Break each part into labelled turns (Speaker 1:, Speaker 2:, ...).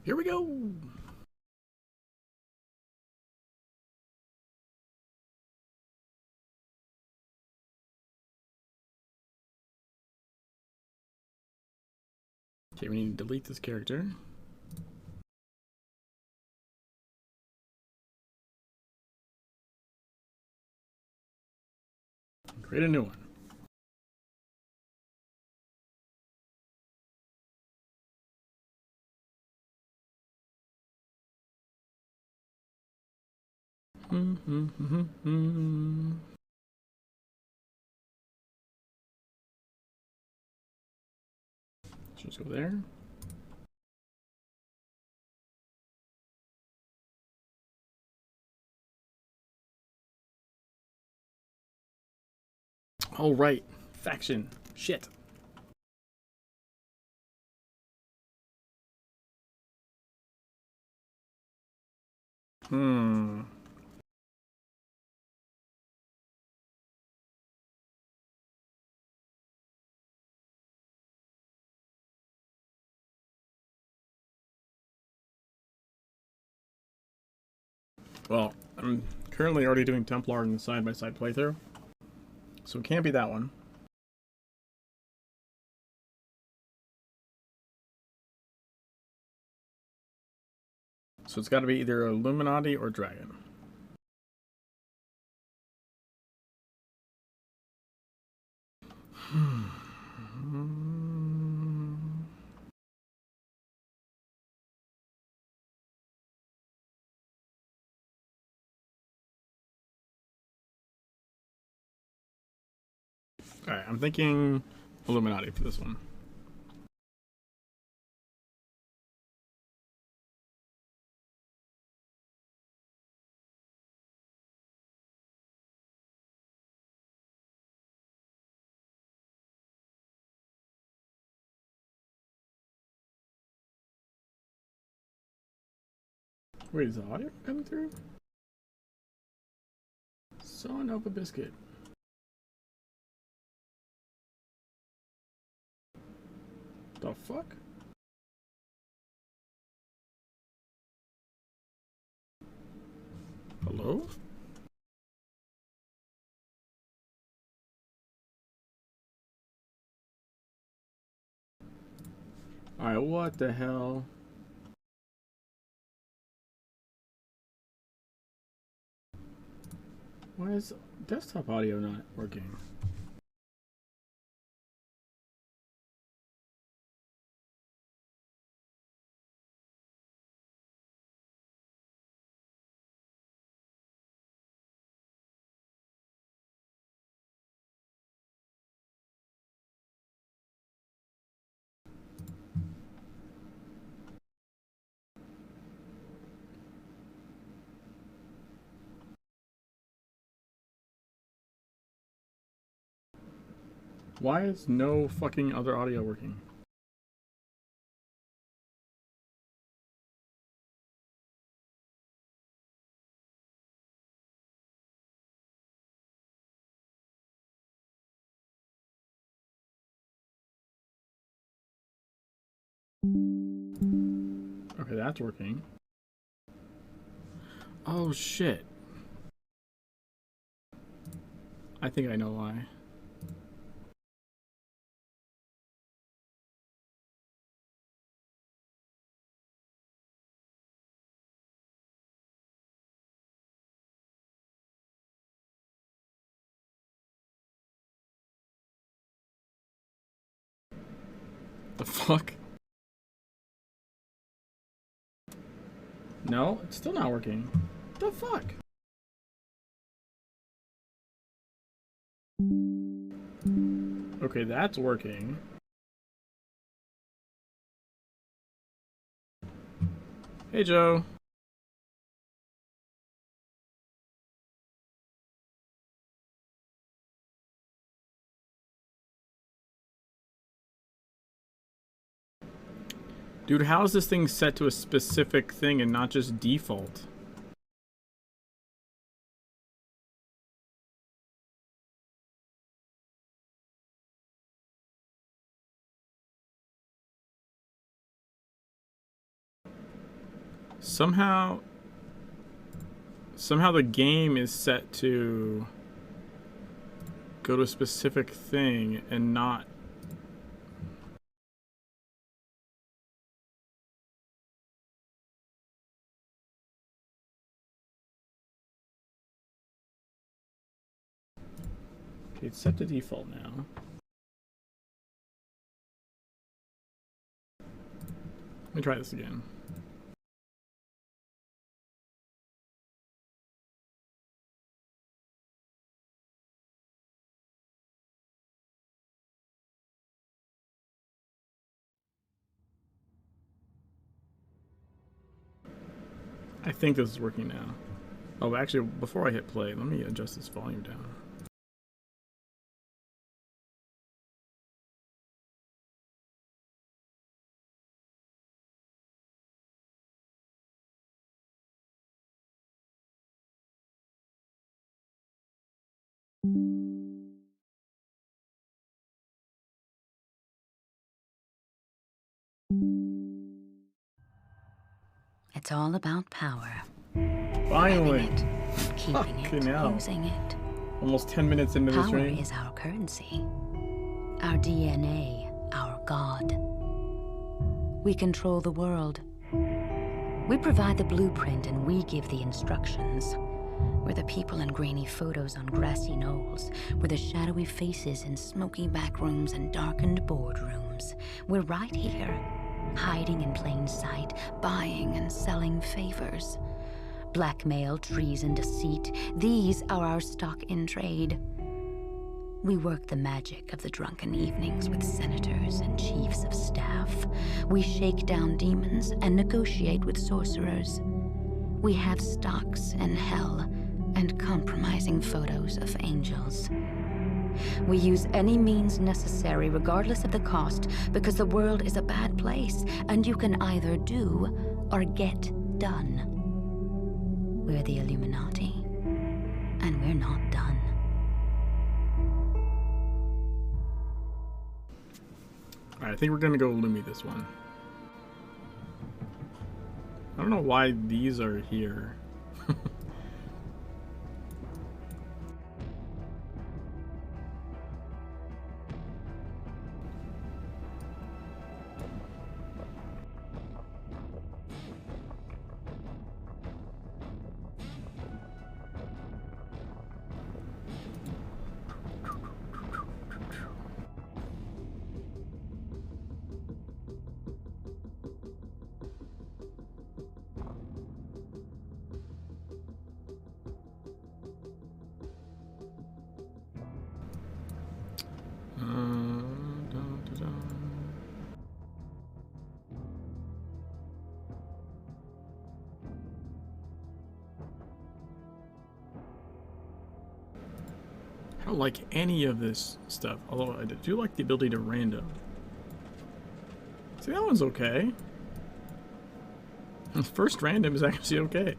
Speaker 1: Here we go. Okay, we need to delete this character. Create a new one. Just go there. Oh, right. Faction. Shit. Well, I'm currently already doing Templar in the side-by-side playthrough, so it can't be that one. So it's got to be either Illuminati or Dragon. Alright, I'm thinking Illuminati for this one. Wait, is the audio coming through? Son of a biscuit. The fuck? Hello? Alright, what the hell? Why is desktop audio not working? Why is no fucking other audio working? Okay, that's working. Oh shit. I think I know why. The fuck? No, it's still not working. The fuck? Okay, that's working. Hey, Joe. Dude, how is this thing set to a specific thing and not just default? Somehow the game is set to go to a specific thing and not. Okay, it's set to default now. Let me try this again. I think this is working now. Oh, actually, before I hit play, let me adjust this volume down.
Speaker 2: It's all about power.
Speaker 1: Finally!
Speaker 2: Having it, keeping it, using it.
Speaker 1: Almost 10 minutes into this
Speaker 2: Power
Speaker 1: stream.
Speaker 2: is our currency, our DNA, our God. We control the world. We provide the blueprint and we give the instructions. We're the people in grainy photos on grassy knolls. We're the shadowy faces in smoky back rooms and darkened boardrooms. We're right here, hiding in plain sight, buying and selling favors. Blackmail, treason, deceit, these are our stock in trade. We work the magic of the drunken evenings with senators and chiefs of staff. We shake down demons and negotiate with sorcerers. We have stocks in hell and compromising photos of angels. We use any means necessary, regardless of the cost, because the world is a bad place, and you can either do or get done. We're the Illuminati, and we're not done.
Speaker 1: Alright, I think we're gonna go Lumi this one. I don't know why these are here. I don't like any of this stuff, although I do like the ability to random. See, that one's okay. The first random is actually okay.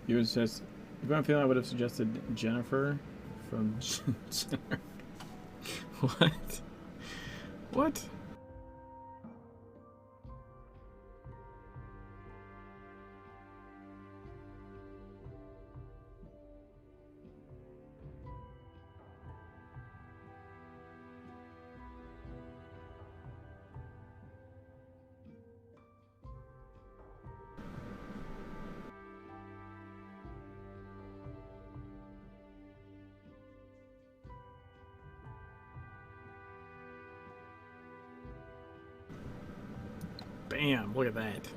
Speaker 1: He was just. If I'm feeling, I would have suggested Jennifer from Jenner. What? What? Bam! Look at that.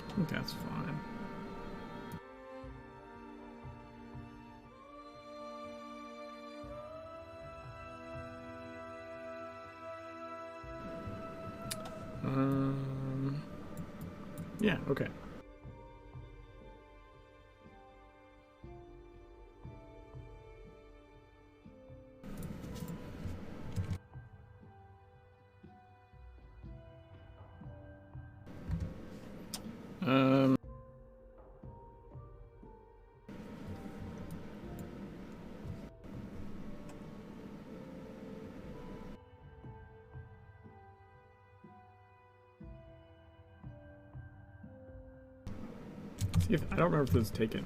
Speaker 1: I think that's fine. Yeah, okay. See if I don't remember if this is taken.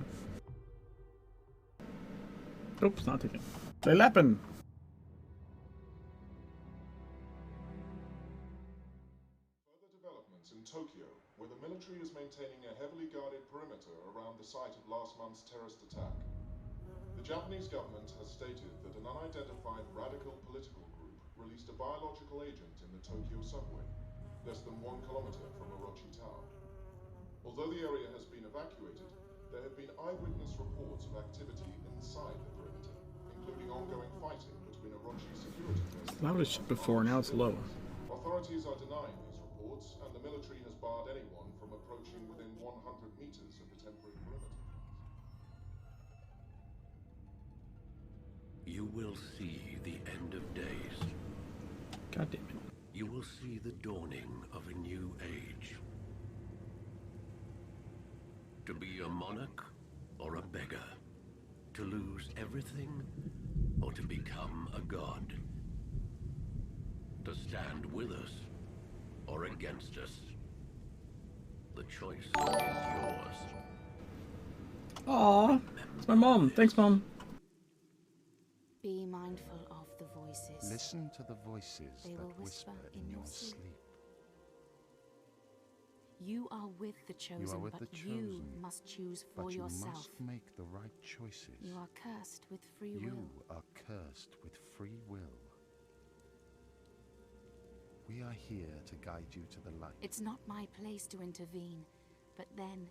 Speaker 1: Nope, it's not taken. They lappen.
Speaker 3: Further developments in Tokyo, where the military is maintaining a heavily guarded perimeter around the site of last month's terrorist attack. The Japanese government has stated that an unidentified radical political group released a biological agent in the Tokyo subway, less than 1 kilometer from Orochi Tower. Although the area has been evacuated, there have been eyewitness reports of activity inside the perimeter, including ongoing fighting between Orochi security personnel.
Speaker 1: It's loud as shit before, now it's low.
Speaker 3: Authorities are denying these reports, and the military has barred anyone from approaching within 100 meters of the temporary perimeter fence.
Speaker 4: You will see the end of days.
Speaker 1: God damn it.
Speaker 4: You will see the dawning of a new age. To be a monarch or a beggar. To lose everything or to become a god. To stand with us or against us. The choice is yours.
Speaker 1: Aww, it's my mom. Thanks, Mom.
Speaker 5: Be mindful of the voices.
Speaker 6: Listen to the voices
Speaker 5: They
Speaker 6: that
Speaker 5: will
Speaker 6: whisper in your sleep.
Speaker 5: You are with the chosen,
Speaker 6: You are with
Speaker 5: but
Speaker 6: the
Speaker 5: you
Speaker 6: chosen,
Speaker 5: must choose for
Speaker 6: but you
Speaker 5: yourself.
Speaker 6: must make the right choices.
Speaker 5: You are cursed with free
Speaker 6: You
Speaker 5: will.
Speaker 6: are cursed with free will. We are here to guide you to the light.
Speaker 5: It's not my place to intervene, but then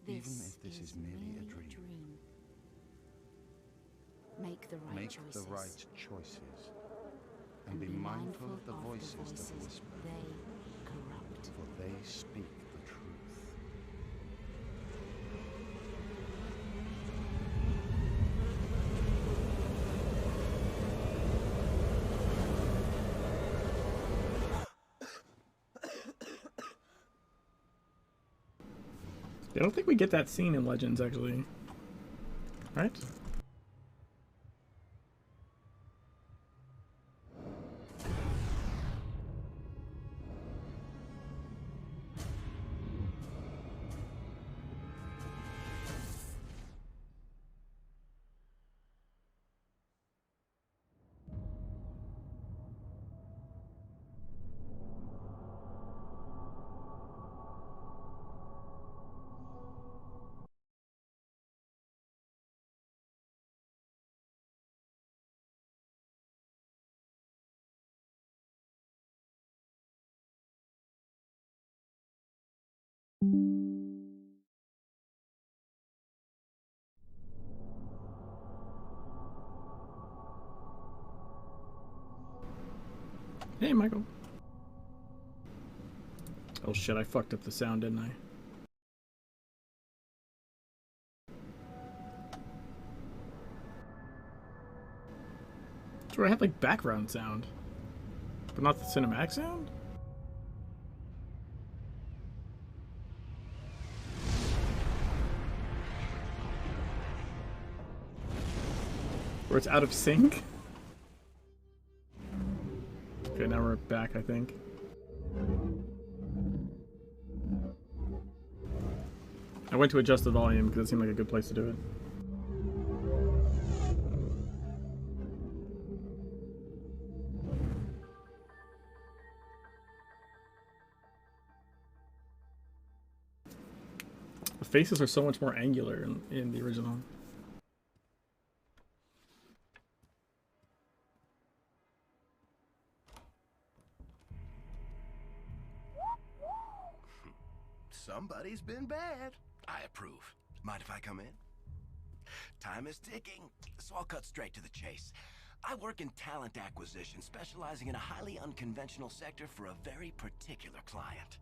Speaker 5: this,
Speaker 6: Even if this is merely a dream.
Speaker 5: Make the right
Speaker 6: Make
Speaker 5: choices.
Speaker 6: the right choices. And be mindful of the voices that whisper.
Speaker 5: They corrupt.
Speaker 6: For they speak the truth.
Speaker 1: I don't think we get that scene in Legends, actually. Right? Hey, Michael. Oh shit, I fucked up the sound, didn't I? That's where I had like background sound, but not the cinematic sound? Or it's out of sync? Okay, now we're back, I think. I went to adjust the volume because it seemed like a good place to do it. faces are so much more angular in the original.
Speaker 7: Somebody's been bad. I approve. Mind if I come in? Time is ticking, so I'll cut straight to the chase. I work in talent acquisition, specializing in a highly unconventional sector for a very particular client.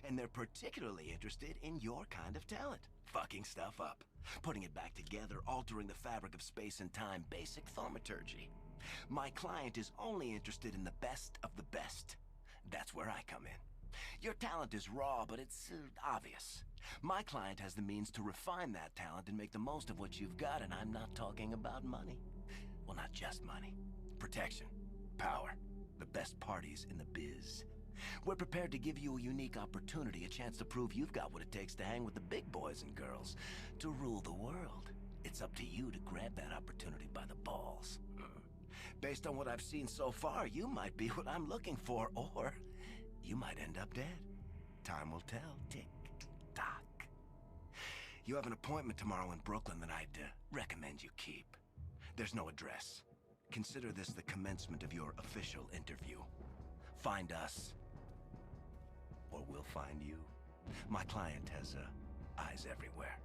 Speaker 7: And they're particularly interested in your kind of talent. Fucking stuff up, putting it back together, altering the fabric of space and time, basic thaumaturgy. My client is only interested in the best of the best. That's where I come in. Your talent is raw, but it's obvious. My client has the means to refine that talent and make the most of what you've got, and I'm not talking about money. Well, not just money. Protection, power, the best parties in the biz. We're prepared to give you a unique opportunity, a chance to prove you've got what it takes to hang with the big boys and girls, to rule the world. It's up to you to grab that opportunity by the balls. Based on what I've seen so far, you might be what I'm looking for, or you might end up dead. Time will tell. Tick tock. You have an appointment tomorrow in Brooklyn that I'd recommend you keep. There's no address. Consider this the commencement of your official interview. Find us, or we'll find you. My client has eyes everywhere.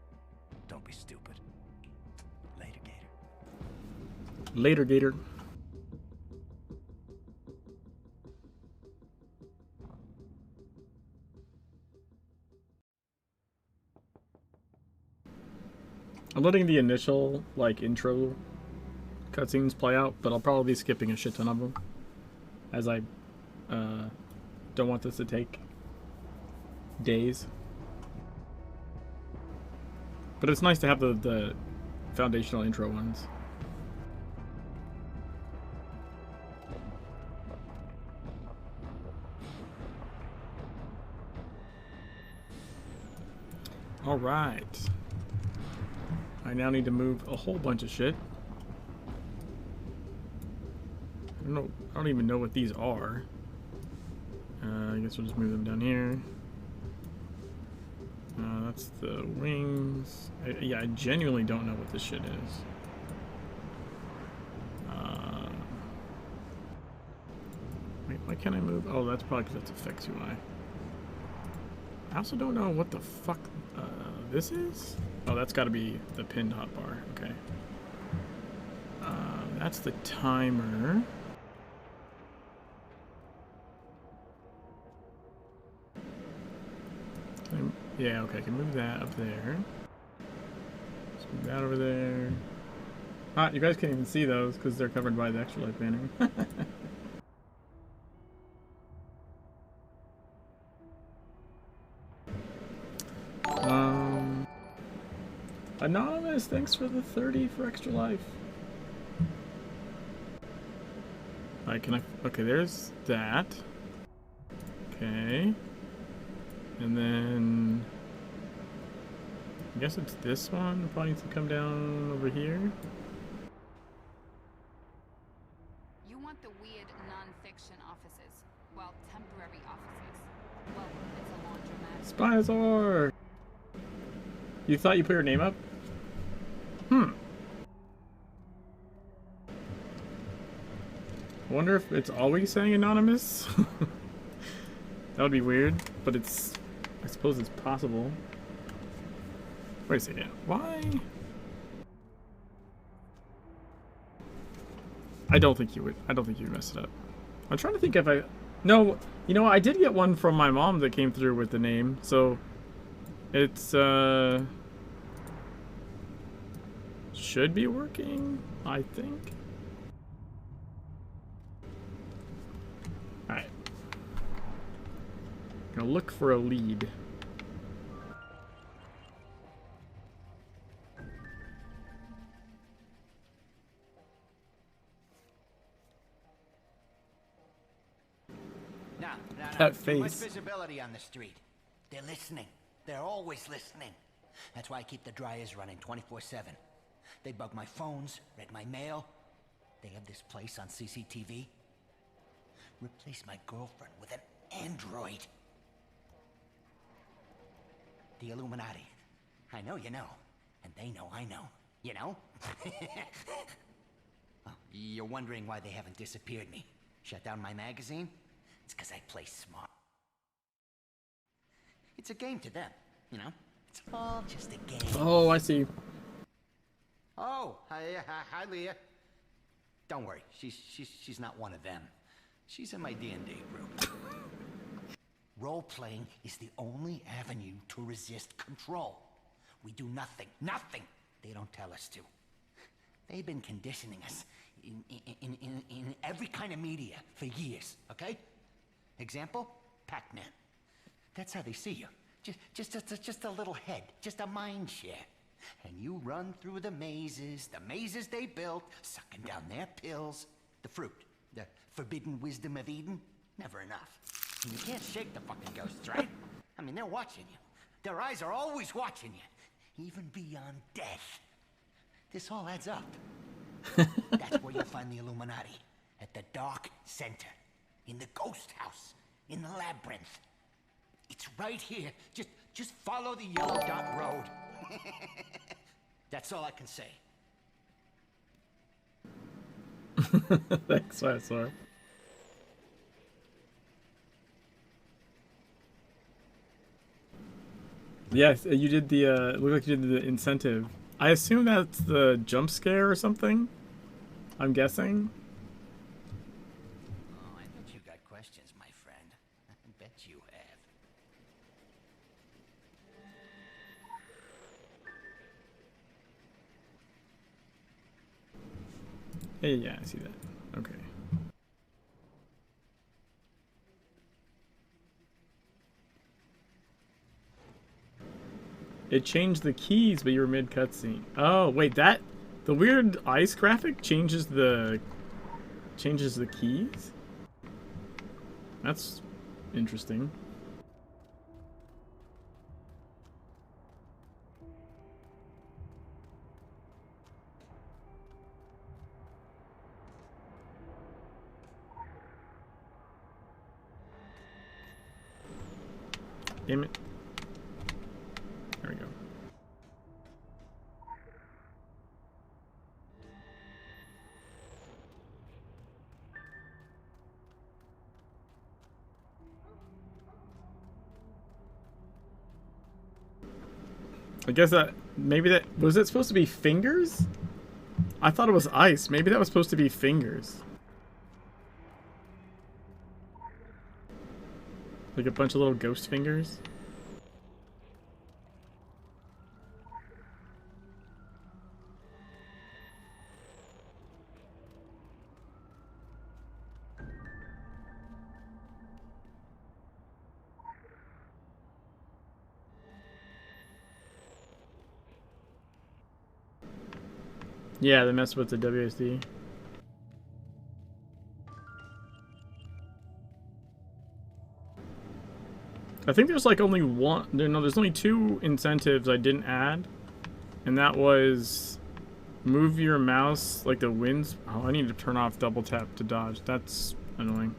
Speaker 7: Don't be stupid. Later, Gator.
Speaker 1: Later, Gator. I'm letting the initial, like, intro cutscenes play out, but I'll probably be skipping a shit ton of them, as I don't want this to take days. But it's nice to have the foundational intro ones. All right. I now need to move a whole bunch of shit. I don't even know what these are. I guess we'll just move them down here. That's the wings. Yeah, I genuinely don't know what this shit is. Wait, why can't I move? Oh, that's probably because that's effects UI. I also don't know what the fuck this is. Oh, that's got to be the pinned hotbar. Okay. That's the timer. Yeah, okay, I can move that up there. Let's move that over there. Ah, you guys can't even see those because they're covered by the ExtraLife banner. Anonymous, thanks for the 30 for ExtraLife. Alright, can I... Okay, there's that. Okay. And then... I guess it's this one. Probably needs to come down over here.
Speaker 5: You want the weird non-fiction offices. Well, temporary offices. Well, it's a laundromat.
Speaker 1: Spinosaur! You thought you put your name up? I wonder if it's always saying anonymous? That would be weird, but it's... I suppose it's possible. Wait a second. Why? I don't think you would mess it up. I'm trying to think if I... No, you know what? I did get one from my mom that came through with the name, so... It's, should be working, I think. Alright. Gonna look for a lead. That face.
Speaker 8: Too much visibility on the street. They're listening. They're always listening. That's why I keep the dryers running 24/7. They bug my phones, read my mail. They have this place on CCTV. Replace my girlfriend with an android. The Illuminati. I know you know. And they know I know. You know? Oh, you're wondering why they haven't disappeared me. Shut down my magazine? It's because I play smart. It's a game to them, you know? It's all just a game.
Speaker 1: Oh, I see.
Speaker 8: Oh, hi, Leah. Don't worry, she's not one of them. She's in my D&D group. Role-playing is the only avenue to resist control. We do nothing they don't tell us to. They've been conditioning us in every kind of media for years, okay? Example, Pac-Man. That's how they see you. Just a little head, just a mind share. And you run through the mazes they built, sucking down their pills. The fruit, the forbidden wisdom of Eden, never enough. And you can't shake the fucking ghosts, right? I mean, they're watching you. Their eyes are always watching you, even beyond death. This all adds up. That's where you'll find the Illuminati, at the dark center, in the ghost house, in the labyrinth. It's right here. Just follow the yellow dot road. That's all I can say.
Speaker 1: Thanks, Dinosaur. Yes, you did the, it looked like you did the incentive. I assume that's the jump scare or something? I'm guessing.
Speaker 8: Oh, I bet you got questions, my friend. I bet you have.
Speaker 1: Hey, yeah, I see that. Okay. It changed the keys, but you were mid cutscene. Oh, wait, that the weird ice graphic changes the keys? That's interesting. Damn it. There we go. I guess that, maybe that, was it supposed to be fingers? I thought it was ice. Maybe that was supposed to be fingers. Like a bunch of little ghost fingers. Yeah, they messed with the WSD. I think there's like only one, no, there's only two incentives I didn't add. And that was move your mouse like the winds. Oh, I need to turn off double tap to dodge. That's annoying.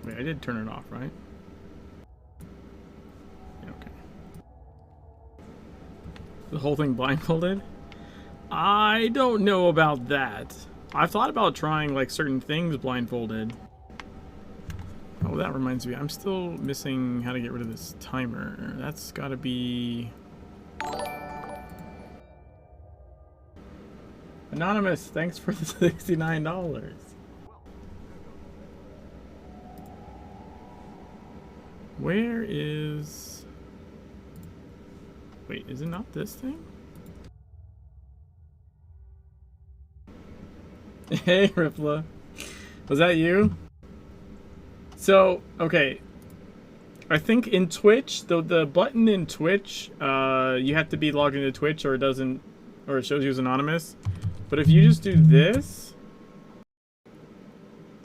Speaker 1: Wait, I did turn it off, right? Yeah, okay. The whole thing blindfolded? I don't know about that. I've thought about trying like certain things blindfolded. Oh, that reminds me. I'm still missing how to get rid of this timer. That's gotta be... Anonymous, thanks for the $69. Where is... Wait, is it not this thing? Hey, Ripla. Was that you? So, okay. I think in Twitch, the button in Twitch, you have to be logged into Twitch or it doesn't, or it shows you as anonymous. But if you just do this,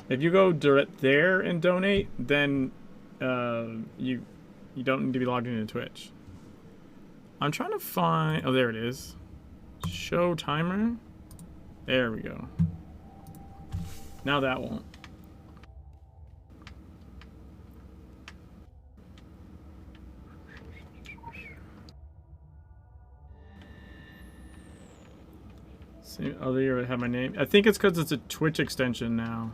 Speaker 1: if you go direct there and donate, then you don't need to be logged into Twitch. I'm trying to find... Oh, there it is. Show timer. There we go. Now that won't. See, oh, they already have my name. I think it's because it's a Twitch extension now.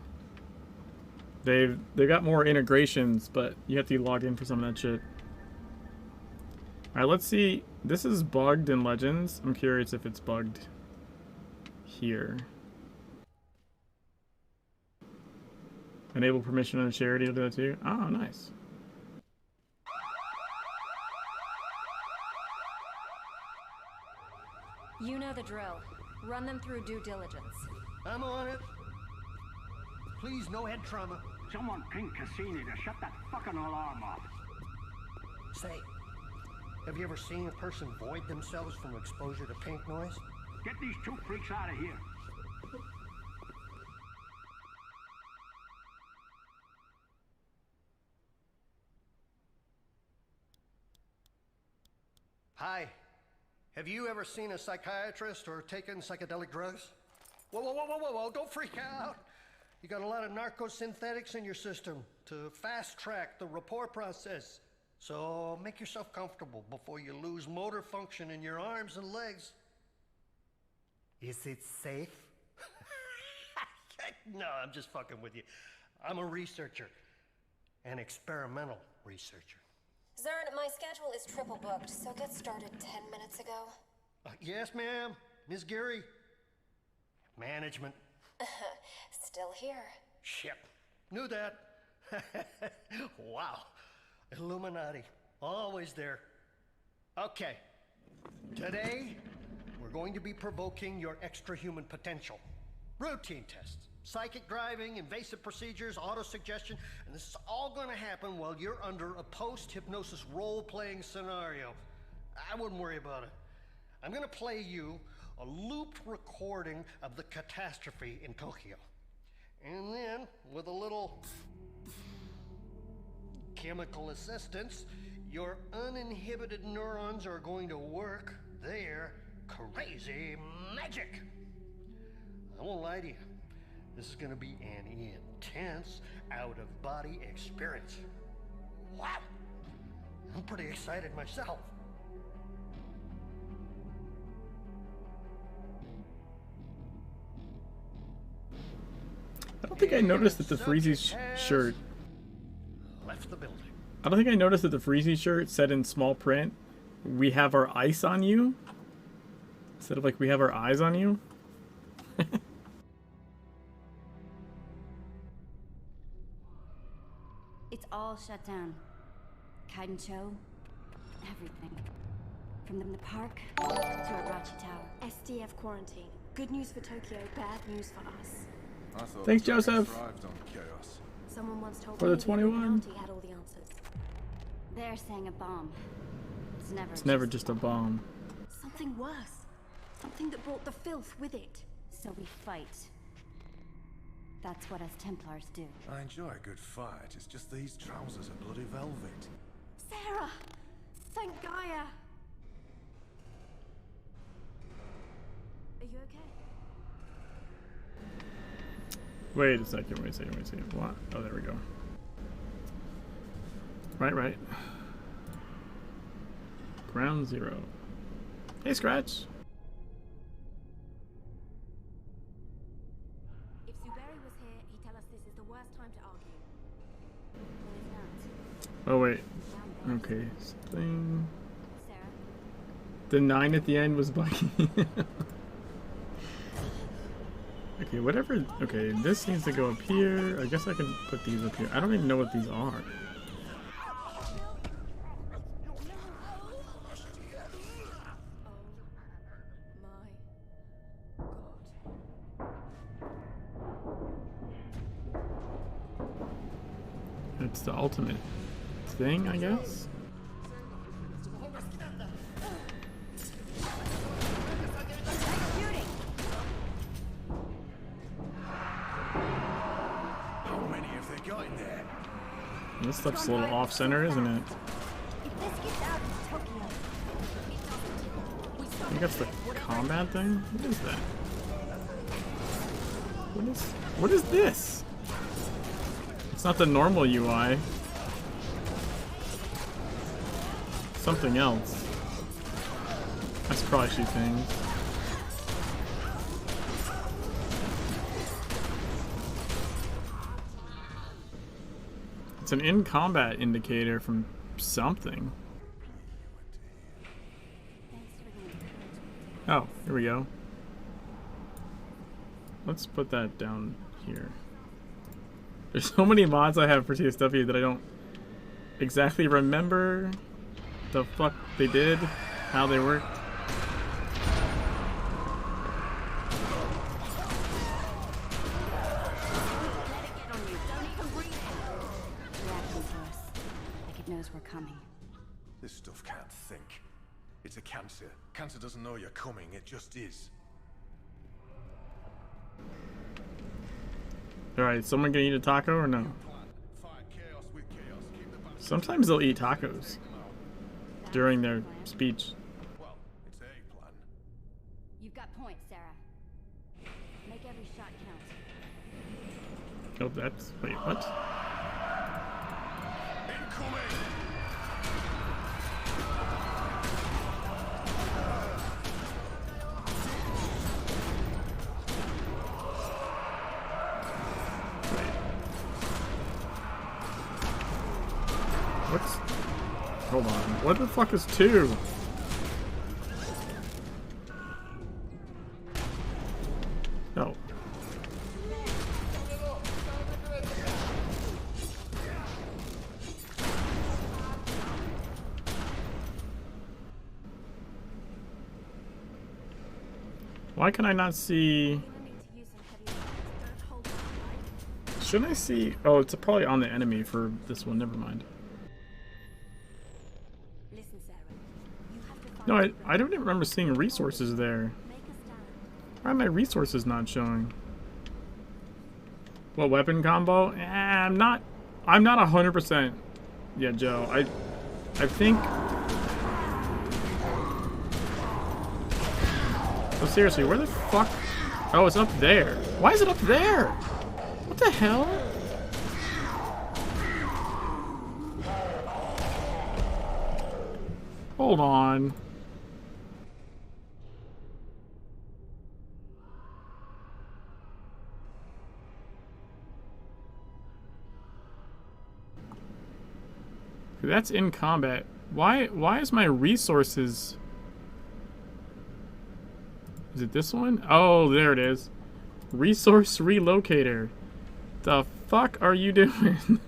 Speaker 1: They've got more integrations, but you have to be logged in for some of that shit. Alright, let's see. This is bugged in Legends. I'm curious if it's bugged here. Enable permission on a charity to do that too. Oh, nice.
Speaker 9: You know the drill. Run them through due diligence.
Speaker 10: I'm on it. Please, no head trauma.
Speaker 11: Someone ping Cassini to shut that fucking alarm off.
Speaker 10: Say, have you ever seen a person void themselves from exposure to pink noise?
Speaker 11: Get these two freaks out of here.
Speaker 10: Hi. Have you ever seen a psychiatrist or taken psychedelic drugs? Whoa, whoa, whoa, whoa, whoa, whoa, don't freak out. You got a lot of narcosynthetics in your system to fast-track the rapport process. So make yourself comfortable before you lose motor function in your arms and legs. Is it safe? No, I'm just fucking with you. I'm a researcher. An experimental researcher.
Speaker 9: Zern, my schedule is triple booked, so get started 10 minutes ago.
Speaker 10: Yes, ma'am. Ms. Geary. Management.
Speaker 9: Still here.
Speaker 10: Shit. Knew that. Wow. Illuminati. Always there. Okay. Today, we're going to be provoking your extra-human potential. Routine tests. Psychic driving, invasive procedures, auto-suggestion, and this is all going to happen while you're under a post-hypnosis role-playing scenario. I wouldn't worry about it. I'm going to play you a looped recording of the catastrophe in Tokyo. And then, with a little chemical assistance, your uninhibited neurons are going to work their crazy magic. I won't lie to you. This is going to be an intense, out-of-body experience. Wow! I'm pretty excited myself.
Speaker 1: I don't think I noticed that the Freezy shirt...
Speaker 10: Left the building.
Speaker 1: I don't think I noticed that the Freezy shirt said in small print, "We have our ice on you." Instead of like, "We have our eyes on you."
Speaker 12: It's all shut down. Kaidencho, everything. From the park to Arachi Tower.
Speaker 9: SDF quarantine. Good news for Tokyo, bad news for us.
Speaker 1: Thanks, Joseph.
Speaker 9: Someone once told
Speaker 1: For
Speaker 9: me
Speaker 1: the 21.
Speaker 9: he had all the answers.
Speaker 12: They're saying a bomb.
Speaker 1: It's never just a bomb.
Speaker 9: Something worse. Something that brought the filth with it.
Speaker 12: So we fight. That's what us Templars do.
Speaker 6: I enjoy a good fight. It's just these trousers are bloody velvet.
Speaker 9: Sarah! Thank Gaia! Are you okay?
Speaker 1: Wait a second, wait a second, wait a second. What? Oh, there we go. Right. Ground zero. Hey, Scratch.
Speaker 9: If Zuberi was here, he'd tell us this is the worst time to argue.
Speaker 1: Oh, wait. Okay. Something. The 9 at the end was buggy. Okay, whatever. Okay, this needs to go up here. I guess I can put these up here. I don't even know what these are. It's the ultimate thing, I guess. This stuff's a little off-center, isn't it?
Speaker 9: If this gets out of Tokyo, it does
Speaker 1: think that's the combat thing? What is that? What is this? It's not the normal UI. Something else. I should probably shoot things. It's an in-combat indicator from something. Oh, here we go. Let's put that down here. There's so many mods I have for TSW that I don't exactly remember the fuck they did, how they worked.
Speaker 12: Like it knows we're coming.
Speaker 13: This stuff can't think. It's a cancer. Cancer doesn't know you're coming, it just is.
Speaker 1: Alright, someone gonna eat a taco or no? Sometimes they'll eat tacos during their speech.
Speaker 13: Well, it's a plan.
Speaker 12: You've got points, Sarah. Make every shot count.
Speaker 1: Oh, that's... wait, what? What's... hold on. What the fuck is 2? No. Why can I not see... shouldn't I see... oh, it's probably on the enemy for this one. Never mind. No, I don't even remember seeing resources there. Why are my resources not showing? What weapon combo? I'm not 100%. Yeah, Joe. I think. Oh, seriously, where the fuck? Oh, it's up there. Why is it up there? What the hell? Hold on. That's in combat. Why is my resources... is it this one? Oh, there it is. Resource relocator. The fuck are you doing?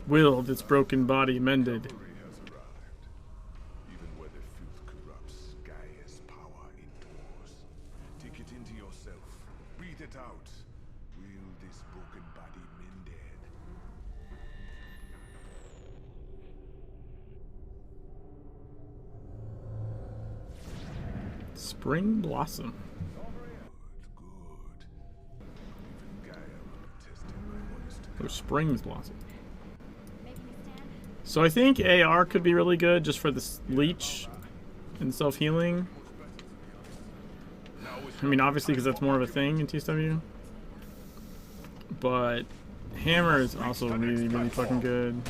Speaker 1: Willed, its broken body mended.
Speaker 13: Even where the filth corrupts, Gaia's power endures. Take it into yourself. Breathe it out. Will this broken body mended?
Speaker 1: Spring Blossom. Or Springs Blossom. So I think AR could be really good just for this leech and self-healing. I mean, obviously, because that's more of a thing in TSW. But hammer is also really, really fucking good.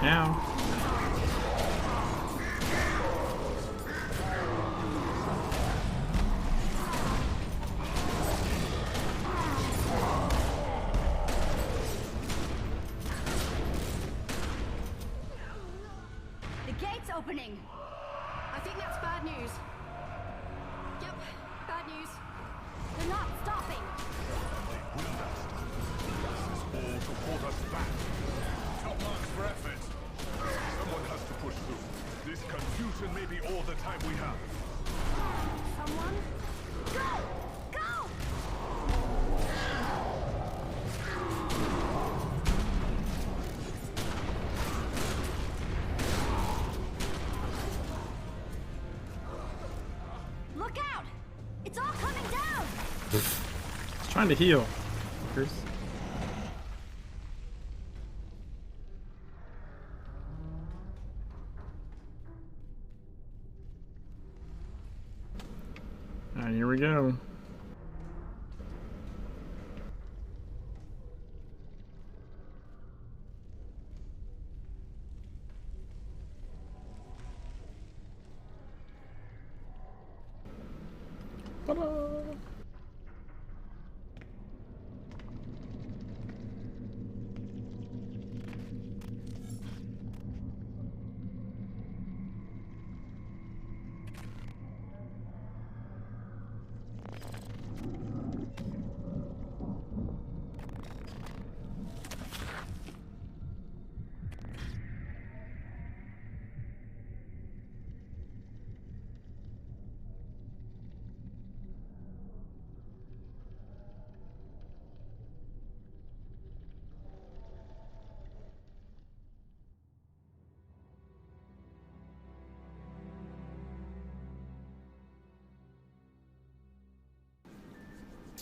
Speaker 1: Now.
Speaker 12: The gate's opening. I think that's bad news. Yep, bad news. They're not stopping.
Speaker 13: This is all to hold us back. Confusion may be all the time we have.
Speaker 12: Someone? Go! Go! Look out! It's all coming down!
Speaker 1: It's trying to heal. Fuckers. Alright, here we go. Ta-da!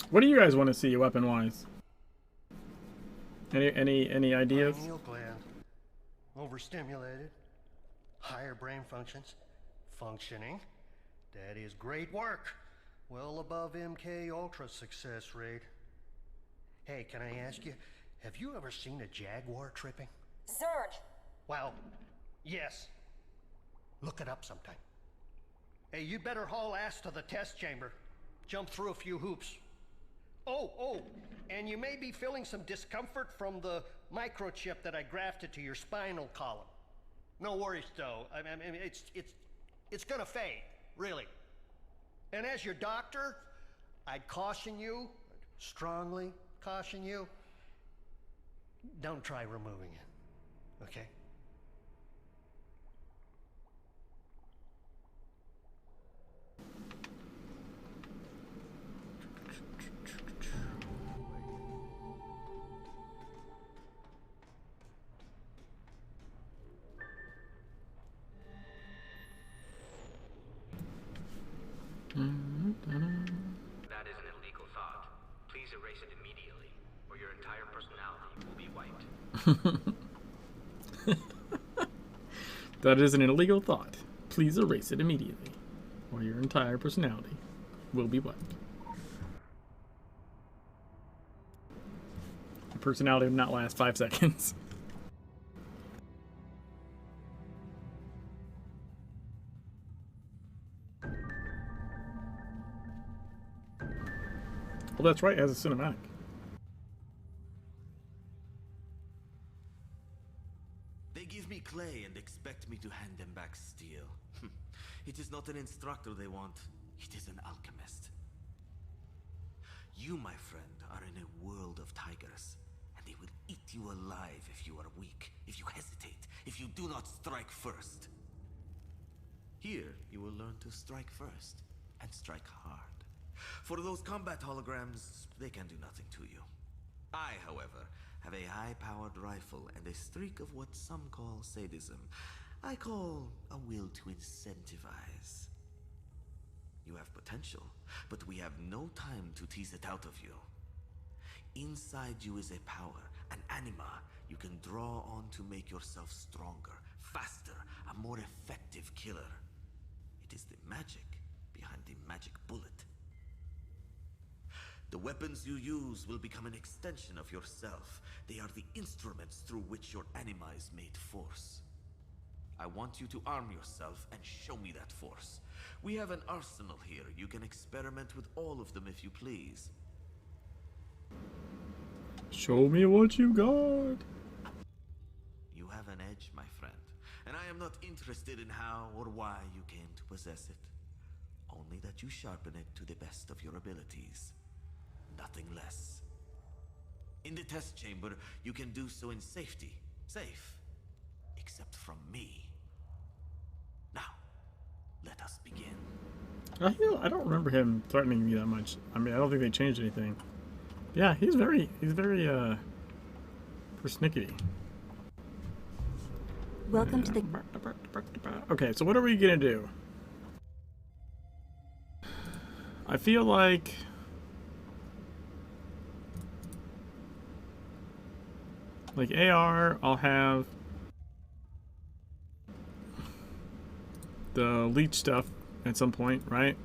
Speaker 1: What do you guys want to see weapon-wise? Any ideas?
Speaker 10: Pineal gland. Overstimulated. Higher brain functions. Functioning. That is great work. Well above MK Ultra success rate. Hey, can I ask you, have you ever seen a jaguar tripping?
Speaker 9: Zern!
Speaker 10: Well, yes. Look it up sometime. Hey, you'd better haul ass to the test chamber. Jump through a few hoops. Oh, and you may be feeling some discomfort from the microchip that I grafted to your spinal column. No worries, though. I mean, it's gonna fade, really. And as your doctor, I'd caution you, strongly caution you, don't try removing it, okay?
Speaker 14: That is an illegal thought. Please erase it immediately, or your entire personality will be wiped.
Speaker 1: That is an illegal thought. Please erase it immediately, or your entire personality will be wiped. The personality will not last 5 seconds. Well, that's right, it has a cinematic.
Speaker 15: They give me clay and expect me to hand them back steel. It is not an instructor they want, it is an alchemist. You, my friend, are in a world of tigers, and they will eat you alive if you are weak, if you hesitate, if you do not strike first. Here, you will learn to strike first, and strike hard. For those combat holograms, they can do nothing to you. I, however, have a high-powered rifle and a streak of what some call sadism. I call a will to incentivize. You have potential, but we have no time to tease it out of you. Inside you is a power, an anima you can draw on to make yourself stronger, faster, a more effective killer. It is the magic behind the magic bullet. The weapons you use will become an extension of yourself. They are the instruments through which your anima is made force. I want you to arm yourself and show me that force. We have an arsenal here. You can experiment with all of them if you please.
Speaker 1: Show me what you got.
Speaker 15: You have an edge, my friend, and I am not interested in how or why you came to possess it. Only that you sharpen it to the best of your abilities. Nothing less. In the test chamber, you can do so in safety. Safe. Except from me. Now, Let us begin.
Speaker 1: I don't remember him threatening me that much. I mean, I don't think they changed anything. Yeah, he's very persnickety.
Speaker 12: Welcome to the...
Speaker 1: Okay, so what are we gonna do? I feel like... AR, I'll have the leech stuff at some point, right?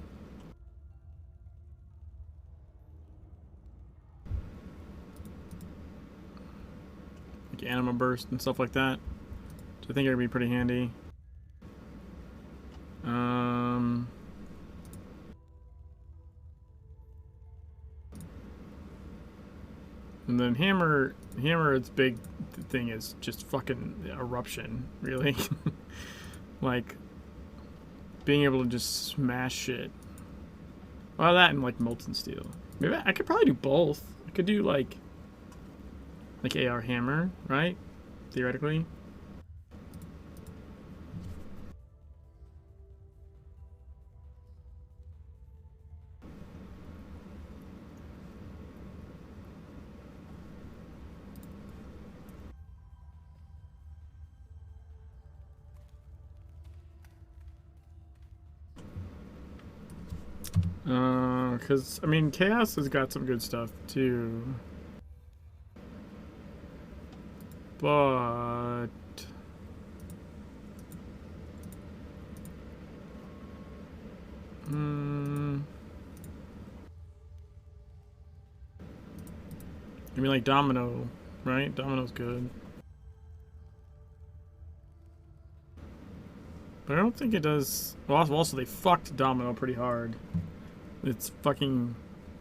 Speaker 1: Like anima burst and stuff like that. So I think it'd be pretty handy. And then hammer, its big thing is just fucking eruption, really. Like being able to just smash shit. Well, that and like molten steel. Maybe I could probably do both. I could do like AR hammer, right? Theoretically. Because, I mean, Chaos has got some good stuff, too. But... I mean, like, Domino, right? Domino's good. But I don't think it does... Well, also, they fucked Domino pretty hard. It's fucking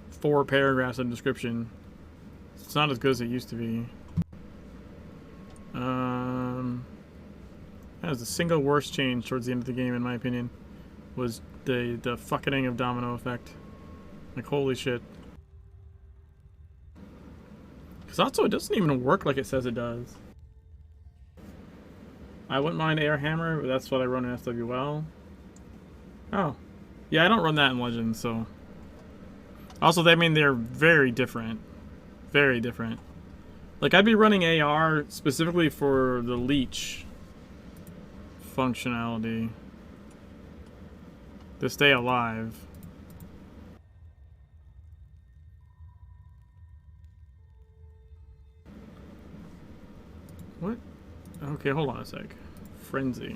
Speaker 1: 4 paragraphs of description. It's not as good as it used to be. That was the single worst change towards the end of the game, in my opinion. Was the fucking of Domino effect. Like, holy shit. Because also, it doesn't even work like it says it does. I wouldn't mind Air Hammer, but that's what I run in SWL. Oh. Yeah, I don't run that in Legends, so... Also, I mean, they're very different. Very different. Like, I'd be running AR specifically for the leech functionality. To stay alive. What? Okay, hold on a sec. Frenzy.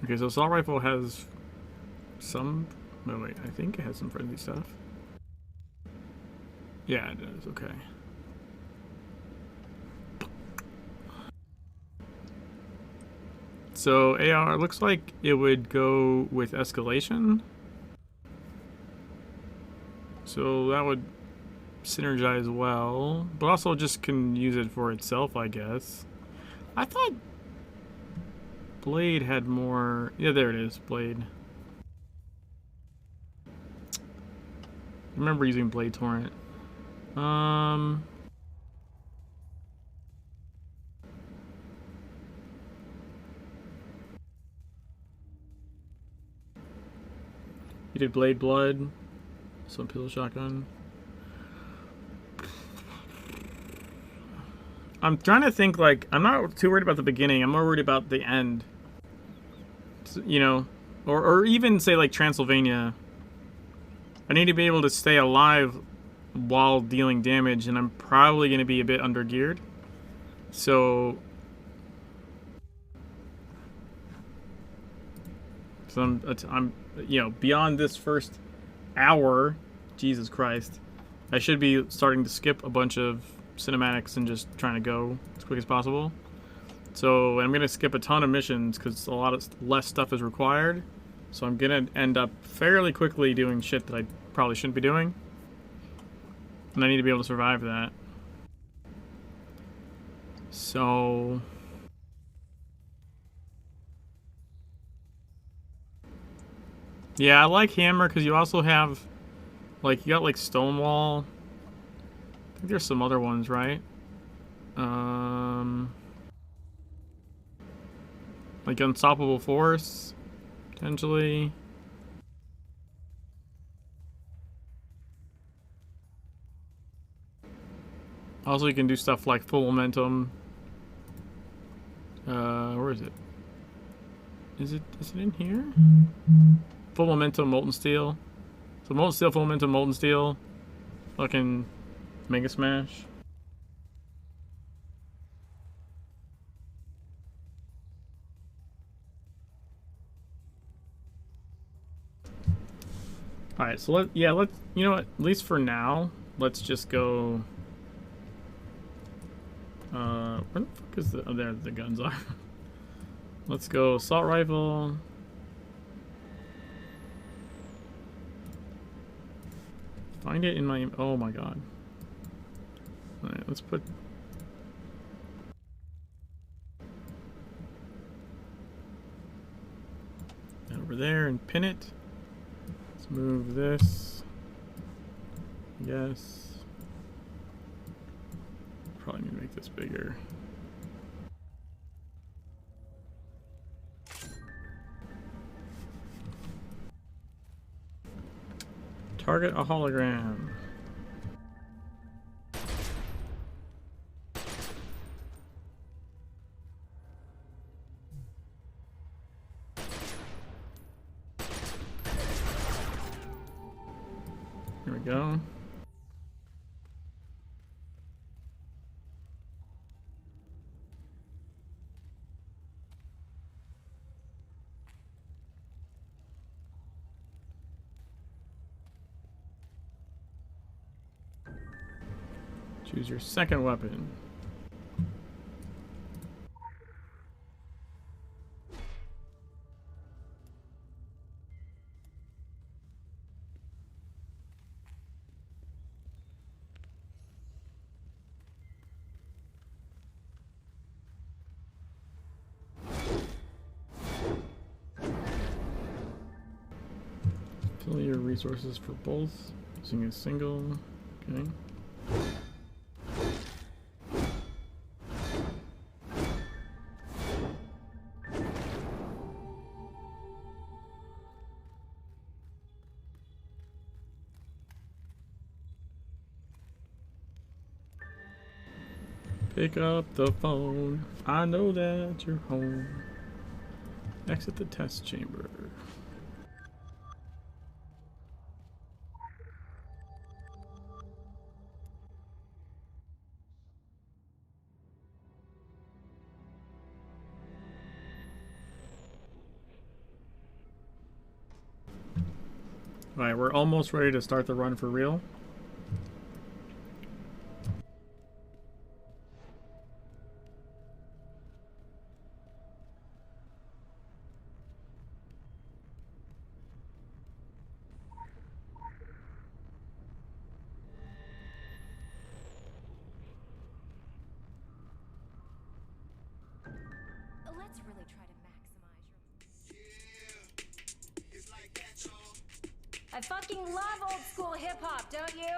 Speaker 1: Okay, so Assault Rifle has some... No, wait, I think it has some frenzy stuff. Yeah, it does, okay. So, AR looks like it would go with Escalation. So, that would synergize well. But also just can use it for itself, I guess. I thought... Blade had more... Yeah, there it is, Blade. I remember using Blade Torrent. You did Blade Blood. Some Pistol Shotgun. I'm trying to think, like... I'm not too worried about the beginning. I'm more worried about the end. You know, or even say like Transylvania. I need to be able to stay alive while dealing damage, and I'm probably going to be a bit undergeared. So I'm you know, beyond this first hour, Jesus Christ, I should be starting to skip a bunch of cinematics and just trying to go as quick as possible. So I'm going to skip a ton of missions because a lot of less stuff is required. So I'm going to end up fairly quickly doing shit that I probably shouldn't be doing. And I need to be able to survive that. So... Yeah, I like Hammer because you also have... Like, you got like Stonewall. I think there's some other ones, right? Like unstoppable force, potentially. Also, you can do stuff like full momentum. Where is it? Is it in here? Full momentum, molten steel. So molten steel, full momentum, molten steel. Fucking Mega Smash. Alright, so let's, you know what, at least for now, let's just go, where the fuck is oh, there the guns are. Let's go assault rifle. Find it in my, oh my god. Alright, let's put, that over there and pin it. Let's move this. Yes. Probably need to make this bigger. Target a hologram. Here we go. Choose your second weapon. Fill your resources for both using a single. Okay. Pick up the phone. I know that you're home. Exit the test chamber. Alright, we're almost ready to start the run for real.
Speaker 9: Let's really try to maximize your... I fucking love old school hip-hop, don't you?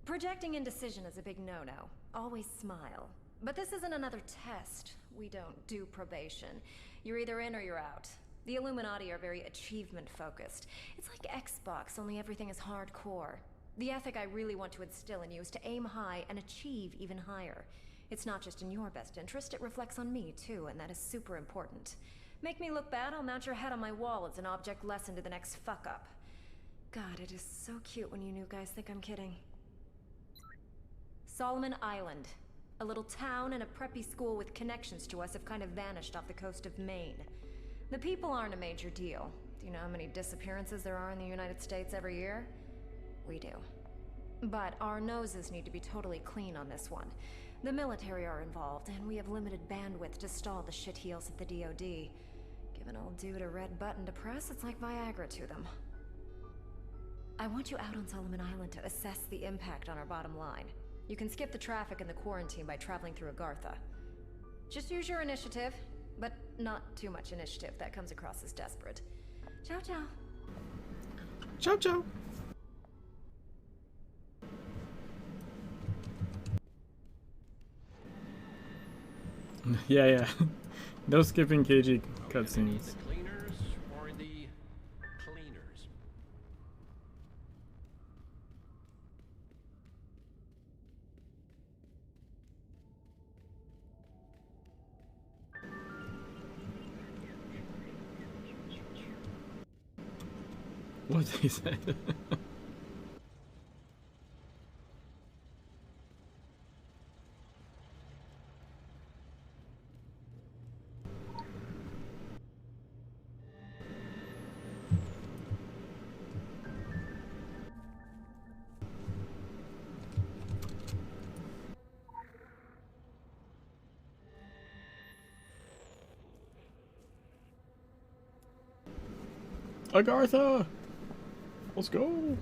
Speaker 9: Projecting indecision is a big no-no. Always smile. But this isn't another test. We don't do probation. You're either in or you're out. The Illuminati are very achievement-focused. It's like Xbox, only everything is hardcore. The ethic I really want to instill in you is to aim high and achieve even higher. It's not just in your best interest, it reflects on me too, and that is super important. Make me look bad, I'll mount your head on my wall as an object lesson to the next fuck-up. God, it is so cute when you new guys think I'm kidding. Solomon Island. A little town and a preppy school with connections to us have kind of vanished off the coast of Maine. The people aren't a major deal. Do you know how many disappearances there are in the United States every year? We do. But our noses need to be totally clean on this one. The military are involved, and we have limited bandwidth to stall the shitheels at the DoD. Give an old dude a red button to press, it's like Viagra to them. I want you out on Solomon Island to assess the impact on our bottom line. You can skip the traffic and the quarantine by traveling through Agartha. Just use your initiative, but not too much initiative. That comes across as desperate. Ciao, ciao.
Speaker 1: Ciao, ciao. Yeah, yeah. No skipping KG cutscenes.
Speaker 4: The cleaners or the cleaners?
Speaker 1: What they said. Agartha! Let's go!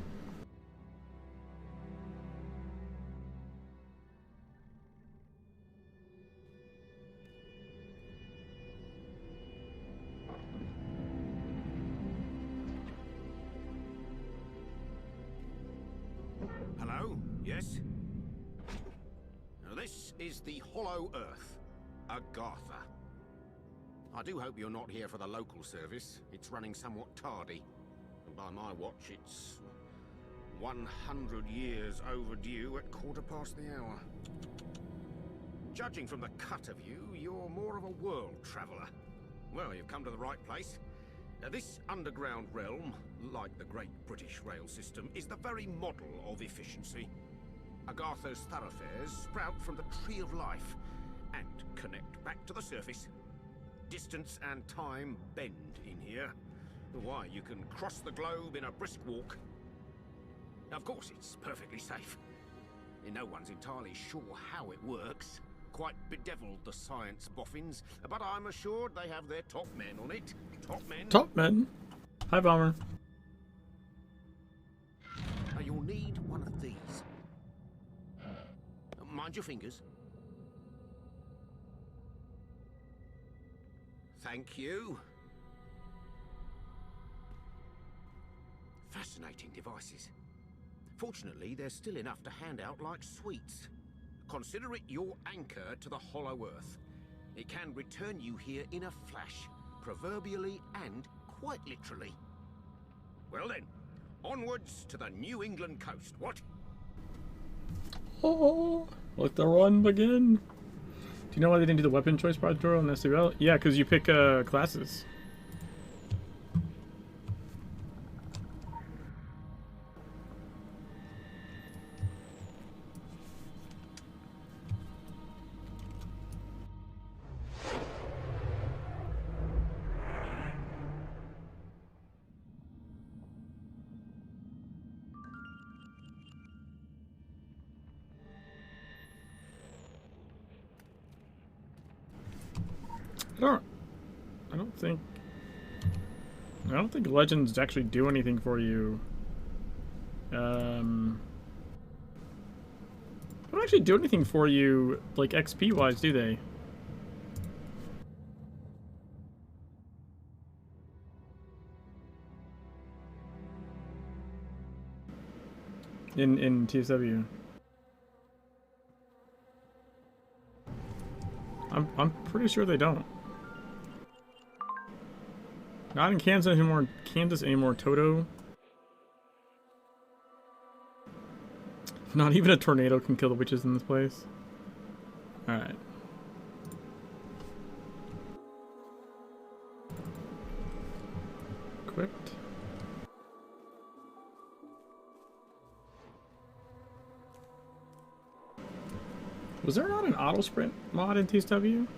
Speaker 16: Hello? Yes? Now this is the Hollow Earth, Agartha. I do hope you're not here for the local service. It's running somewhat tardy. And by my watch, it's 100 years overdue at 1/4 the hour. Judging from the cut of you, you're more of a world traveler. Well, you've come to the right place. Now, this underground realm, like the great British rail system, is the very model of efficiency. Agartha's thoroughfares sprout from the Tree of Life and connect back to the surface. Distance and time bend in here. Why, you can cross the globe in a brisk walk. Now, of course, it's perfectly safe. No one's entirely sure how it works. Quite bedeviled, the science boffins, but I'm assured they have their top men on it. Top men.
Speaker 1: Top men. Hi, Bomber.
Speaker 16: Now, you'll need one of these. Mind your fingers. Thank you. Fascinating devices. Fortunately, there's still enough to hand out like sweets. Consider it your anchor to the Hollow Earth. It can return you here in a flash, proverbially and quite literally. Well then, onwards to the New England coast, what?
Speaker 1: Oh, let the run begin. Do you know why they didn't do the weapon choice part tutorial in SWL? Yeah, because you pick classes. I don't think legends actually do anything for you. They don't actually do anything for you, like XP wise, do they? In TSW. I'm pretty sure they don't. Not in Kansas anymore, Toto. Not even a tornado can kill the witches in this place. Alright. Equipped. Was there not an auto sprint mod in TSW?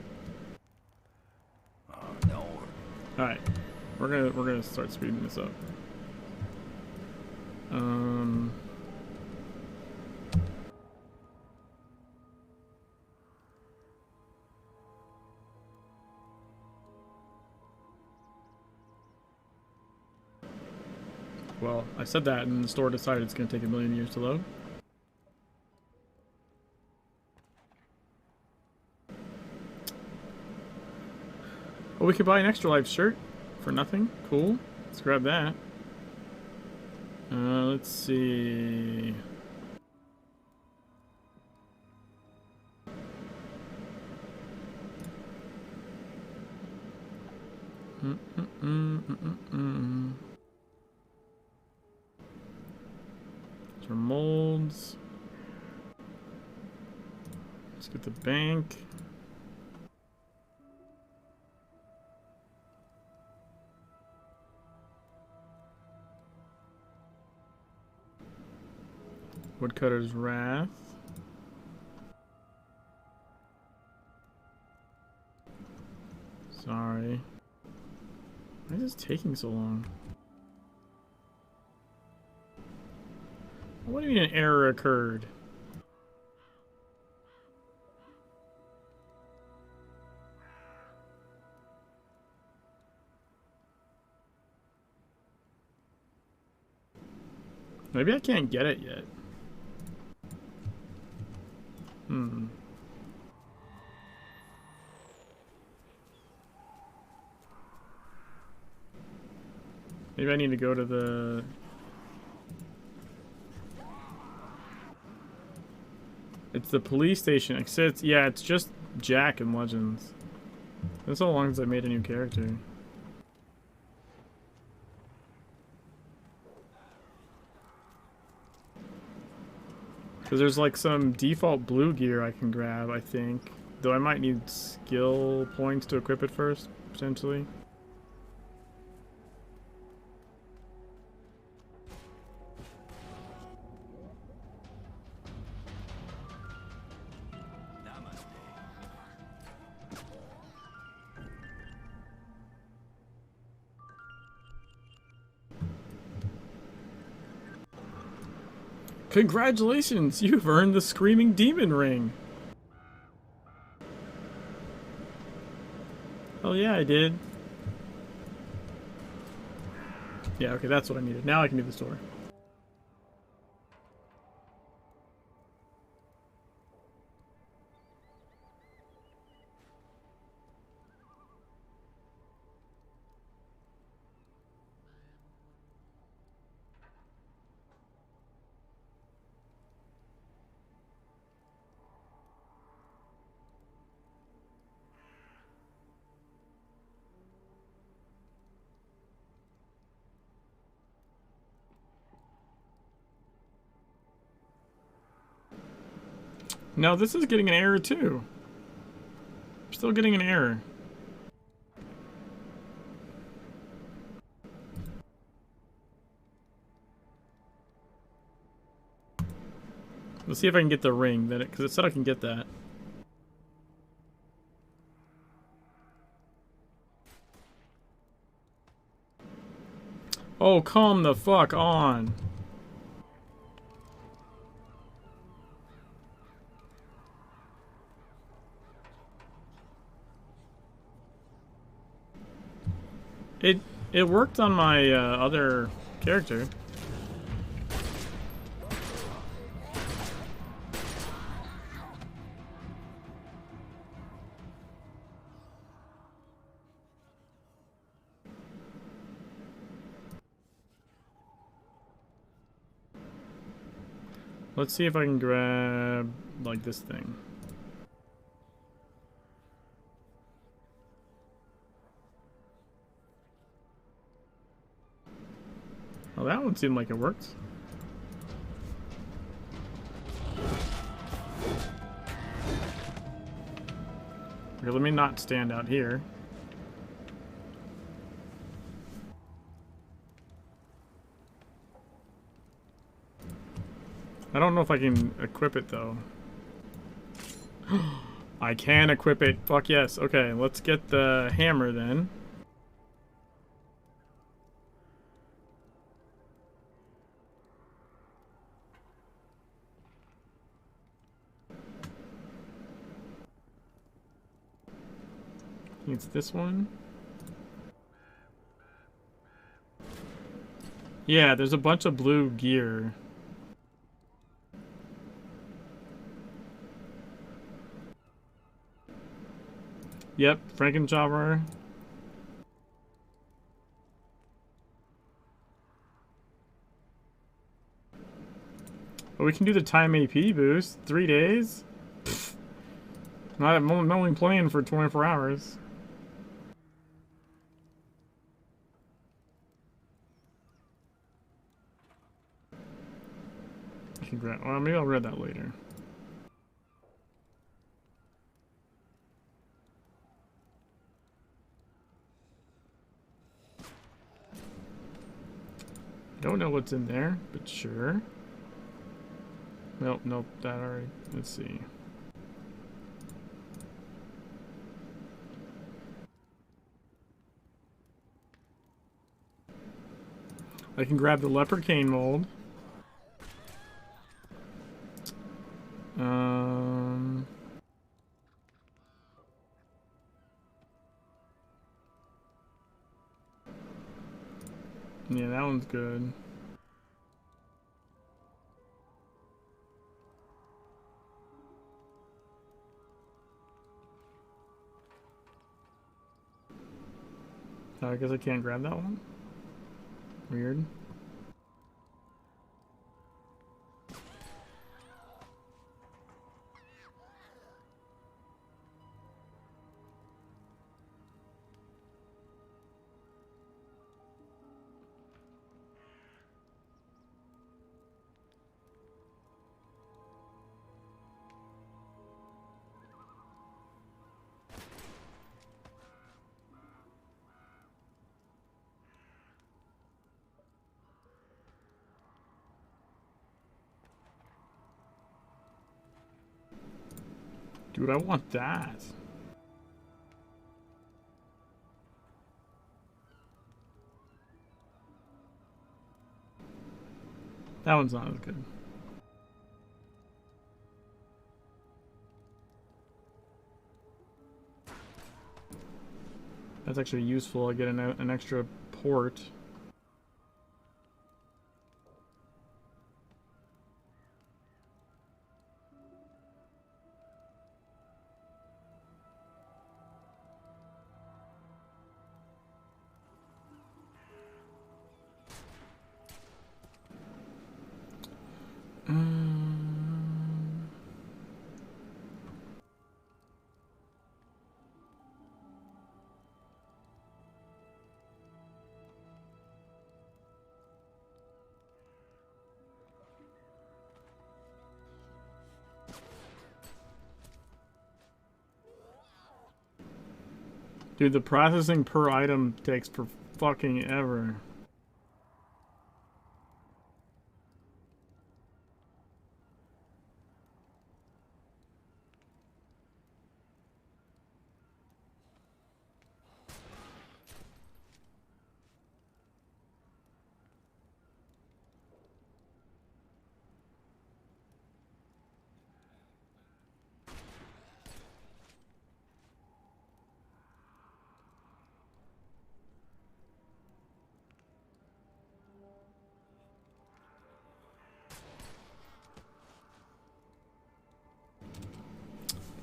Speaker 7: Oh no.
Speaker 1: Alright. We're gonna start speeding this up. Well, I said that and the store decided it's gonna take 1,000,000 years to load. Oh, we could buy an ExtraLife shirt for nothing. Cool. Let's grab that. Let's see. These are molds. Let's get the bank. Woodcutter's Wrath. Sorry. Why is this taking so long? What do you mean an error occurred? Maybe I can't get it yet. Maybe I need to go to the... It's the police station. Yeah, it's just Jack in Legends. It's been so long since I made a new character. Because there's like some default blue gear I can grab, I think. Though I might need skill points to equip it first, potentially. Congratulations! You've earned the Screaming Demon Ring! Oh yeah, I did. Yeah, okay, that's what I needed. Now I can do the store. No, this is getting an error too. I'm still getting an error. Let's see if I can get the ring, because it said I can get that. Oh, come the fuck on. It worked on my other character. Let's see if I can grab like this thing. Oh, that one seemed like it worked. Okay, let me not stand out here. I don't know if I can equip it though. I can equip it. Fuck yes. Okay, let's get the hammer then. It's this one. Yeah, there's a bunch of blue gear. Yep, Frankenchopper. But we can do the time AP boost. 3 days? Pfft. I'm only playing for 24 hours. can grab. Well, maybe I'll read that later. Don't know what's in there, but sure. Nope, nope, that already. Let's see. I can grab the leper cane mold. Yeah, that one's good. I guess I can't grab that one. Weird. Dude, I want that. That one's not as good. That's actually useful. I get an extra port. Dude, the processing per item takes for fucking ever.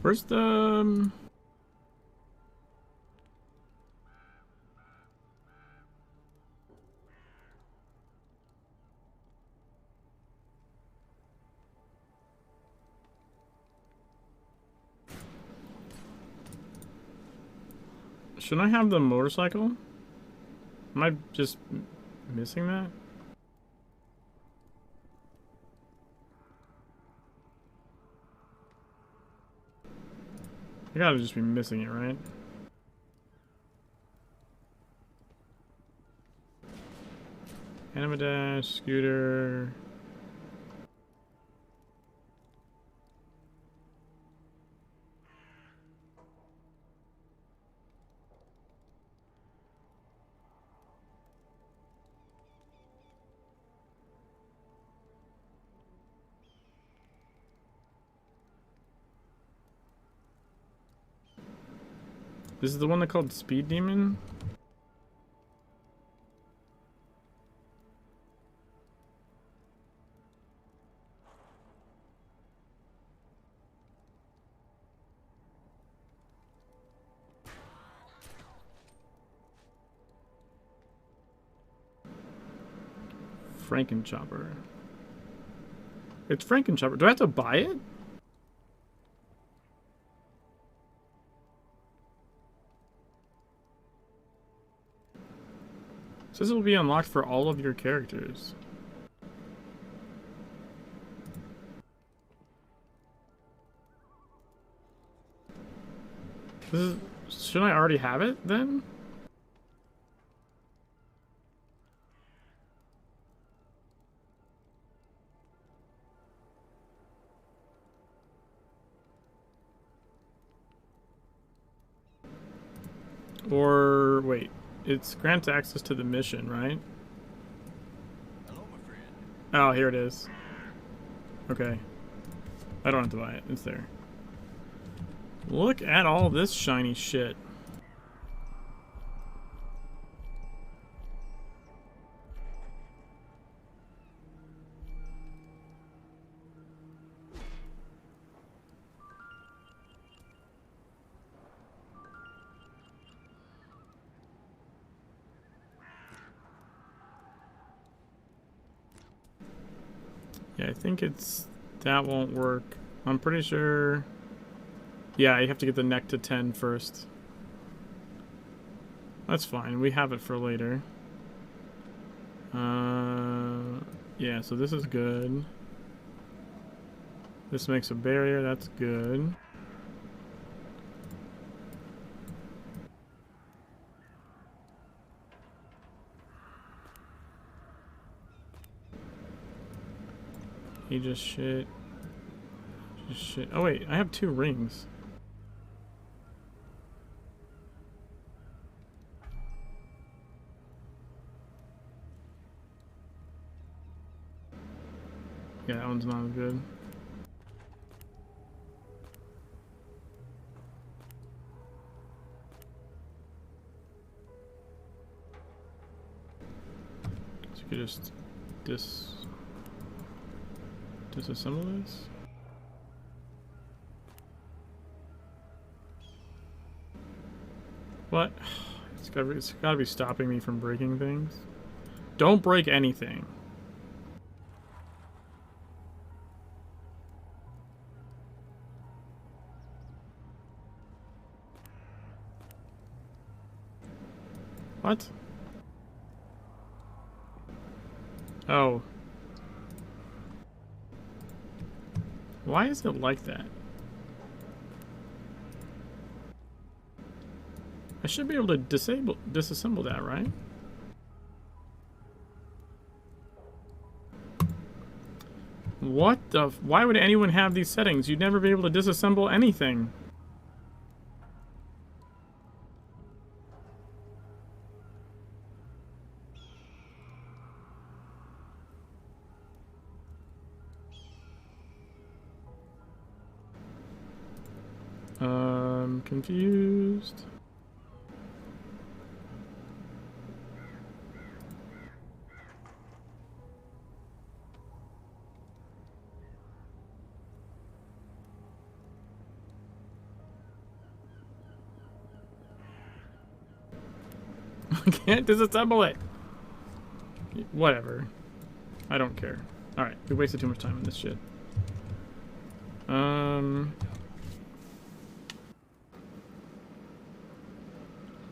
Speaker 1: Where's the... Shouldn't I have the motorcycle? Am I just missing that? I gotta just be missing it, right? Anima dash, scooter. This is the one that called Speed Demon? Frankenchopper. It's Frankenchopper. Do I have to buy it? It says it will be unlocked for all of your characters. Shouldn't I already have it then? Or wait, it's grants access to the mission, right?
Speaker 7: Hello, my friend.
Speaker 1: Oh, here it is. Okay. I don't have to buy it. It's there. Look at all this shiny shit. Yeah, I think that won't work. I'm pretty sure. Yeah, you have to get the neck to 10 first. That's fine. We have it for later. Yeah, so this is good. This makes a barrier. That's good. He just shit. Just shit. Oh wait, I have 2 rings. Yeah, that one's not as good. So you could just disassemble this. What? It's gotta be stopping me from breaking things. Don't break anything. What? Oh. Why is it like that? I should be able to disassemble that, right? What the why would anyone have these settings? You'd never be able to disassemble anything. Confused. I can't disassemble it. Whatever. I don't care. Alright, we wasted too much time on this shit.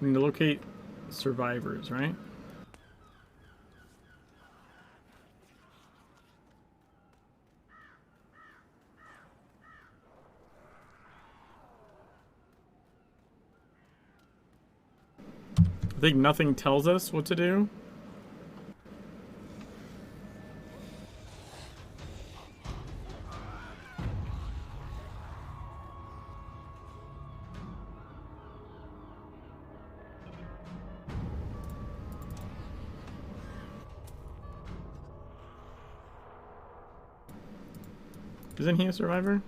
Speaker 1: We need to locate survivors, right? I think nothing tells us what to do. Isn't he a survivor?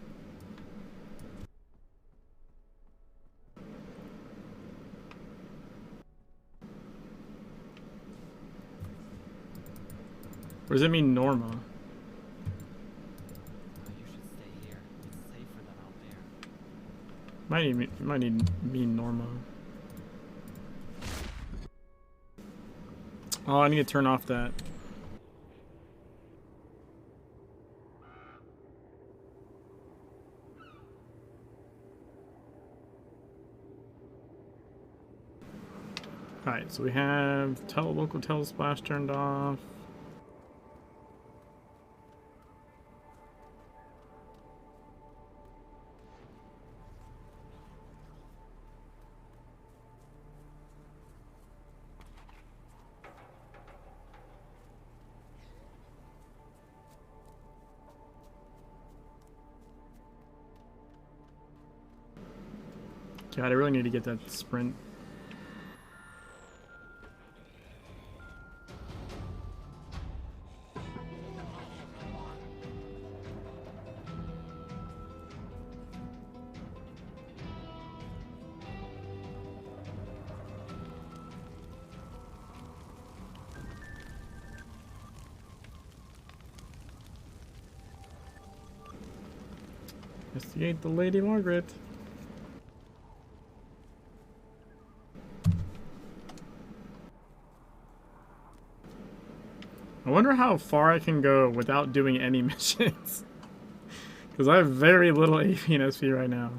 Speaker 1: Or does it mean Norma?
Speaker 17: You should stay here. It's safer than out there.
Speaker 1: Might need mean Norma. Oh, I need to turn off that. Alright, so we have local telesplash turned off. God, I really need to get that sprint. Investigate the Lady Margaret. I wonder how far I can go without doing any missions. Because I have very little AP and SP right now.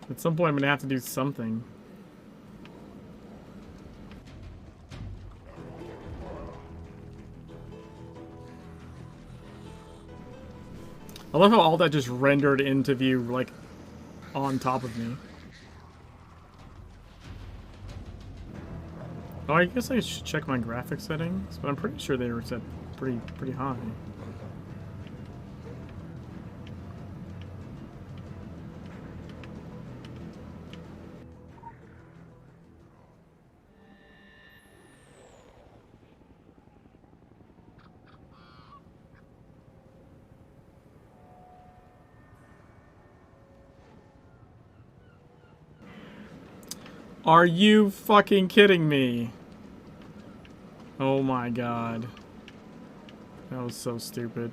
Speaker 1: At some point I'm going to have to do something. I love how all that just rendered into view, like, on top of me. Oh, I guess I should check my graphics settings, but I'm pretty sure they were set pretty high. Are you fucking kidding me? Oh my god. That was so stupid.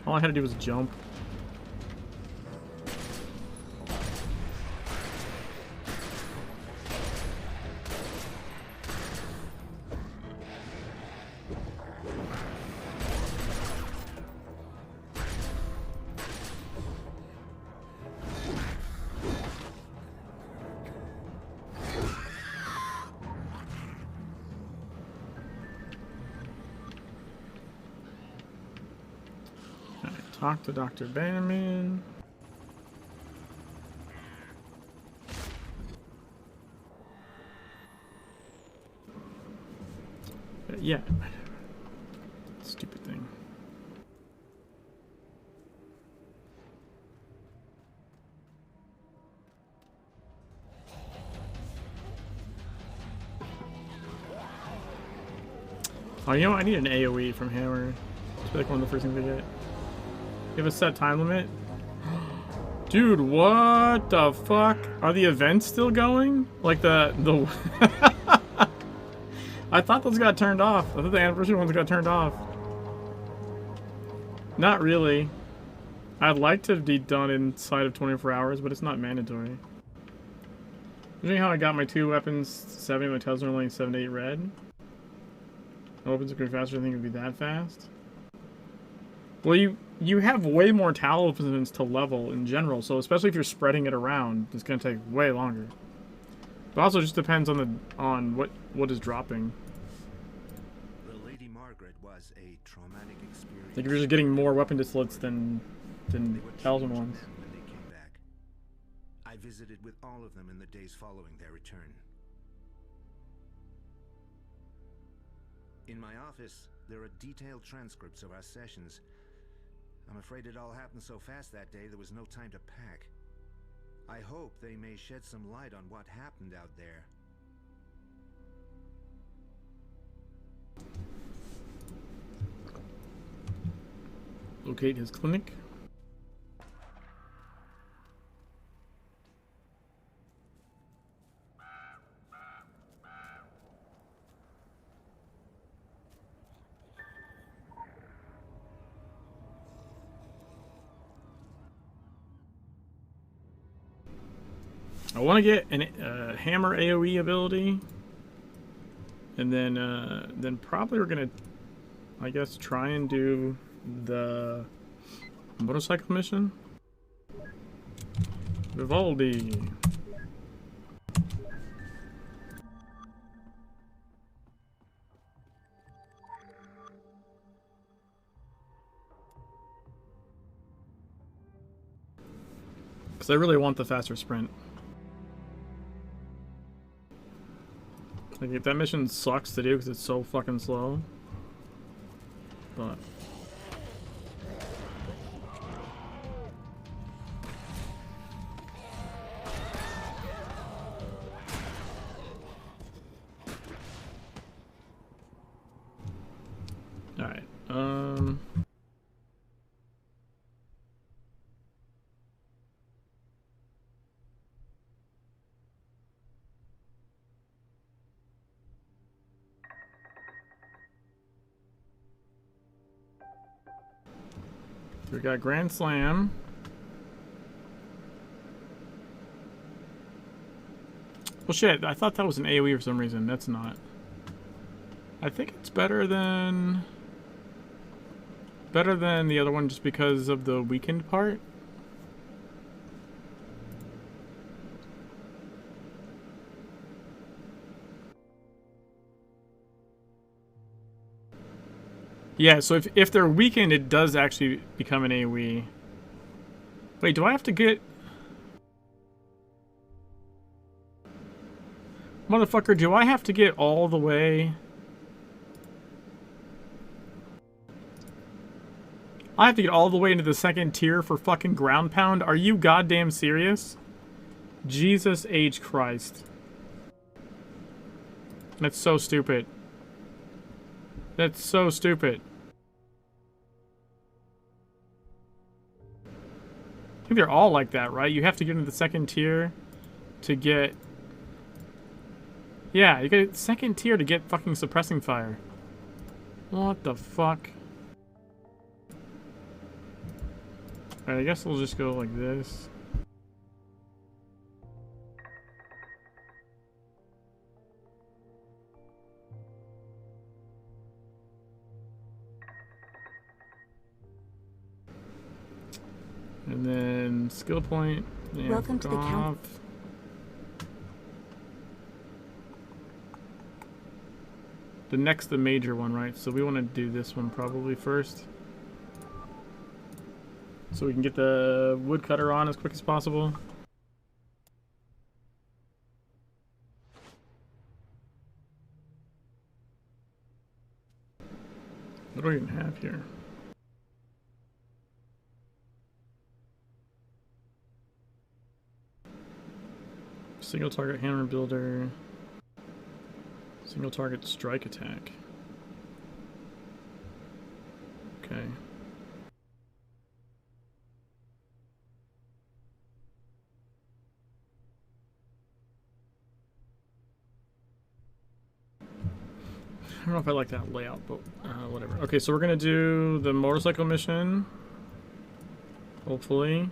Speaker 1: All I had to do was jump. Talk to Dr. Bannerman. Yeah. Stupid thing. Oh, you know what? I need an AoE from Hammer. It's like one of the first things I get. You have a set time limit? Dude, what the fuck? Are the events still going? Like the I thought those got turned off. I thought the anniversary ones got turned off. Not really. I'd like to be done inside of 24 hours, but it's not mandatory. Usually how I got my 2 weapons 70, my tails are only 7 to 8 red. My weapons are going faster, I think it'd be that fast. Well, you have way more talismans to level in general, so especially if you're spreading it around, it's gonna take way longer. But also just depends on what is dropping.
Speaker 6: The Lady Margaret was a traumatic experience.
Speaker 1: Like if you're just getting more weapon distillates than talisman ones.
Speaker 6: When they came back. I visited with all of them in the days following their return. In my office, there are detailed transcripts of our sessions. I'm afraid it all happened so fast that day there was no time to pack. I hope they may shed some light on what happened out there.
Speaker 1: Locate his clinic. I want to get a hammer AoE ability, and then probably we're gonna, I guess, try and do the motorcycle mission. Vivaldi. Because I really want the faster sprint. Like, if that mission sucks to do because it's so fucking slow. But... Alright, we got Grand Slam. Well, shit, I thought that was an AoE for some reason. That's not. I think it's better than the other one just because of the weakened part. Yeah, so if they're weakened, it does actually become an AoE. Wait, do I have to get... Motherfucker, do I have to get all the way... I have to get all the way into the second tier for fucking ground pound? Are you goddamn serious? Jesus H. Christ. That's so stupid. That's so stupid. I think they're all like that, right? You have to get into the second tier to get... Yeah, you get second tier to get fucking suppressing fire. What the fuck? Alright, I guess we'll just go like this. And then skill point. Yeah,
Speaker 12: Welcome to the camp.
Speaker 1: The major one, right? So we want to do this one probably first. So we can get the woodcutter on as quick as possible. What do we even have here? Single target hammer builder. Single target strike attack. Okay. I don't know if I like that layout, but whatever. Okay, so we're gonna do the motorcycle mission. Hopefully.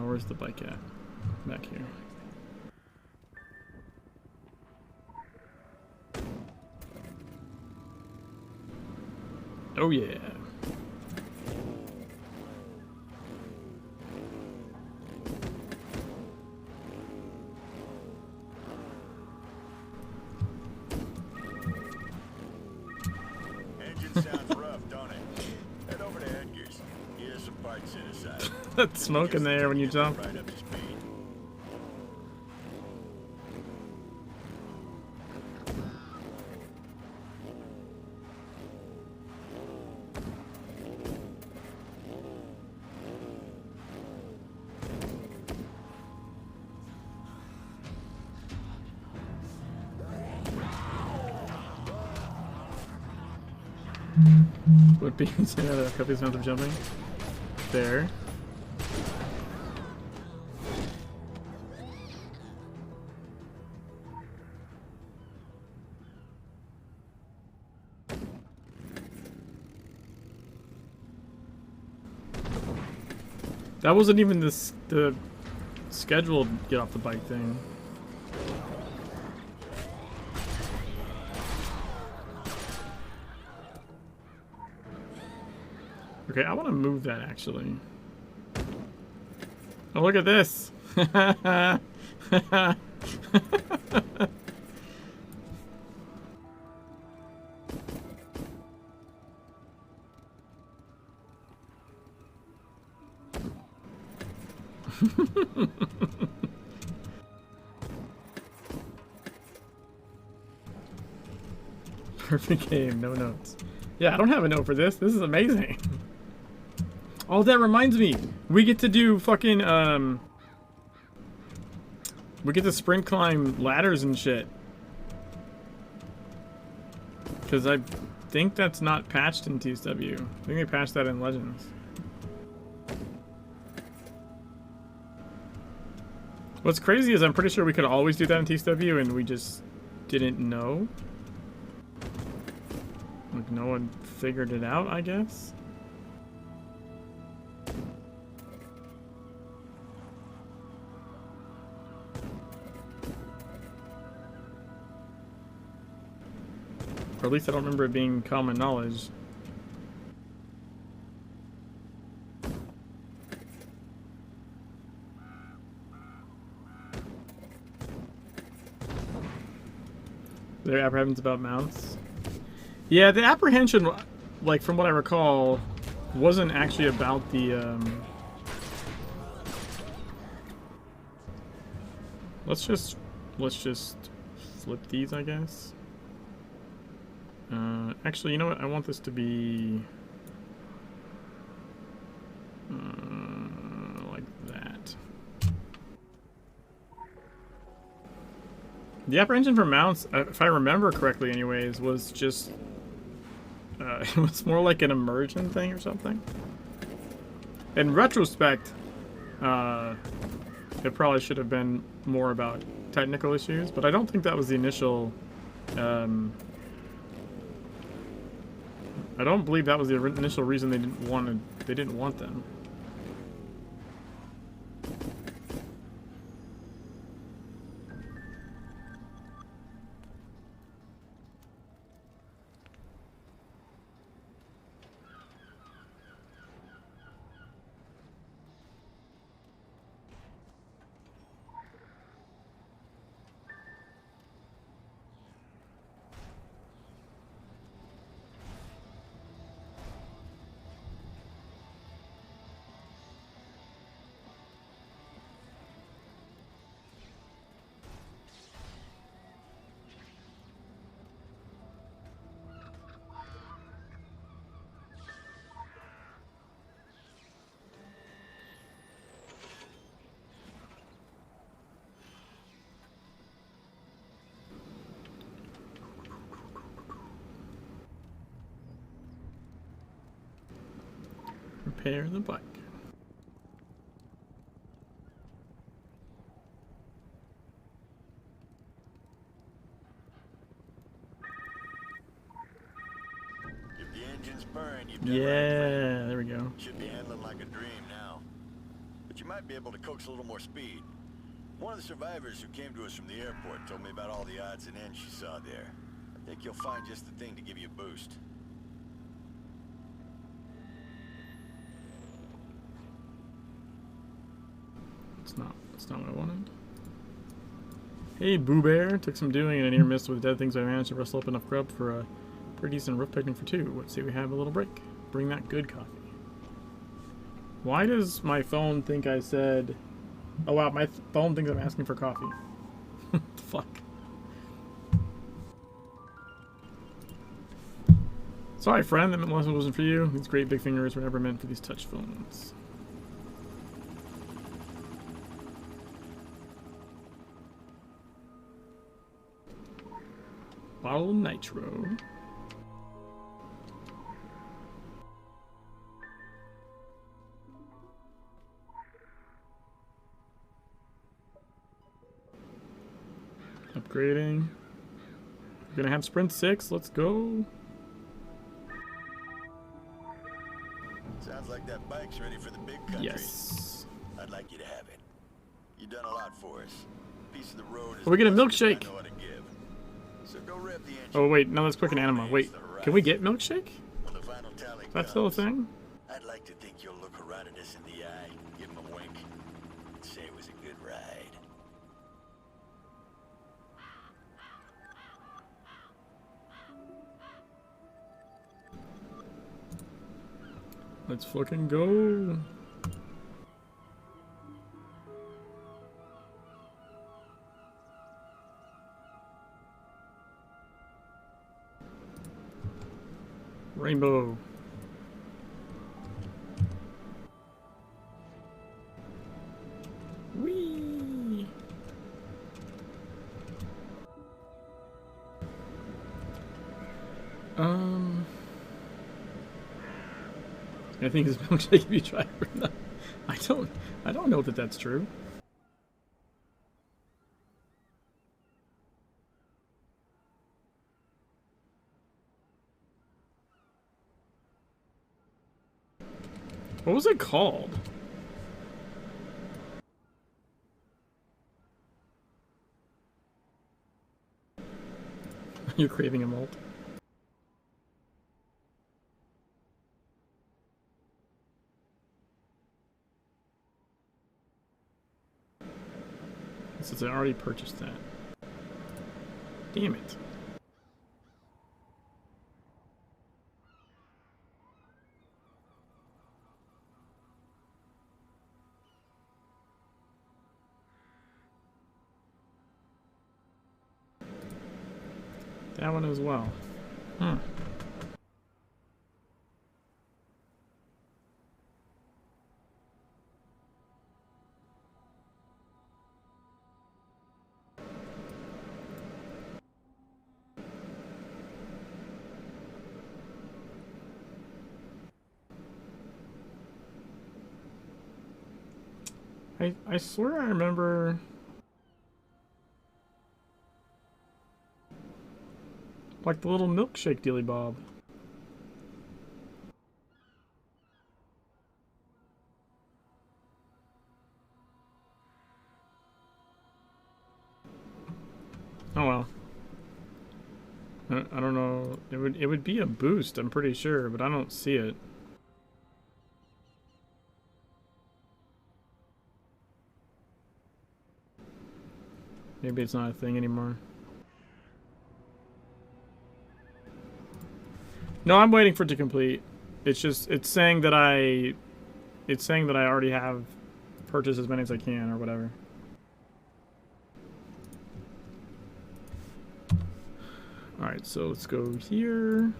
Speaker 1: Where's the bike at? Back here. Oh yeah.
Speaker 18: Engine sounds rough, don't it? Head over to Edgar's. He has some parts set aside.
Speaker 1: That's smoke in there when you jump.
Speaker 18: Right up to speed.
Speaker 1: Would be a copious amount of jumping. There. That wasn't even the scheduled get off the bike thing. Okay, I want to move that actually. Oh, look at this! Perfect game, no notes. Yeah, I don't have a note for this. This is amazing. Oh, that reminds me. We get to do fucking, we get to sprint climb ladders and shit. Because I think that's not patched in TSW. I think they patched that in Legends. What's crazy is I'm pretty sure we could always do that in TSW and we just didn't know. Like, no one figured it out, I guess? Or at least I don't remember it being common knowledge. There are apprehensions about mounts. Yeah, the apprehension, like from what I recall, wasn't actually about the let's just flip these, I guess. Actually, you know what? I want this to be like that. The apprehension for mounts, if I remember correctly anyways, was just it was more like an immersion thing or something. In retrospect, it probably should have been more about technical issues, but I don't think that was the initial I don't believe that was the initial reason they didn't want them. Repair the bike.
Speaker 18: If the engine's purring, you've done
Speaker 1: Yeah, there we go.
Speaker 18: Should be handling like a dream now. But you might be able to coax a little more speed. One of the survivors who came to us from the airport told me about all the odds and ends she saw there. I think you'll find just the thing to give you a boost.
Speaker 1: That's not what I wanted. Hey, Boo Bear. Took some doing and a near miss with dead things. I managed to rustle up enough grub for a pretty decent roof picnic for two. Let's say we have a little break. Bring that good coffee. Why does my phone think I said... Oh wow, my phone thinks I'm asking for coffee. Fuck. Sorry, friend. That lesson wasn't for you. These great big fingers were never meant for these touch phones. Bottle of nitro. Upgrading. We're gonna have sprint 6. Let's go.
Speaker 18: Sounds like that bike's ready for the big country.
Speaker 1: Yes.
Speaker 18: I'd like you to have it. You've done a lot for us. Piece of the road is
Speaker 1: Oh, we get a milkshake.
Speaker 18: I know how to give. So go rev the engine.
Speaker 1: Oh wait, no, let's quick an anima. Wait, can we get milkshake?
Speaker 18: When the final tally
Speaker 1: That's still a thing?
Speaker 18: I'd like to think you'll look Herodotus in the eye, give him a wink, and say it was a good ride.
Speaker 1: Let's fucking go. Rainbow. Whee! I think his milkshake if you try it. No, I don't know that that's true. What was it called? You're craving a malt. Since I already purchased that. Damn it. That one as well. Hmm. I swear I remember like the little milkshake dealy bob. Oh well. I don't know. It would be a boost, I'm pretty sure, but I don't see it. Maybe it's not a thing anymore. No, I'm waiting for it to complete. It's just it's saying that I already have purchased as many as I can or whatever. Alright, so let's go here.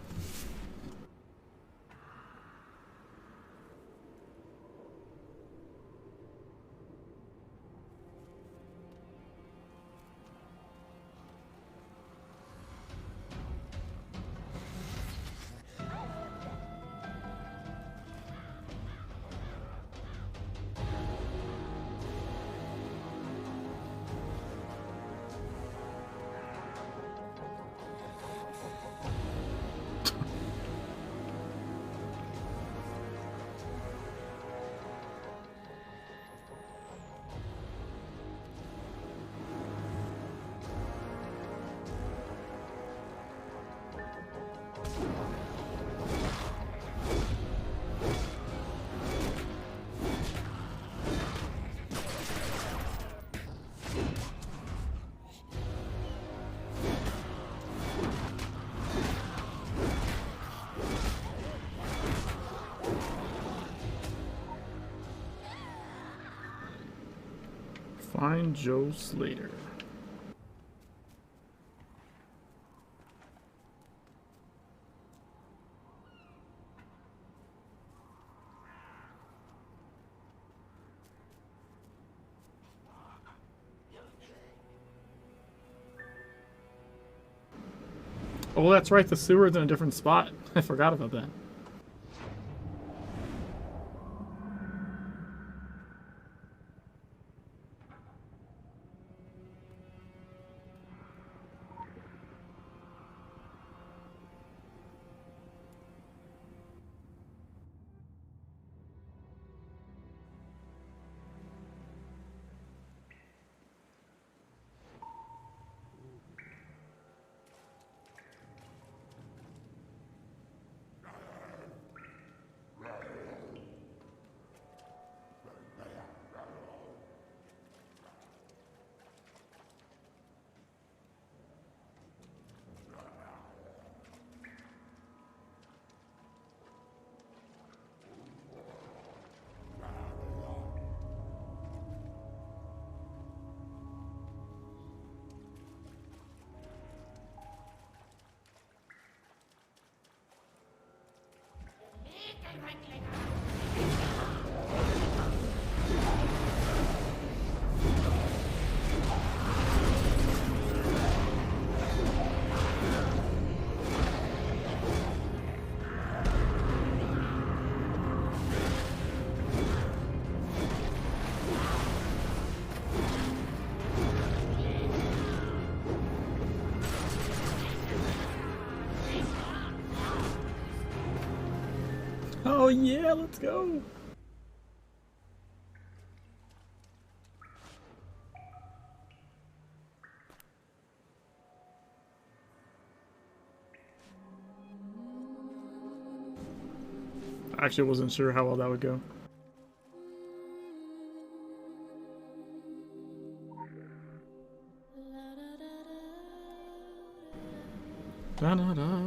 Speaker 1: Find Joe Slater. Oh, that's right, the sewer's in a different spot. I forgot about that. Oh yeah, let's go. I actually wasn't sure how well that would go. Da da da.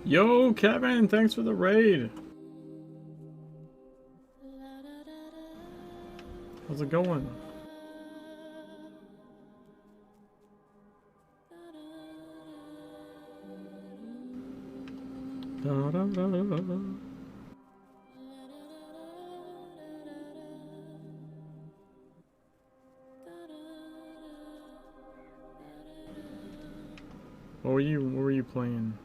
Speaker 1: Yo, Kevin, thanks for the raid. How's it going? Da, da, da, da. What were you playing?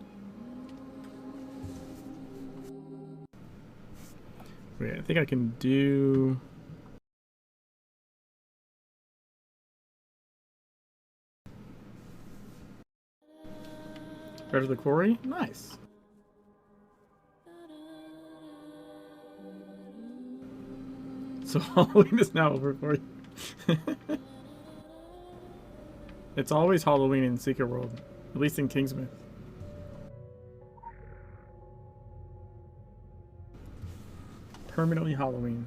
Speaker 1: Wait, I think I can do... Better the Quarry? Nice. So Halloween is now over for you. It's always Halloween in Secret World, at least in Kingsmith. Permanently Halloween.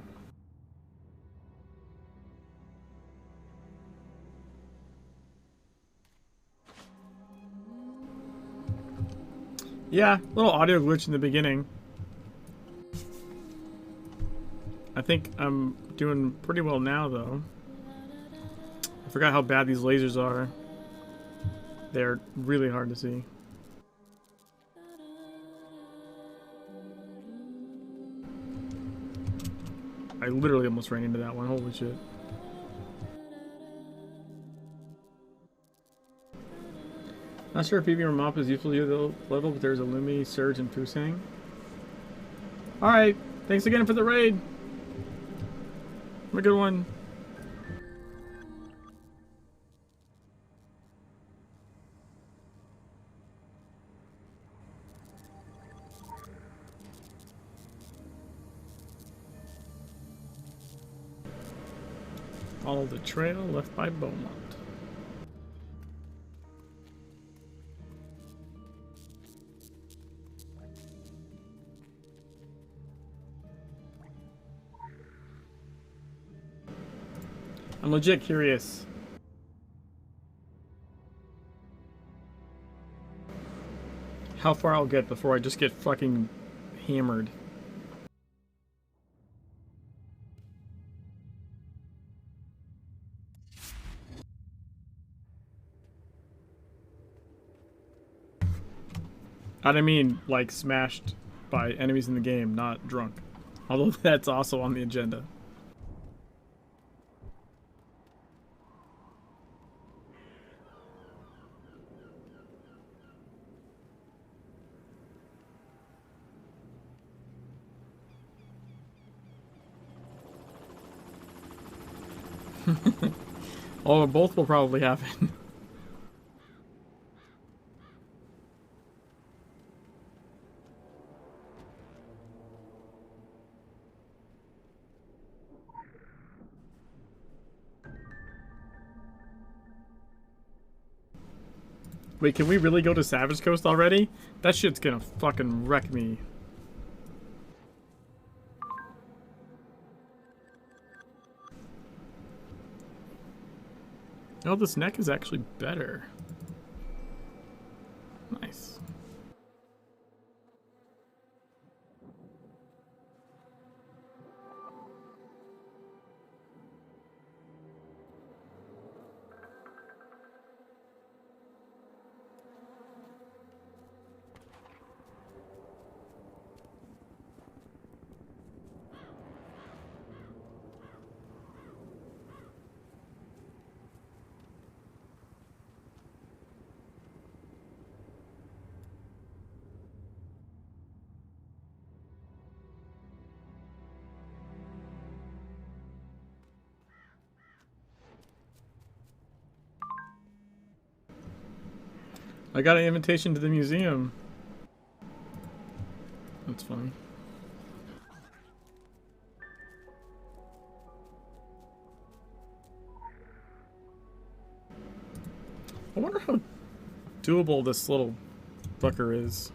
Speaker 1: Yeah, little audio glitch in the beginning. I think I'm doing pretty well now, though. I forgot how bad these lasers are. They're really hard to see. I literally almost ran into that one. Holy shit. Not sure if PV Mop is useful to the level, but there's a Lumi, Surge, and Fusang. Alright, thanks again for the raid. Have a good one. Follow the trail left by Beaumont. I'm legit curious. How far I'll get before I just get fucking hammered. I didn't mean, like, smashed by enemies in the game, not drunk. Although that's also on the agenda. Oh, both will probably happen. Wait, can we really go to Savage Coast already? That shit's gonna fucking wreck me. Oh, this neck is actually better. Nice. I got an invitation to the museum. That's funny. I wonder how doable this little fucker is.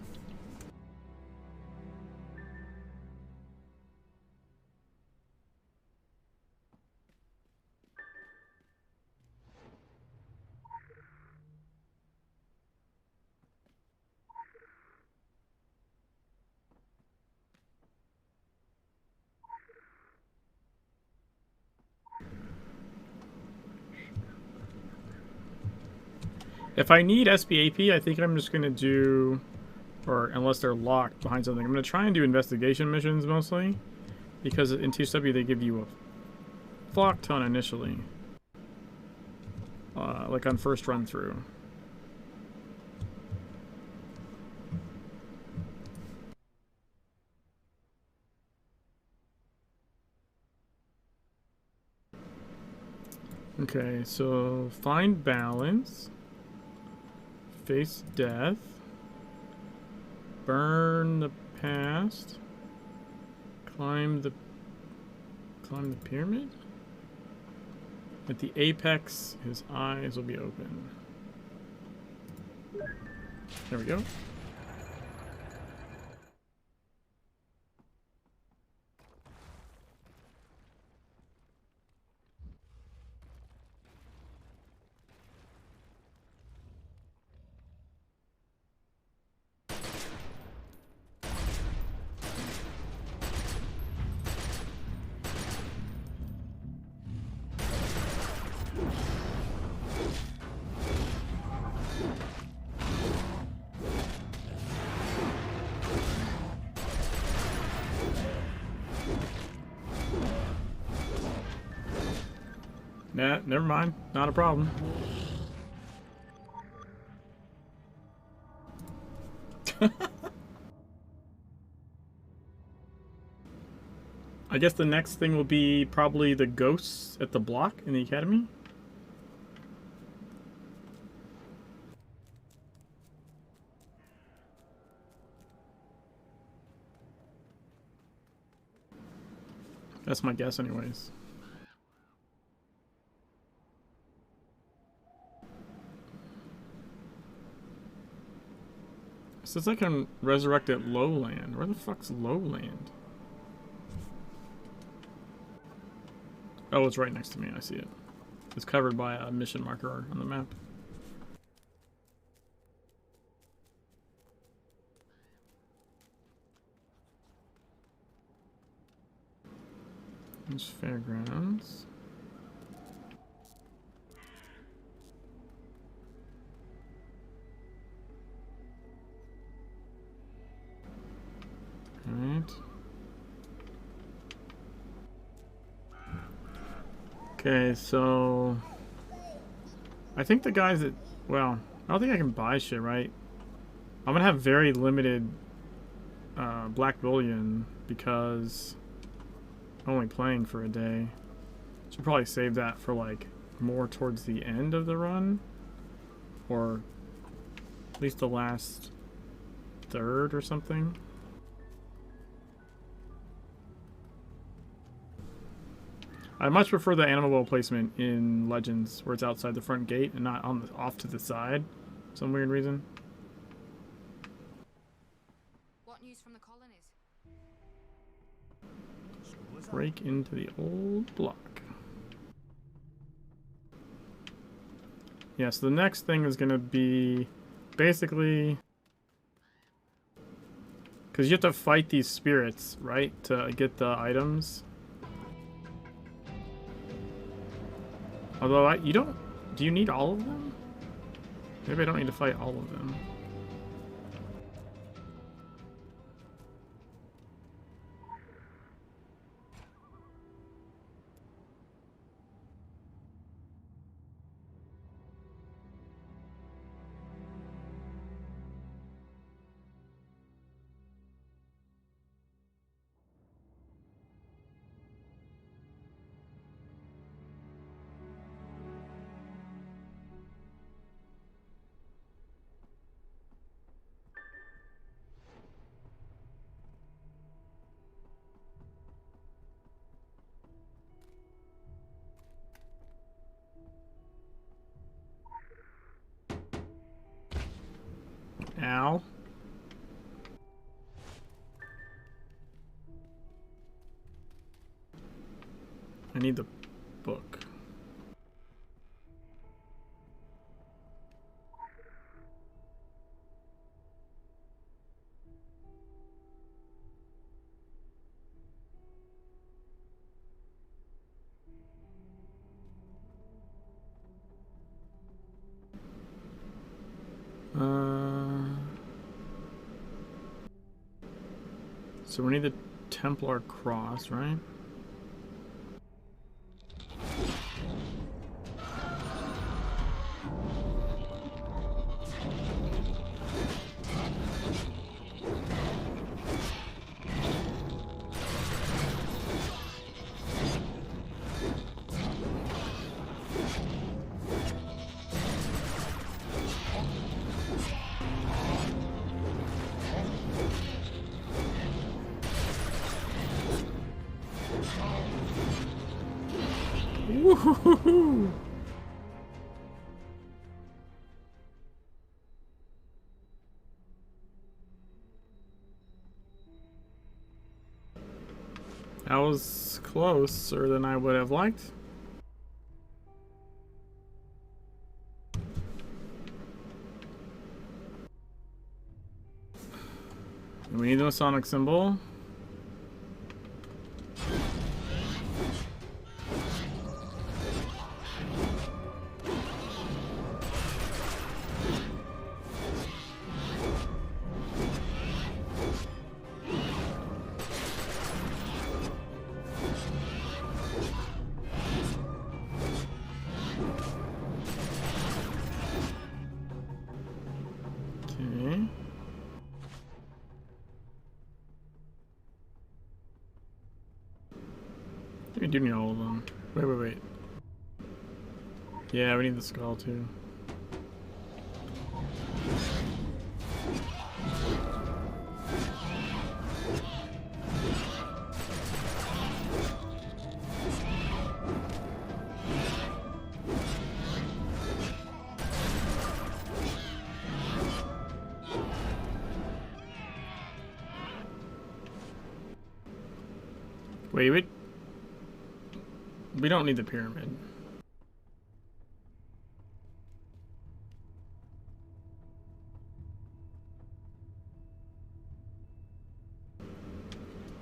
Speaker 1: If I need SBAP, I think I'm just gonna do, or unless they're locked behind something, I'm gonna try and do investigation missions mostly, because in TSW they give you a fuck ton initially, like on first run through. Okay, so find balance. Face death. Burn the past. Climb the pyramid. At the apex, his eyes will be open. There we go. Nah, never mind. Not a problem. I guess the next thing will be probably the ghosts at the block in the academy. That's my guess anyways. It says I can resurrect at Lowland. Where the fuck's Lowland? Oh, it's right next to me. I see it. It's covered by a mission marker on the map. There's fairgrounds. Alright. Okay, so I think the guys that, well, I don't think I can buy shit, right? I'm gonna have very limited black bullion because I'm only playing for a day. Should probably save that for like more towards the end of the run, or at least the last third or something. I much prefer the animal well placement in Legends, where it's outside the front gate and not on the, off to the side, for some weird reason.
Speaker 5: What news from the colonies?
Speaker 1: Break into the old block. Yeah, so the next thing is going to be basically, because you have to fight these spirits, right, to get the items. Although, you don't... Do you need all of them? Maybe I don't need to fight all of them. Ow. I need the book. So we need the Templar cross, right? Woohoo! That was closer than I would have liked. We need the Masonic symbol. Okay. We do need all of them. Wait. Yeah, we need the skull too. Wait. We don't need the pyramid.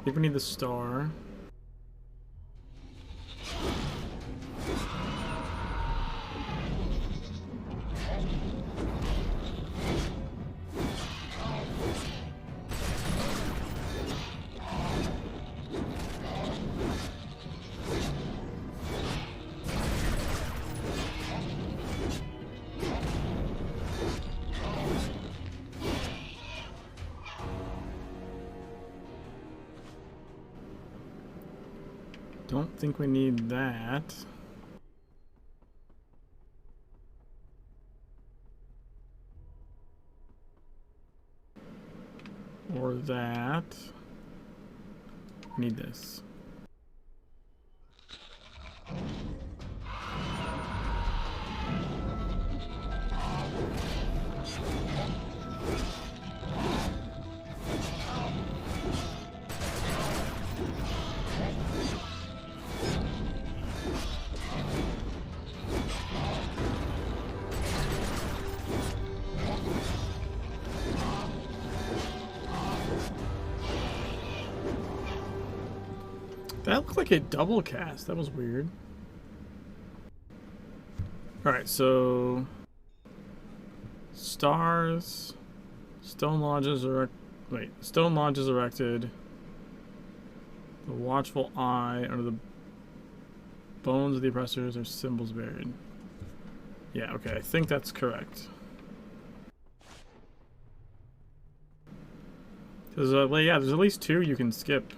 Speaker 1: I think we need the star. Don't think we need that. Or that. We need this. That looked like a double cast. That was weird. Alright, so stars, stone lodges erected, the watchful eye, under the bones of the oppressors are symbols buried. Yeah, okay, I think that's correct. Because, yeah, there's at least two you can skip.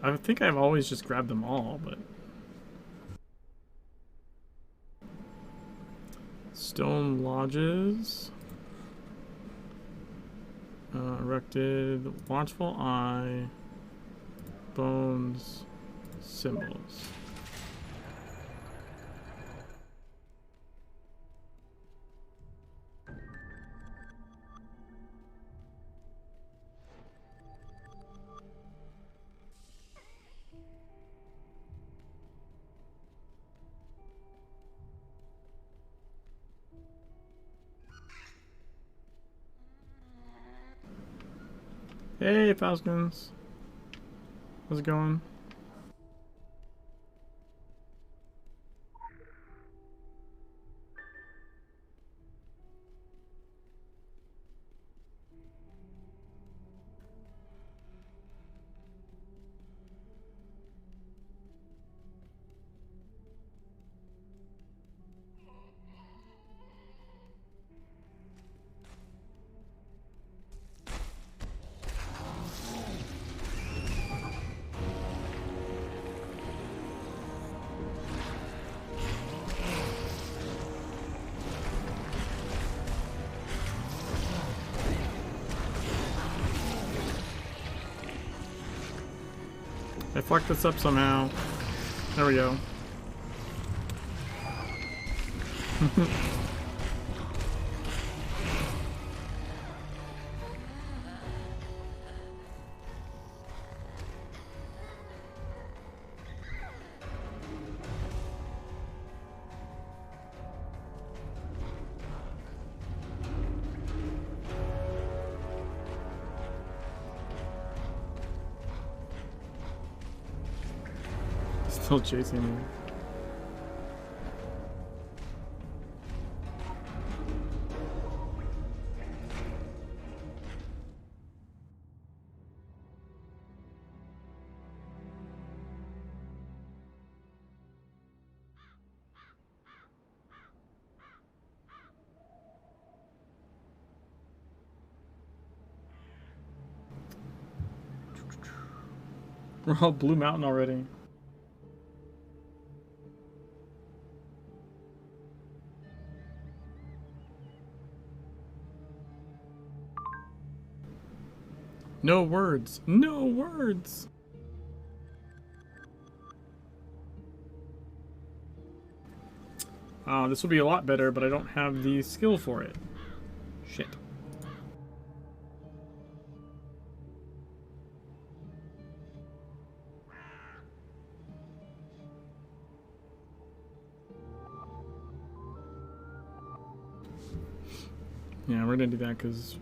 Speaker 1: I think I've always just grabbed them all, but... Stone lodges. Erected. Watchful eye. Bones. Symbols. Hey, Falcons. How's it going? I fucked this up somehow. There we go. Still chasing me. We're all Blue Mountain already. No words. No words. This will be a lot better, but I don't have the skill for it. Shit. Yeah, we're gonna do that because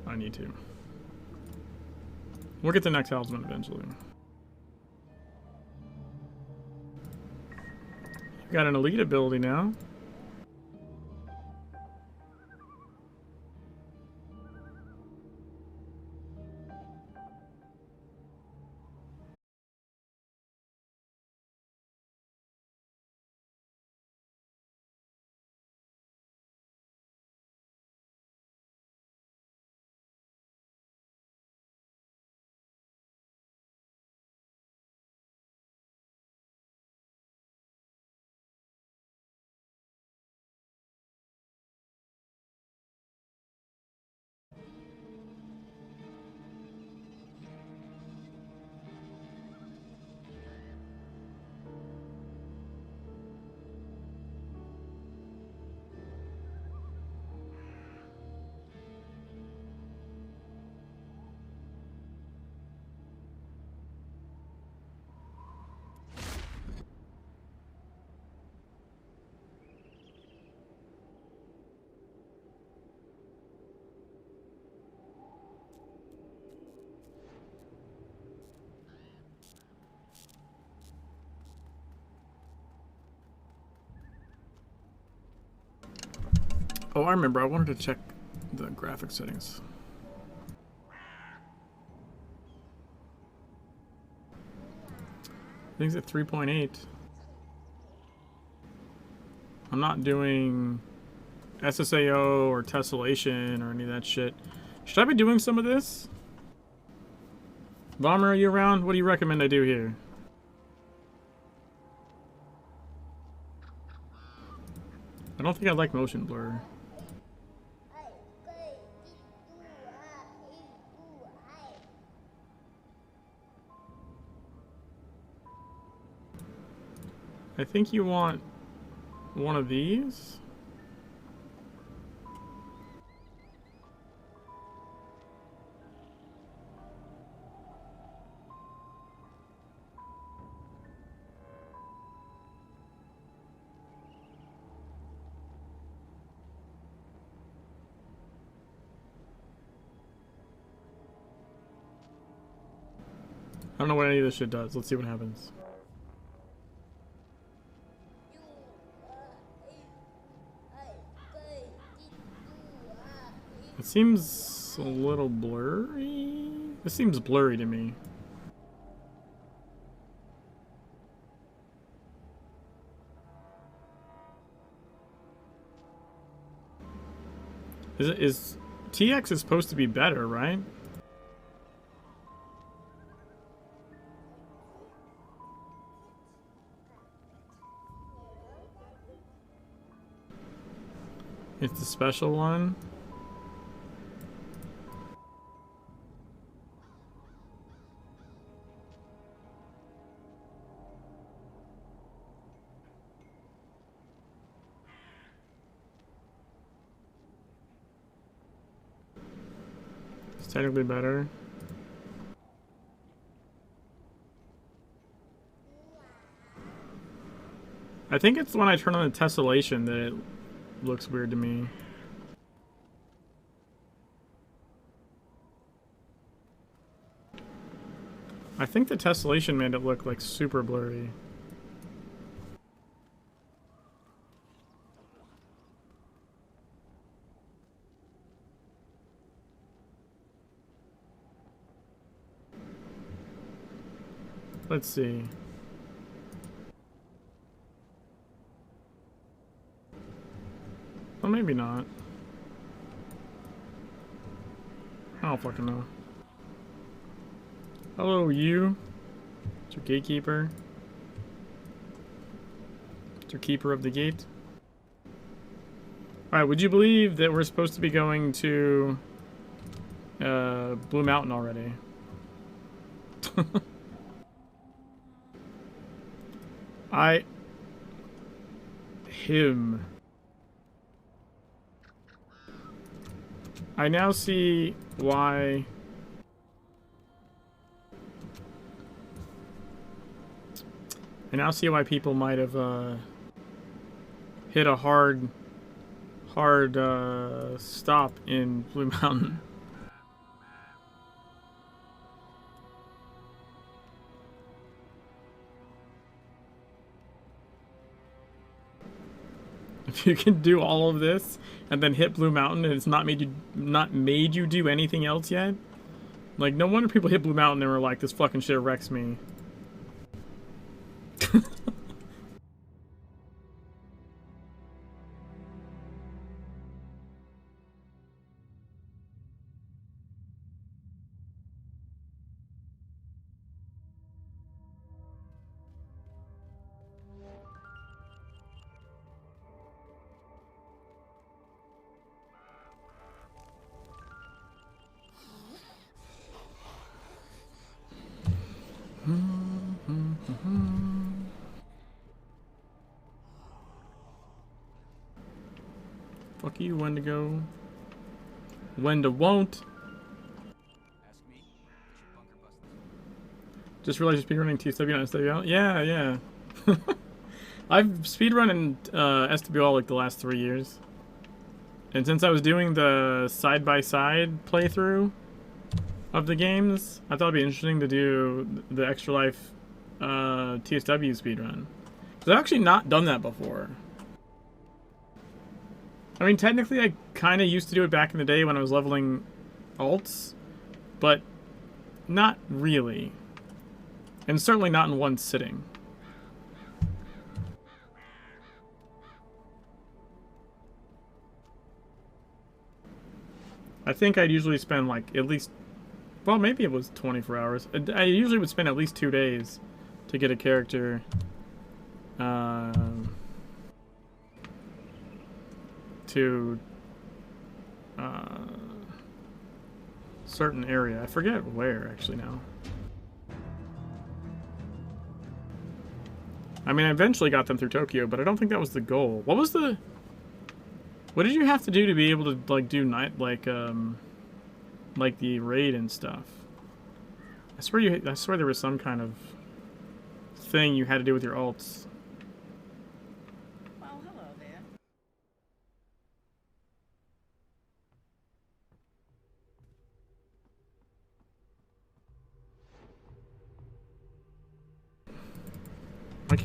Speaker 1: I need to. We'll get the next talisman eventually. Got an elite ability now. Oh, I remember. I wanted to check the graphic settings. I think it's at 3.8. I'm not doing SSAO or tessellation or any of that shit. Should I be doing some of this? Bomber, are you around? What do you recommend I do here? I don't think I like motion blur. I think you want one of these. I don't know what any of this shit does. Let's see what happens. It seems a little blurry. This seems blurry to me. Is TX is supposed to be better, right? It's the special one. It's technically better. I think it's when I turn on the tessellation that it looks weird to me. I think the tessellation made it look like super blurry. Let's see. Well, maybe not. I don't fucking know. Hello, you. It's your gatekeeper. It's your keeper of the gate. Alright, would you believe that we're supposed to be going to Blue Mountain already? I now see why people might have hit a hard stop in Blue Mountain. If you can do all of this and then hit Blue Mountain and it's not made you do anything else yet, like, no wonder people hit Blue Mountain and were like, this fucking shit wrecks me. Fuck you, Wendigo. Wenda won't. Just realized you're speedrunning TSW on SWL? Yeah, yeah. I've speedrun in SWL like the last 3 years. And since I was doing the side-by-side playthrough of the games, I thought it'd be interesting to do the ExtraLife TSW speedrun. So I've actually not done that before. I mean, technically I kind of used to do it back in the day when I was leveling alts, but not really. And certainly not in one sitting. I think I'd usually spend like at least, well, maybe it was 24 hours. I usually would spend at least 2 days to get a character to certain area. I forget where actually now. I mean, I eventually got them through Tokyo, but I don't think that was the goal. What did you have to do to be able to like do night like the raid and stuff? I swear there was some kind of thing you had to do with your alts.
Speaker 19: Well, hello there.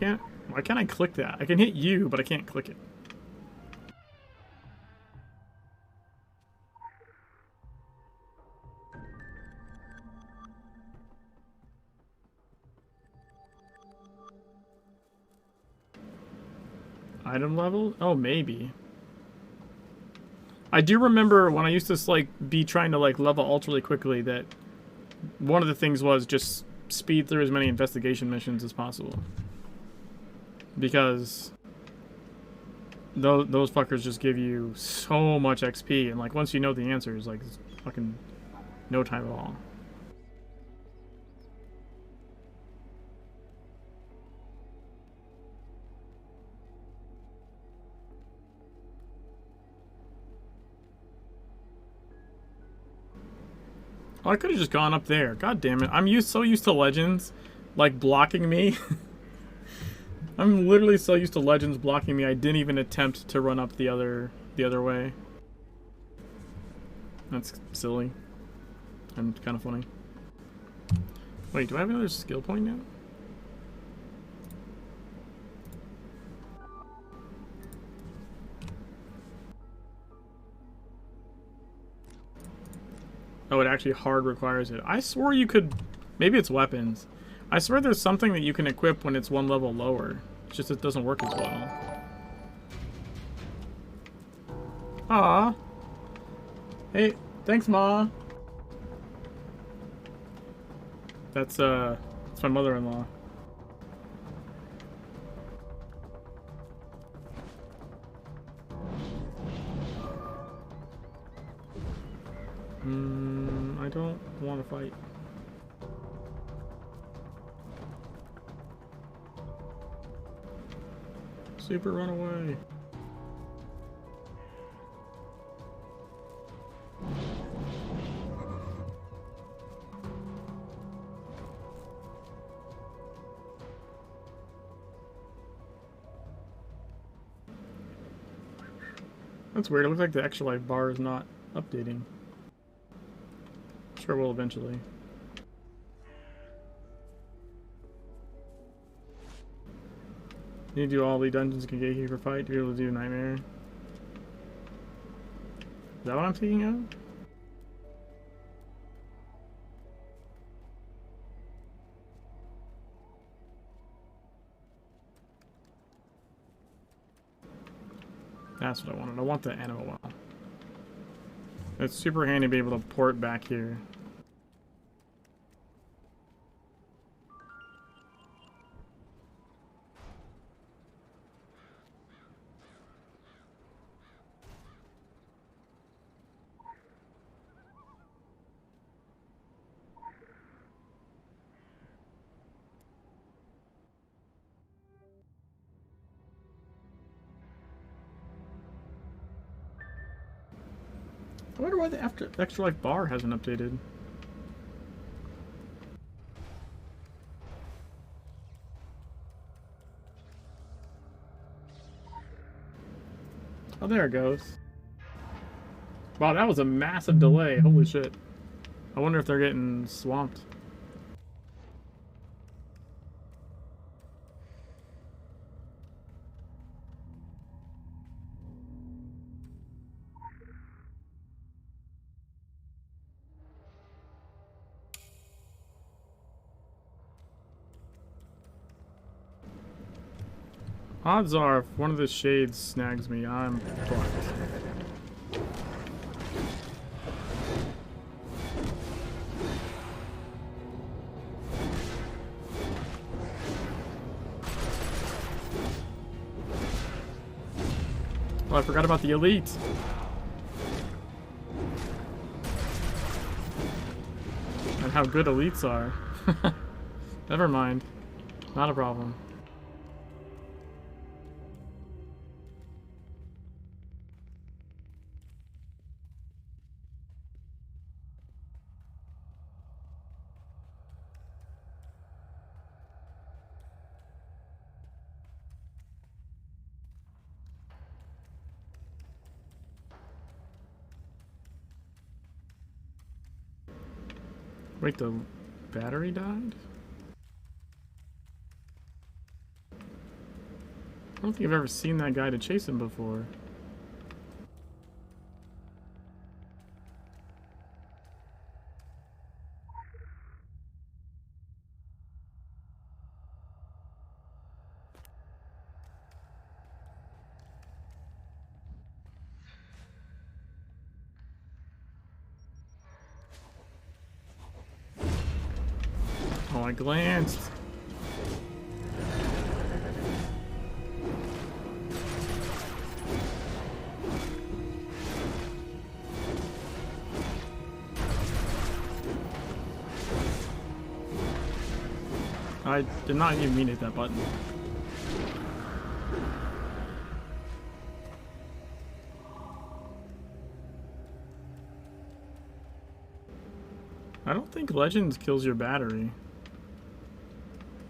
Speaker 1: Why can't I click that? I can hit you, but I can't click it. Item level? Oh, maybe. I do remember when I used to like be trying to like level ult really quickly that one of the things was just speed through as many investigation missions as possible. Because those fuckers just give you so much XP, and like once you know the answers, like it's fucking no time at all. Oh, I could have just gone up there. God damn it. I'm so used to Legends, like, blocking me. I'm literally so used to Legends blocking me, I didn't even attempt to run up the other way. That's silly. And kind of funny. Wait, do I have another skill point now? Oh, it actually hard requires it. I swore you could... Maybe it's weapons. I swear there's something that you can equip when it's one level lower. It's just it doesn't work as well. Aw. Hey, thanks, Ma. That's my mother-in-law. I don't want to fight. Super run away. That's weird. It looks like the ExtraLife bar is not updating. Sure will eventually. You do all the dungeons can get you for fight to be able to do Nightmare. Is that what I'm thinking of? That's what I wanted. I want the animal well. It's super handy to be able to port back here. I wonder why the ExtraLife bar hasn't updated. Oh, there it goes. Wow, that was a massive delay. Holy shit. I wonder if they're getting swamped. Odds are, if one of the shades snags me, I'm fucked. Oh, I forgot about the elite. And how good elites are. Never mind. Not a problem. Wait, the battery died? I don't think I've ever seen that guy to chase him before. Oh, I glanced. I did not even mean to hit that button. I don't think Legends kills your battery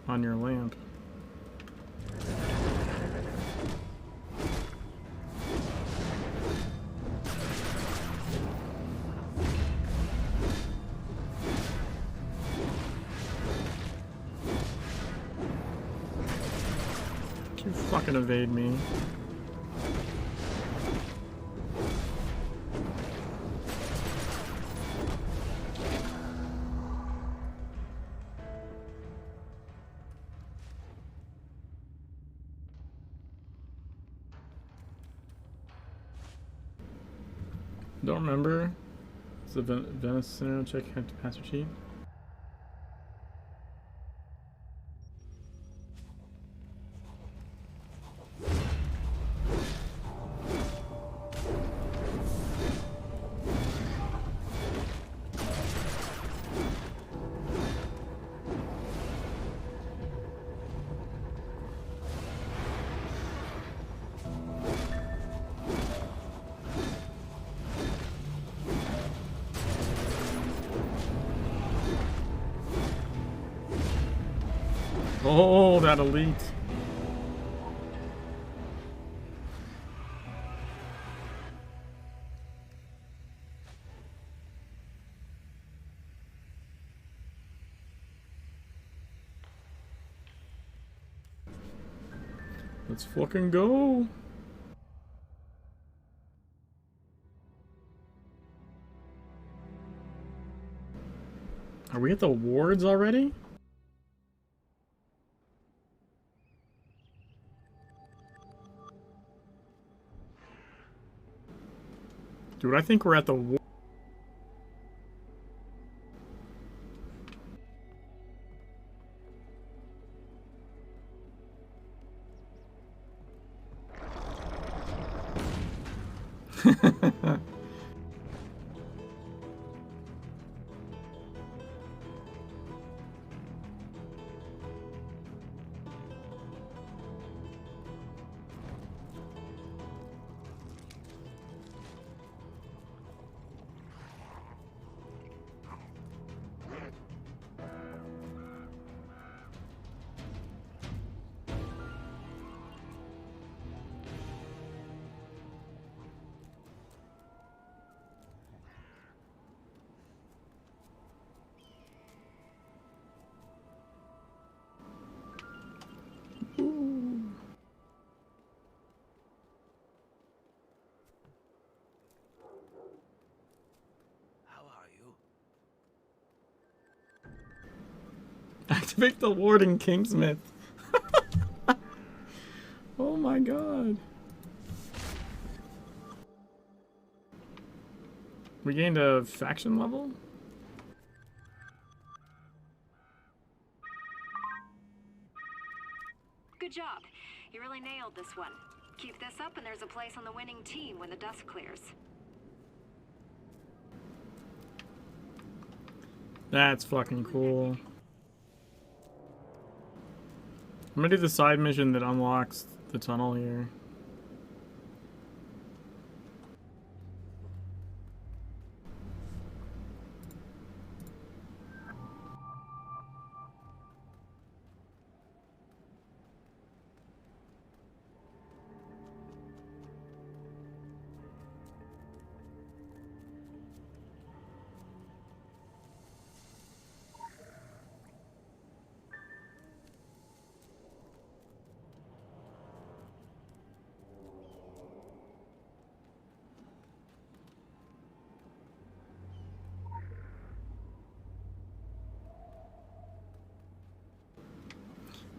Speaker 1: on your lamp. You fucking evade me. Don't remember. It's a Venice scenario check master sheet. Oh, that elite. Let's fucking go. Are we at the wards already? Dude, I think we're at the war. Activate the ward in Kingsmith. Oh my god. We gained a faction level?
Speaker 9: Good job. You really nailed this one. Keep this up and there's a place on the winning team when the dust clears.
Speaker 1: That's fucking cool. I'm gonna do the side mission that unlocks the tunnel here.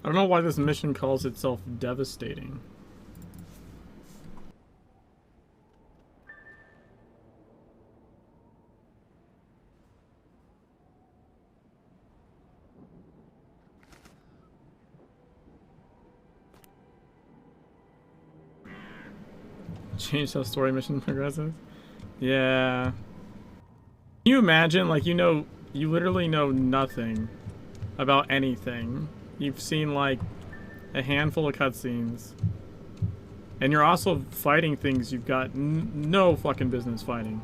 Speaker 1: I don't know why this mission calls itself devastating. Change how story mission progresses. Yeah. Can you imagine, like, you literally know nothing about anything. You've seen, like, a handful of cutscenes. And you're also fighting things you've got no fucking business fighting.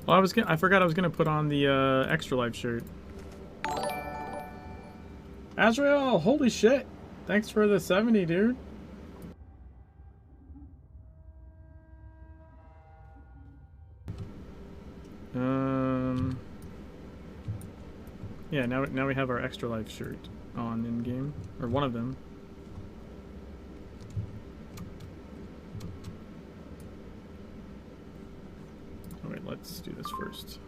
Speaker 1: Well, I forgot I was gonna put on the ExtraLife shirt. Azrael, holy shit! Thanks for the 70, dude. Yeah, now we have our ExtraLife shirt on in game, or one of them. All right, let's do this first.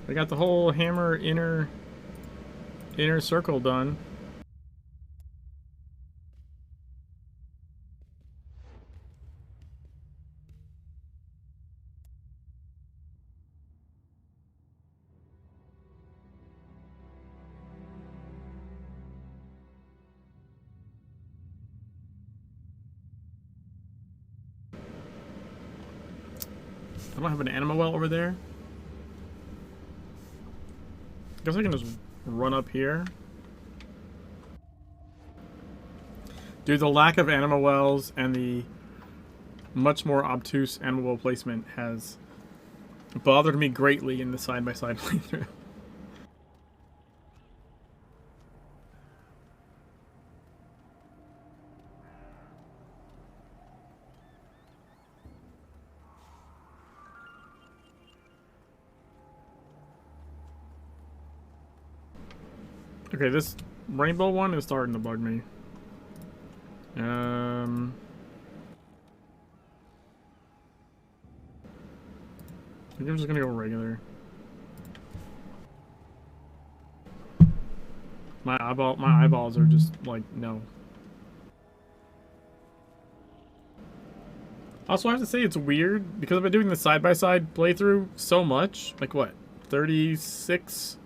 Speaker 1: I got the whole hammer inner circle done. I don't have an animal well over there. I guess I can just run up here. Dude, the lack of animal wells and the much more obtuse animal well placement has bothered me greatly in the side-by-side playthrough. Okay, this rainbow one is starting to bug me. I think I'm just gonna go regular. My eyeballs are just like, no. Also, I have to say it's weird because I've been doing the side-by-side playthrough so much. Like what, 36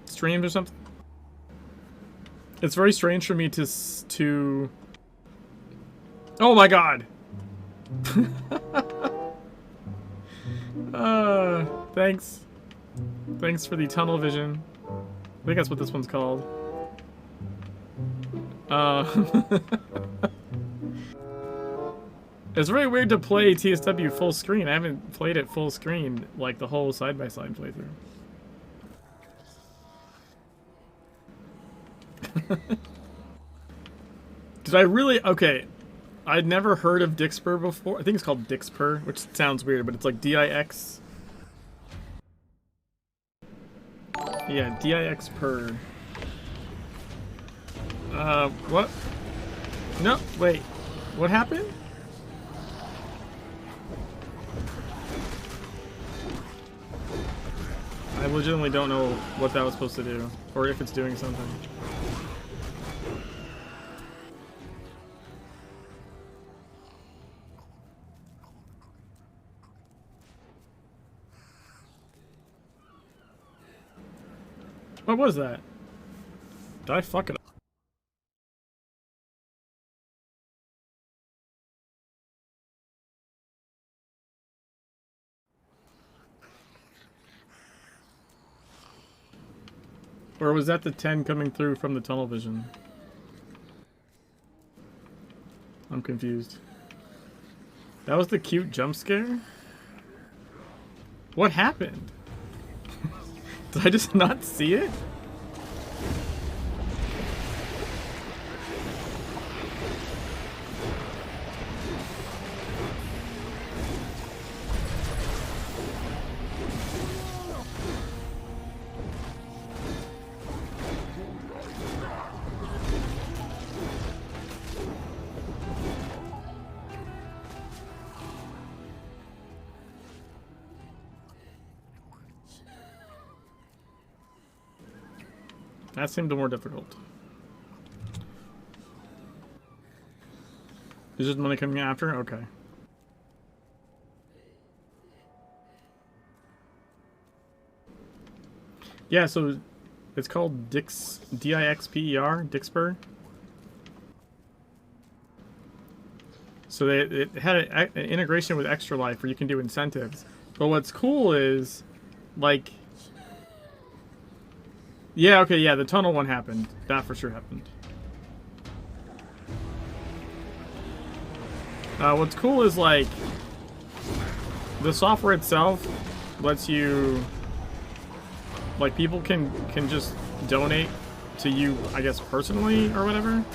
Speaker 1: streams or something? It's very strange for me to... Oh my god! Thanks. Thanks for the tunnel vision. I think that's what this one's called. It's very weird to play TSW full screen. I haven't played it full screen like the whole side-by-side playthrough. Did I really? Okay. I'd never heard of Dixper before. I think it's called Dixper, which sounds weird, but it's like D-I-X. Yeah, D-I-X-per. What? No, wait. What happened? I legitimately don't know what that was supposed to do, or if it's doing something. What was that? Did I fuck it up? Or was that the 10 coming through from the tunnel vision? I'm confused. That was the cute jump scare? What happened? Did I just not see it? That seemed more difficult. Is this money coming after? Okay. Yeah, so it's called Dixper, Dixper. So it had an integration with ExtraLife where you can do incentives. But what's cool is, like, yeah, okay, yeah, the tunnel one happened. That for sure happened. What's cool is, like, the software itself lets you, like, people can just donate to you, I guess, personally or whatever,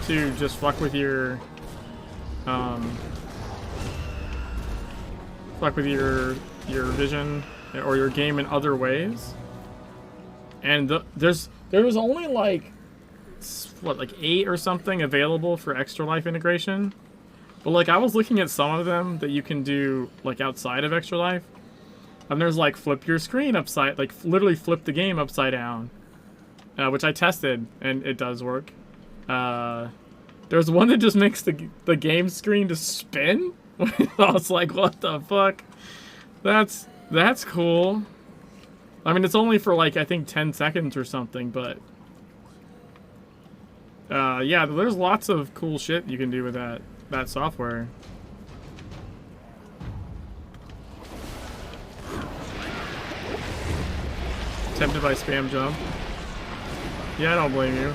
Speaker 1: to just fuck with your, vision or your game in other ways. And there was only like, what, like 8 or something available for ExtraLife integration. But like I was looking at some of them that you can do like outside of ExtraLife. And there's like flip your screen upside, like literally flip the game upside down. Which I tested and it does work. There's one that just makes the game screen to spin. I was like, what the fuck? That's cool. I mean, it's only for like, I think 10 seconds or something, but yeah, there's lots of cool shit you can do with that software. Tempted by spam jump. Yeah, I don't blame you.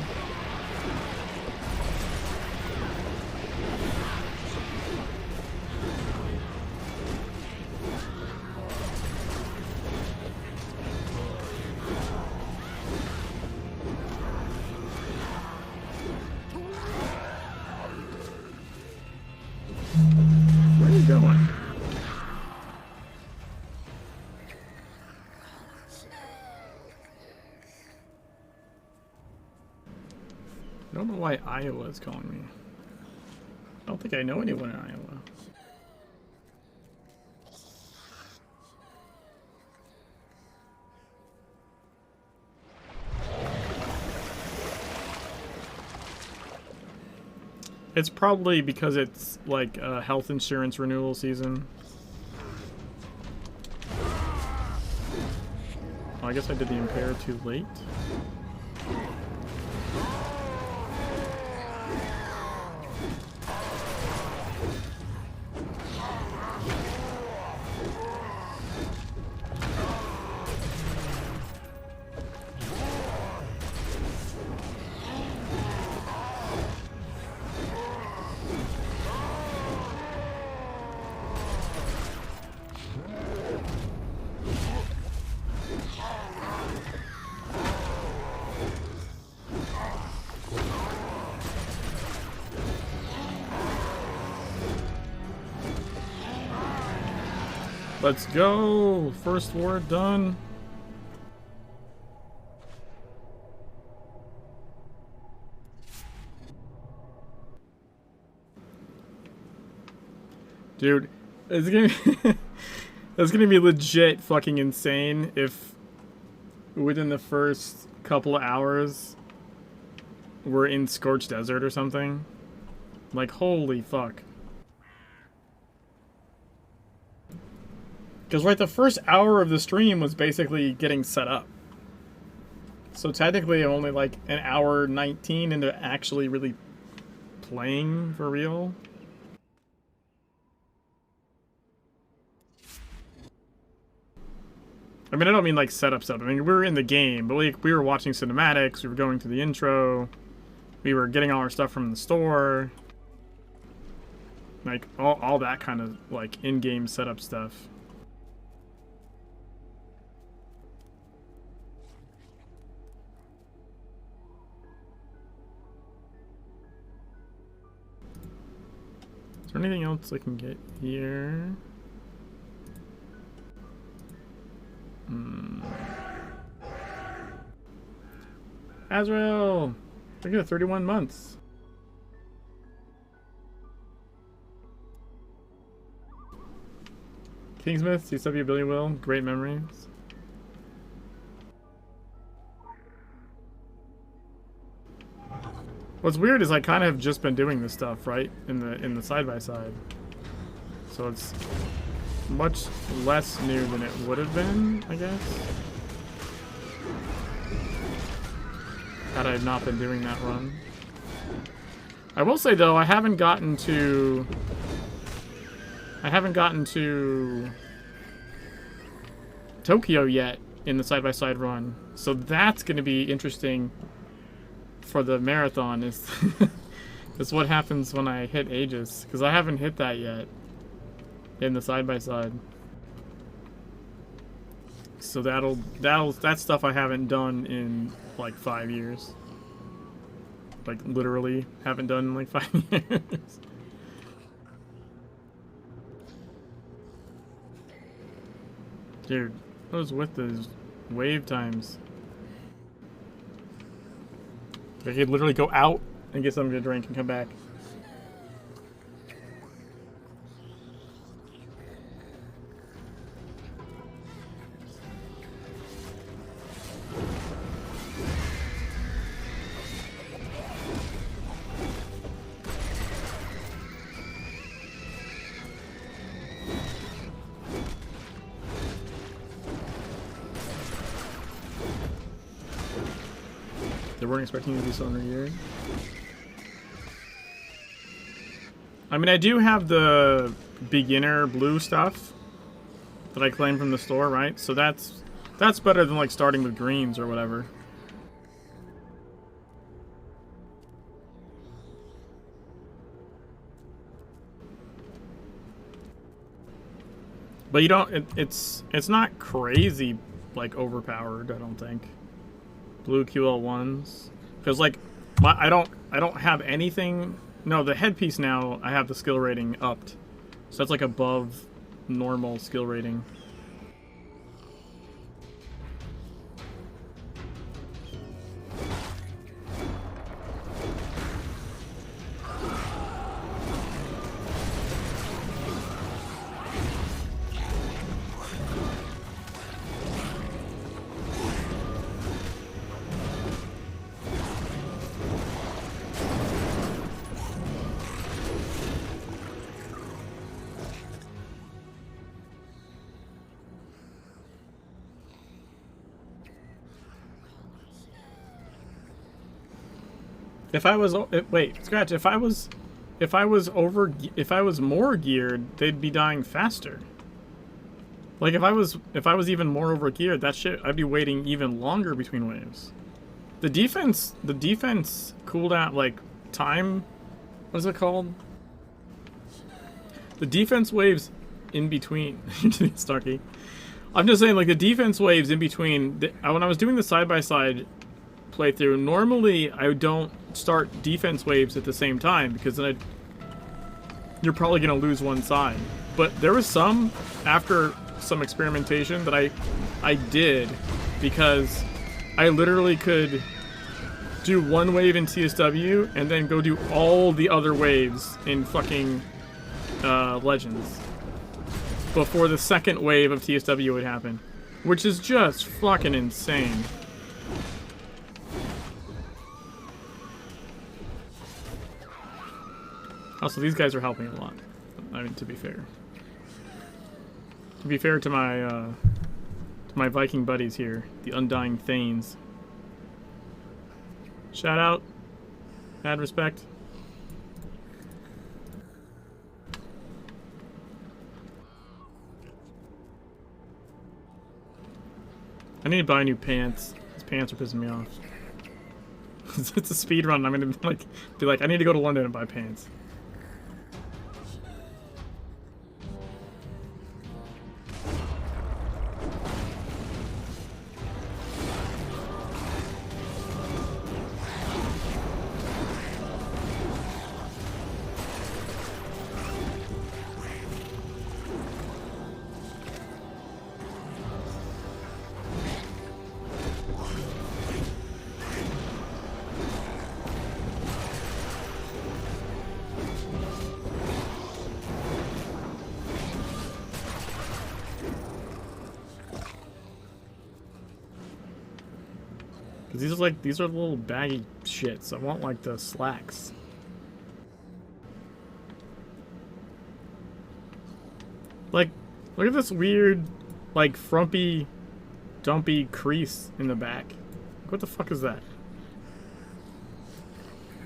Speaker 1: Where are you going? I don't know why Iowa is calling me. I don't think I know anyone in Iowa. It's probably because it's like health insurance renewal season. Oh, I guess I did the impair too late. Let's go! First ward done. Dude, it's gonna it's gonna be legit fucking insane if within the first couple of hours we're in Scorched Desert or something. Like, holy fuck. Because, right, the first hour of the stream was basically getting set up. So technically I'm only like an hour 19 into actually really playing for real. I mean, I don't mean like setup stuff. I mean, we were in the game, but like we were watching cinematics, we were going through the intro, we were getting all our stuff from the store. Like, all that kind of, like, in-game setup stuff. Is there anything else I can get here? Azrael! Look at 31 months. Kingsmith, CW Billy Will, great memories. What's weird is I kind of have just been doing this stuff, right? In the side-by-side. So it's much less new than it would have been, I guess. Had I not been doing that run. I will say though, I haven't gotten to Tokyo yet in the side-by-side run. So that's going to be interesting for the marathon is is what happens when I hit Aegis, because I haven't hit that yet in the side-by-side. So that's stuff I haven't done in like 5 years. Like literally haven't done in like 5 years. Dude, what was with those wave times? I could literally go out and get something to drink and come back. They weren't expecting you to do so in a year. I mean, I do have the beginner blue stuff that I claimed from the store, right? So that's better than like starting with greens or whatever. But you don't. It's not crazy like overpowered. I don't think. Blue QL1s, because like I don't have anything. No, the headpiece now I have the skill rating upped, so that's like above normal skill rating. If I was wait, scratch. If I was more geared, they'd be dying faster. Like if I was even more over geared, that shit, I'd be waiting even longer between waves. The defense cooldown, like time, what is it called? The defense waves in between. Starkey. I'm just saying, like the defense waves in between. When I was doing the side-by-side playthrough, normally I don't start defense waves at the same time because then you're probably gonna lose one side. But there was some after some experimentation that I did, because I literally could do one wave in TSW and then go do all the other waves in fucking Legends before the second wave of TSW would happen, which is just fucking insane. Also, these guys are helping a lot. I mean, to be fair. To be fair to my Viking buddies here, the Undying Thanes. Shout out. Mad respect. I need to buy new pants. These pants are pissing me off. It's a speed run. I'm gonna be like, I need to go to London and buy pants. Because these are like, these are little baggy shits. I want like the slacks. Like, look at this weird, like, frumpy, dumpy crease in the back. What the fuck is that?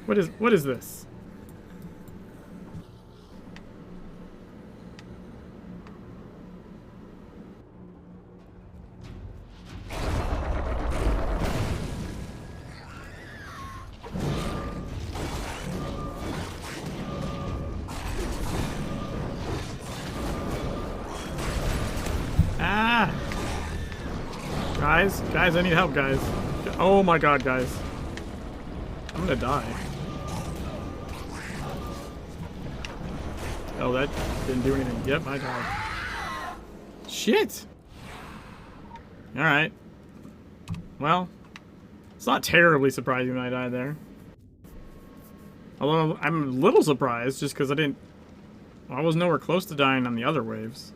Speaker 1: What is this? Ah! Guys, I need help, guys. Oh my god, guys. I'm gonna die. Oh, that didn't do anything. Yep, I died. Shit! Alright. Well, it's not terribly surprising that I died there. Although, I'm a little surprised just because I was nowhere close to dying on the other waves.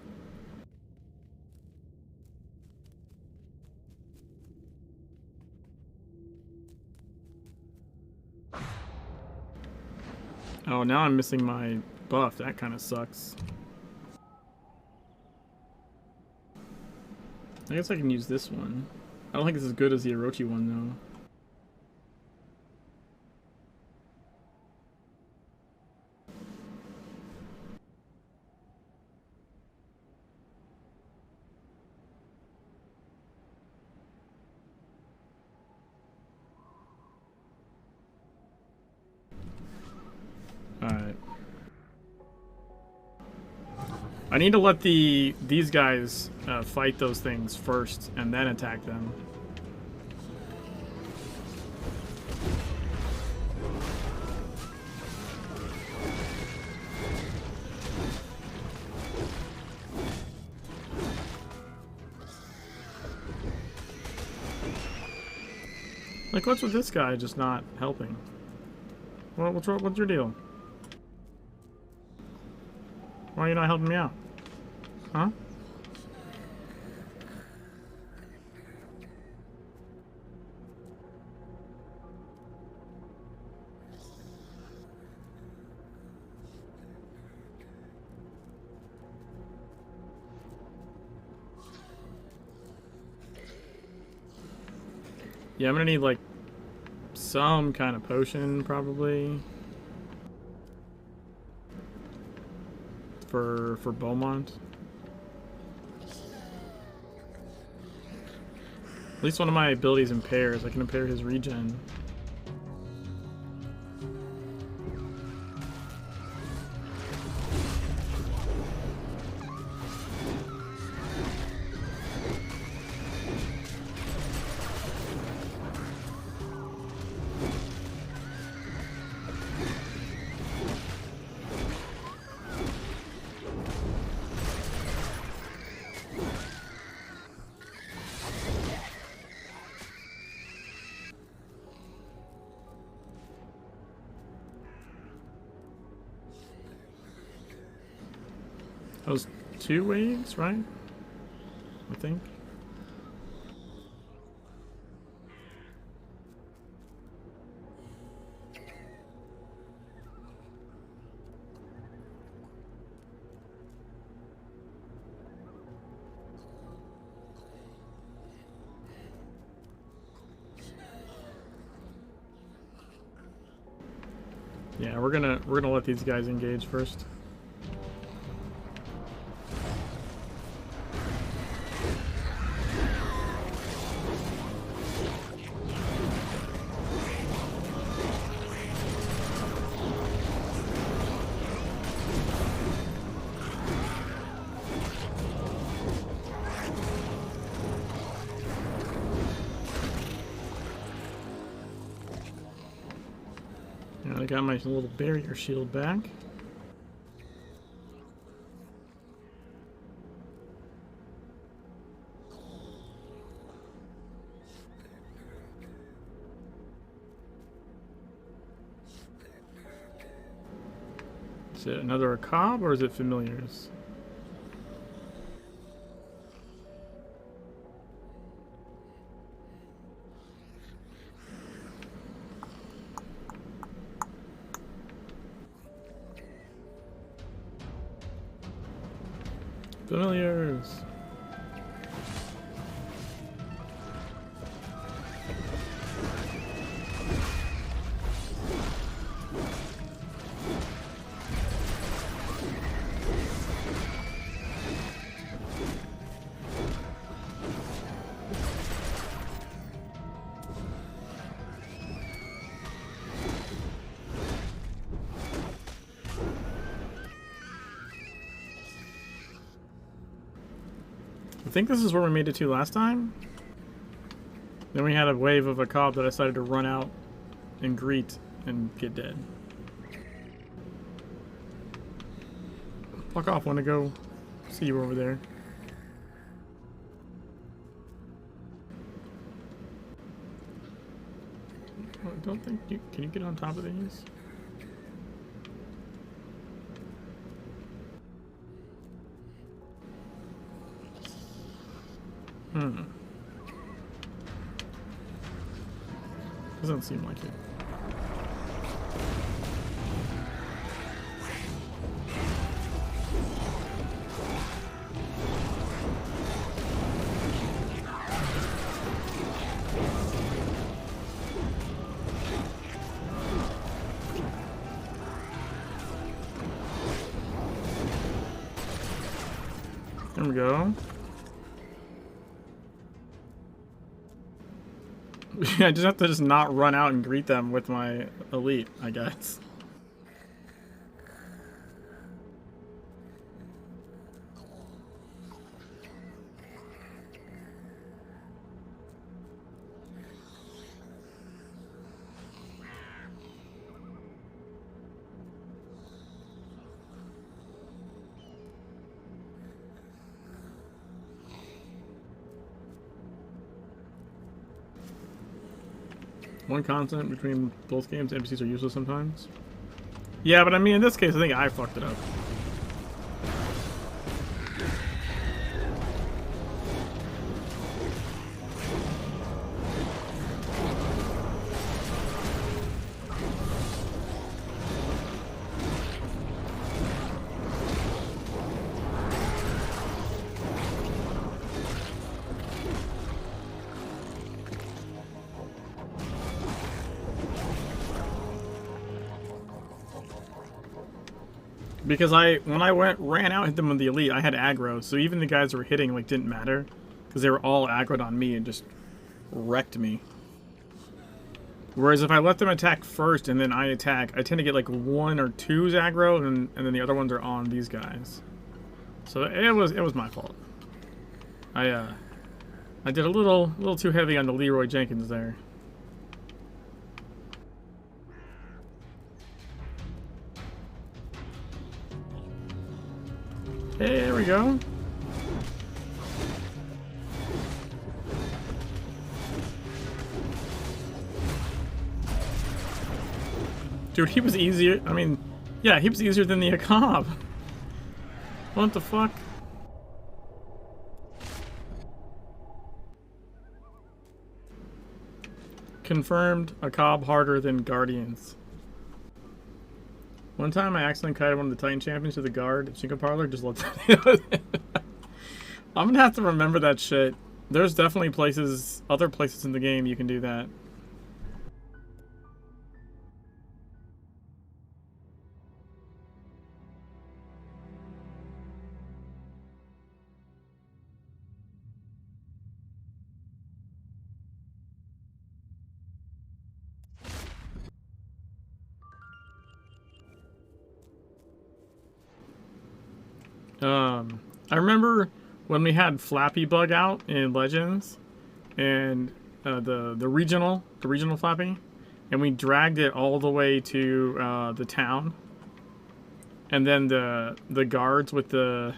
Speaker 1: Oh, now I'm missing my buff. That kind of sucks. I guess I can use this one. I don't think it's as good as the Orochi one, though. Alright. I need to let these guys fight those things first and then attack them. Like, what's with this guy just not helping? What's your deal? Why are you not helping me out? Huh? Yeah, I'm gonna need like some kind of potion probably for Beaumont. At least one of my abilities impairs. I can impair his regen. Those 2 waves, right? I think. Yeah, we're gonna let these guys engage first. I got my little barrier shield back. Is it another Akab or is it familiars? Familiars. I think this is where we made it to last time. Then we had a wave of a cob that decided to run out and greet and get dead. Fuck off, want to go see you over there. I don't think you... Can you get on top of these? Doesn't seem like it. There we go. I just have to just not run out and greet them with my elite, I guess. One constant between both games, NPCs are useless sometimes. Yeah, but I mean, in this case, I think I fucked it up. Because when I ran out, hit them with the elite, I had aggro, so even the guys who were hitting like didn't matter, because they were all aggroed on me and just wrecked me. Whereas if I let them attack first and then I attack, I tend to get like 1 or 2's aggro, and then the other ones are on these guys. So it was my fault. I did a little too heavy on the Leroy Jenkins there. Hey, there we go. Dude, he was easier. I mean, yeah, he was easier than the Akab. What the fuck? Confirmed, Akab harder than Guardians. One time I accidentally kited one of the Titan champions to the guard. Chicken Parlor just let them. I'm gonna have to remember that shit. There's definitely places, other places in the game you can do that. I remember when we had Flappy Bug out in Legends, and the regional Flappy, and we dragged it all the way to the town, and then the guards with the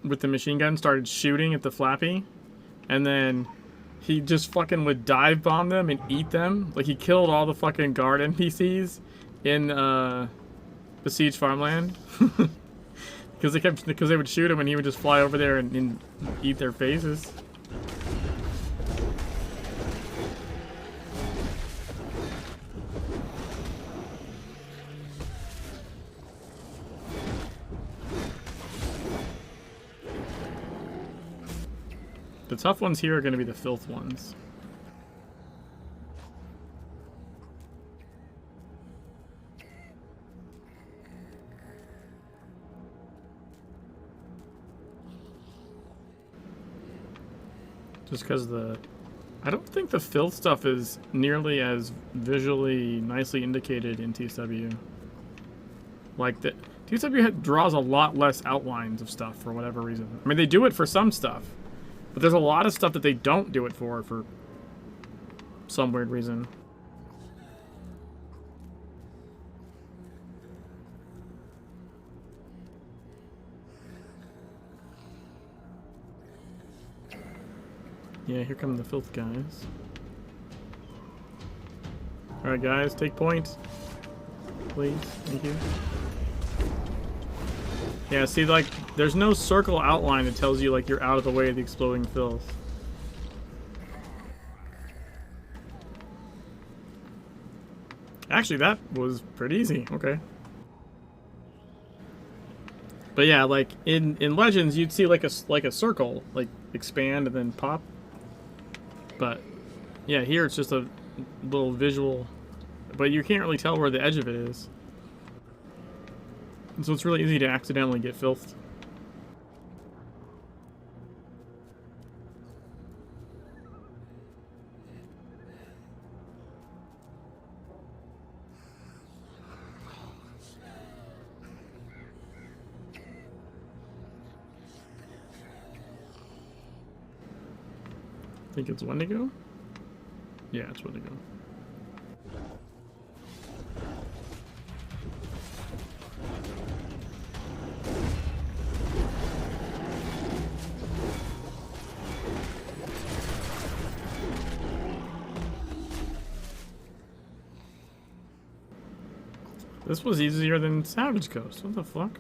Speaker 1: machine gun started shooting at the Flappy, and then he just fucking would dive bomb them and eat them. Like, he killed all the fucking guard NPCs in Besieged Farmland. Because they would shoot him and he would just fly over there and eat their faces. The tough ones here are going to be the filth ones. Just because I don't think the filth stuff is nearly as visually nicely indicated in TSW. Like, the TSW draws a lot less outlines of stuff for whatever reason. I mean, they do it for some stuff, but there's a lot of stuff that they don't do it for some weird reason. Yeah, here come the filth guys. Alright guys, take point. Please, thank you. Yeah, see, like, there's no circle outline that tells you, like, you're out of the way of the exploding filth. Actually, that was pretty easy. Okay. But yeah, like, in Legends, you'd see, like a circle, like, expand and then pop. But, yeah, here it's just a little visual, but you can't really tell where the edge of it is. And so it's really easy to accidentally get filthed. I think it's Wendigo? Yeah, it's Wendigo. This was easier than Savage Coast. What the fuck?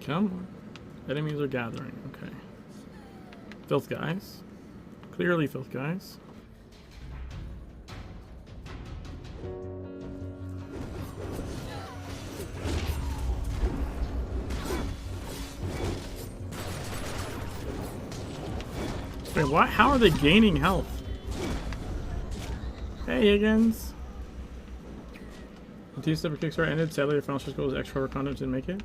Speaker 1: Come on. Enemies are gathering. Okay. Filth guys. Clearly filth guys. Wait, what? How are they gaining health? Hey, Higgins. The T-Step Kickstarter ended. Sadly, your final stretch goal was extra content didn't make it.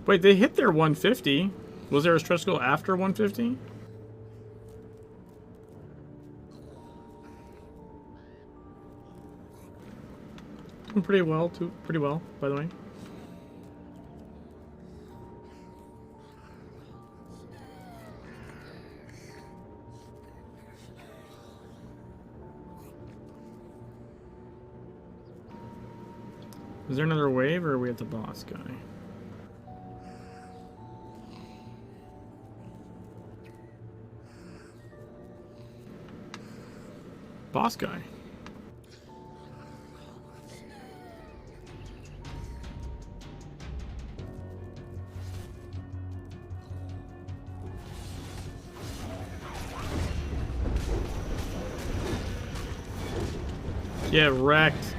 Speaker 1: Wait, they hit their 150. Was there a stretch goal after 150? Doing pretty well, too. Pretty well, by the way. Is there another wave, or are we at the boss guy? Boss guy. Get wrecked.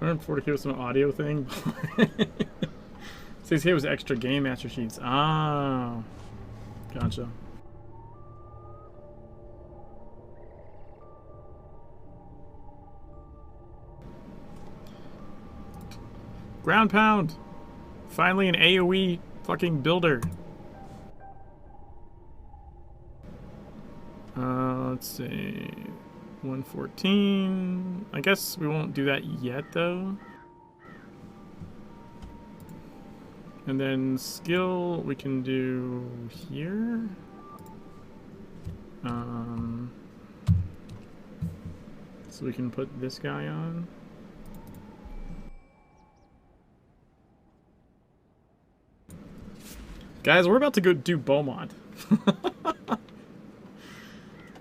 Speaker 1: $140K was some audio thing. 6K was extra game master sheets. Ah, gotcha. Ground pound. Finally an AoE fucking builder. Let's see. 114. I guess we won't do that yet though. And then skill we can do here. So we can put this guy on. Guys, we're about to go do Beaumont.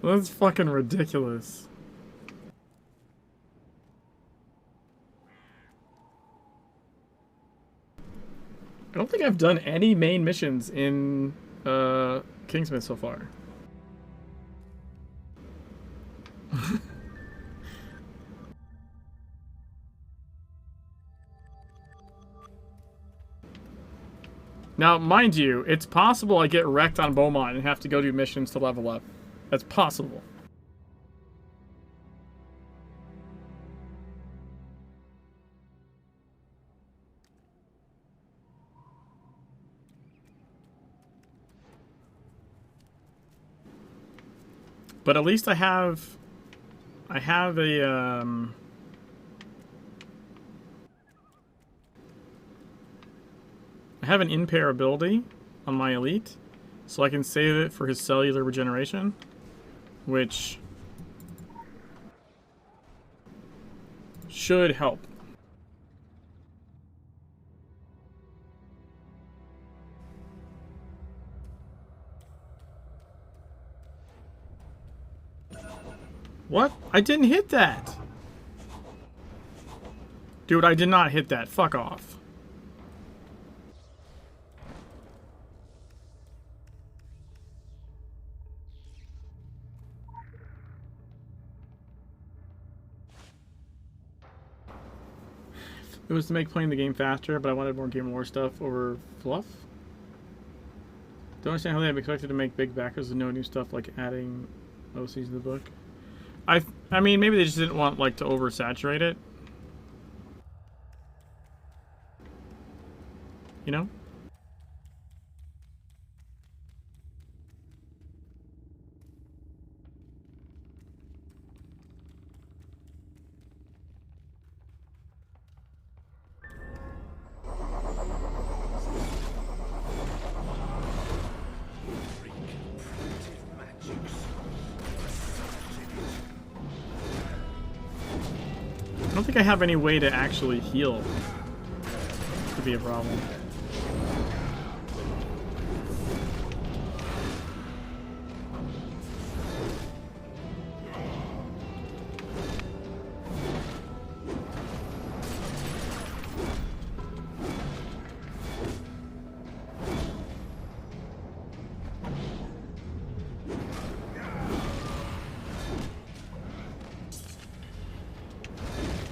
Speaker 1: That's fucking ridiculous. I don't think I've done any main missions in Kingsmith so far. Now, mind you, it's possible I get wrecked on Beaumont and have to go do missions to level up. That's possible. But at least I have a I have an impair ability on my elite, so I can save it for his cellular regeneration, which should help. What? I didn't hit that! Dude, I did not hit that. Fuck off. It was to make playing the game faster, but I wanted more Game War stuff over fluff. Don't understand how they have expected to make big backers with no new stuff like adding OCs to the book. I mean, maybe they just didn't want like to oversaturate it. You know? I don't think I have any way to actually heal. Could be a problem.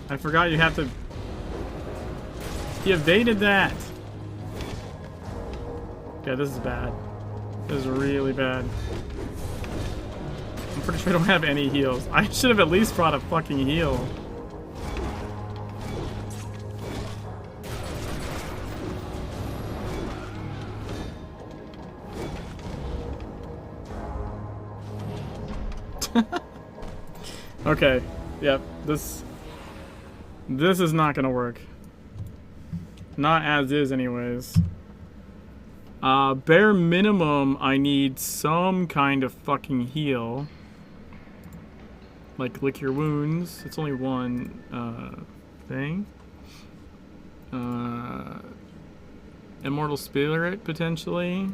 Speaker 1: I forgot you have to... He evaded that! Yeah, this is bad. This is really bad. I'm pretty sure I don't have any heals. I should have at least brought a fucking heal. Okay. Yep. This is not gonna work. Not as is, anyways. Bare minimum, I need some kind of fucking heal. Like, lick your wounds. It's only one, thing. Immortal Spirit, potentially.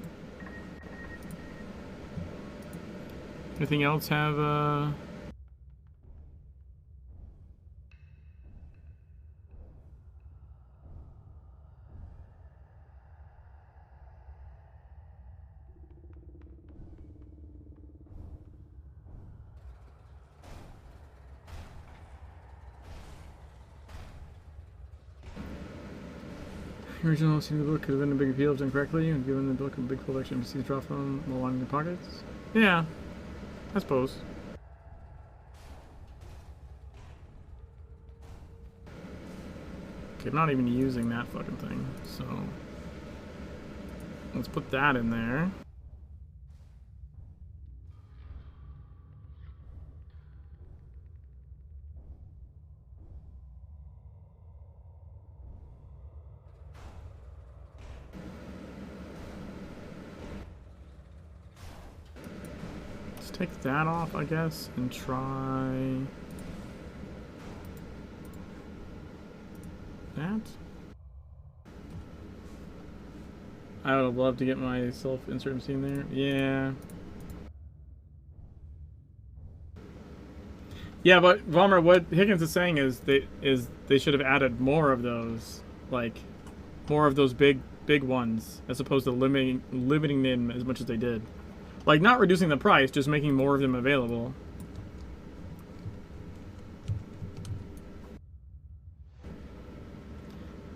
Speaker 1: Anything else have, The original scene of the book could have been a big appeal if done correctly, and given the book a big collection of NPCs drop from while lining their pockets. Yeah, I suppose. Okay, I'm not even using that fucking thing, so let's put that in there. Take that off, I guess, and try... that. I would love to get my self-insert machine there. Yeah. Yeah, but Vollmer, what Higgins is saying is they should have added more of those, like more of those big ones, as opposed to limiting them as much as they did. Like not reducing the price, just making more of them available.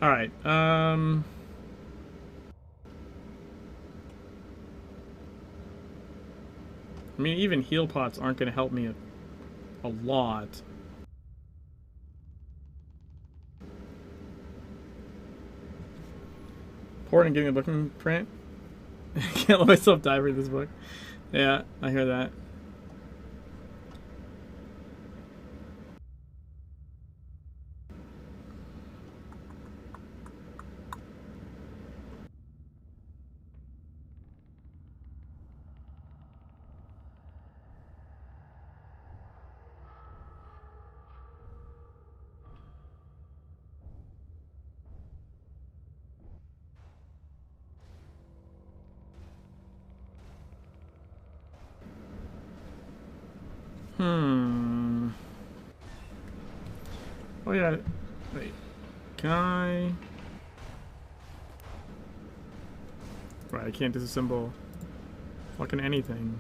Speaker 1: All right. I mean, even heal pots aren't going to help me a lot. Important getting the book in print. Can't let myself die for this book. Yeah, I hear that. Oh yeah. Wait. Can I? Right, I can't disassemble fucking anything.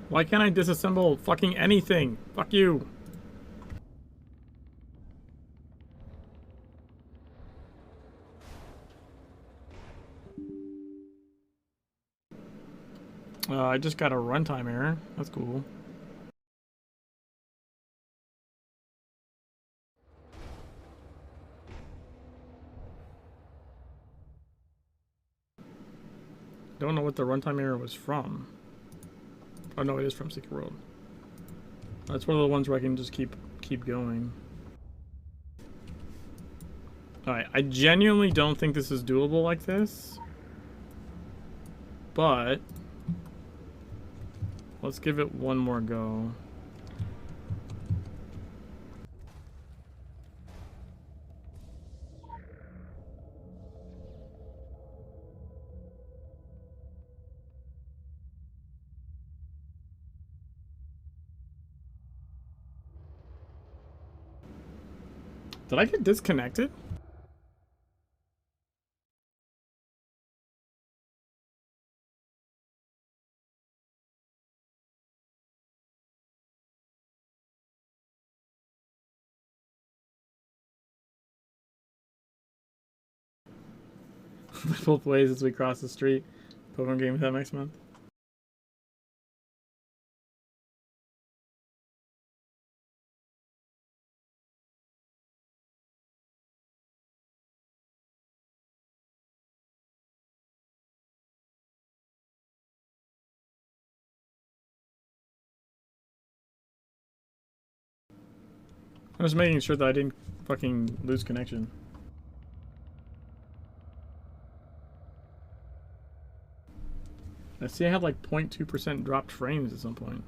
Speaker 1: Why can't I disassemble fucking anything? Fuck you. I just got a runtime error. That's cool. Don't know what the runtime error was from. Oh no, it is from Secret World. That's one of the ones where I can just keep going. Alright, I genuinely don't think this is doable like this. But let's give it one more go. Did I get disconnected? Both ways as we cross the street. Pokemon game with that next month. I'm just making sure that I didn't fucking lose connection. I see I had like 0.2% dropped frames at some point.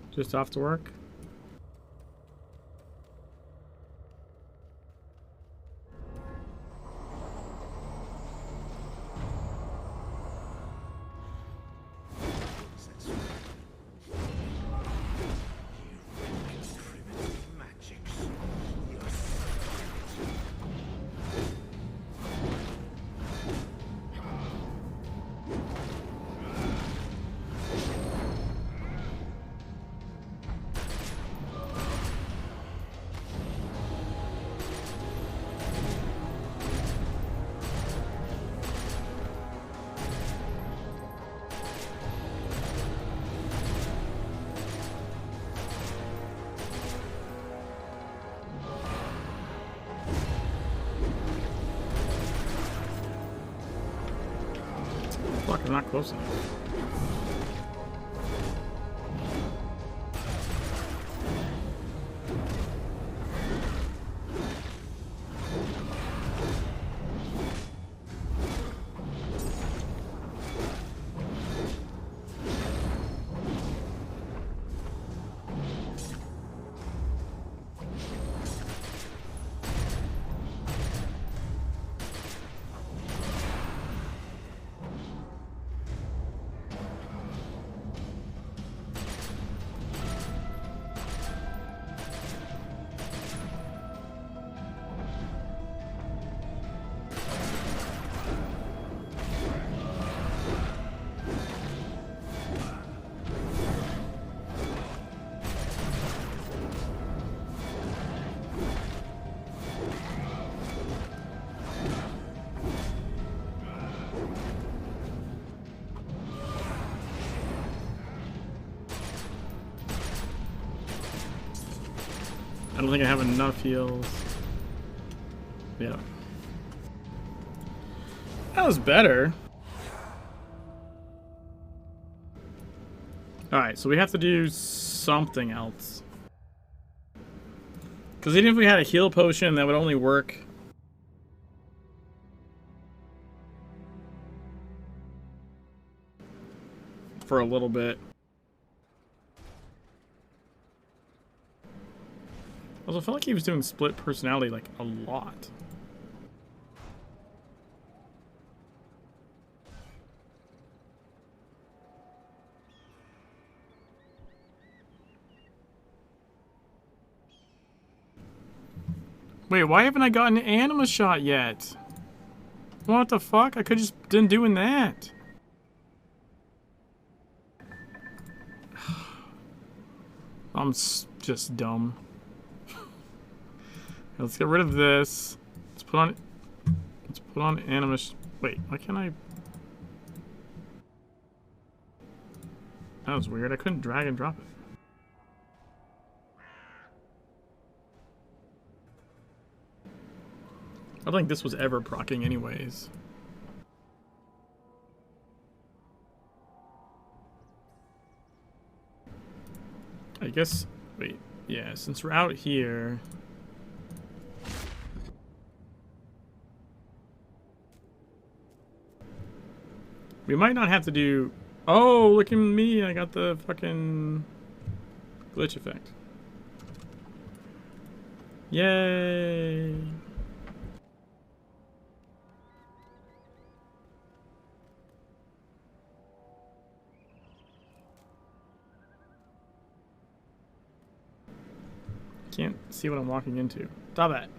Speaker 1: Just off to work. I'm not close enough. I don't think I have enough heals. Yeah. That was better. Alright, so we have to do something else. Because even if we had a heal potion, that would only work for a little bit. Also, I felt like he was doing split personality like a lot. Wait, why haven't I gotten an anima shot yet? What the fuck? I could just been doing that. I'm just dumb. Let's get rid of this. Let's put on anima. Wait, why can't I? That was weird. I couldn't drag and drop it. I don't think this was ever proccing anyways. I guess, wait, yeah, since we're out here. We might not have to do, oh, look at me, I got the fucking glitch effect. Yay. Can't see what I'm walking into. Stop it.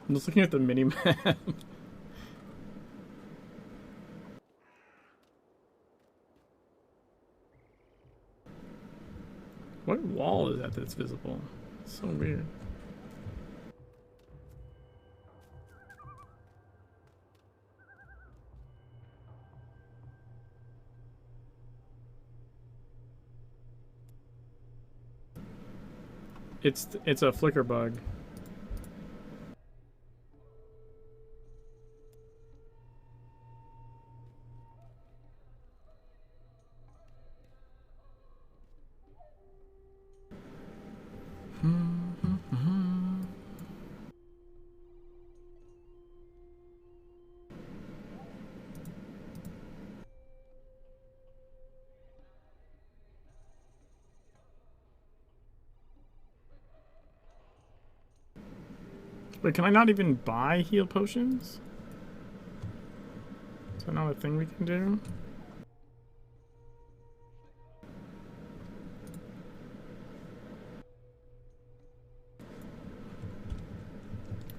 Speaker 1: I'm just looking at the mini-map. What wall is that that's visible? It's so weird. It's a flicker bug. Wait, can I not even buy heal potions? Is that not a thing we can do?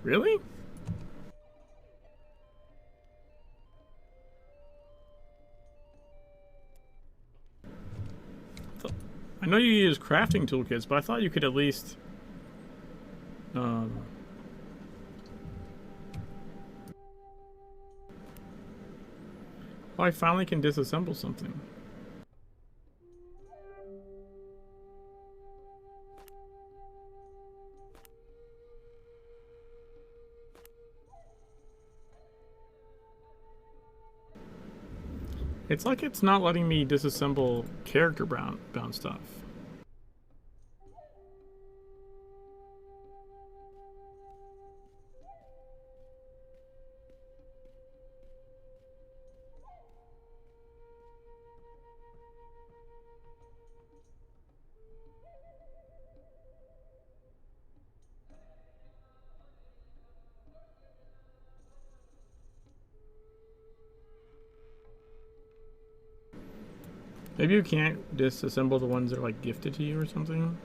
Speaker 1: Really? I know you use crafting toolkits, but I thought you could at least I finally can disassemble something. It's like it's not letting me disassemble character bound stuff. Maybe you can't disassemble the ones that are like gifted to you or something.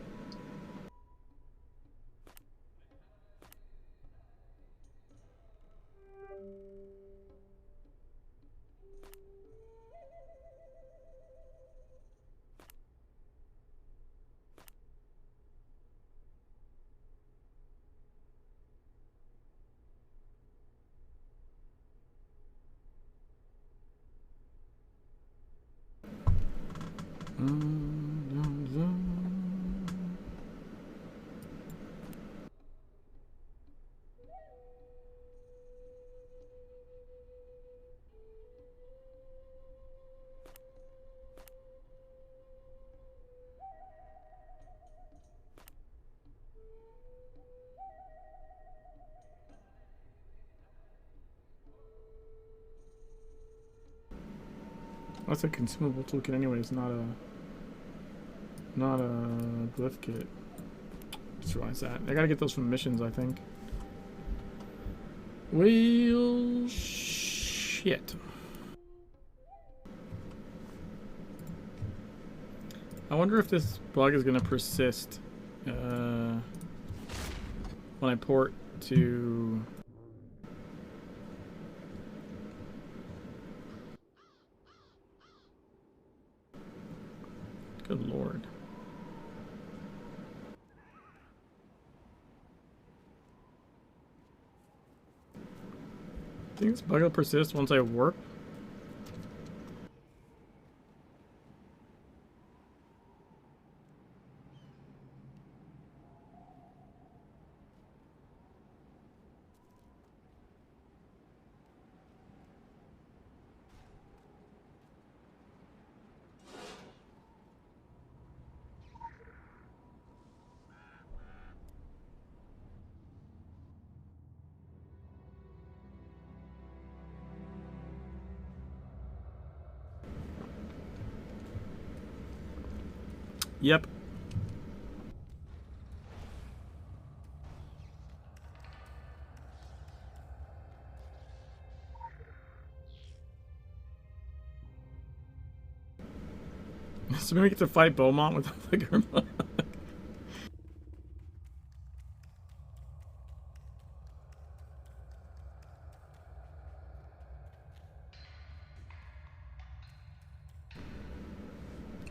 Speaker 1: That's a consumable toolkit anyways, not a glyph kit. Just realized that. I gotta get those from missions, I think. Well, shit. I wonder if this bug is gonna persist when I port to... Good lord. I think this bug will persist once I warp. Yep. So maybe we get to fight Beaumont with the flicker bug.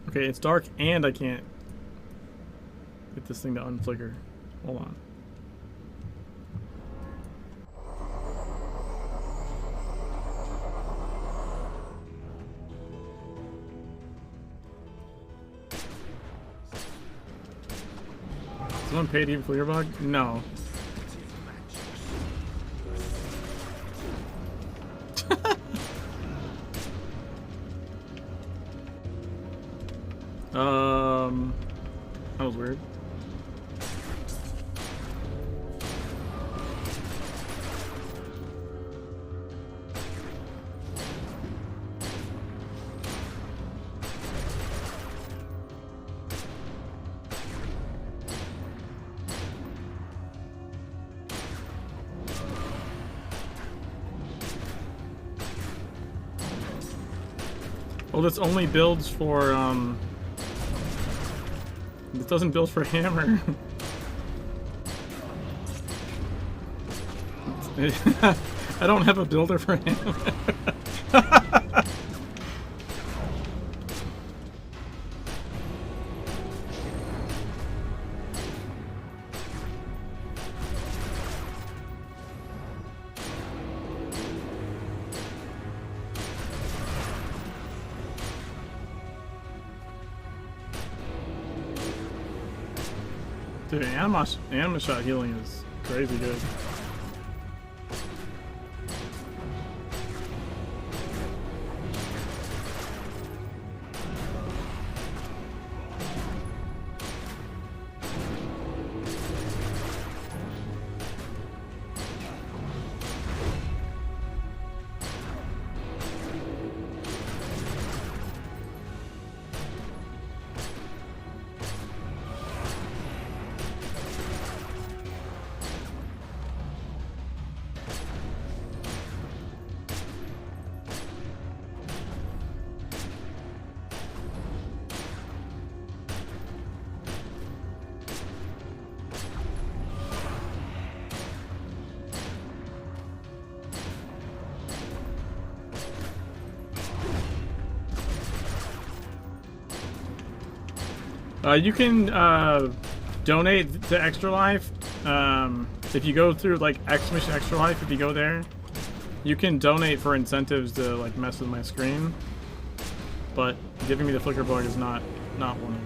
Speaker 1: Okay, it's dark and I can't get this thing to unflicker. Hold on. Someone paid even for your bug? No. That was weird. Oh, this only builds for, this doesn't build for hammer. I don't have a builder for hammer. Dude, anima shot healing is crazy good. You can donate to ExtraLife. If you go through like Mission ExtraLife, if you go there, you can donate for incentives to like mess with my screen. But giving me the flicker bug is not one of them.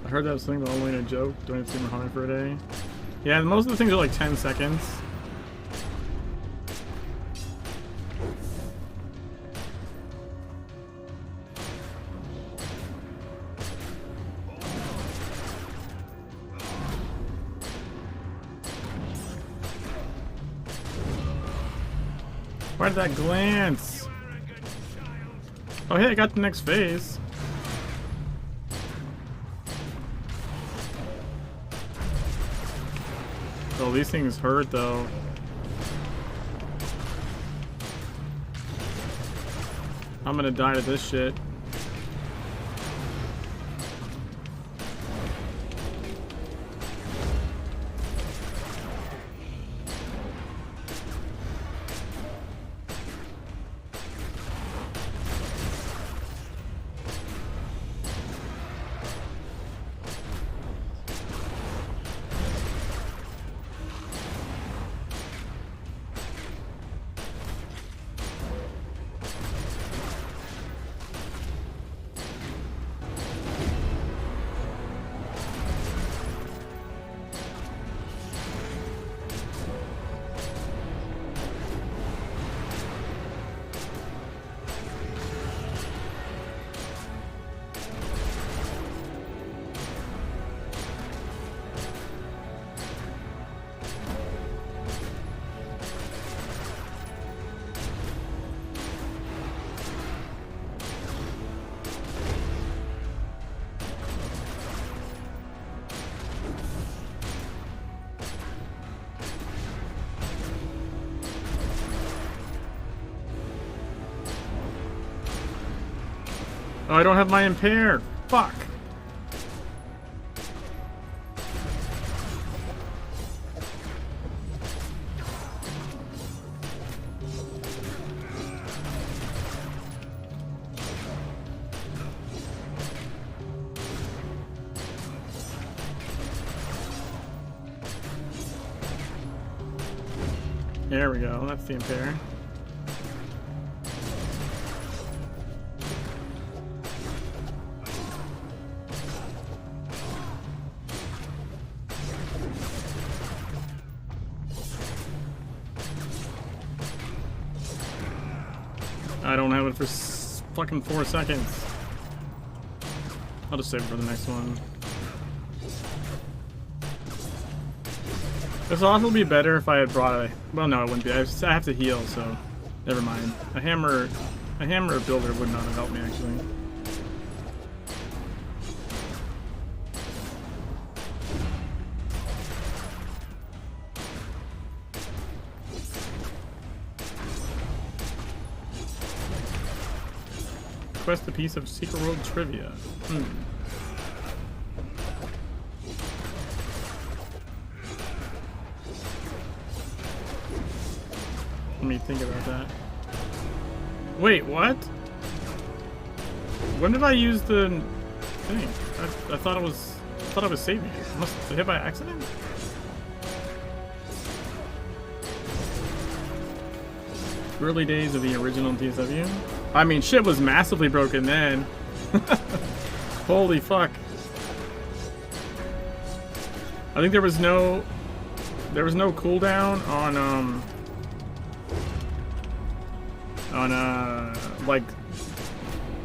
Speaker 1: I heard that was something, but only in a joke. Don't have to see my hard for a day. Yeah, most of the things are like 10 seconds. Why did that glance? Oh, hey, I got the next phase. Oh, these things hurt though. I'm gonna die to this shit. Oh, I don't have my impair. Fuck. There we go. That's the impair. I don't have it for fucking 4 seconds. I'll just save it for the next one. This will also be better if I had brought a... Well, no, it wouldn't be. I have to heal, so never mind. A hammer builder would not have helped me, actually. Request a piece of Secret World trivia. Let me think about that. Wait, what? When did I use the thing? I thought it was saving it. Must have hit by accident? Early days of the original TSW. I mean, shit was massively broken then. Holy fuck. I think there was no there was no cooldown on like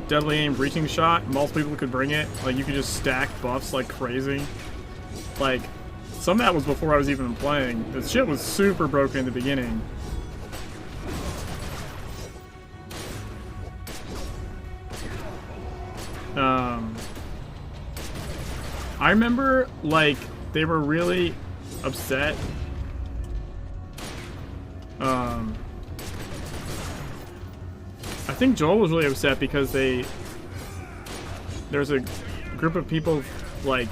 Speaker 1: deadly aim breaching shot. Multiple people could bring it. Like you could just stack buffs like crazy. Like some of that was before I was even playing. The shit was super broken in the beginning. I remember like they were really upset. I think Joel was really upset because there's a group of people like,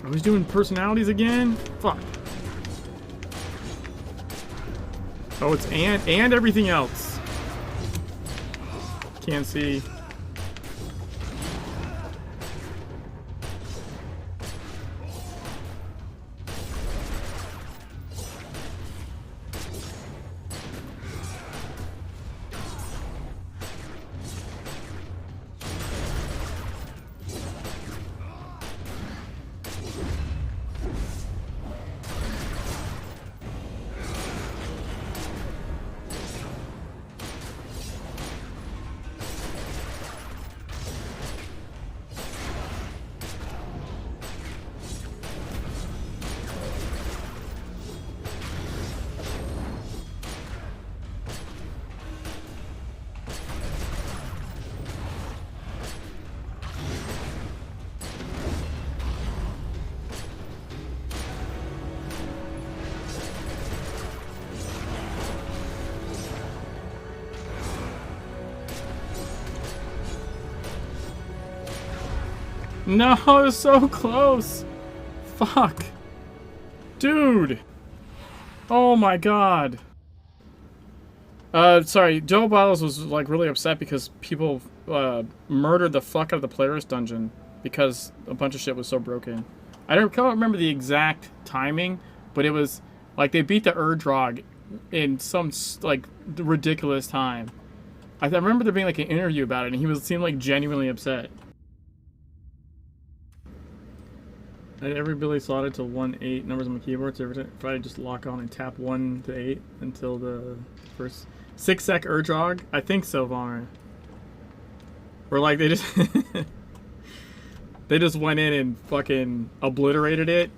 Speaker 1: are we doing personalities again? Fuck. Oh, it's and everything else. Can't see. No, it was so close. Fuck. Dude. Oh my god. Sorry, Joe Bottles was like really upset because people murdered the fuck out of the player's dungeon because a bunch of shit was so broken. I can't remember the exact timing, but it was like they beat the Erdrog in some like ridiculous time. I remember there being like an interview about it, and he seemed like genuinely upset. Every ability slotted to 1-8 numbers on the keyboard, so if I just lock on and tap 1 to 8 until the first 6-sec Erdrog? I think so, Vaughn. Or like they just they just went in and fucking obliterated it,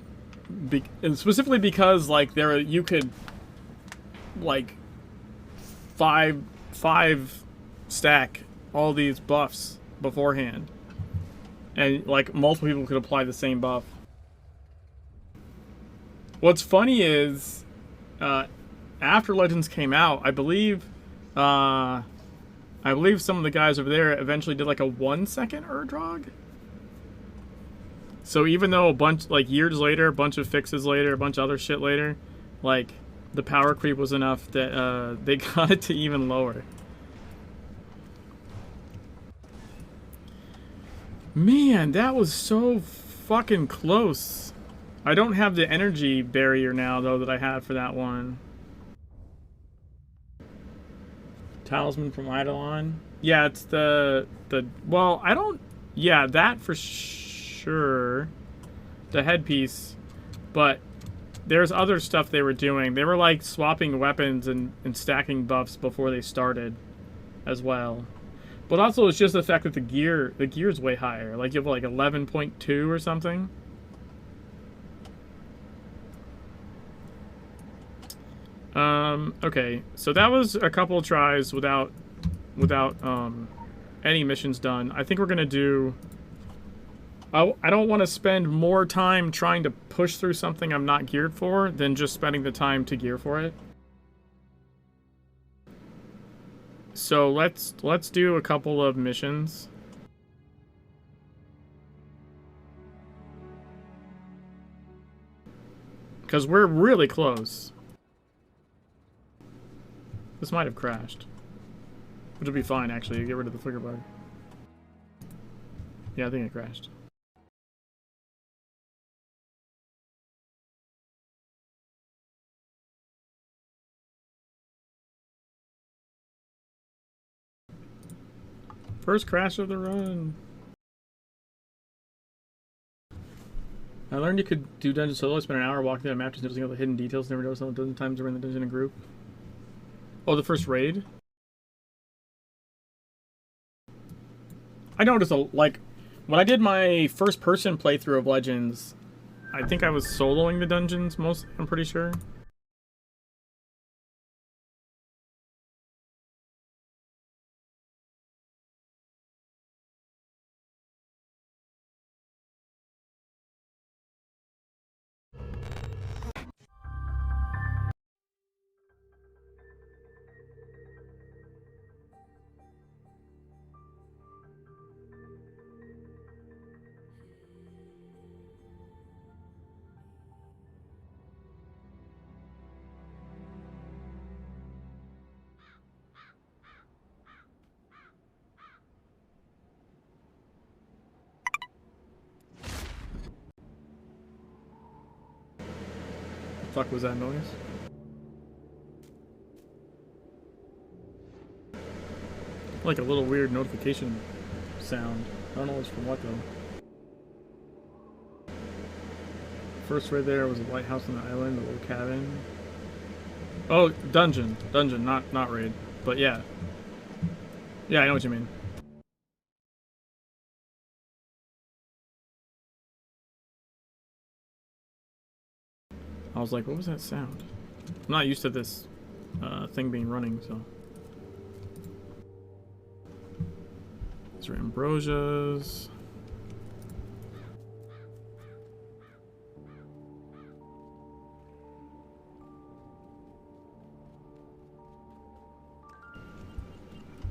Speaker 1: and specifically because like you could like five stack all these buffs beforehand, and like multiple people could apply the same buff. What's funny is, after Legends came out, I believe some of the guys over there eventually did like a 1-second Erdrog. So even though a bunch, like years later, a bunch of fixes later, a bunch of other shit later, like the power creep was enough that they got it to even lower. Man, that was so fucking close. I don't have the energy barrier now, though, that I had for that one. Talisman from Eidolon. Yeah, it's well, I don't... Yeah, that for sure. The headpiece. But there's other stuff they were doing. They were, like, swapping weapons and stacking buffs before they started as well. But also, it's just the fact that the gear's way higher. Like, you have, like, 11.2 or something. Okay, so that was a couple of tries without any missions done. I think we're gonna do... I don't want to spend more time trying to push through something I'm not geared for than just spending the time to gear for it. So let's do a couple of missions. Because we're really close. This might have crashed. Which would be fine, actually. Get rid of the flicker bug. Yeah, I think it crashed. First crash of the run. I learned you could do dungeon solo. I spent an hour walking through the map just noticing all the hidden details. Never noticed them a dozen times during the dungeon in group. Oh, the first raid? I noticed, like, when I did my first person playthrough of Legends, I think I was soloing the dungeons mostly, I'm pretty sure. The fuck was that noise? Like a little weird notification sound. I don't know what's from what though. First right there was a lighthouse on the island, a little cabin. Oh, dungeon, not raid, but yeah. Yeah, I know what you mean. I was like, what was that sound? I'm not used to this thing being running, so. These are ambrosias.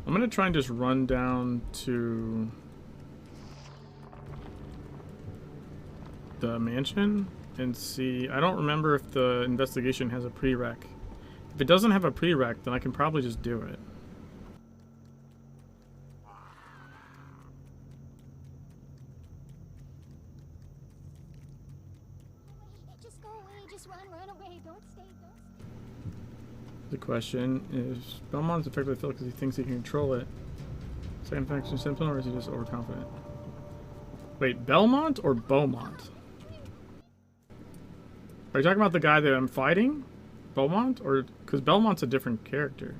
Speaker 1: I'm gonna try and just run down to the mansion and see. I don't remember if the investigation has a prereq. If it doesn't have a prereq, then I can probably just do it.
Speaker 19: Just go away, just run away, don't stay,
Speaker 1: The question is, Beaumont's effectively filled because he thinks he can control it. Second faction symptom, or is he just overconfident? Wait, Belmont or Beaumont? Are you talking about the guy that I'm fighting? Beaumont? Or, because Belmont's a different character.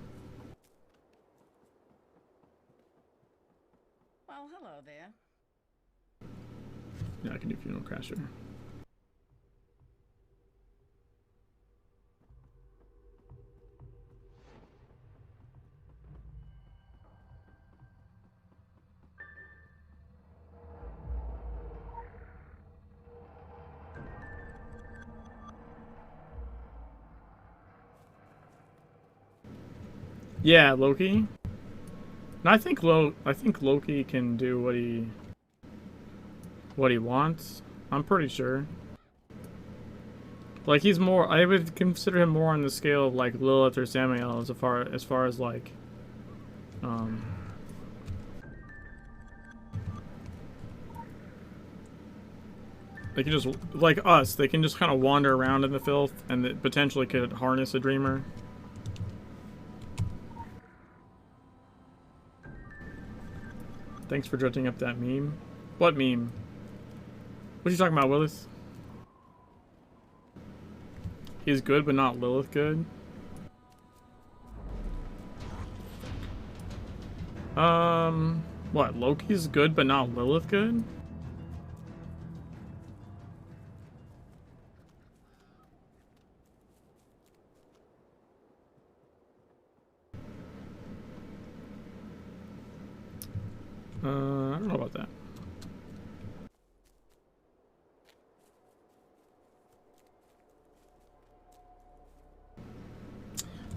Speaker 20: Well, hello there.
Speaker 1: Yeah, I can do Funeral Crasher. Yeah, Loki. And I think Loki can do what he wants. I'm pretty sure. Like he's more. I would consider him more on the scale of like Lilith or Samael as far as like, they can just, like us, they can just kind of wander around in the filth and that potentially could harness a dreamer. Thanks for dredging up that meme. What meme? What are you talking about, Willis? He's good, but not Lilith good? What? Loki's good, but not Lilith good? I don't know about that.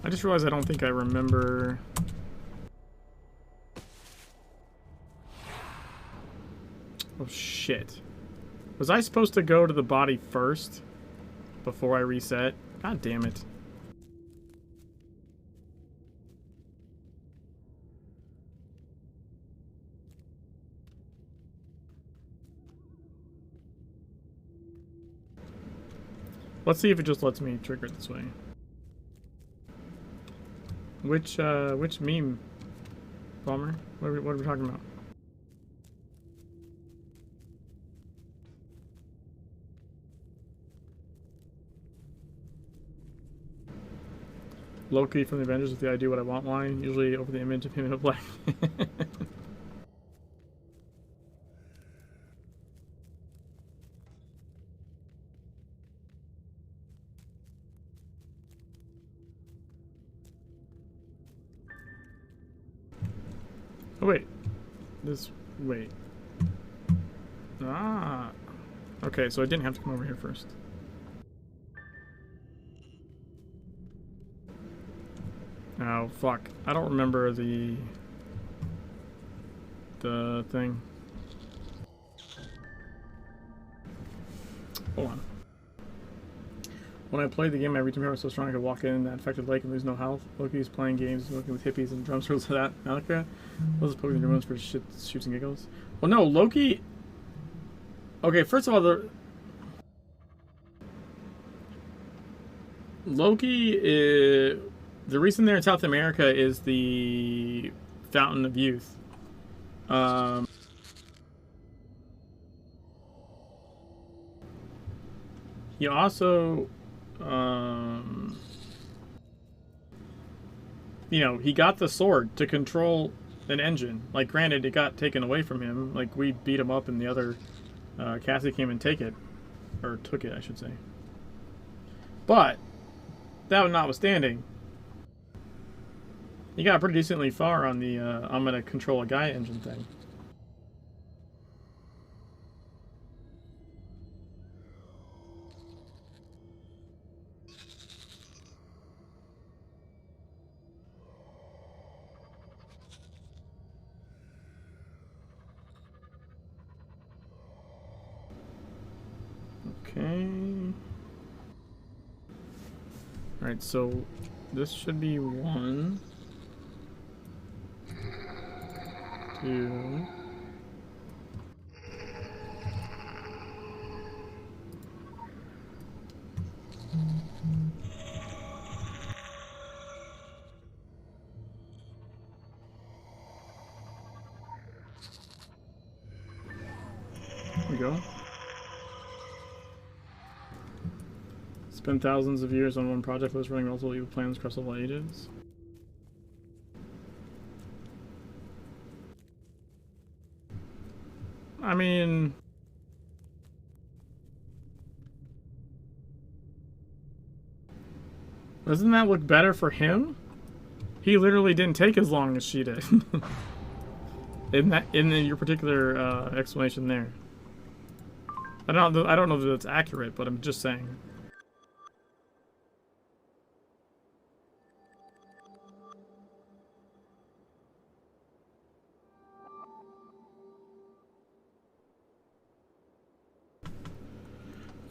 Speaker 1: I just realized I don't think I remember. Oh shit. Was I supposed to go to the body first before I reset? God damn it. Let's see if it just lets me trigger it this way. Which meme, Bomber? What are we talking about? Loki from the Avengers with the "I do what I want" line, usually over the image of him in a black. Oh wait, wait. Ah, okay, so I didn't have to come over here first. Oh fuck, I don't remember the thing. Hold on. When I played the game, my reaching power was so strong I could walk in that infected lake and lose no health. Loki's playing games, working with hippies and drum circles to that. Malika was poking the rooms for shits and giggles. Well, no, Loki. Okay, first of all, Loki is the reason they're in South America is the Fountain of Youth. He also, you know, he got the sword to control an engine. Like, granted, it got taken away from him. Like, we beat him up and the other Cassie came and took it, I should say. But that notwithstanding, he got pretty decently far on the I'm gonna control a guy engine thing. Okay. Alright, so this should be 1, 2. There we go. Spent thousands of years on one project list running multiple evil plans across all ages. I mean, doesn't that look better for him? He literally didn't take as long as she did. in your particular explanation there. I don't know that that's accurate, but I'm just saying.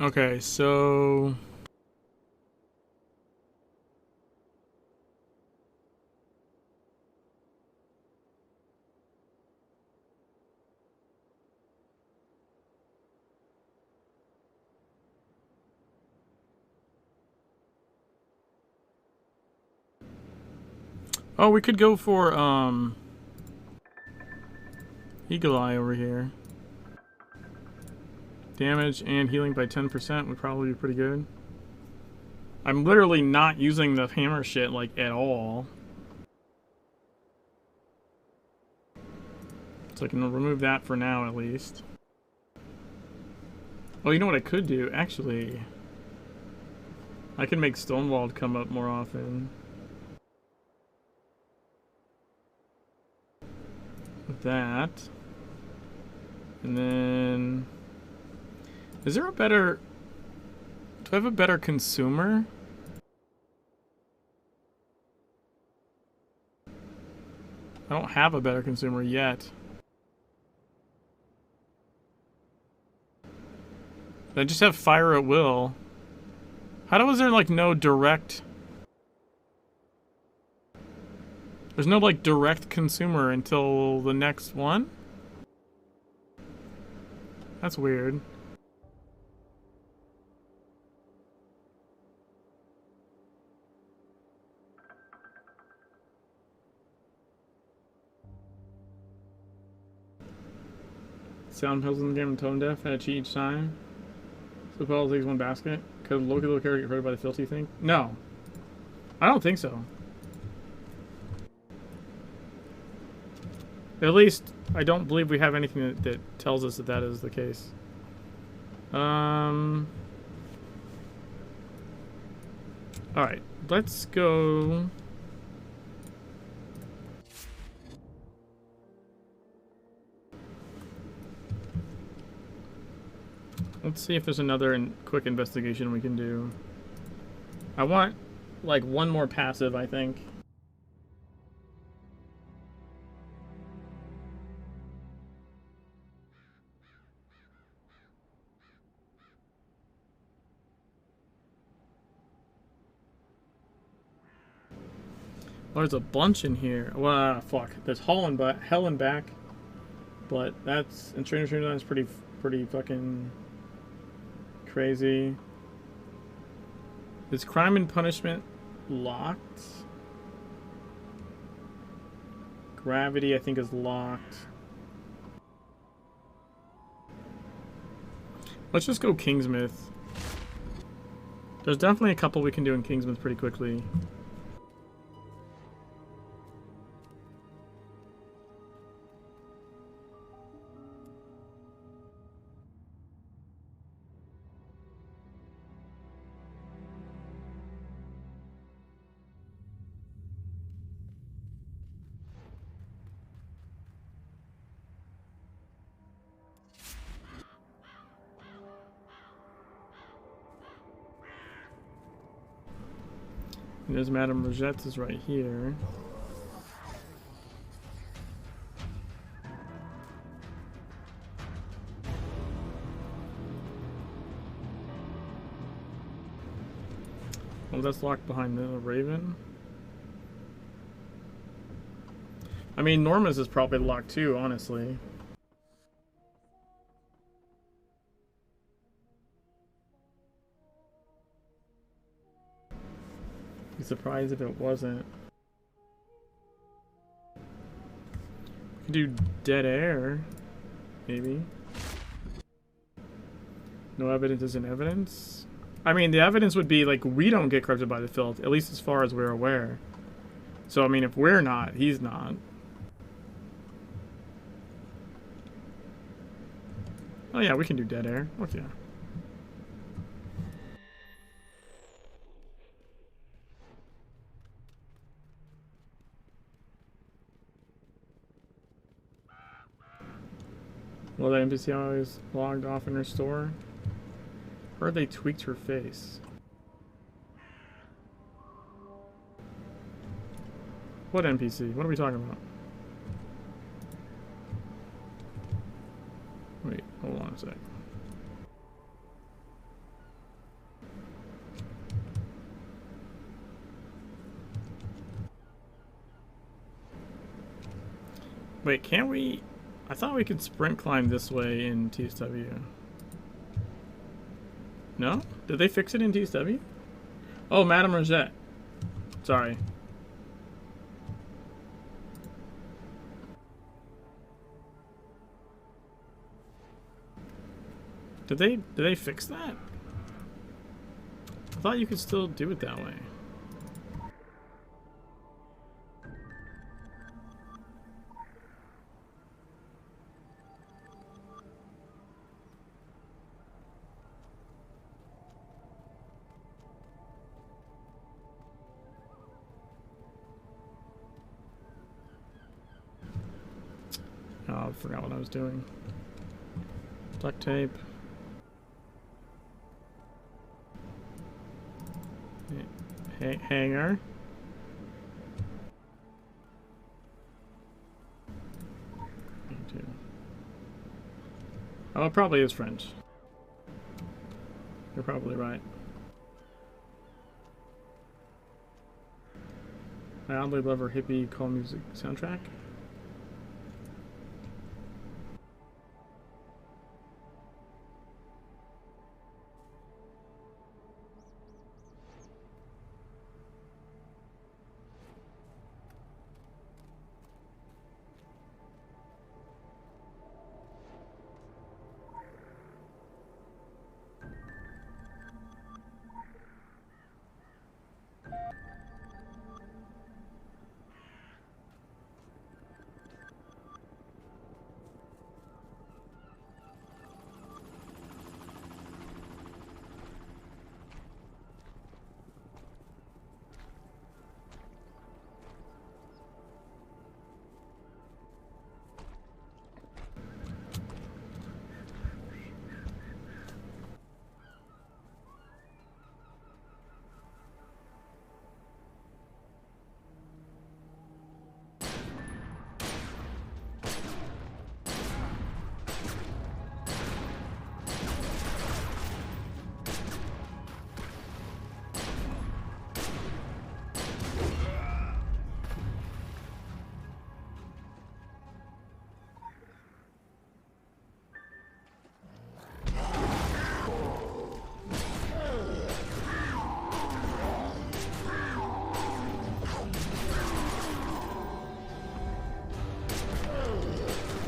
Speaker 1: Okay, so oh, we could go for Eagle Eye over here. Damage and healing by 10% would probably be pretty good. I'm literally not using the hammer shit, like, at all. So I can remove that for now, at least. Oh, you know what I could do? Actually, I can make Stonewalled come up more often. With that. And then... is there a better... do I have a better consumer? I don't have a better consumer yet. I just have fire at will. How is there like no direct... there's no like direct consumer until the next one? That's weird. Sound pills in the game and tone deaf at each time. So Paul takes one basket. Could Loki little character get hurt by the filthy thing? No. I don't think so. At least, I don't believe we have anything that tells us that that is the case. Alright, let's go... Let's see if there's another quick investigation we can do. I want, like, one more passive, I think. Oh, there's a bunch in here. Well, fuck. There's hell and back. But that's... And Stranger Things is pretty fucking... crazy. Is Crime and Punishment locked? Gravity, I think, is locked. Let's just go Kingsmith. There's definitely a couple we can do in Kingsmith pretty quickly. And there's Madame Rogette's is right here. Oh, that's locked behind the Raven. I mean, Norma's is probably locked too, honestly. Be surprised if it wasn't. We could do Dead Air, maybe. No evidence isn't evidence. I mean, the evidence would be, like, we don't get corrupted by the filth, at least as far as we're aware. So, I mean, if we're not, he's not. Oh yeah, we can do Dead Air. Fuck yeah. Well, the NPC always logged off in her store. Heard they tweaked her face. What NPC? What are we talking about? Wait, hold on a sec. Wait, can't we... I thought we could sprint climb this way in TSW. No? Did they fix it in TSW? Oh, Madame Rosette. Sorry. Did they fix that? I thought you could still do it that way. Oh, I forgot what I was doing. Duct tape. Hanger. Oh, it probably is French. You're probably right. I oddly love her hippie call music soundtrack.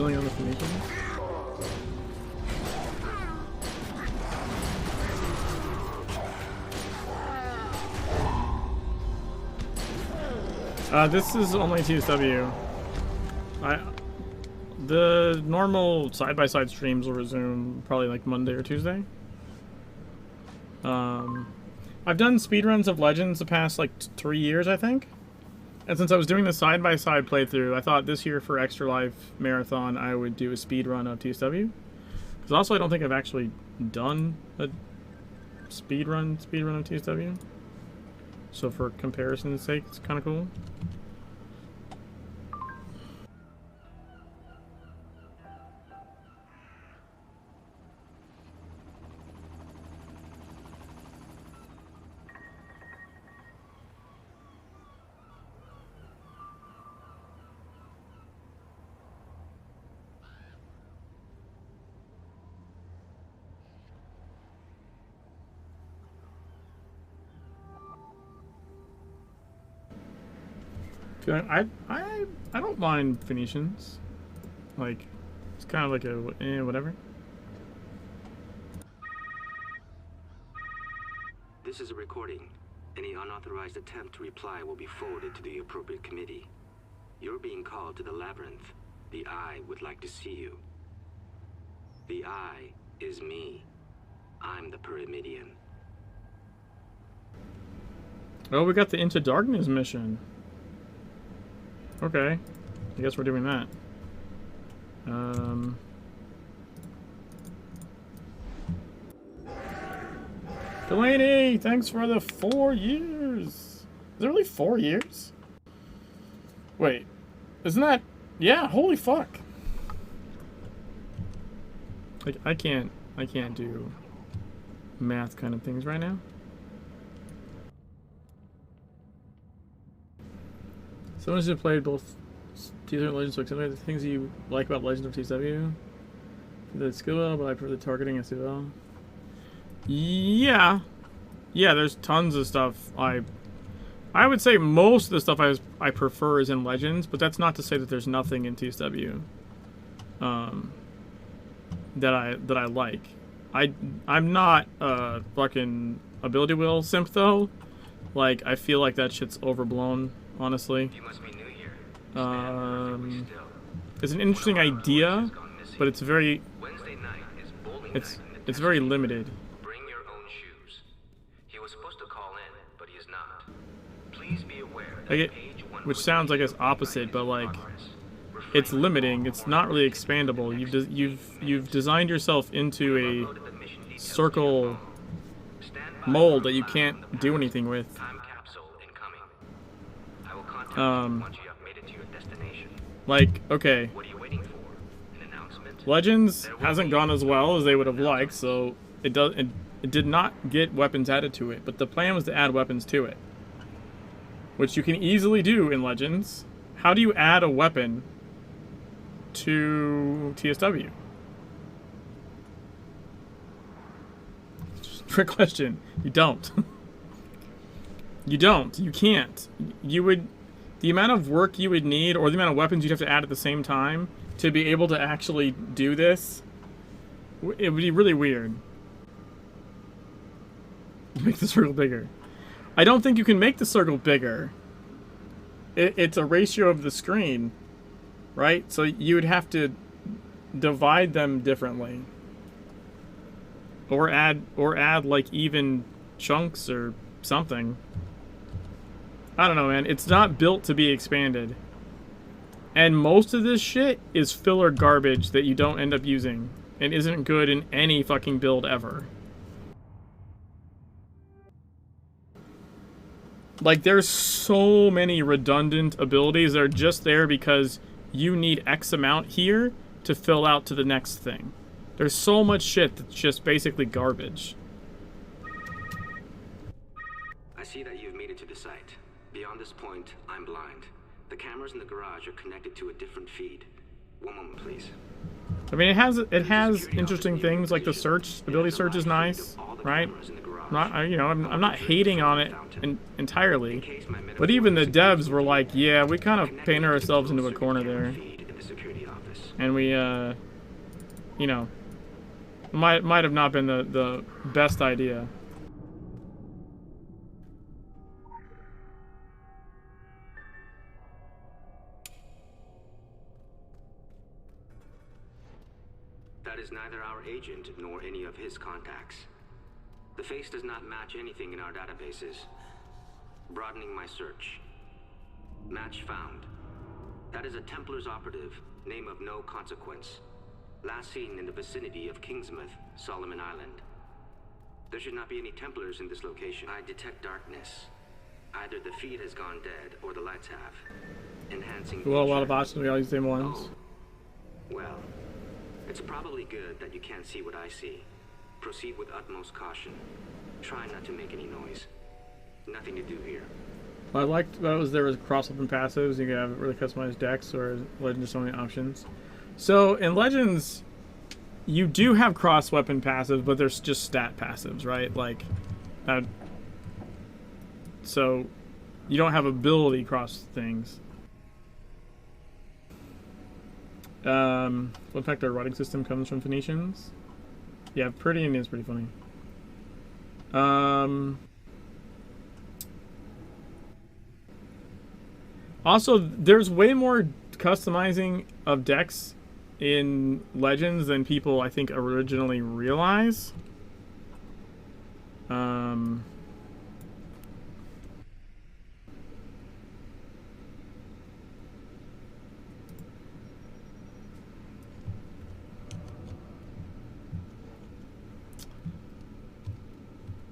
Speaker 1: killing other Phoenicians? This is only TSW. The normal side-by-side streams will resume probably like Monday or Tuesday. I've done speedruns of Legends the past like 3 years, I think. And since I was doing the side-by-side playthrough, I thought this year for ExtraLife Marathon I would do a speedrun of TSW. Because also I don't think I've actually done a speedrun of TSW. So for comparison's sake, it's kind of cool. I don't mind Phoenicians. Like, it's kind of like a whatever.
Speaker 14: This is a recording. Any unauthorized attempt to reply will be forwarded to the appropriate committee. You're being called to the labyrinth. The Eye would like to see you. The Eye is me. I'm the Pyramidian.
Speaker 1: Oh, we got the Into Darkness mission. Okay. I guess we're doing that. Delaney, thanks for the 4 years. Is it really 4 years? Wait, isn't that... Yeah, holy fuck. Like, I can't do math kind of things right now. Someone who's played both TSW and Legends, so explain the things you like about Legends of TSW. The skill well, but I prefer the targeting as well. Yeah, there's tons of stuff. I would say most of the stuff I prefer is in Legends, but that's not to say that there's nothing in TSW that I like. I'm not a fucking ability wheel simp though. Like, I feel like that shit's overblown, honestly.
Speaker 14: You must be new here.
Speaker 1: It's an interesting idea, but it's very it's very limited.
Speaker 14: Bring your own shoes. He was supposed to call in, but he is not. Please be aware that
Speaker 1: which sounds, I guess, opposite, but like it's limiting. It's not really expandable. You've designed yourself into a circle mold that you can't do anything with. Like, okay.
Speaker 14: What are you waiting for? An announcement?
Speaker 1: Legends hasn't gone as well as they would have liked, so it did not get weapons added to it, but the plan was to add weapons to it, which you can easily do in Legends. How do you add a weapon to TSW? Trick question. You don't. You don't. You can't. You would... The amount of work you would need, or the amount of weapons you'd have to add at the same time to be able to actually do this, it would be really weird. Make the circle bigger. I don't think you can make the circle bigger. It's a ratio of the screen, right? So you would have to divide them differently. Or add like even chunks or something. I don't know, man. It's not built to be expanded. And most of this shit is filler garbage that you don't end up using and isn't good in any fucking build ever. Like, there's so many redundant abilities that are just there because you need X amount here to fill out to the next thing. There's so much shit that's just basically garbage.
Speaker 14: I see that you've made it to the site. Beyond this point, I'm blind. The cameras in the garage are connected to a different feed. One moment, please.
Speaker 1: I mean, it has interesting things, like the search ability search is nice, right? I'm not hating on it entirely, but even the devs were like, yeah, we kind of painted ourselves into a corner there.
Speaker 14: In the security office.
Speaker 1: And we, you know, might have not been the best idea.
Speaker 14: That is neither our agent nor any of his contacts. The face does not match anything in our databases. Broadening my search. Match found. That is a Templar's operative, name of no consequence. Last seen in the vicinity of Kingsmouth, Solomon Island. There should not be any Templars in this location. I detect darkness. Either the feed has gone dead or the lights have. Enhancing.
Speaker 1: Well, a lot of options. We all use the same ones.
Speaker 14: Oh. Well, it's probably good that you can't see what I see. Proceed with utmost caution. Try not to make any noise. Nothing to do here.
Speaker 1: I liked that there was cross-weapon passives. You could have really customized decks, or Legends so many options. So in Legends, you do have cross-weapon passives, but there's just stat passives, right? Like, so you don't have ability cross things. Fun fact: our writing system comes from Phoenicians. Yeah, pretty Indian is pretty funny. Also, there's way more customizing of decks in Legends than people, I think, originally realize.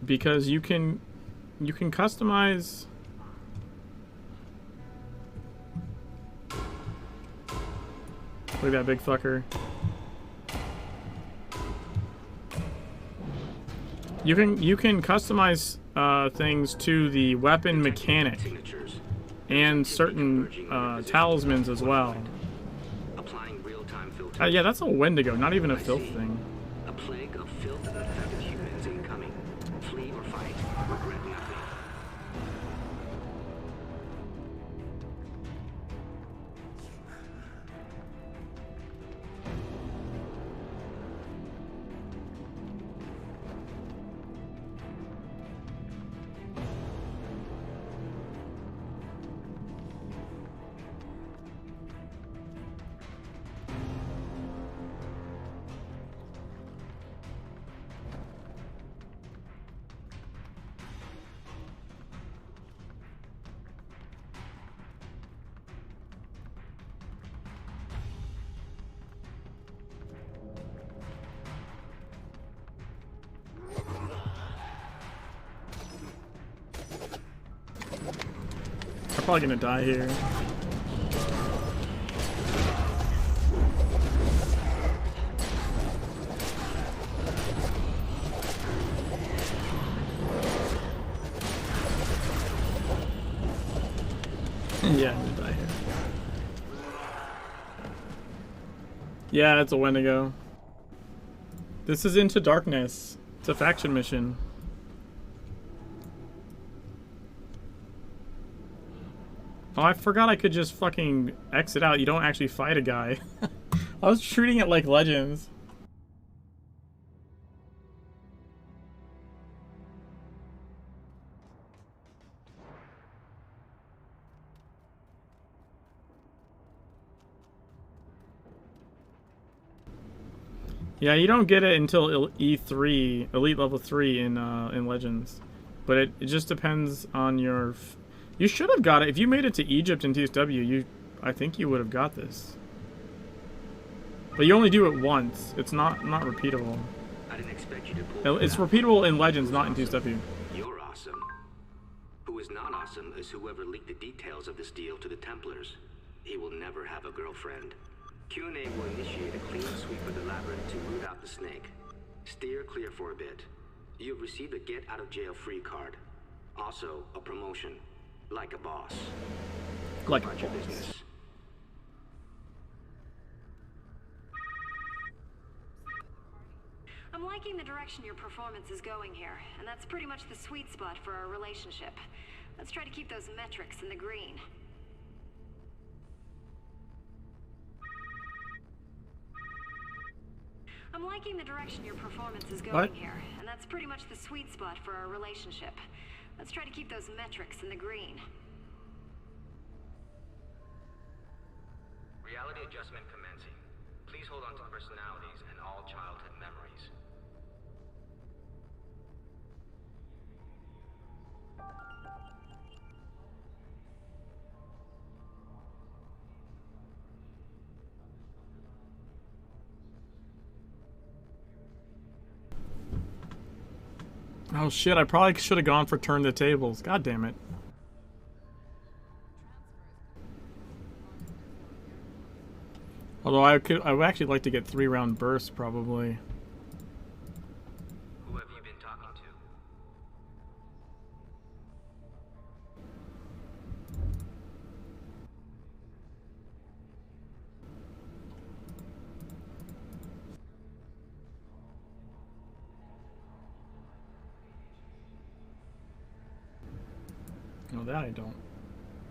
Speaker 1: Because you can customize. Look at that big fucker. You can customize things to the weapon mechanic and certain talismans as well. Yeah, that's a Wendigo, not even a filth thing.
Speaker 14: A plague of filth and infected humans incoming. Flee or fight. Regret nothing.
Speaker 1: I'm probably gonna die here. Yeah, I'm gonna die here. Yeah, it's a Wendigo. This is Into Darkness. It's a faction mission. Oh, I forgot I could just fucking exit out. You don't actually fight a guy. I was treating it like Legends. Yeah, you don't get it until E3, Elite Level 3 in Legends. But it just depends on your... You should have got it. If you made it to Egypt in TSW, I think you would have got this. But you only do it once. It's not repeatable.
Speaker 14: I didn't expect you to pull
Speaker 1: It's repeatable in Legends, not in TSW.
Speaker 14: You're awesome. Who is not awesome is whoever leaked the details of this deal to the Templars. He will never have a girlfriend. Q&A will initiate a clean sweep of the labyrinth to root out the snake. Steer clear for a bit. You've received a get-out-of-jail-free card. Also, a promotion. Like a boss.
Speaker 1: Like
Speaker 14: about your business.
Speaker 9: I'm liking the direction your performance is going here, and that's pretty much the sweet spot for our relationship. Let's try to keep those metrics in the green. I'm liking the direction your performance is going
Speaker 1: What?
Speaker 9: here, and that's pretty much the sweet spot for our relationship. Let's try to keep those metrics in the green.
Speaker 14: Reality adjustment commencing. Please hold on to personalities and all childhood memories.
Speaker 1: Oh shit, I probably should have gone for turn the tables. God damn it. Although I would actually like to get 3-round bursts probably.
Speaker 14: Who have you been talking to?
Speaker 1: No, that I don't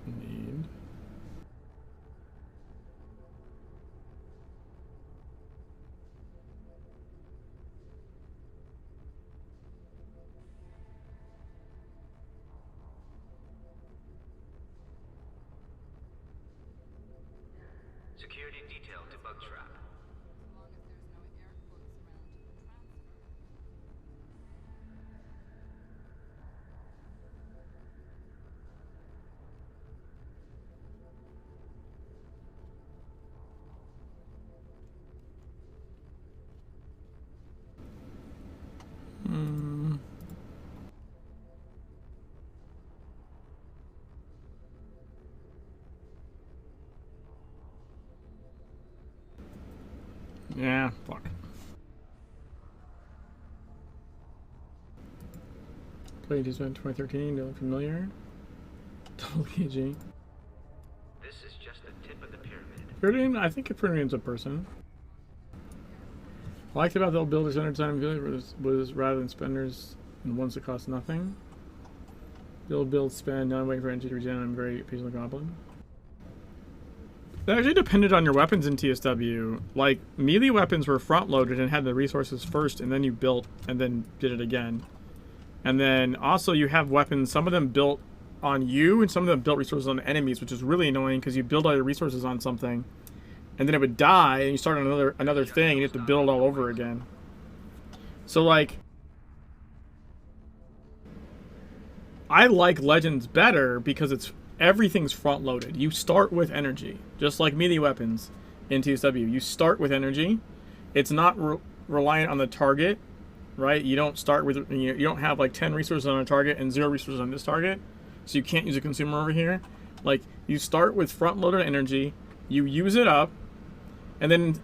Speaker 1: need.
Speaker 14: Security detail to bug trap.
Speaker 1: Yeah, fuck. Played this in 2013, don't look familiar. Double KG.
Speaker 14: This is just the tip of the pyramid.
Speaker 1: Pyramid, I think a pyramid's a person. What I liked about the old builders center design was rather than spenders and ones that cost nothing. Build, spend, not waiting for energy to regen. I'm very patient goblin. That actually depended on your weapons in TSW. Like, melee weapons were front-loaded and had the resources first, and then you built, and then did it again. And then, also, you have weapons, some of them built on you, and some of them built resources on enemies, which is really annoying, because you build all your resources on something, and then it would die, and you start on another thing, and you have to build all over again. So, like, I like Legends better, because everything's front-loaded. You start with energy, just like melee weapons in TSW. You start with energy. It's not reliant on the target, right? You don't start with, you don't have like 10 resources on a target and 0 resources on this target, so you can't use a consumer over here. Like, you start with front-loaded energy, you use it up, and then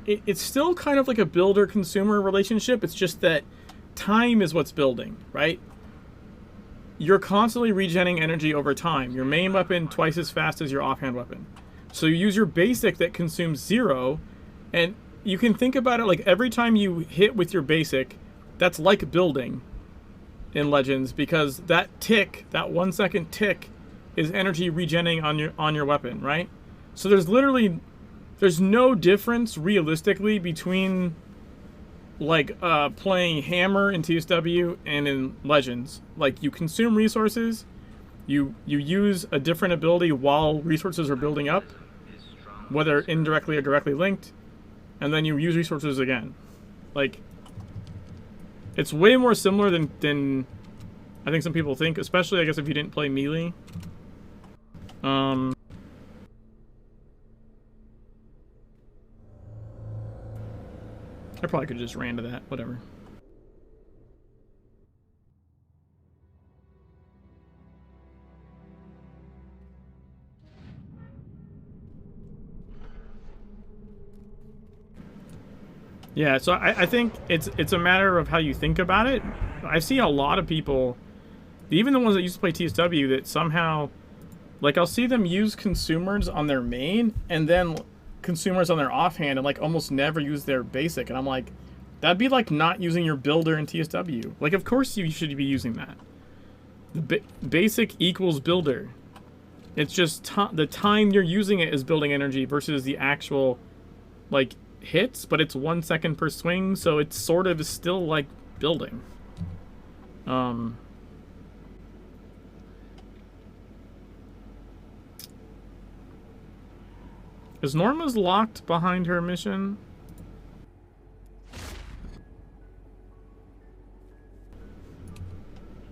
Speaker 1: it's still kind of like a builder-consumer relationship. It's just that time is what's building, right? You're constantly regenerating energy over time. Your main weapon twice as fast as your offhand weapon. So you use your basic that consumes 0, and you can think about it like every time you hit with your basic, that's like building in Legends, because that tick, that 1 second tick, is energy regenerating on your weapon, right? So there's no difference realistically between like playing Hammer in TSW and in Legends. Like, you consume resources, you use a different ability while resources are building up, whether indirectly or directly linked, and then you use resources again. Like, it's way more similar than I think some people think, especially I guess if you didn't play melee. I probably could have just ran to that, whatever. Yeah, so I think it's a matter of how you think about it. I've seen a lot of people, even the ones that used to play TSW, that somehow, like, I'll see them use consumers on their main and then consumers on their offhand and like almost never use their basic, and I'm like, that'd be like not using your builder in TSW. Like, of course you should be using that. The basic equals builder. It's just the time you're using it is building energy versus the actual like hits, but it's 1 second per swing, so it's sort of still like building. Is Norma's locked behind her mission?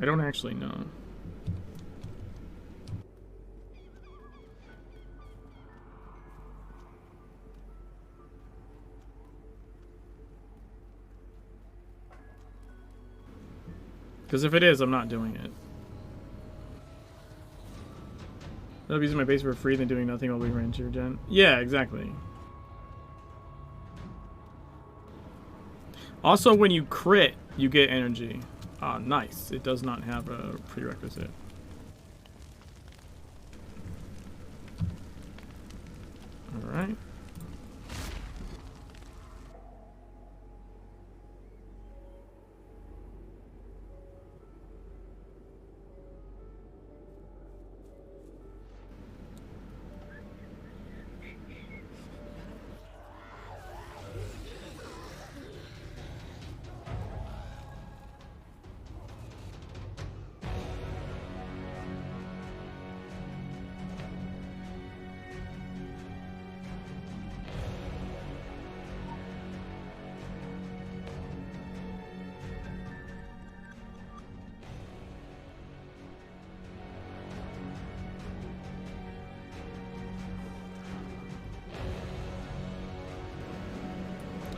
Speaker 1: I don't actually know. Because if it is, I'm not doing it. I'll using my base for free than doing nothing while we ran tier gen. Yeah, exactly. Also, when you crit, you get energy. Ah, nice. It does not have a prerequisite. Alright.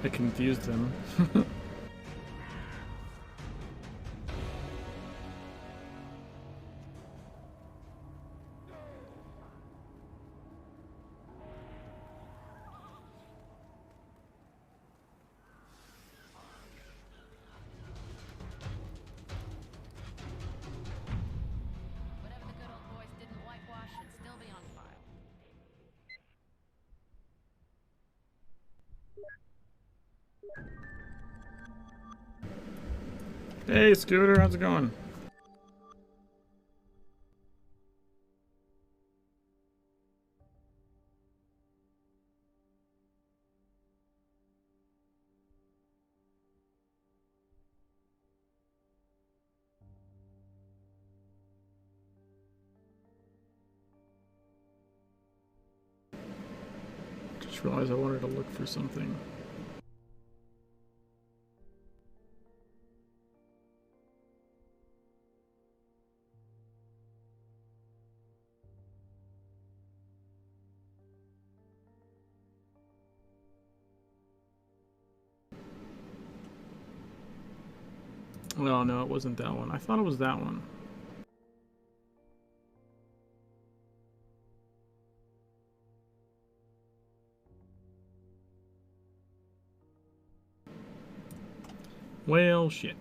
Speaker 1: I confused him. Hey, Scooter, how's it going? Just realized I wanted to look for something. Well, no, it wasn't that one. I thought it was that one. Well, shit.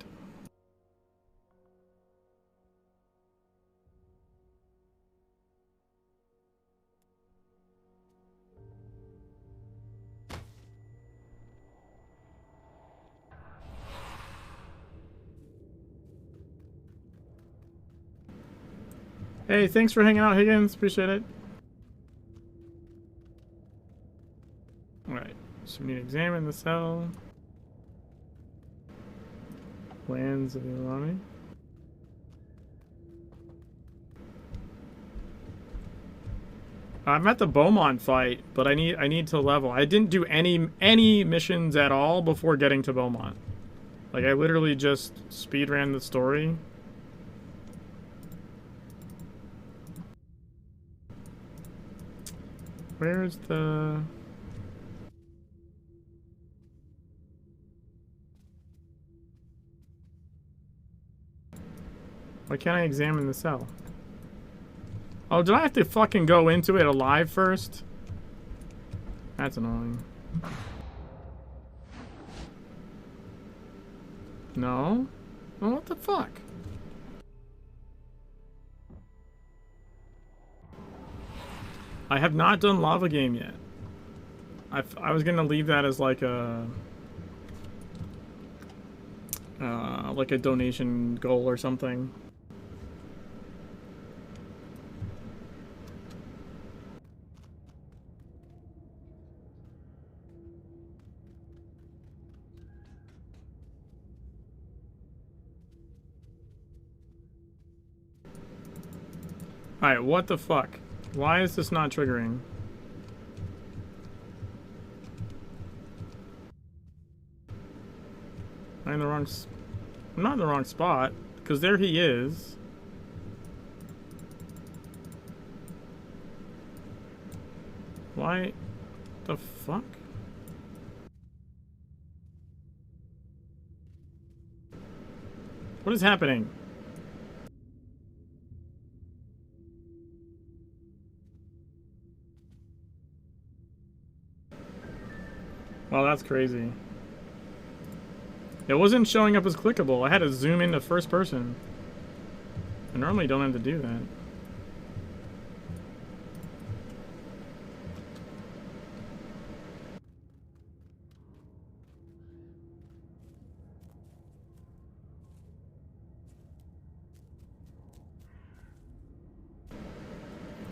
Speaker 1: Hey, thanks for hanging out, Higgins. Appreciate it. Alright, so we need to examine the cell. Plans of the army. I'm at the Beaumont fight, but I need to level. I didn't do any missions at all before getting to Beaumont. Like, I literally just speedran the story. Where's the... Why can't I examine the cell? Oh, did I have to fucking go into it alive first? That's annoying. No? Well, what the fuck? I have not done Lava Game yet. I was gonna leave that as like a donation goal or something. Alright, what the fuck? Why is this not triggering? I'm in the wrong... I'm not in the wrong spot, because there he is. Why the fuck? What is happening? Well, that's crazy. It wasn't showing up as clickable. I had to zoom into first person. I normally don't have to do that.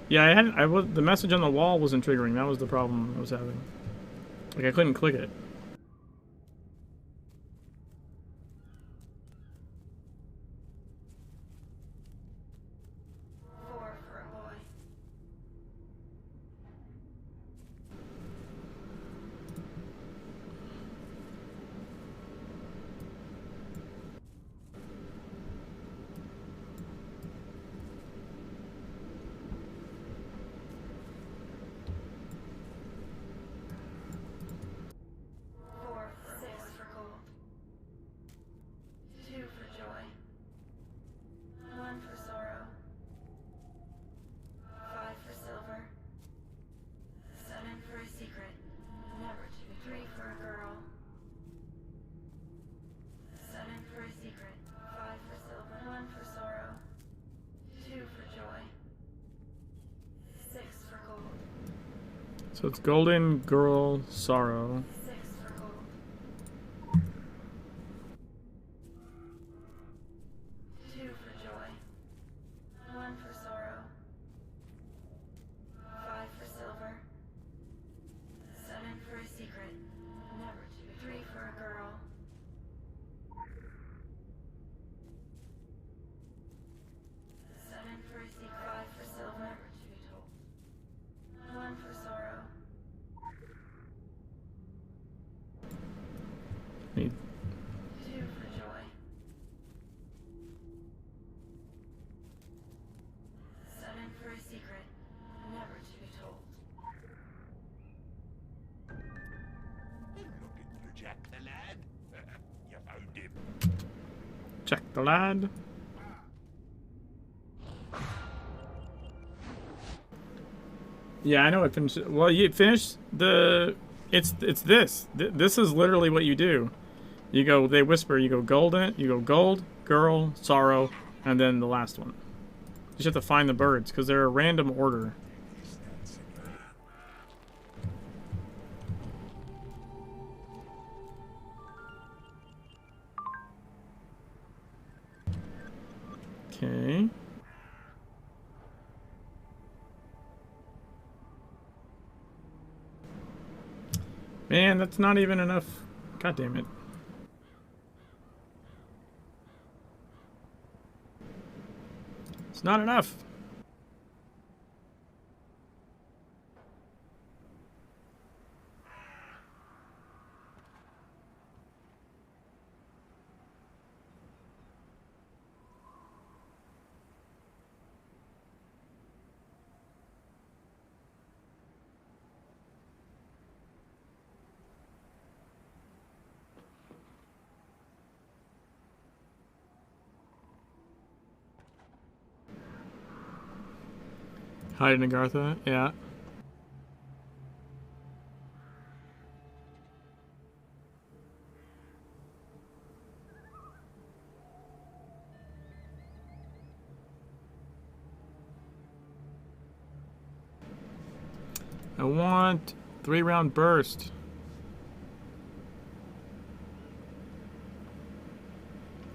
Speaker 1: Yeah, the message on the wall wasn't triggering. That was the problem I was having. Like, I couldn't click it. So it's Golden, Girl, Sorrow. Need.
Speaker 13: Jack the lad? You found him.
Speaker 1: Jack the lad. Yeah, I know it finished. Well, you finished the. It's this. This is literally what you do. You go. They whisper. You go golden. You go gold, girl, sorrow, and then the last one. You just have to find the birds because they're a random order. Okay. Man, that's not even enough. God damn it. It's not enough. Hide in Agartha, yeah. I want 3-round burst.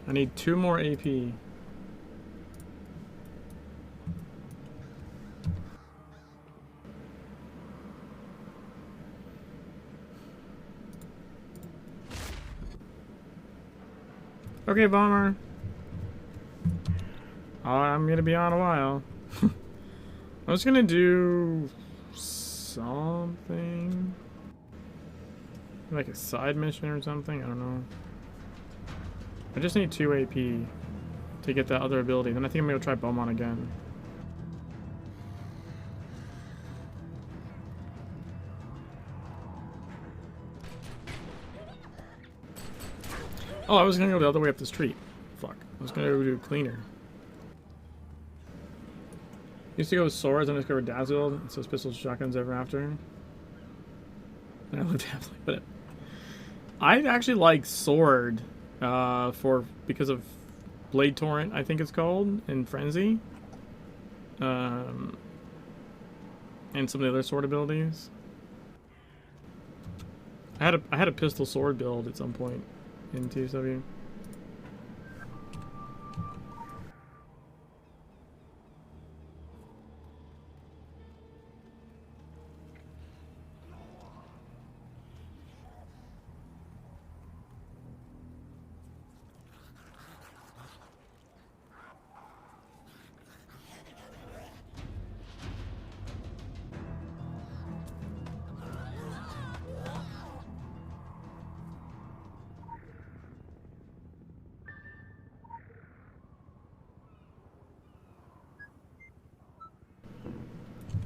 Speaker 1: I need 2 more AP. Okay, Bomber. Oh, I'm gonna be on a while. I was gonna do something like a side mission or something. I don't know. I just need 2 AP to get that other ability. Then I think I'm gonna try Beaumont again. Oh, I was gonna go the other way up the street. Fuck. I was gonna go do cleaner. Used to go with swords and discovered dazzled, and so pistols, shotguns ever after. And I lived happily, but I actually like sword because of Blade Torrent, I think it's called, in Frenzy. And some of the other sword abilities. I had a pistol sword build at some point in TSW.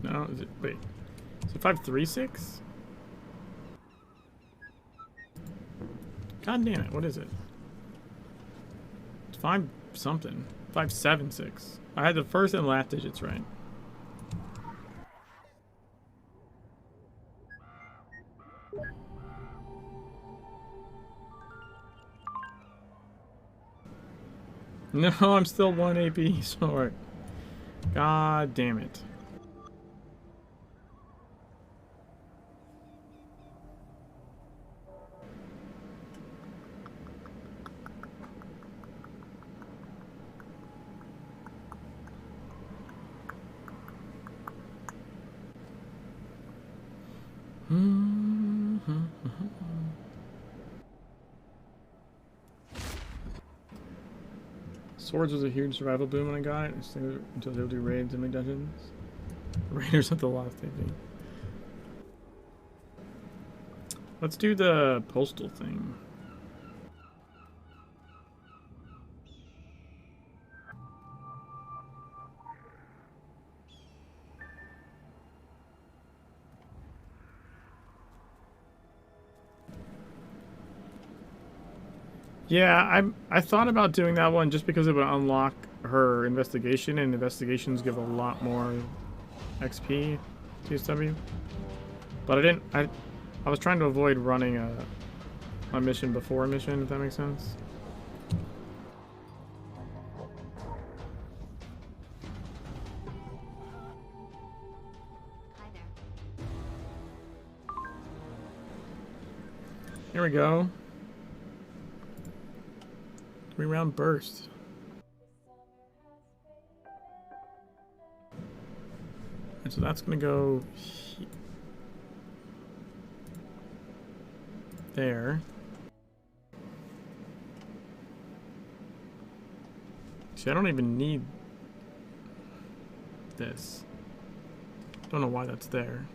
Speaker 1: No, is it? Wait. Is it 536? God damn it, what is it? It's 5 something. 576. I had the first and last digits right. No, I'm still 1 AP short. God damn it. Swords was a huge survival boom when I got it. Until they'll do raids in my dungeons. Raiders of the Lost AP. Let's do the postal thing. Yeah, I thought about doing that one just because it would unlock her investigation, and investigations give a lot more XP to TSW. But I didn't. I was trying to avoid running a mission before a mission, if that makes sense.
Speaker 12: Hi there.
Speaker 1: Here we go. 3-round burst. And so that's gonna go there. See, I don't even need this. Don't know why that's there.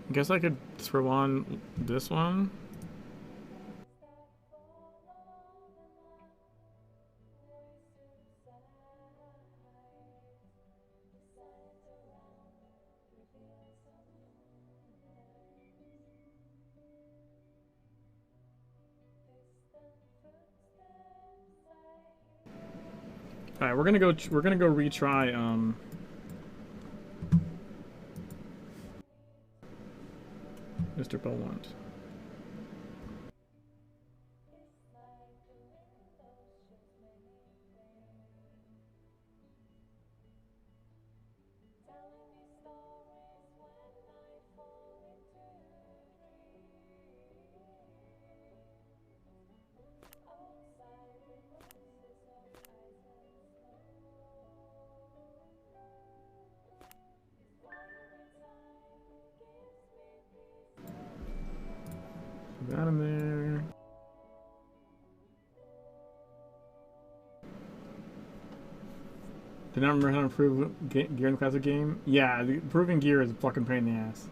Speaker 1: I guess I could throw on this one. All right, we're gonna go retry Mr. Beaumont. That in there. Did not remember how to improve gear in the classic game? Yeah, improving gear is a fucking pain in the ass.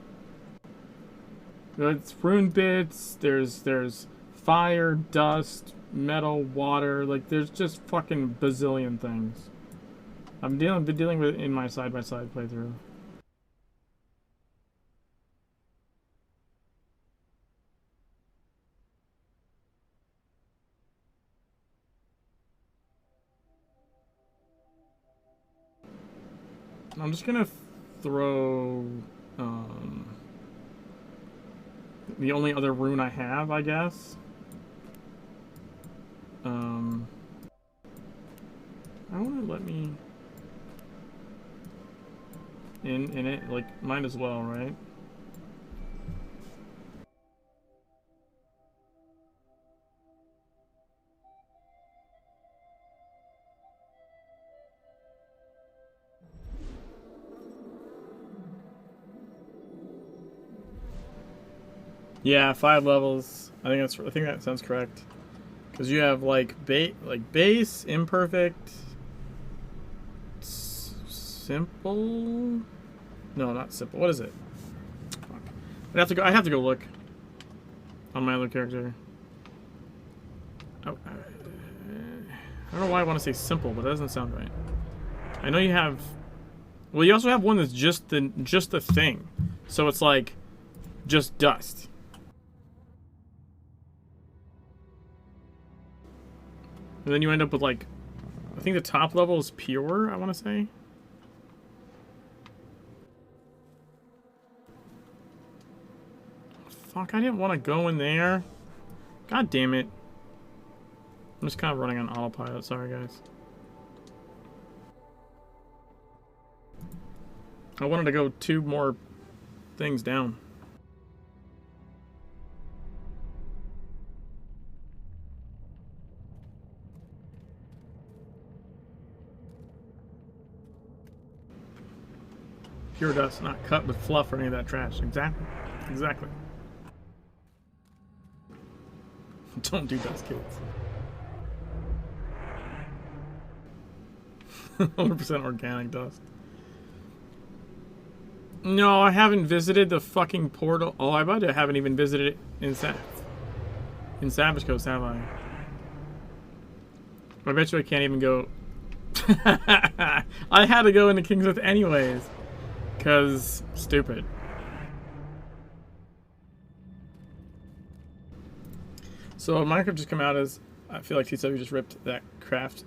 Speaker 1: It's rune bits, there's fire, dust, metal, water, like there's just fucking bazillion things. I've been dealing with it in my side-by-side playthrough. I'm just gonna throw the only other rune I have, I guess. I wanna let me in it, like might as well, right? Yeah, 5 levels. I think that sounds correct. Because you have like base, imperfect, simple. No, not simple. What is it? Fuck. I'd have to go look on my other character. Oh, I don't know why I want to say simple, but that doesn't sound right. I know you have. Well, you also have one that's just the thing. So it's like just dust. And then you end up with like, I think the top level is pure, I want to say. Fuck, I didn't want to go in there. God damn it. I'm just kind of running on autopilot, sorry guys. I wanted to go 2 more things down. Pure dust, not cut with fluff or any of that trash. Exactly. Exactly. Don't do dust, kids. 100% organic dust. No, I haven't visited the fucking portal. Oh, I bet I haven't even visited it in Savage Coast, have I? I bet you I can't even go. I had to go into Kingsmouth anyways. Because stupid. So Minecraft just come out as, I feel like TW just ripped that craft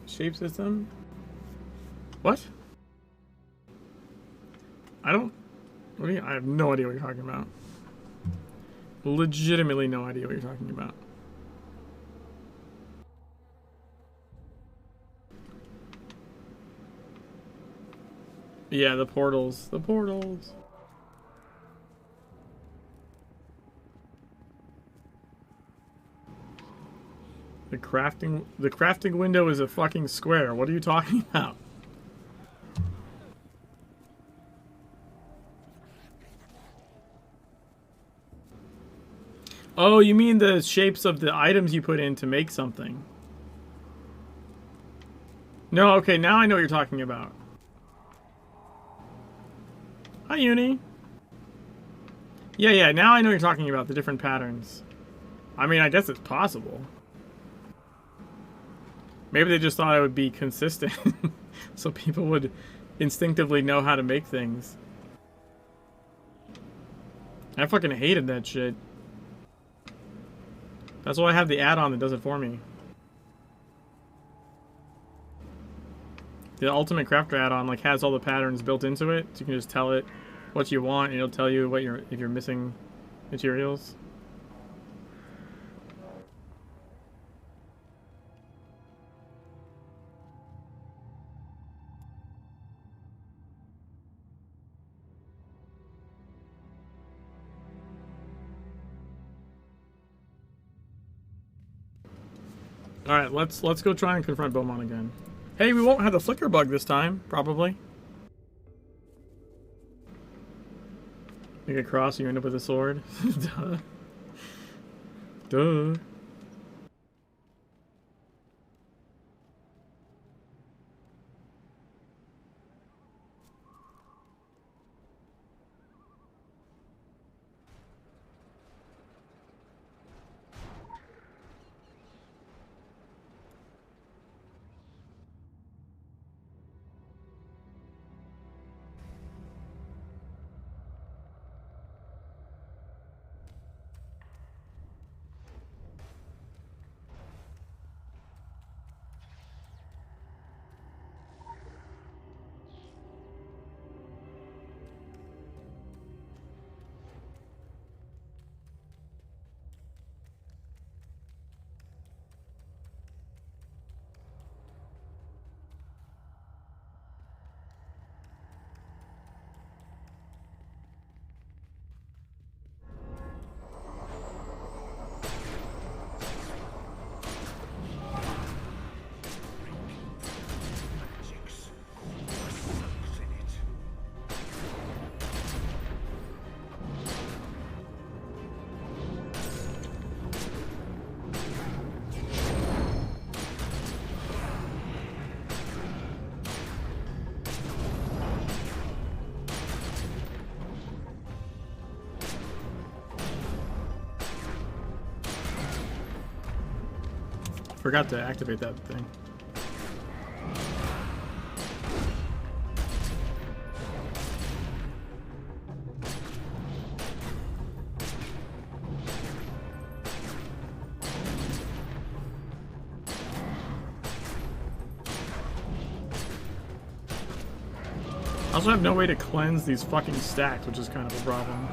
Speaker 1: shape system. What? I have no idea what you're talking about. Legitimately no idea what you're talking about. Yeah, the portals. The portals. The crafting window is a fucking square. What are you talking about? Oh, you mean the shapes of the items you put in to make something. No, okay, now I know what you're talking about. Hi, Uni. Yeah, now I know what you're talking about, the different patterns. I mean, I guess it's possible. Maybe they just thought I would be consistent, so people would instinctively know how to make things. I fucking hated that shit. That's why I have the add-on that does it for me. The Ultimate Crafter add-on like has all the patterns built into it, so you can just tell it what you want, and it'll tell you what if you're missing materials. All right, let's go try and confront Beaumont again. Hey, we won't have the flicker bug this time, probably. You get cross, you end up with a sword. Duh. Duh. Forgot to activate that thing. I also have no way to cleanse these fucking stacks, which is kind of a problem.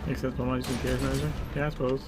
Speaker 1: Makes sense, but I'm using chaos manager? Yeah, I suppose.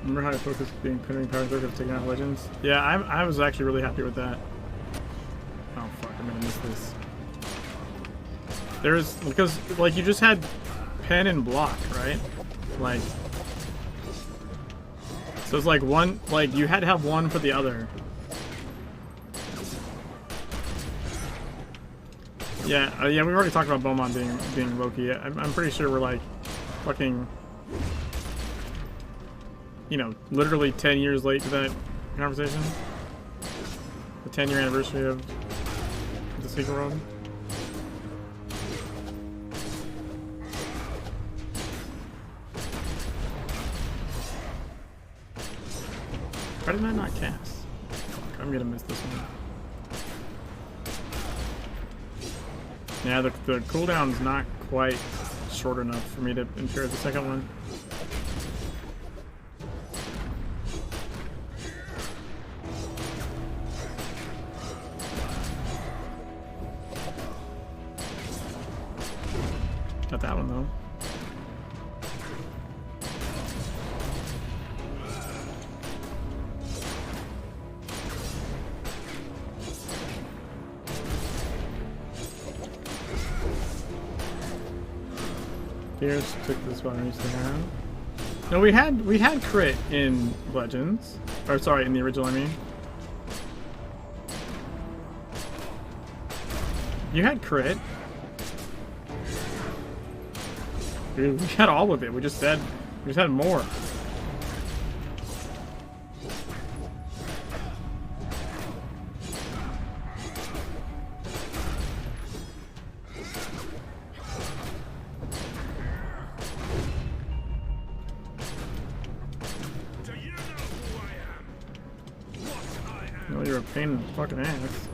Speaker 1: Remember how I focused being pinning power circuits taking out legends? Yeah, I was actually really happy with that. missed this. There's because like you just had pen and block, right? Like so it's like one, like you had to have one for the other. Yeah, yeah, we already talked about Beaumont being Loki. I'm pretty sure we're like fucking, you know, literally 10 years late to that conversation. The 10-year anniversary of the Secret World. Why did I not cast? Fuck, I'm gonna miss this one. Yeah, the cooldown's not quite short enough for me to impair the second one. Got that one though. Here's took this one I used to have. No, we had crit in Legends. Or sorry, in the original I mean. You had crit. Dude, we had all of it. We just had more. Well, you're a pain in the fucking ass.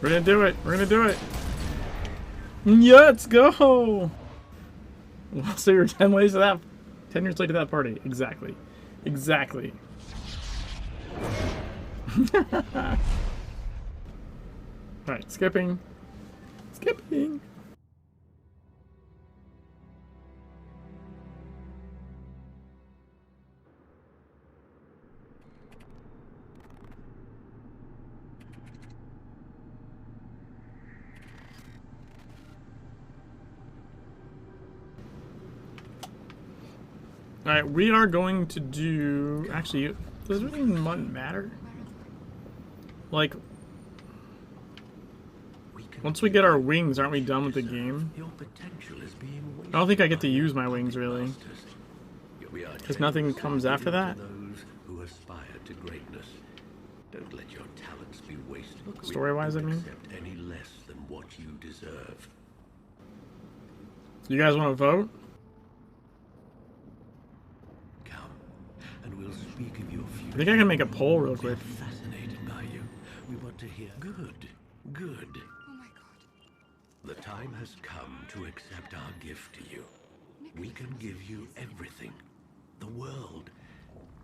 Speaker 1: We're gonna do it. We're gonna do it. Yeah, let's go. So you're 10 years late to that party. Exactly. Exactly. Alright, skipping. Skipping. Alright, we are going to do... Actually, does it really matter? Like... Once we get our wings, aren't we done with the game? I don't think I get to use my wings, really. Because nothing comes after that?
Speaker 4: Who aspire to greatness. Don't let your talents be wasted.
Speaker 1: Story-wise, I mean?
Speaker 4: Accept any less than what you deserve.
Speaker 1: You guys want to vote?
Speaker 4: And we'll speak of your future.
Speaker 1: I think I can make a poll real quick.
Speaker 4: Fascinated by you. We want to hear. Good. Good. Oh my God. The time has come to accept our gift to you. We can give you everything. The world.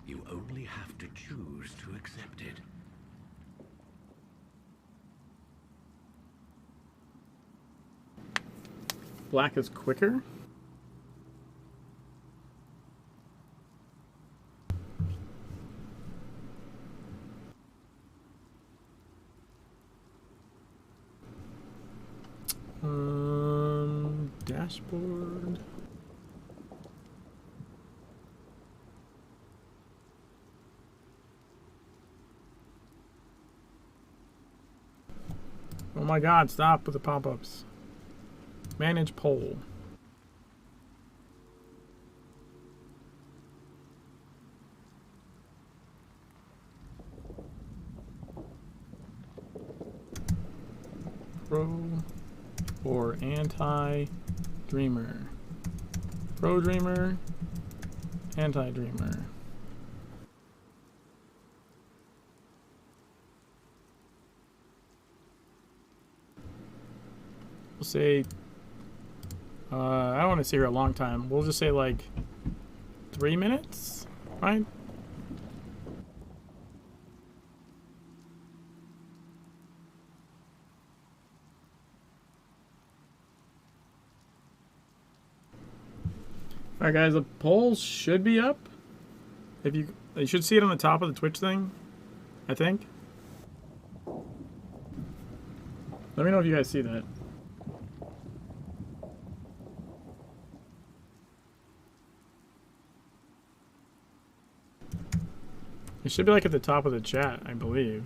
Speaker 4: You only have to choose to accept it.
Speaker 1: Black is quicker. Dashboard. Oh my God, stop with the pop-ups. Manage poll. Pro or anti-dreamer. Pro-dreamer, anti-dreamer. We'll say, I don't want to sit here a long time. We'll just say like 3 minutes, right? All right, guys, the poll should be up. If you should see it on the top of the Twitch thing, I think. Let me know if you guys see that. It should be like at the top of the chat, I believe.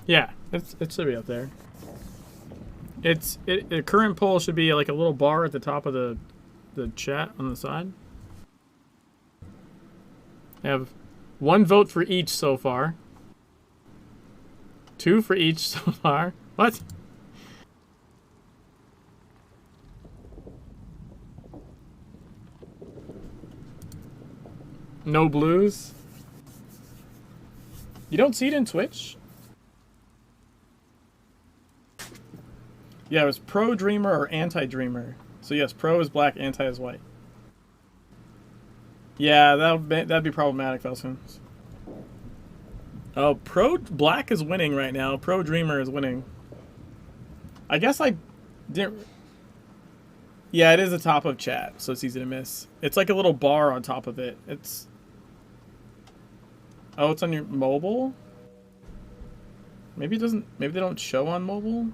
Speaker 1: Yeah, it should be up there. The current poll should be like a little bar at the top of the chat on the side. I have 1 vote for each so far. 2 for each so far. What? No blues? You don't see it in Twitch? Yeah, it was pro dreamer or anti dreamer. So yes, pro is black, anti is white. Yeah, that'd be problematic, Felsims. Oh, pro black is winning right now. Pro dreamer is winning. I guess I didn't. Yeah, it is the top of chat, so it's easy to miss. It's like a little bar on top of it. It's. Oh, it's on your mobile? Maybe it doesn't. Maybe they don't show on mobile.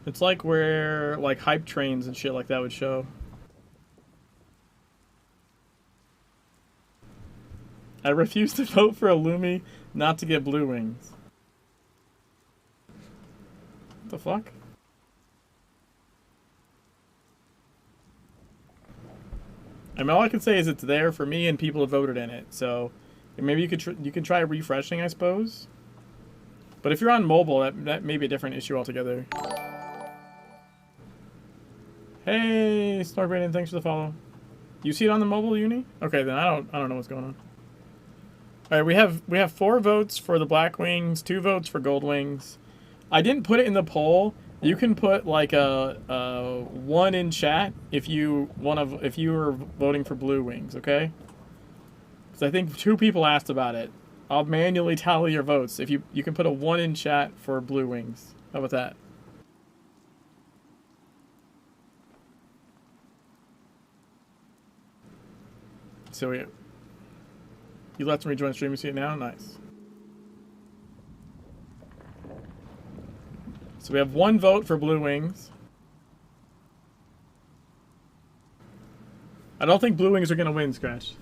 Speaker 1: It's like where like hype trains and shit like that would show. I refuse to vote for Illumi not to get blue wings. What the fuck? I mean, all I can say is it's there for me and people have voted in it. So maybe you could try refreshing, I suppose. But if you're on mobile, that may be a different issue altogether. Hey, Snorbraden, thanks for the follow. You see it on the mobile, Uni? Okay, then I don't know what's going on. All right, we have 4 votes for the black wings, 2 votes for gold wings. I didn't put it in the poll. You can put like a 1 in chat if you were voting for blue wings, okay? Because I think 2 people asked about it. I'll manually tally your votes. If you can put a 1 in chat for blue wings. How about that? So you let them rejoin stream. You see it now? Nice. So we have 1 vote for blue wings. I don't think blue wings are going to win, Scratch.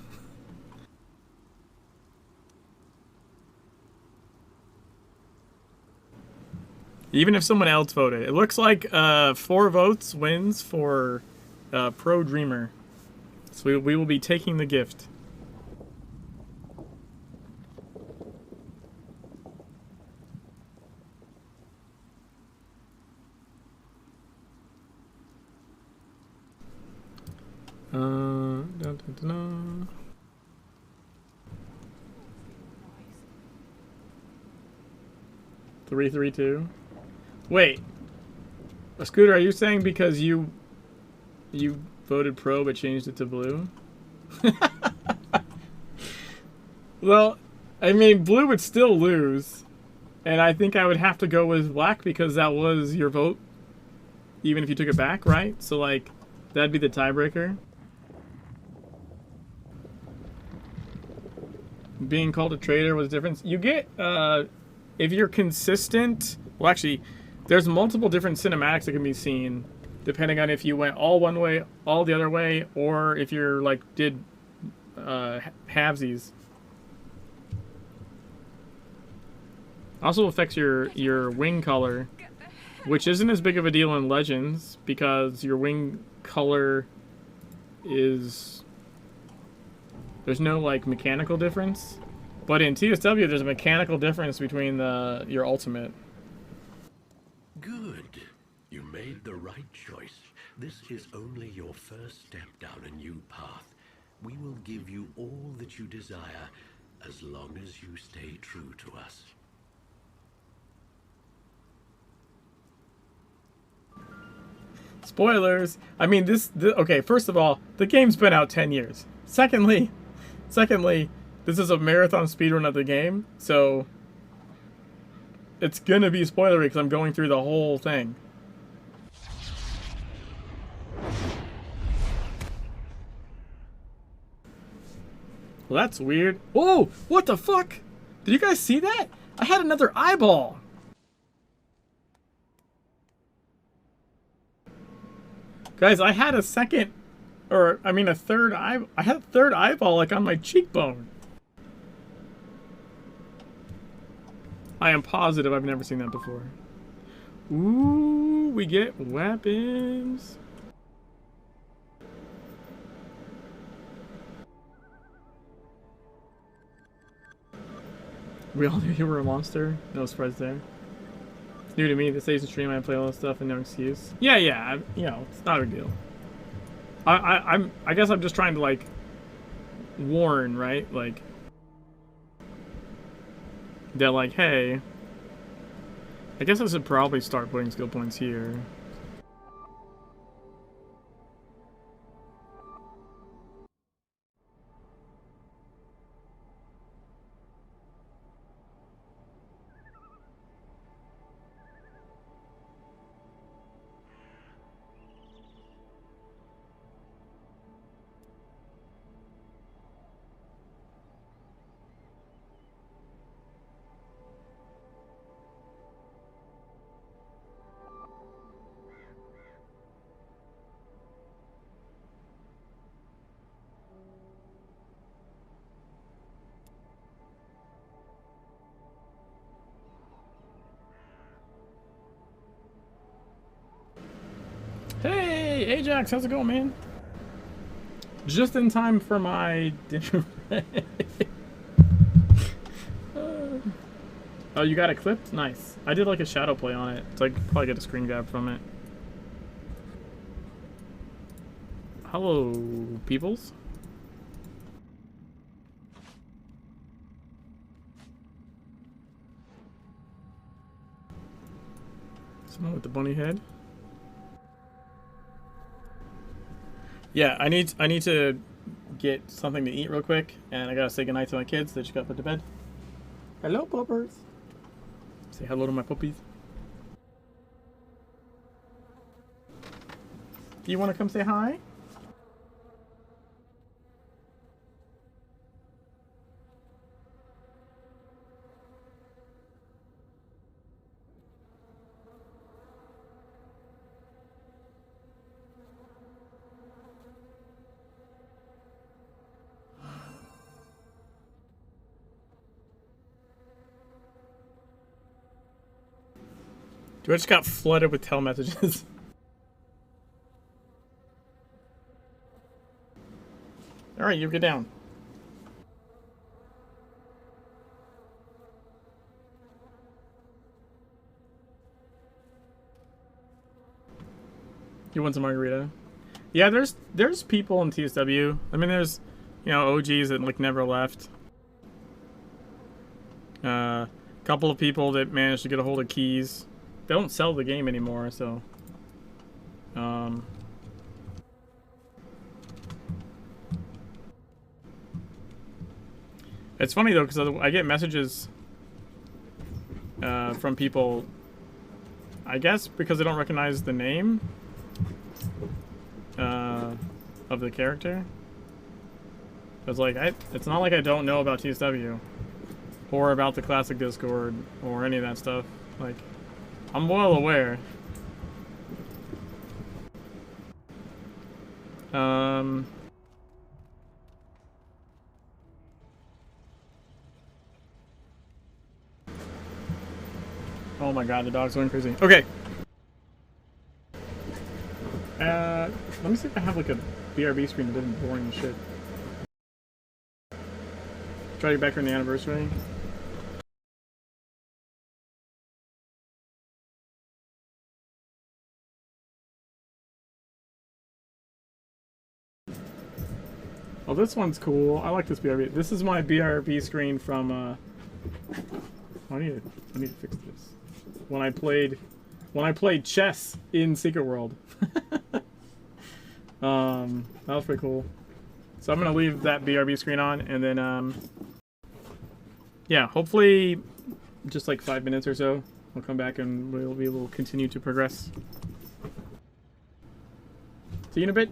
Speaker 1: Even if someone else voted. It looks like 4 votes wins for Pro Dreamer. So we will be taking the gift. Dun, dun, dun, dun. Three, 3, 2. Wait, Scooter, are you saying because you voted pro but changed it to blue? Well, I mean, blue would still lose, and I think I would have to go with black because that was your vote, even if you took it back, right? So like, that'd be the tiebreaker. Being called a traitor was a difference. You get, if you're consistent, well actually, there's multiple different cinematics that can be seen, depending on if you went all one way, all the other way, or if you're like, did halvesies. Also affects your wing color, which isn't as big of a deal in Legends, because your wing color is... There's no, like, mechanical difference. But in TSW, there's a mechanical difference between your ultimate.
Speaker 4: Good. You made the right choice. This is only your first step down a new path. We will give you all that you desire, as long as you stay true to us.
Speaker 1: Spoilers. I mean, okay, first of all, the game's been out 10 years. Secondly, this is a marathon speedrun of the game, so it's gonna be spoilery because I'm going through the whole thing. Well, that's weird. Whoa! What the fuck? Did you guys see that? I had another eyeball. Guys, I had a second, or I mean a third eye. I had a third eyeball like on my cheekbone. I am positive I've never seen that before. Ooh, we get weapons. We all knew you were a monster. No surprise there. It's new to me. This days in stream, I play all this stuff and no excuse. Yeah. You know, it's not a big deal. I guess I'm just trying to like warn, right? Like they're like, hey. I guess I should probably start putting skill points here. Hey, Ajax, how's it going, man? Just in time for my dinner break. Oh, you got it clipped? Nice. I did like a shadow play on it, so I could probably get a screen grab from it. Hello, peoples. Someone with the bunny head. Yeah, I need to get something to eat real quick, and I gotta say goodnight to my kids. They just got put to bed. Hello, puppers. Say hello to my puppies. Do you want to come say hi? Dude, I just got flooded with tell messages. Alright, you get down. You want some margarita? Yeah, there's people in TSW. I mean, there's, you know, OGs that like never left. Couple of people that managed to get a hold of keys. They don't sell the game anymore, so it's funny though, because I get messages from people, I guess because they don't recognize the name of the character. It's like it's not like I don't know about TSW or about the classic Discord or any of that stuff. Like, I'm well aware. Oh my god, the dog's going crazy. Okay. Let me see if I have like a BRB screen that isn't boring as shit. Try to get back on the anniversary. Oh, this one's cool. I like this BRB. This is my BRB screen from, I need to fix this. When I played chess in Secret World. That was pretty cool. So I'm gonna leave that BRB screen on, and then, yeah, hopefully just like 5 minutes or so, we'll come back and we'll be able to continue to progress. See you in a bit.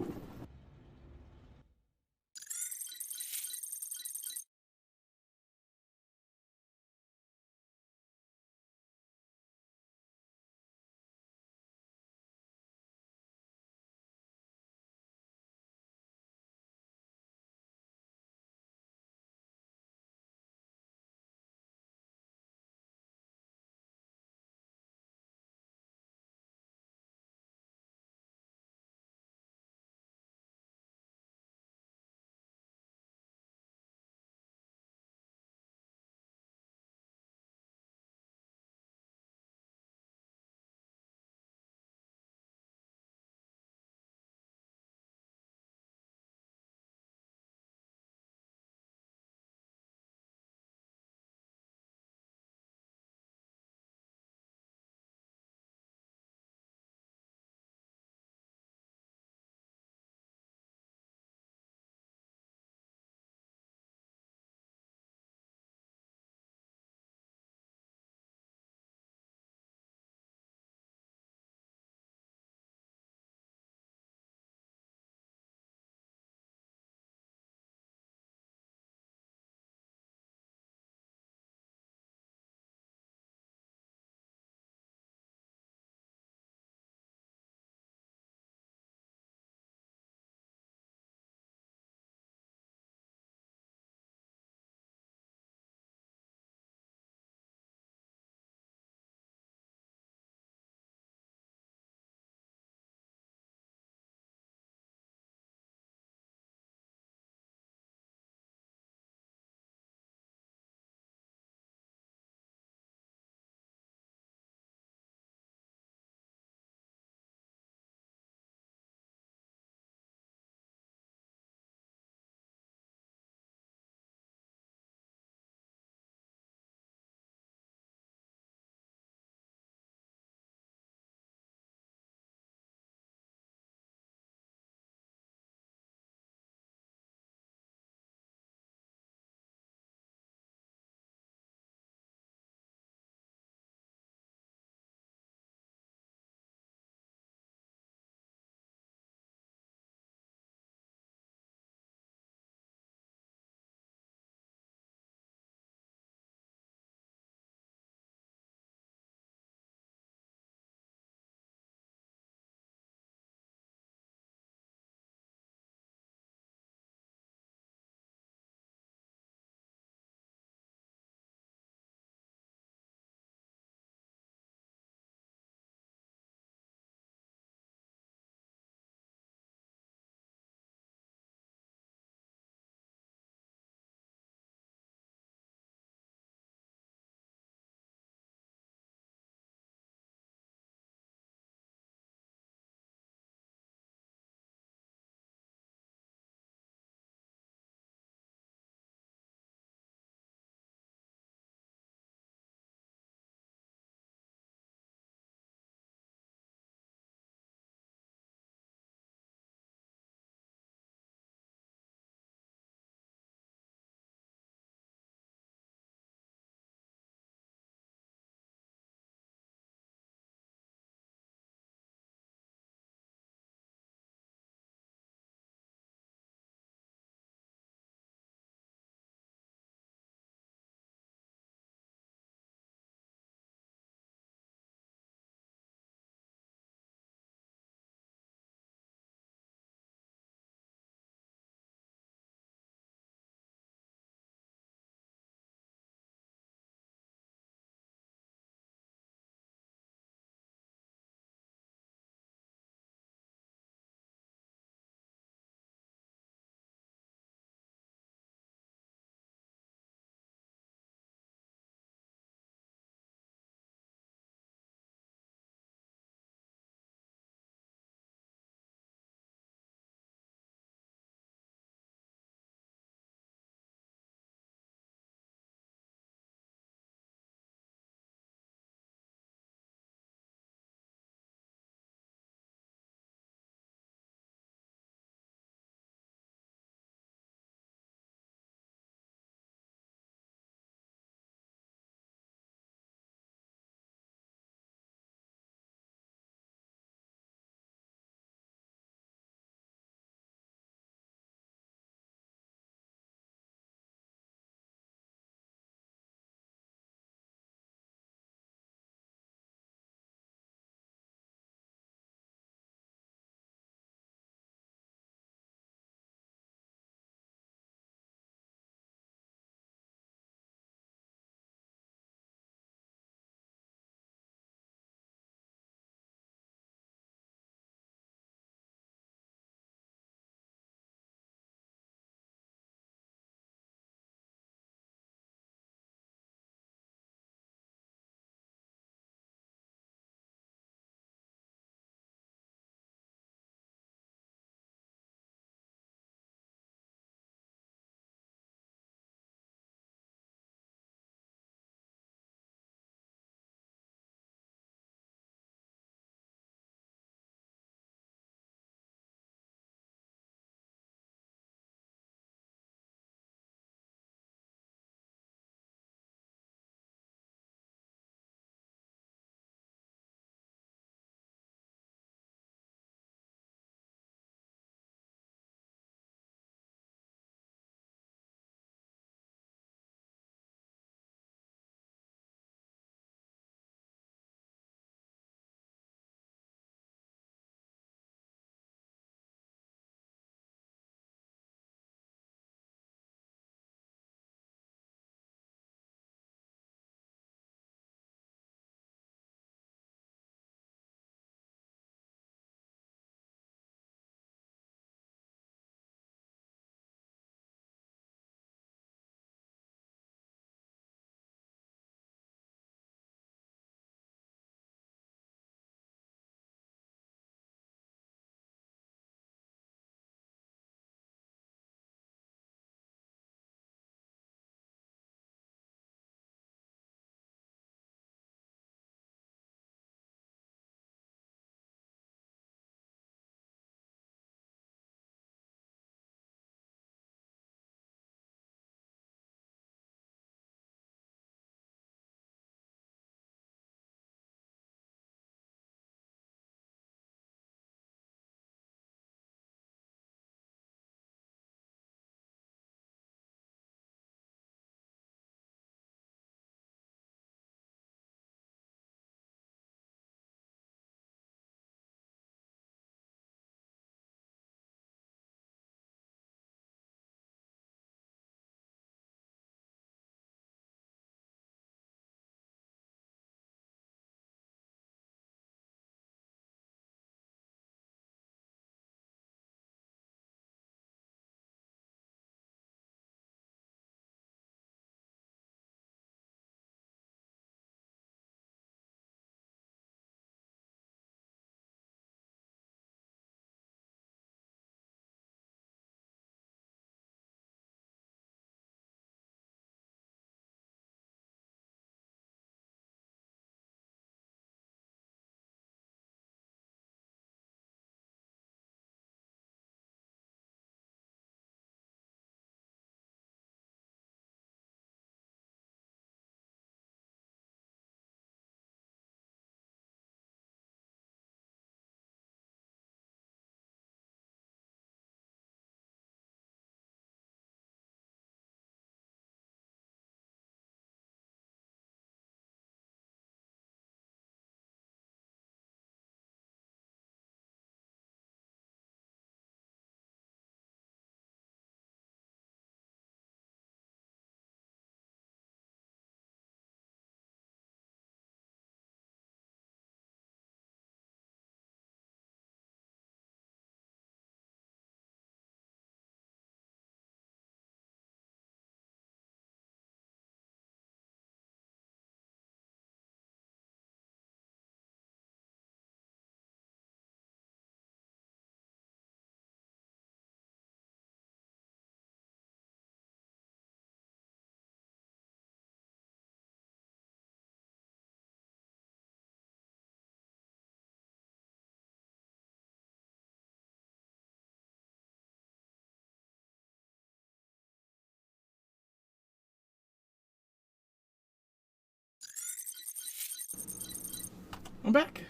Speaker 1: I'm back.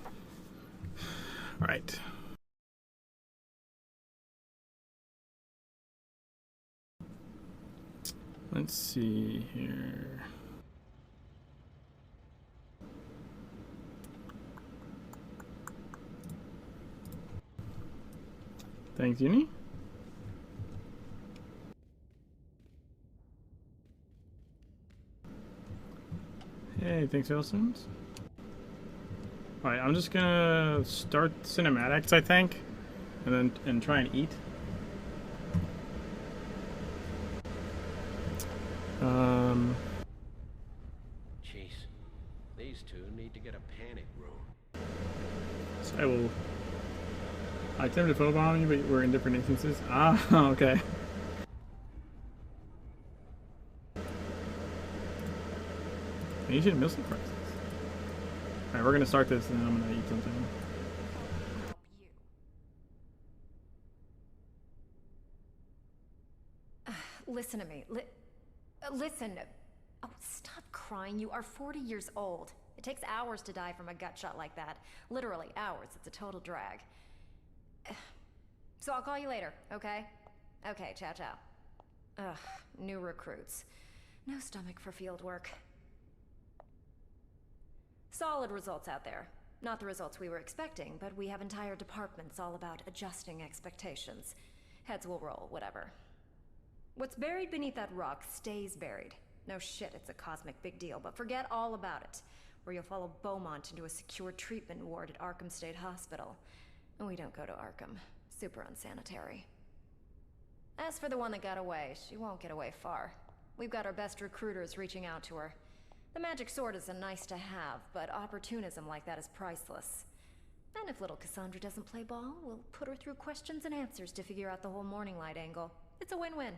Speaker 1: All right. Let's see here. Thanks, Uni. Hey, thanks, Wilsons. Alright, I'm just gonna start cinematics, I think, and try and eat.
Speaker 4: Jeez, these two need to get a panic room.
Speaker 1: So I attempted to photobomb you, but we're in different instances. Ah, okay. Ancient missile crisis. Alright, we're gonna start this and then I'm gonna eat something.
Speaker 9: Listen to me. Listen. Oh, stop crying. You are 40 years old. It takes hours to die from a gut shot like that. Literally hours. It's a total drag. So I'll call you later, okay? Okay, ciao ciao. Ugh, new recruits. No stomach for field work. Solid results out there. Not the results we were expecting, but we have entire departments all about adjusting expectations. Heads will roll, whatever. What's buried beneath that rock stays buried. No shit, it's a cosmic big deal, but forget all about it. Or you'll follow Beaumont into a secure treatment ward at Arkham State Hospital. And we don't go to Arkham. Super unsanitary. As for the one that got away, she won't get away far. We've got our best recruiters reaching out to her. The magic sword is a nice to have, but opportunism like that is priceless. And if little Cassandra doesn't play ball, we'll put her through questions and answers to figure out the whole Morning Light angle. It's a win-win.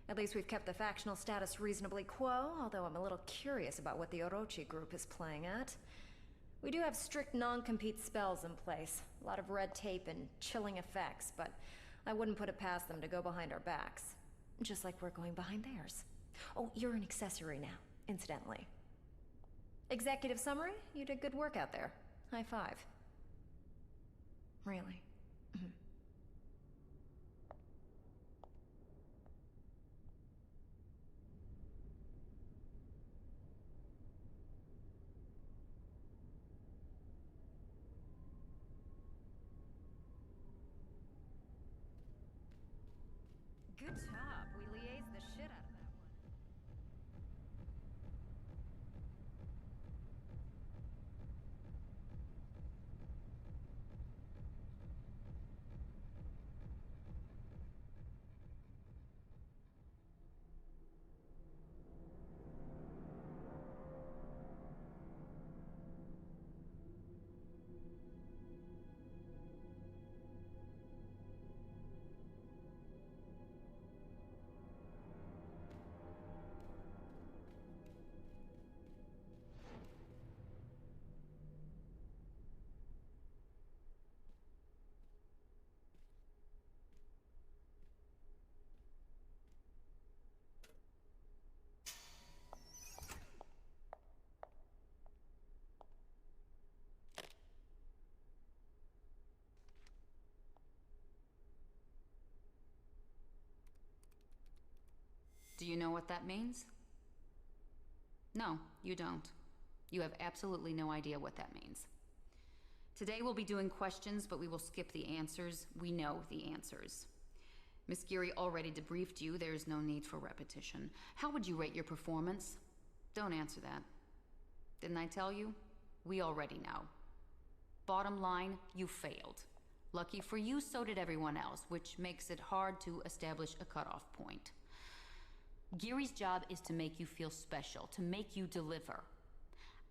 Speaker 9: At least we've kept the factional status reasonably quo, although I'm a little curious about what the Orochi group is playing at. We do have strict non-compete spells in place, a lot of red tape and chilling effects, but I wouldn't put it past them to go behind our backs. Just like we're going behind theirs. Oh, you're an accessory now, incidentally. Executive summary? You did good work out there. High five. Really? Good job. We liaised the shit out of that one.
Speaker 2: Do you know what that means? No, you don't. You have absolutely no idea what that means. Today we'll be doing questions, but we will skip the answers. We know the answers. Miss Geary already debriefed you. There's no need for repetition. How would you rate your performance? Don't answer that. Didn't I tell you? We already know. Bottom line, you failed. Lucky for you, so did everyone else, which makes it hard to establish a cutoff point. Geary's job is to make you feel special, to make you deliver.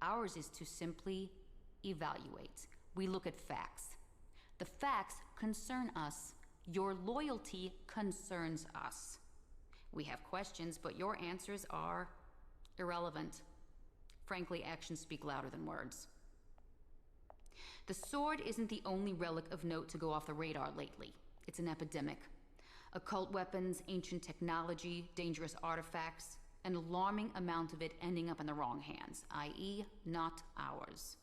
Speaker 2: Ours is to simply evaluate. We look at facts. The facts concern us. Your loyalty concerns us. We have questions, but your answers are irrelevant. Frankly, actions speak louder than words. The sword isn't the only relic of note to go off the radar lately. It's an epidemic. Occult weapons, ancient technology, dangerous artifacts. an alarming amount of it ending up in the wrong hands, i.e., not ours.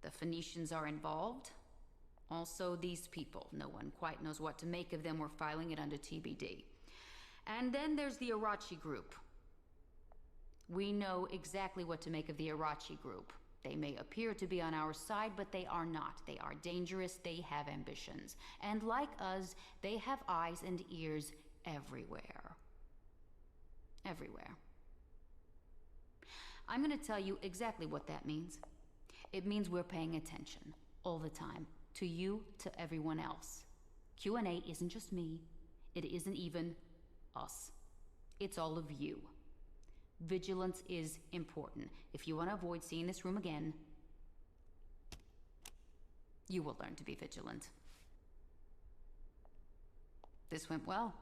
Speaker 2: The Phoenicians are involved. Also, these people. No one quite knows what to make of them. We're filing it under TBD. And then there's the Arachi group. We know exactly what to make of the Arachi group. They may appear to be on our side, but they are not. They are dangerous, they have ambitions. And like us, they have eyes and ears everywhere. Everywhere. I'm going to tell you exactly what that means. It means we're paying attention, all the time. To you, to everyone else. Q&A isn't just me. It isn't even us. It's all of you. Vigilance is important. If you want to avoid seeing this room again, you will learn to be vigilant. This went well.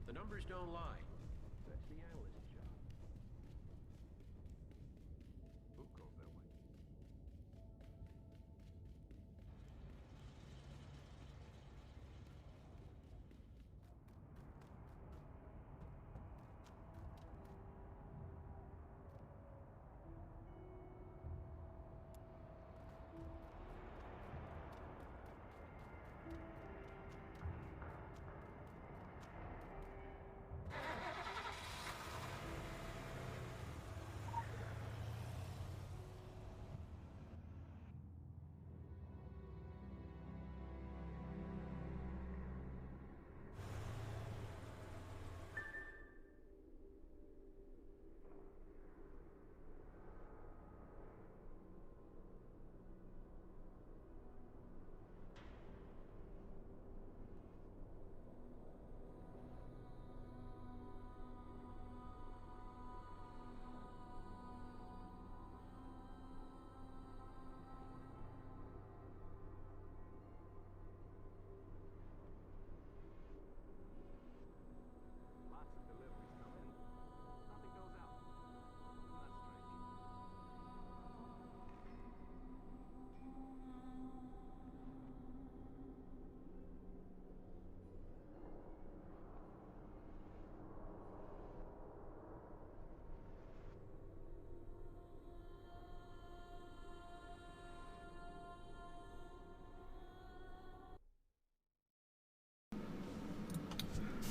Speaker 4: The numbers don't lie. That's the analyst's job.
Speaker 13: Book goes that way.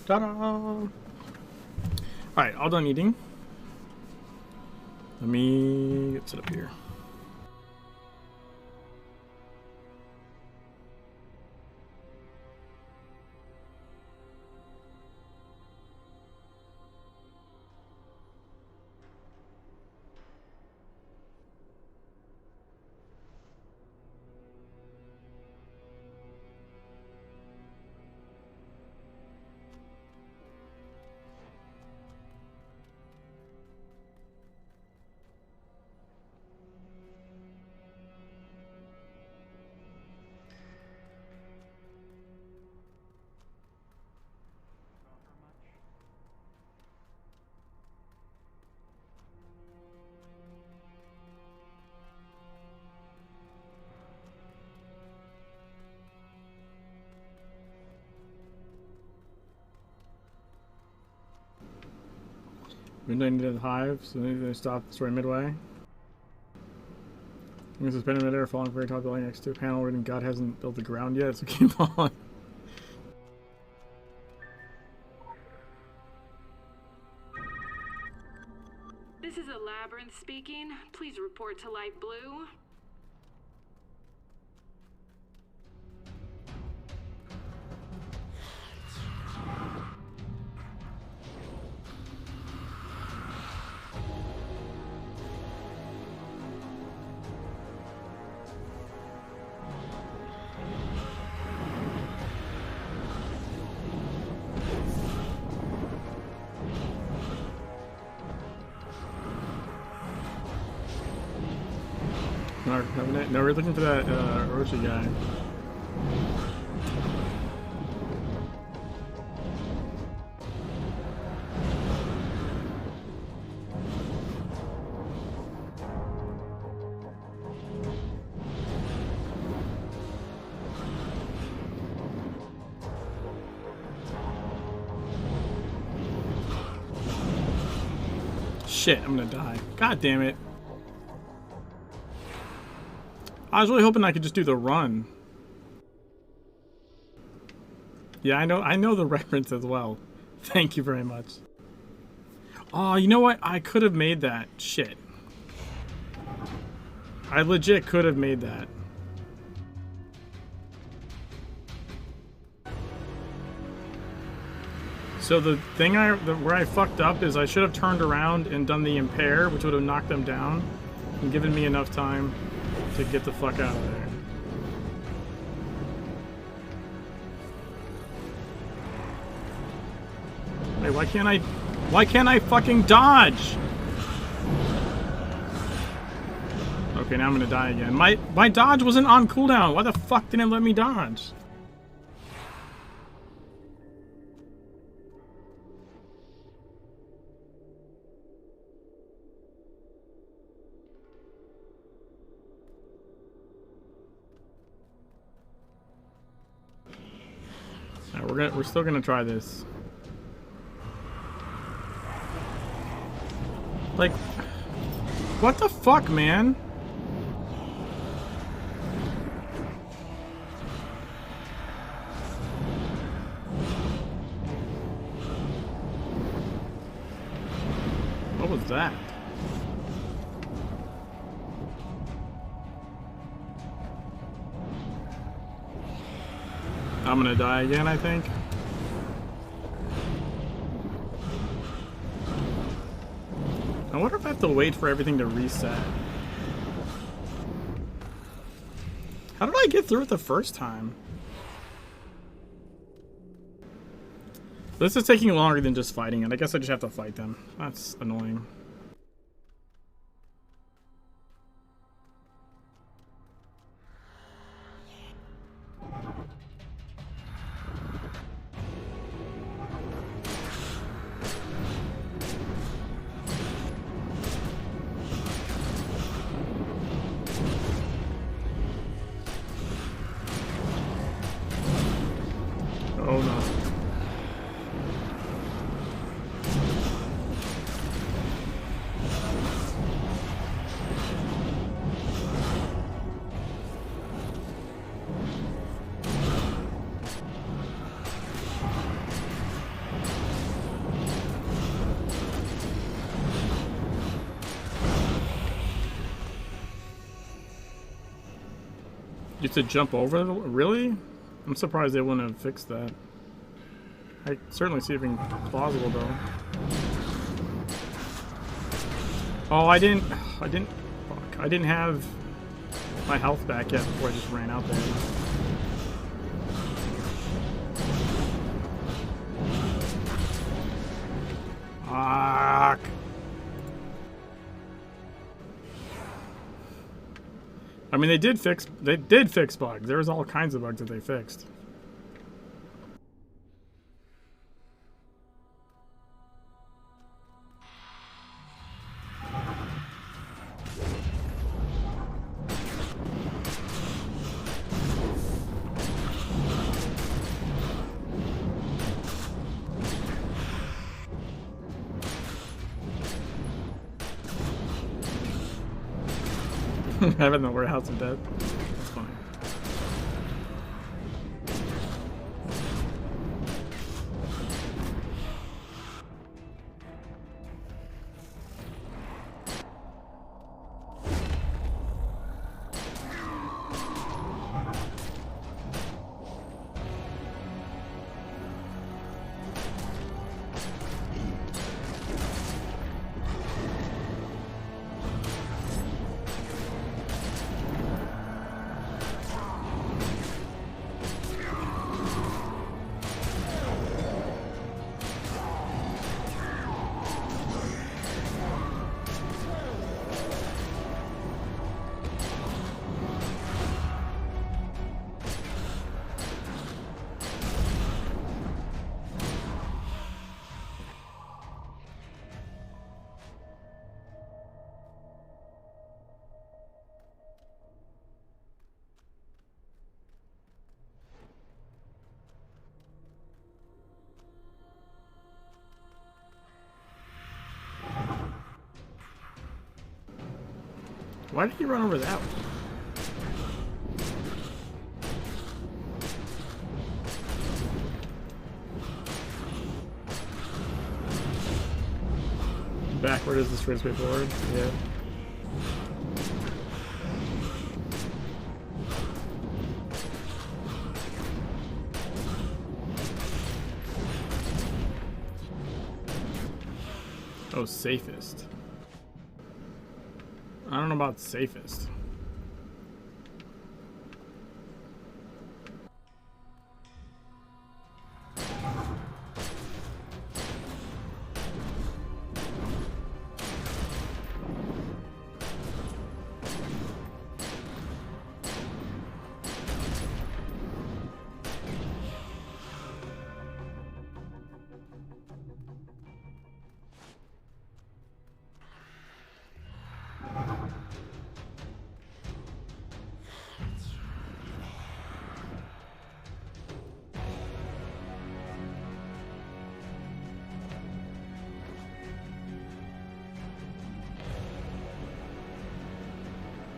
Speaker 1: Ta-da! Alright, all done eating. Let me get set up here. We needed the hive, so they stopped the story midway. I'm suspended midair, falling very top building next to a panel reading God hasn't built the ground yet, so keep on.
Speaker 20: This is a labyrinth speaking. Please report to light blue.
Speaker 1: No, we're looking for that Orochi guy. Shit, I'm gonna die. God damn it. I was really hoping I could just do the run. Yeah, I know the reference as well. Thank you very much. Oh, you know what? I could have made that. Shit. I legit could have made that. So the thing where I fucked up is I should have turned around and done the impair, which would have knocked them down and given me enough time to get the fuck out of there. Hey, why can't I fucking dodge? Okay, now I'm gonna die again. My dodge wasn't on cooldown. Why the fuck didn't it let me dodge? We're still gonna try this. Like, what the fuck, man? What was that? I'm gonna die again, I think. I wonder if I have to wait for everything to reset. How did I get through it the first time? This is taking longer than just fighting it. I guess I just have to fight them. That's annoying. Oh no. Just to jump over the, really? I'm surprised they wouldn't have fixed that. I certainly see it being plausible though. Oh, I didn't have my health back yet before I just ran out there. Fuck. I mean, they did fix bugs. There was all kinds of bugs that they fixed. Heaven in the Warehouse of Death. That's funny. Why did he run over that one? Backward is the straightest way forward. Yeah. Oh, safest. I don't know about safest.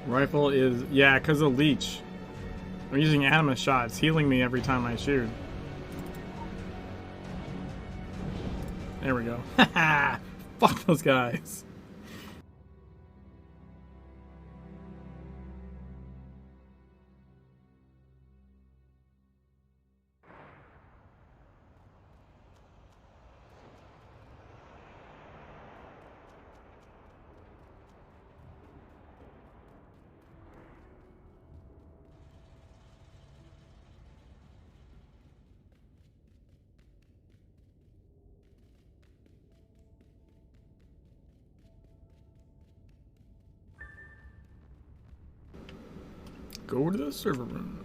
Speaker 1: Rifle is, yeah, because of leech. I'm using anima shot. It's healing me every time I shoot. There we go. Haha! Fuck those guys. Go to the server room.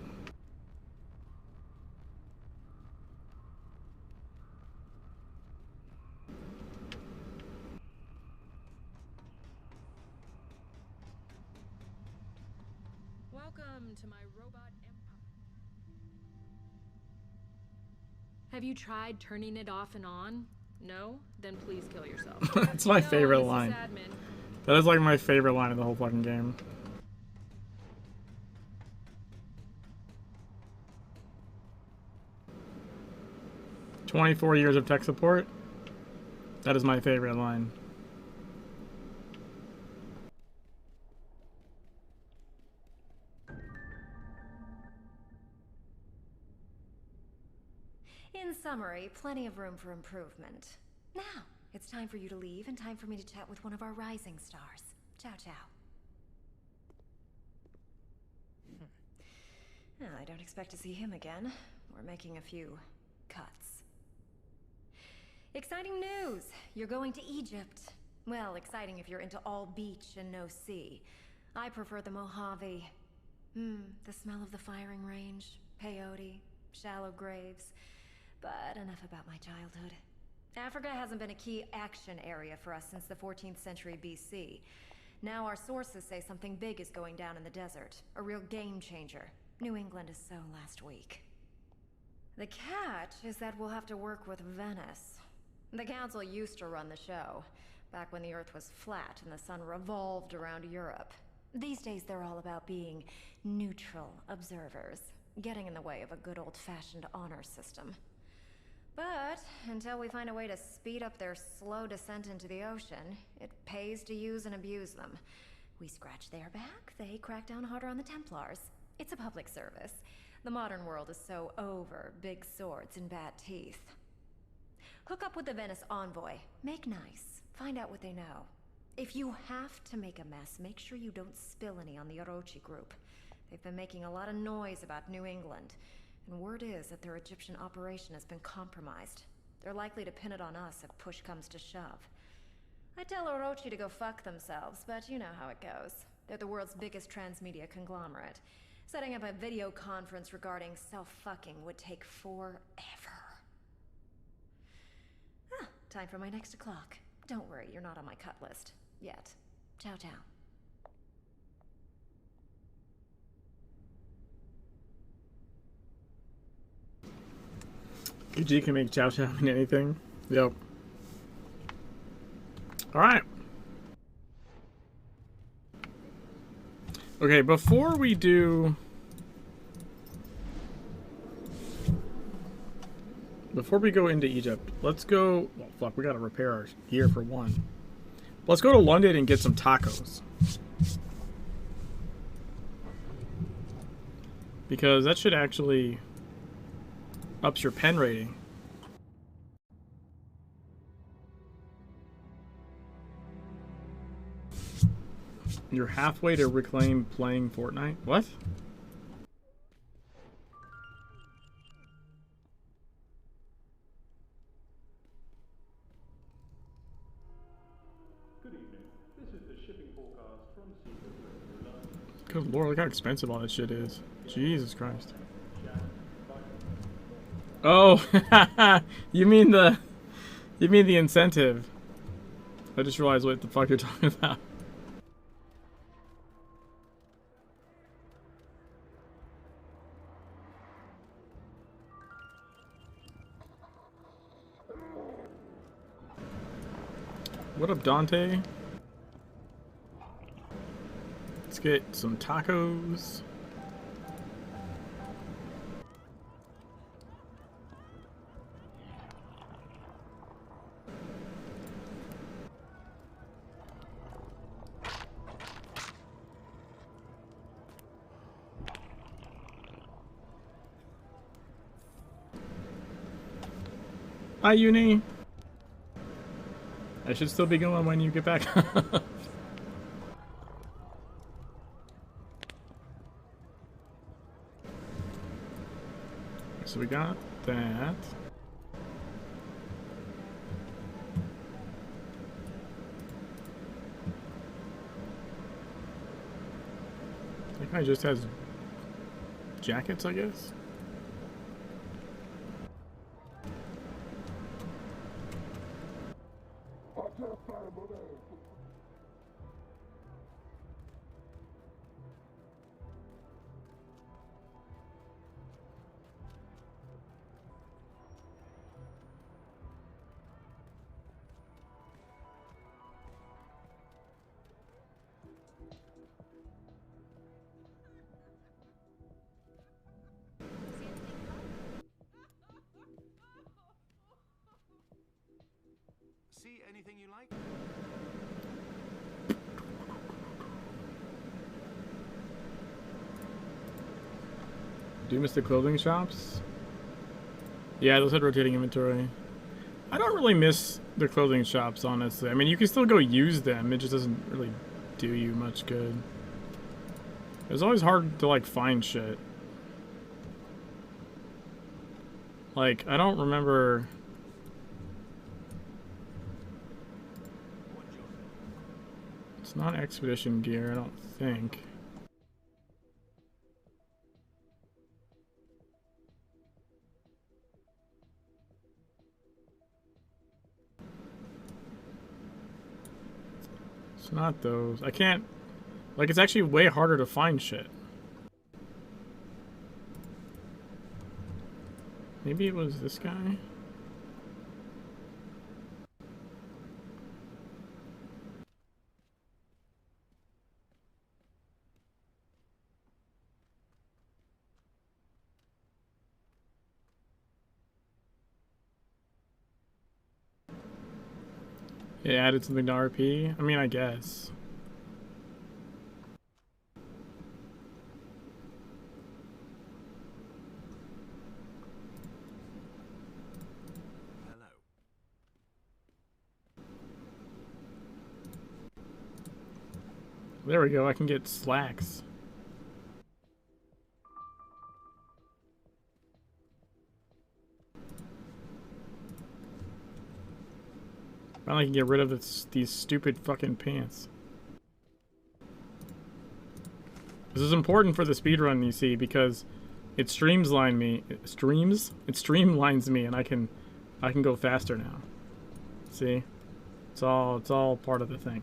Speaker 20: Welcome to my robot empire. Have you tried turning it off and on? No? Then please kill yourself.
Speaker 1: That's my favorite line. That is like my favorite line of the whole fucking game. "24 years of tech support." That is my favorite line.
Speaker 9: In summary, plenty of room for improvement. Now, it's time for you to leave and time for me to chat with one of our rising stars. Ciao, ciao. Well, I don't expect to see him again. We're making a few cuts. Exciting news! You're going to Egypt. Well, exciting if you're into all beach and no sea. I prefer the Mojave. The smell of the firing range, peyote, shallow graves. But enough about my childhood. Africa hasn't been a key action area for us since the 14th century BC. Now our sources say something big is going down in the desert. A real game changer. New England is so last week. The catch is that we'll have to work with Venice. The council used to run the show, back when the Earth was flat and the sun revolved around Europe. These days they're all about being neutral observers, getting in the way of a good old-fashioned honor system. But until we find a way to speed up their slow descent into the ocean, it pays to use and abuse them. We scratch their back, they crack down harder on the Templars. It's a public service. The modern world is so over big swords and bad teeth. Hook up with the Venice envoy. Make nice. Find out what they know. If you have to make a mess, make sure you don't spill any on the Orochi group. They've been making a lot of noise about New England, and word is that their Egyptian operation has been compromised. They're likely to pin it on us if push comes to shove. I tell Orochi to go fuck themselves, but you know how it goes. They're the world's biggest transmedia conglomerate. Setting up a video conference regarding self-fucking would take forever. Ah, time for my next o'clock. Don't worry, you're not on my cut list. Yet. Ciao, ciao.
Speaker 1: PG can make chow chow mean anything. Yep. Alright. Okay, before we go into Egypt, let's go... Well, fuck, we gotta repair our gear for one. Let's go to London and get some tacos. Because that should actually ups your pen rating. You're halfway to reclaim playing Fortnite? What?
Speaker 21: Good evening. This is the shipping forecast from Seagate.
Speaker 1: Good lord, look how expensive all that shit is. Jesus Christ. Oh, you mean the incentive. I just realized what the fuck you're talking about. What up, Dante? Let's get some tacos. Hi, Uni. I should still be going when you get back. So we got that. That guy just has jackets, I guess.
Speaker 6: See anything you like?
Speaker 1: Do you miss the clothing shops? Yeah, those had rotating inventory. I don't really miss the clothing shops, honestly. I mean, you can still go use them. It just doesn't really do you much good. It's always hard to, like, find shit. Like, I don't remember... It's not expedition gear, I don't think. It's not those. I can't... Like, it's actually way harder to find shit. Maybe it was this guy? It added something to RP? I mean, I guess. There we go, I can get slacks. Finally can get rid of these stupid fucking pants. This is important for the speedrun, you see, because it streamlines me and I can go faster now. See? It's all part of the thing.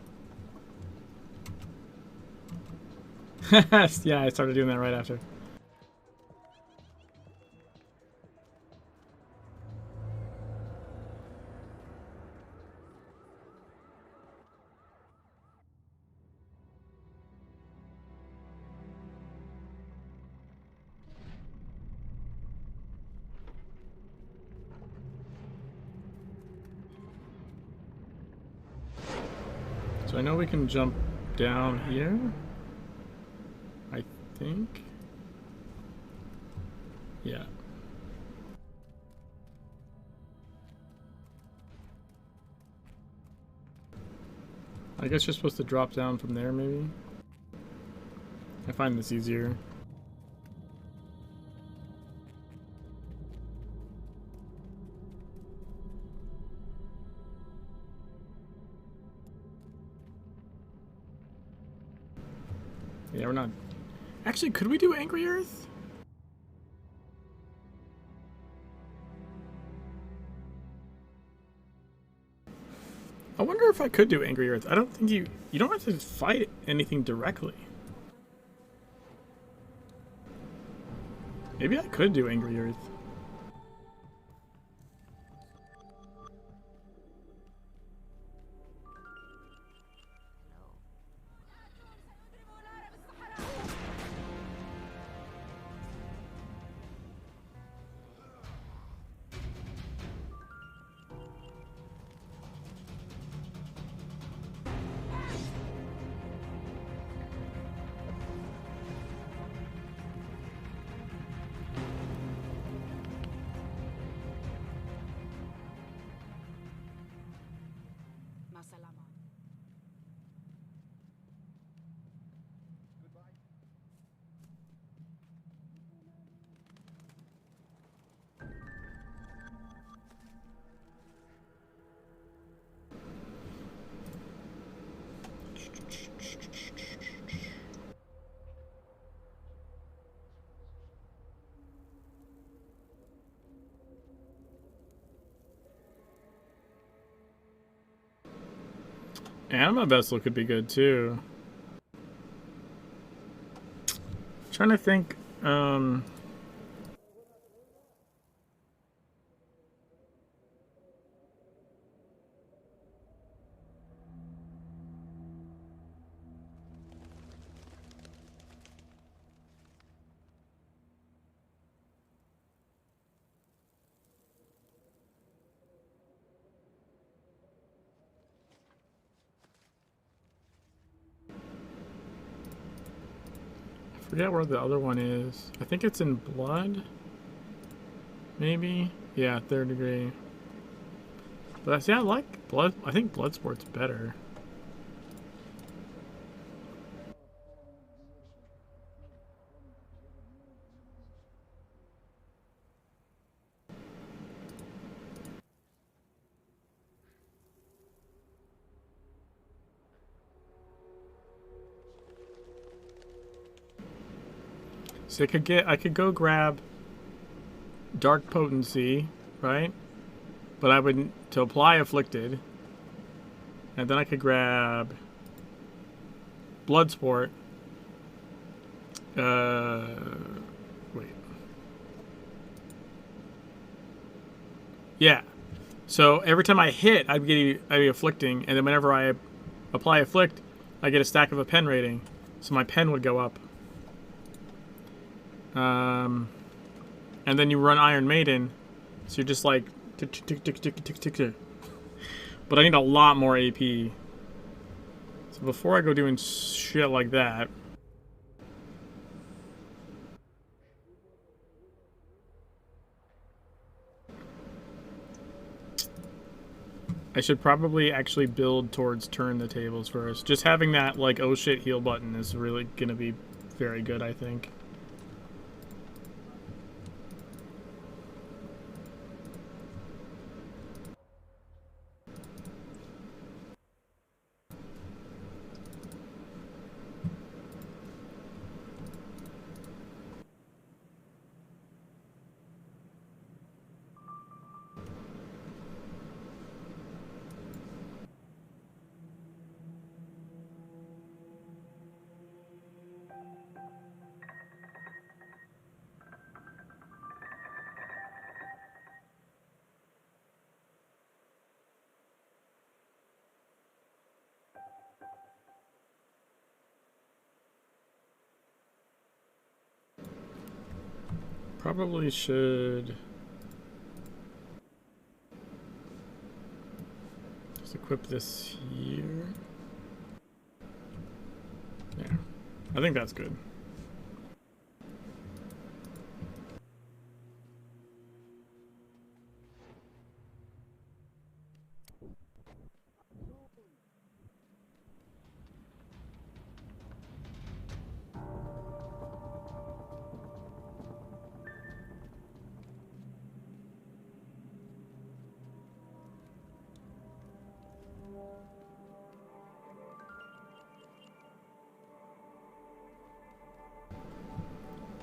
Speaker 1: Yeah, I started doing that right after. So I know we can jump down here. I think. Yeah. I guess you're supposed to drop down from there, maybe? I find this easier. Yeah, we're not... Actually, could we do Angry Earth? I wonder if I could do Angry Earth. I don't think you don't have to fight anything directly. Maybe I could do Angry Earth. Anima Vessel could be good too. Trying to think, I forget where the other one is. I think it's in Blood. Maybe? Yeah, 3rd degree. But see, I like Blood. I think Bloodsport's better. So I could go grab Dark Potency, right? But I would to apply Afflicted, and then I could grab Bloodsport. Wait. Yeah. So every time I hit, I'd be afflicting, and then whenever I apply Afflict, I get a stack of a pen rating, so my pen would go up. And then you run Iron Maiden, so you're just like tick tick tick tick tick tick tick. But I need a lot more AP. So before I go doing shit like that, I should probably actually build towards turn the tables first. Just having that, like, oh shit heal button is really gonna be very good, I think. Probably should just equip this here. There. I think that's good.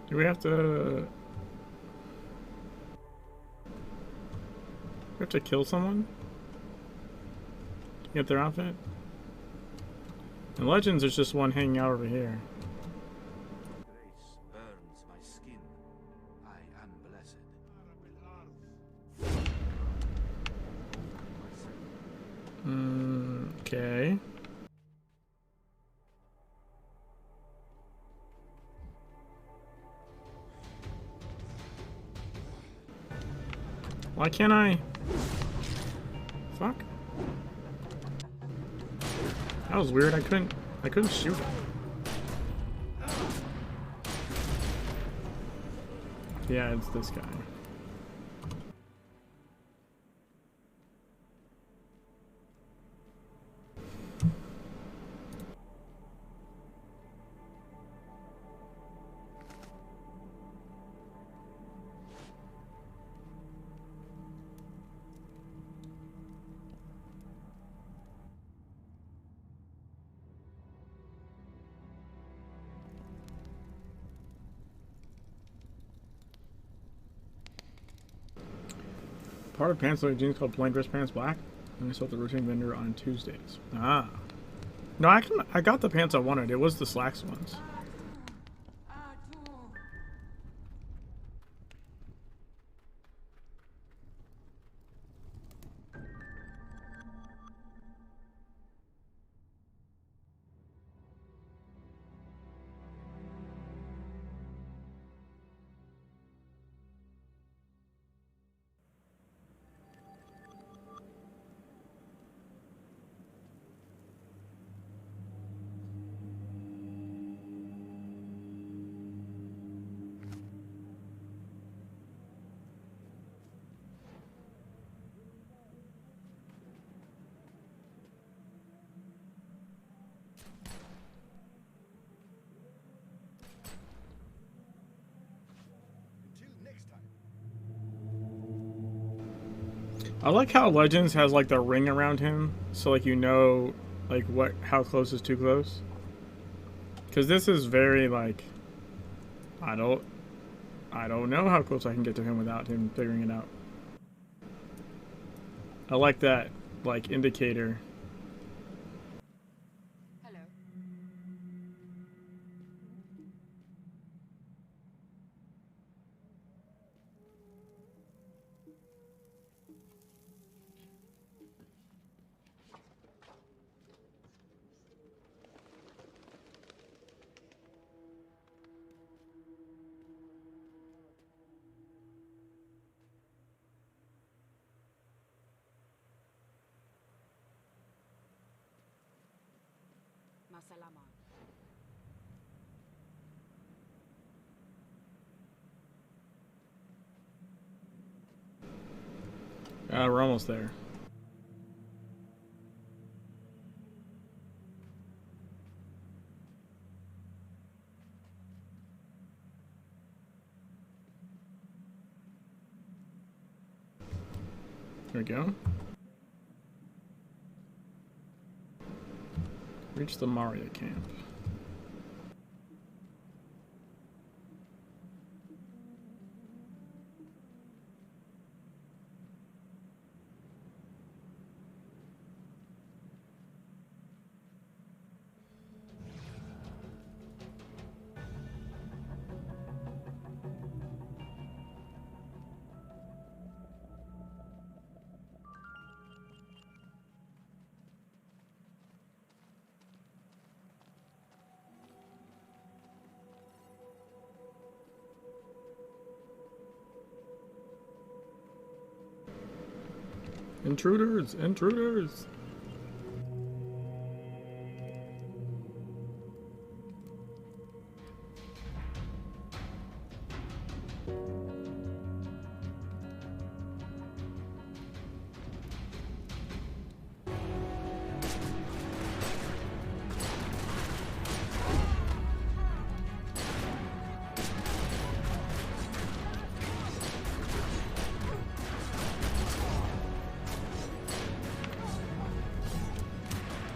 Speaker 1: Do we have to... We have to kill someone to get their outfit? In Legends, there's just one hanging out over here.
Speaker 15: Grace burns my skin. I am blessed.
Speaker 1: Okay. Why can't I? Fuck. That was weird. I couldn't shoot him. Yeah, it's this guy. Part of pants like jeans called plain dress pants black. And I sold the routine vendor on Tuesdays. Ah. No, I got the pants I wanted. It was the slacks ones. I like how Legends has like the ring around him, so like you know like how close is too close. Because this is very like I don't know how close I can get to him without him figuring it out. I like that like indicator.
Speaker 12: Masalama.
Speaker 1: We're almost there. There we go. Reach the Maria camp. Intruders! Intruders!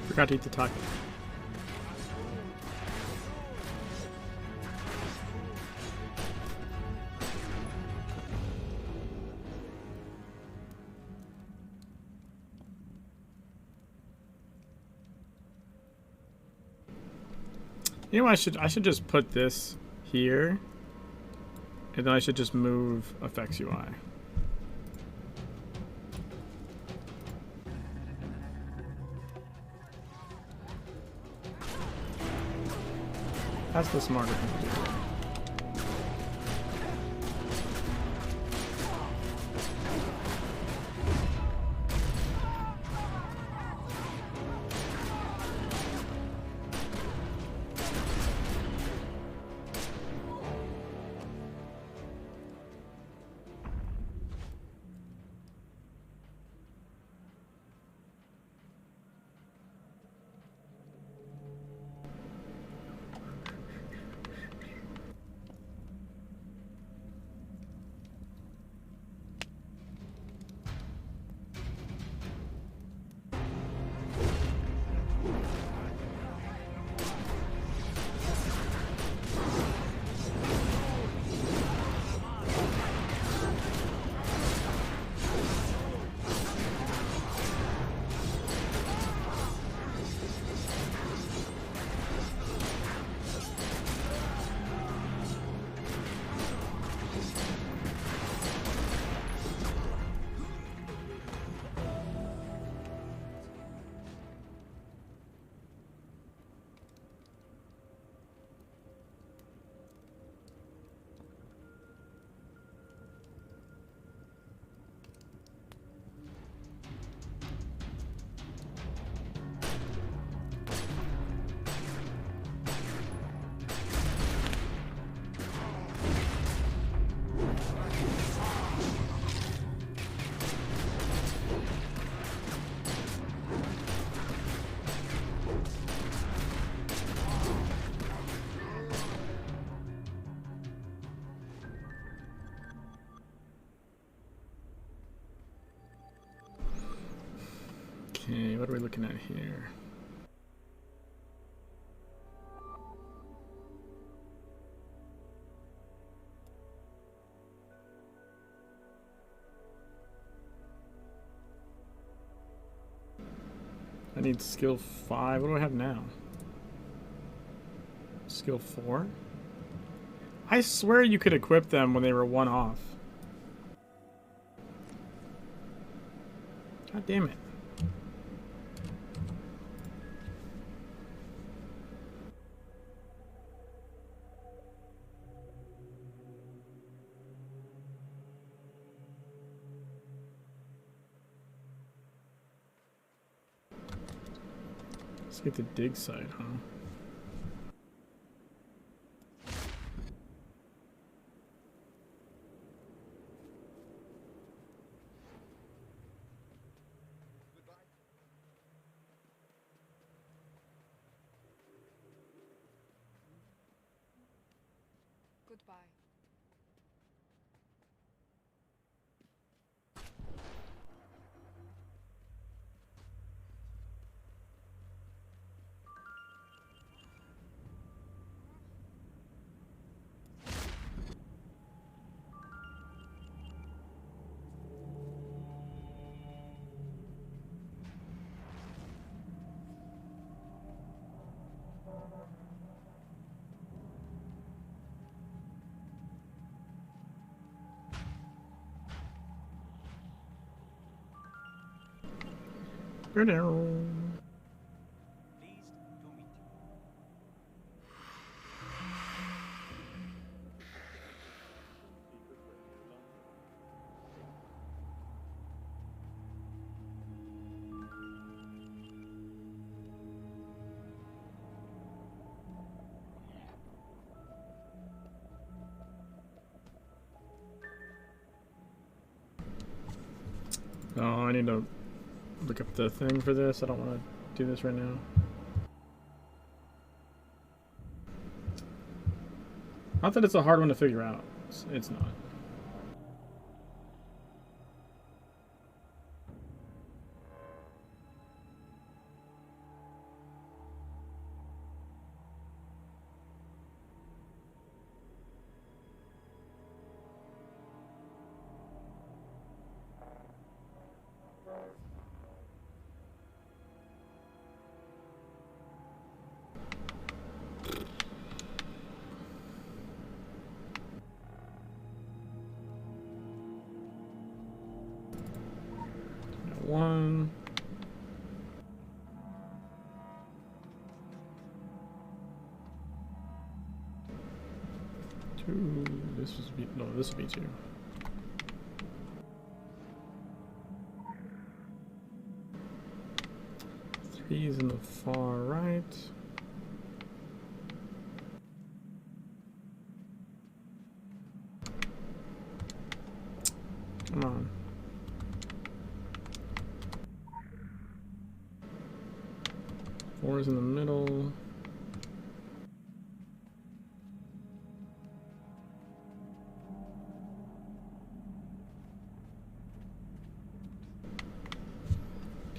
Speaker 1: Forgot to eat the taco. You know, I should just put this here, and then I should just move effects UI. That's the smarter thing to do. Okay, what are we looking at here? I need skill 5. What do I have now? Skill 4? I swear you could equip them when they were 1 off. God damn it. Let's get the dig site, huh?
Speaker 5: Goodbye.
Speaker 1: Oh, I need to look up the thing for this. I don't want to do this right now. Not that it's a hard one to figure out. It's not. One. Two. This was B. No, this would be two. Three is in the far right. Come on. Four is in the middle.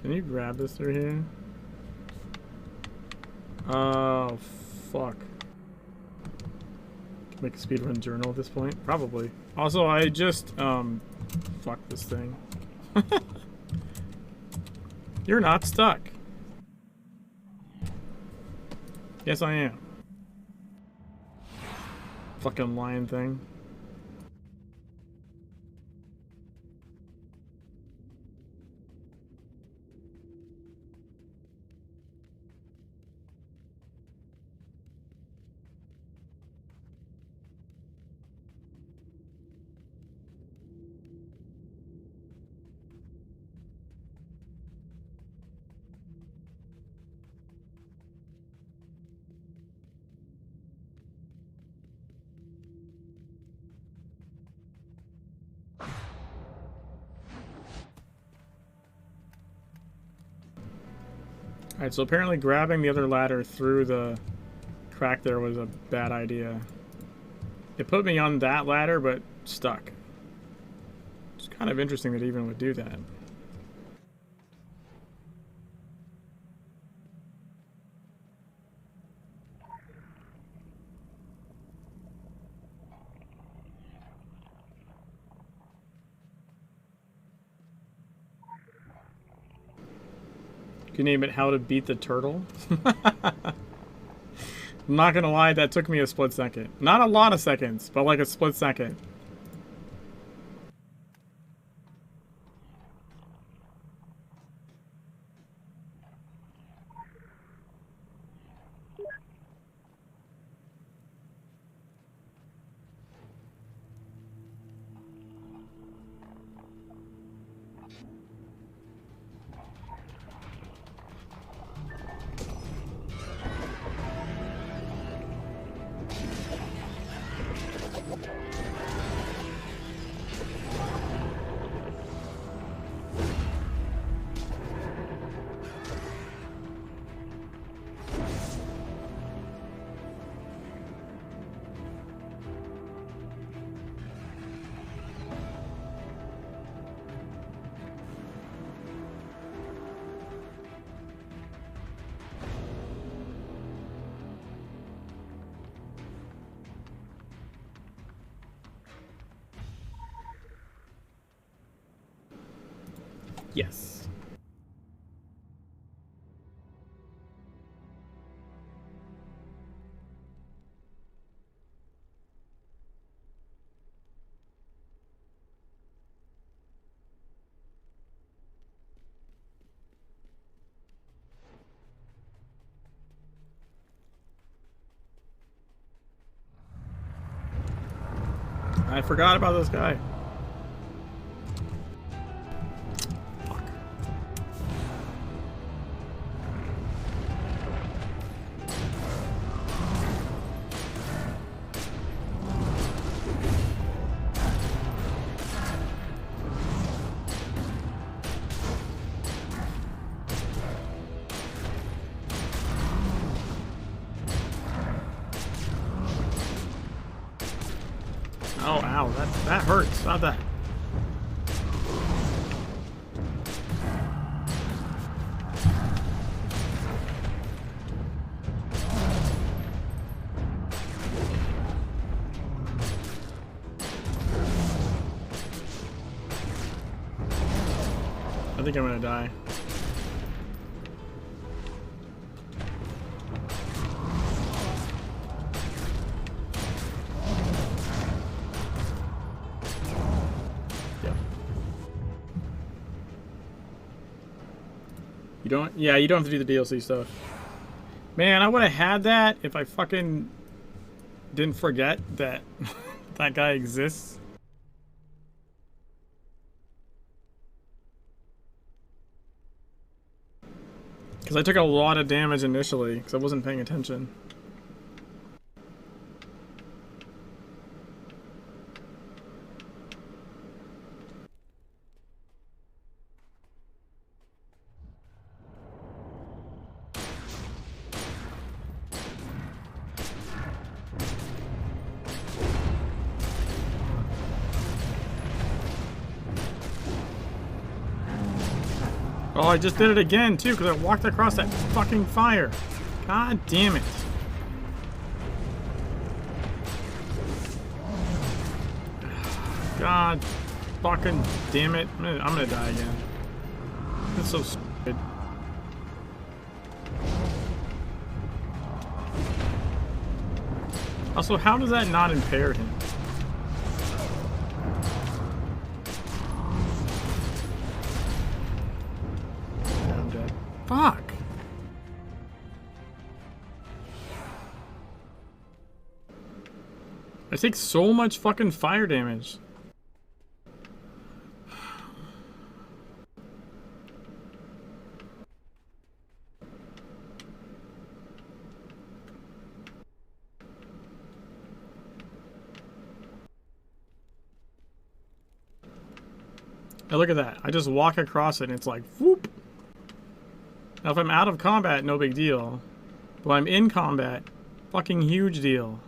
Speaker 1: Can you grab this through here? Oh, fuck. Can make a speedrun journal at this point? Probably. Also, I just, fuck this thing. You're not stuck. Yes, I am. Fucking lion thing. Alright, so apparently grabbing the other ladder through the crack there was a bad idea. It put me on that ladder, but stuck. It's kind of interesting that it even would do that. You name it How to Beat the Turtle? I'm not gonna lie, that took me a split second. Not a lot of seconds, but like a split second. Yes. I forgot about this guy. Oh, ow, that hurts. Not that. I think I'm gonna die. You don't, yeah, you don't have to do the DLC stuff. Man, I would have had that if I fucking didn't forget that that guy exists. Because I took a lot of damage initially because I wasn't paying attention. Oh, I just did it again, too, because I walked across that fucking fire. God damn it. God fucking damn it. I'm gonna die again. That's so stupid. Also, how does that not impair him? Fuck. I take so much fucking fire damage. Now look at that. I just walk across it and it's like, whoop. Now if I'm out of combat, no big deal. But when I'm in combat, fucking huge deal.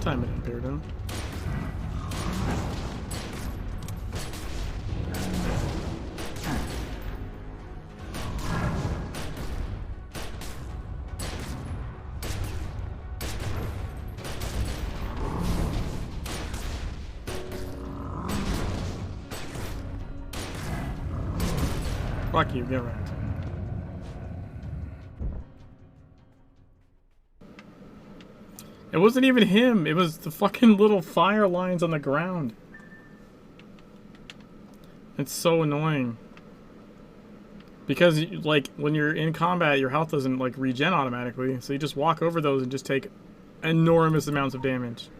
Speaker 1: Time it impaired him. Fuck you, get wrecked. It wasn't even him, it was the fucking little fire lines on the ground. It's so annoying. Because, like, when you're in combat, your health doesn't, like, regen automatically. So you just walk over those and just take enormous amounts of damage.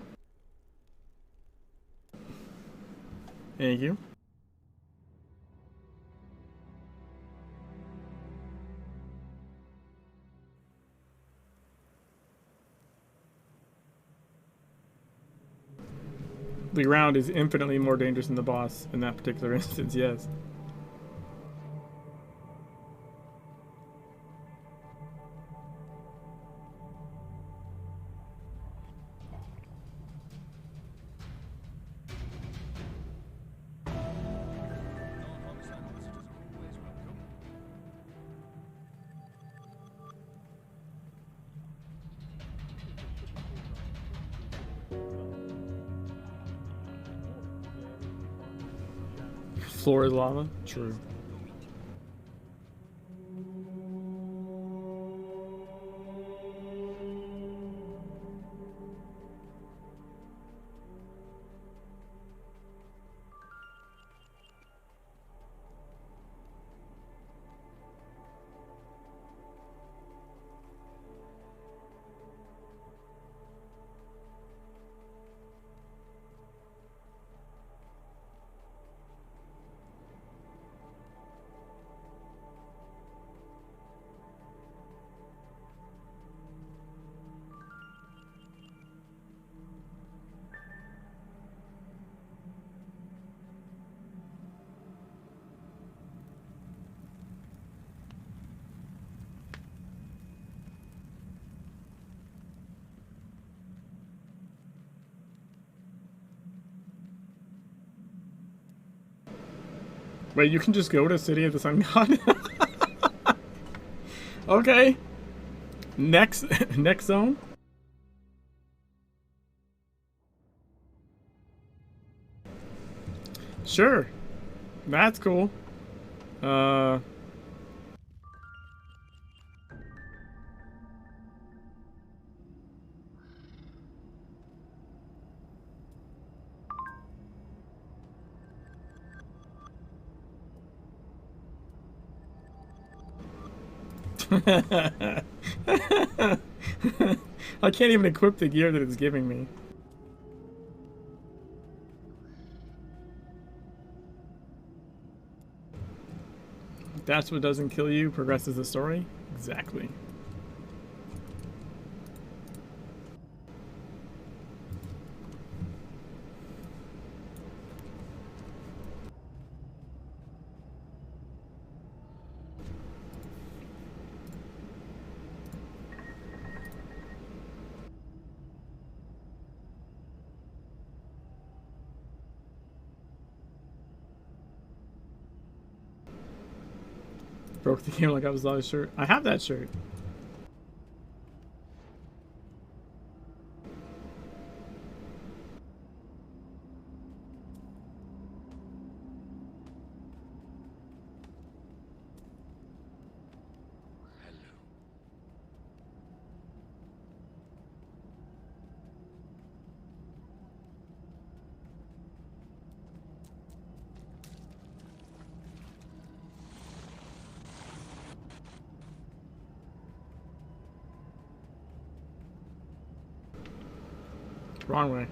Speaker 1: Thank you. The ground is infinitely more dangerous than the boss in that particular instance, yes. Floor is lava? True. Wait, you can just go to City of the Sun God? Okay. Next zone. Sure. That's cool. I can't even equip the gear that it's giving me. That's what doesn't kill you, progresses the story? Exactly. Broke the game like I was on his shirt. I have that shirt. Wrong way.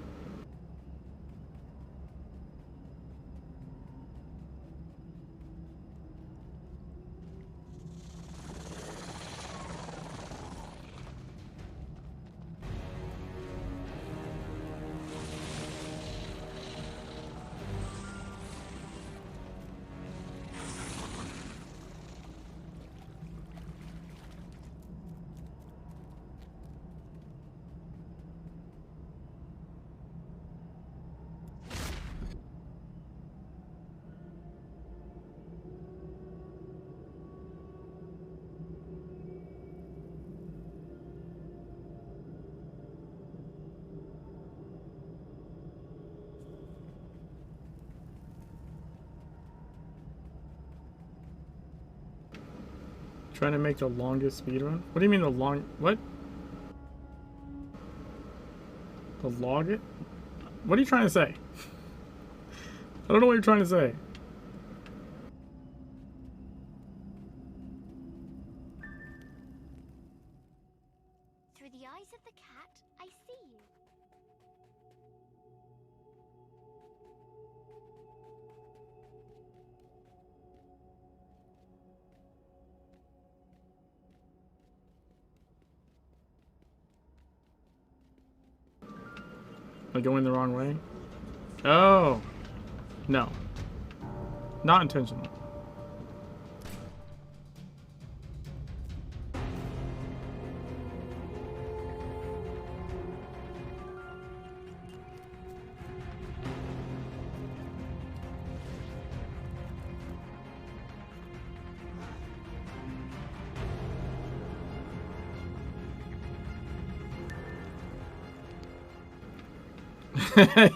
Speaker 1: Trying to make the longest speedrun? What do you mean the long... What? The log it? What are you trying to say? I don't know what you're trying to say.
Speaker 19: Through the eyes of the cat, I see you.
Speaker 1: Am I going the wrong way? Oh. No. Not intentional.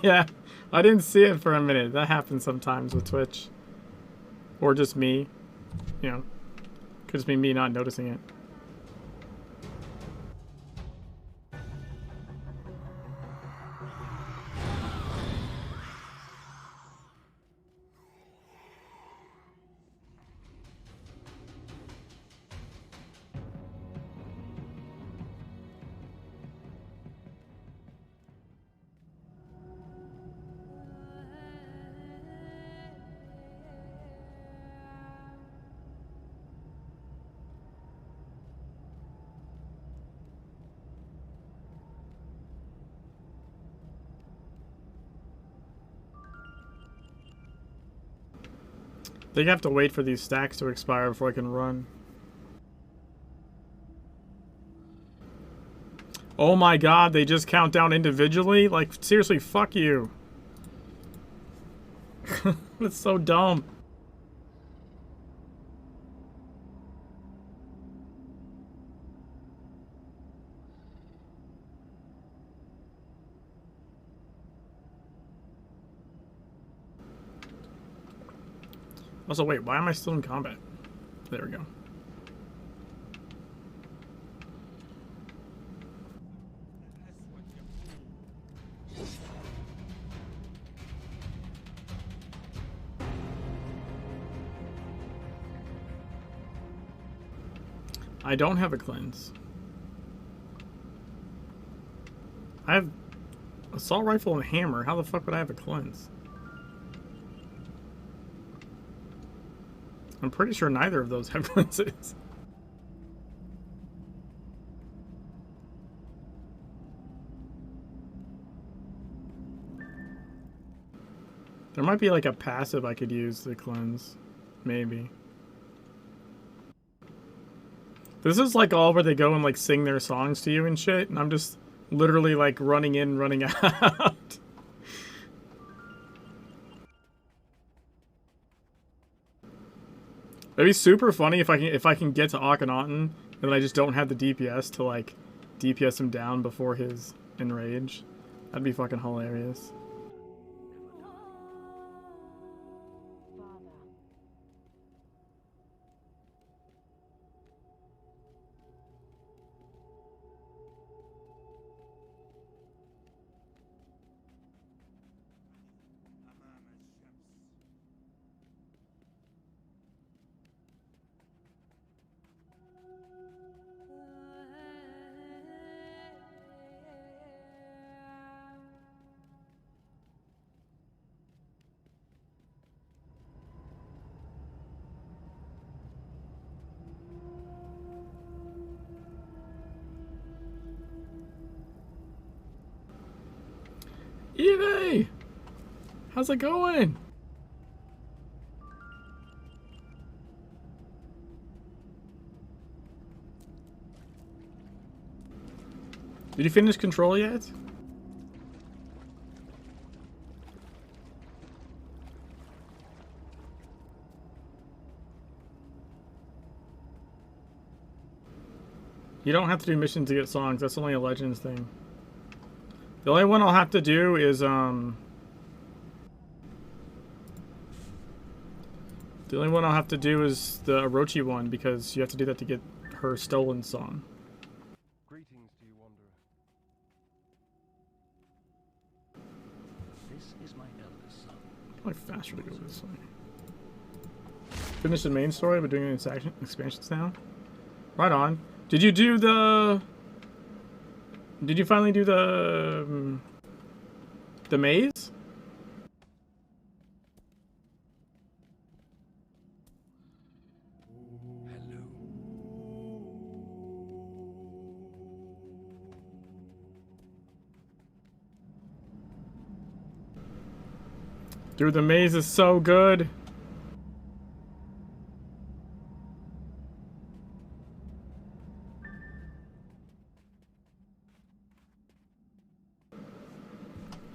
Speaker 1: Yeah, I didn't see it for a minute. That happens sometimes with Twitch. Or just me. You know, could just be me not noticing it. I think I have to wait for these stacks to expire before I can run. Oh my god, they just count down individually? Like, seriously, fuck you. That's so dumb. Also, wait, why am I still in combat? There we go. I don't have a cleanse. I have assault rifle and hammer. How the fuck would I have a cleanse? I'm pretty sure neither of those have cleanses. There might be like a passive I could use to cleanse. Maybe. This is like all where they go and like sing their songs to you and shit, and I'm just literally like running in, running out. It'd be super funny if I can get to Akhenaten and then I just don't have the DPS to like DPS him down before his enrage. That'd be fucking hilarious. Evie! How's it going? Did you finish Control yet? You don't have to do missions to get songs. That's only a Legends thing. The only one I'll have to do is, the only one I'll have to do is the Orochi one, because you have to do that to get her stolen song.
Speaker 21: Greetings to you, Wanderer. This is my eldest son.
Speaker 1: Probably faster to go this way. Finish the main story, but doing expansions now. Right on. Did you do the... Did you finally do the maze? Dude, the maze is so good.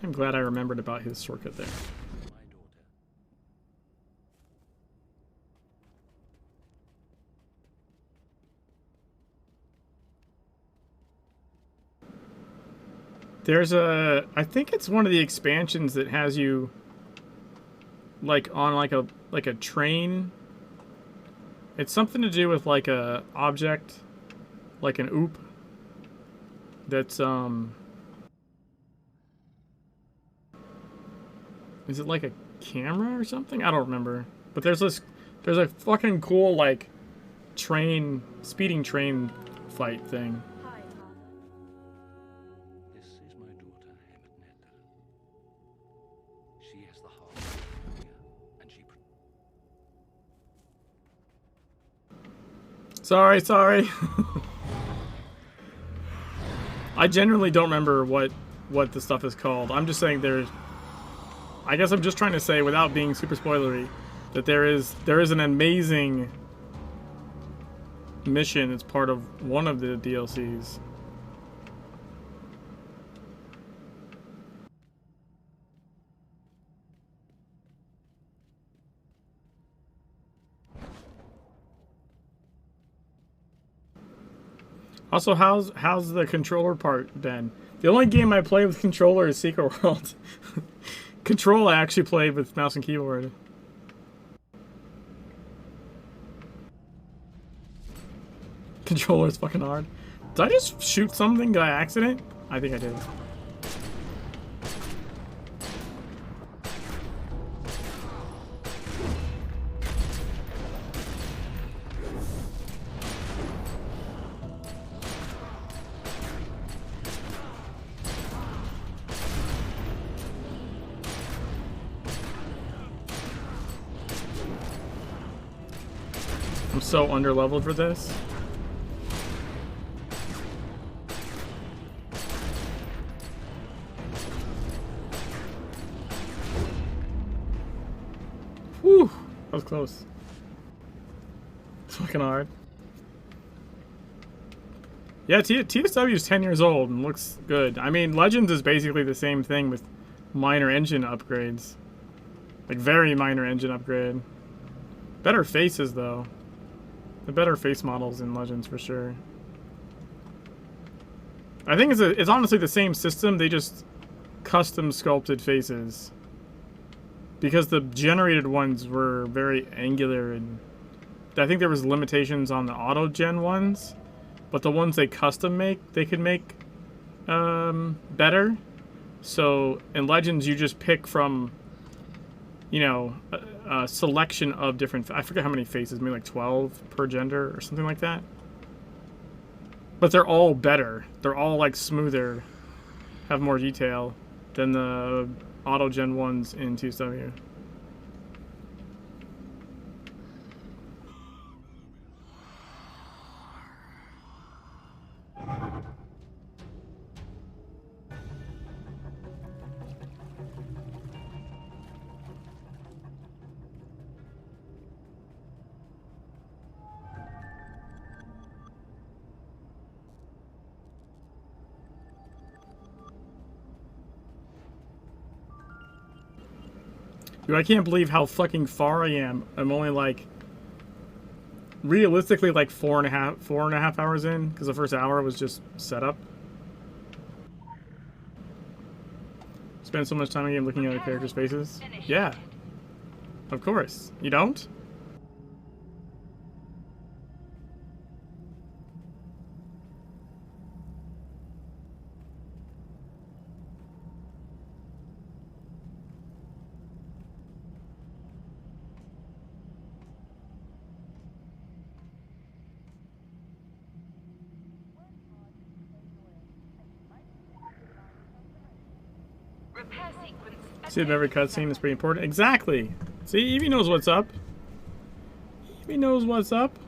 Speaker 1: I'm glad I remembered about his shortcut there. There's a, I think it's one of the expansions that has you like on like a train. It's something to do with like a object, like an oop. That's is it like a camera or something? I don't remember. But there's a fucking cool like speeding train fight thing.
Speaker 4: This is my daughter, Akhenaten. She has the heart of a warrior, and she...
Speaker 1: Sorry. I generally don't remember what the stuff is called. I'm just saying there's... I guess I'm just trying to say, without being super spoilery, that there is an amazing mission that's part of one of the DLCs. Also, how's the controller part been? The only game I play with controller is Secret World. Control I actually played with mouse and keyboard. Controller is fucking hard. Did I just shoot something by accident? I think I did. I'm so underleveled for this. Whew, that was close. It's fucking hard. Yeah, TSW is 10 years old and looks good. I mean, Legends is basically the same thing with minor engine upgrades. Like, very minor engine upgrade. Better faces, though. The better face models in Legends, for sure. I think it's honestly the same system, they just custom sculpted faces. Because the generated ones were very angular, and I think there was limitations on the auto-gen ones. But the ones they custom make, they could make better. So in Legends, you just pick from, you know, a selection of different... I forget how many faces, maybe like 12 per gender or something like that. But they're all better. They're all like smoother, have more detail than the auto-gen ones in TSW. Dude, I can't believe how fucking far I am. I'm only like, realistically, like four and a half hours in, because the first hour was just setup. Spend so much time again looking at the characters' faces. Yeah, of course. You don't? See if every cutscene is pretty important. Exactly. See, Evie knows what's up. Evie knows what's up.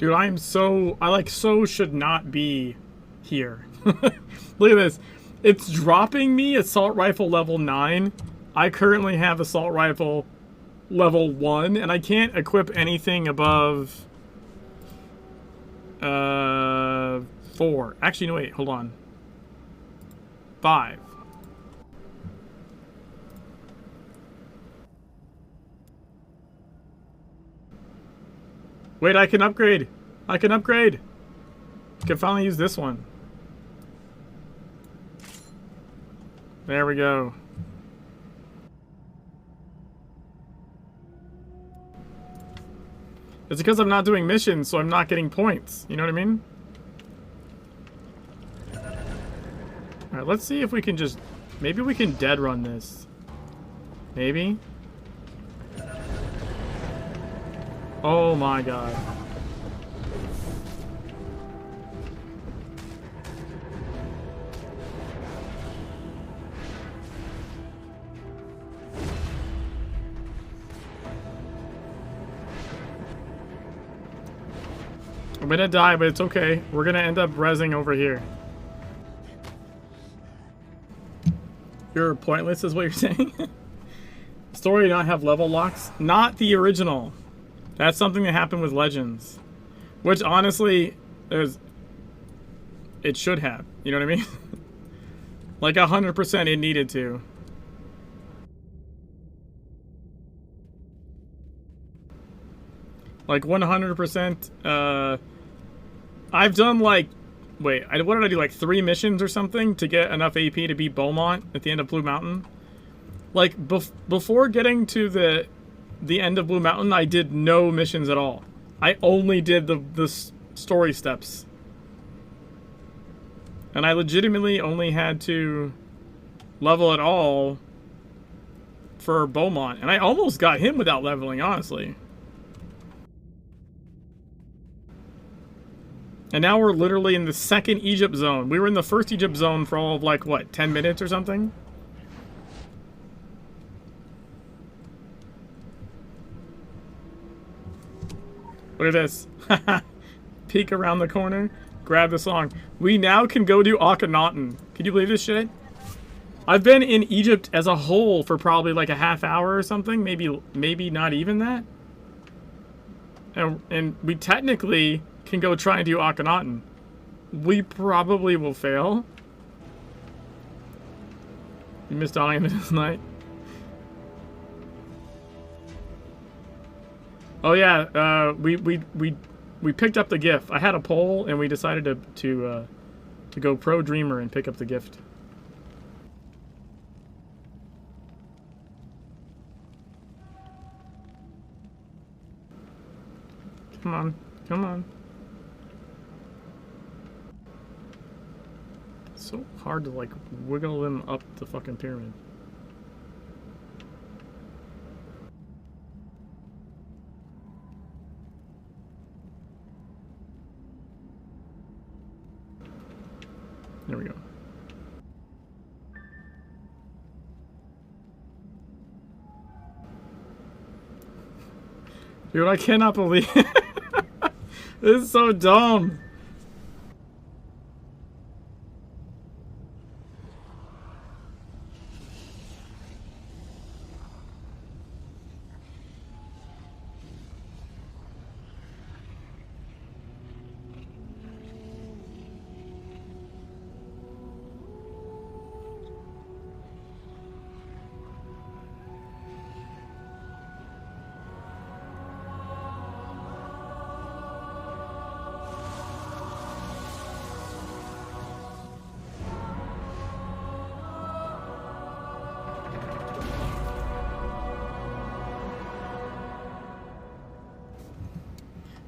Speaker 1: Dude, I like so should not be here. Look at this. It's dropping me assault rifle level 9. I currently have assault rifle level 1, and I can't equip anything above 4. Actually, no, wait, hold on. 5. Wait, I can upgrade. I can upgrade. I can finally use this one. There we go. It's because I'm not doing missions, so I'm not getting points. You know what I mean? Alright, let's see if we can just... Maybe we can dead run this. Maybe? Oh my god. I'm gonna die, but it's okay. We're gonna end up rezzing over here. You're pointless is what you're saying? Story not have level locks? Not the original. That's something that happened with Legends. Which, honestly, it should have. You know what I mean? Like, 100% it needed to. Like, 100%, I've done, like... Wait, what did I do? Like, 3 missions or something to get enough AP to beat Beaumont at the end of Blue Mountain? Like, before getting to the end of Blue Mountain, I did no missions at all. I only did the story steps. And I legitimately only had to level at all for Beaumont. And I almost got him without leveling, honestly. And now we're literally in the second Egypt zone. We were in the first Egypt zone for all of, like, what, 10 minutes or something? Look at this. Peek around the corner. Grab the song. We now can go do Akhenaten. Can you believe this shit? I've been in Egypt as a whole for probably like a half hour or something. Maybe not even that. And we technically can go try and do Akhenaten. We probably will fail. You missed dying this night. Oh yeah, we picked up the gift. I had a poll and we decided to go pro dreamer and pick up the gift. Come on, come on. It's so hard to like wiggle them up the fucking pyramid. There we go. Dude, I cannot believe this is so dumb.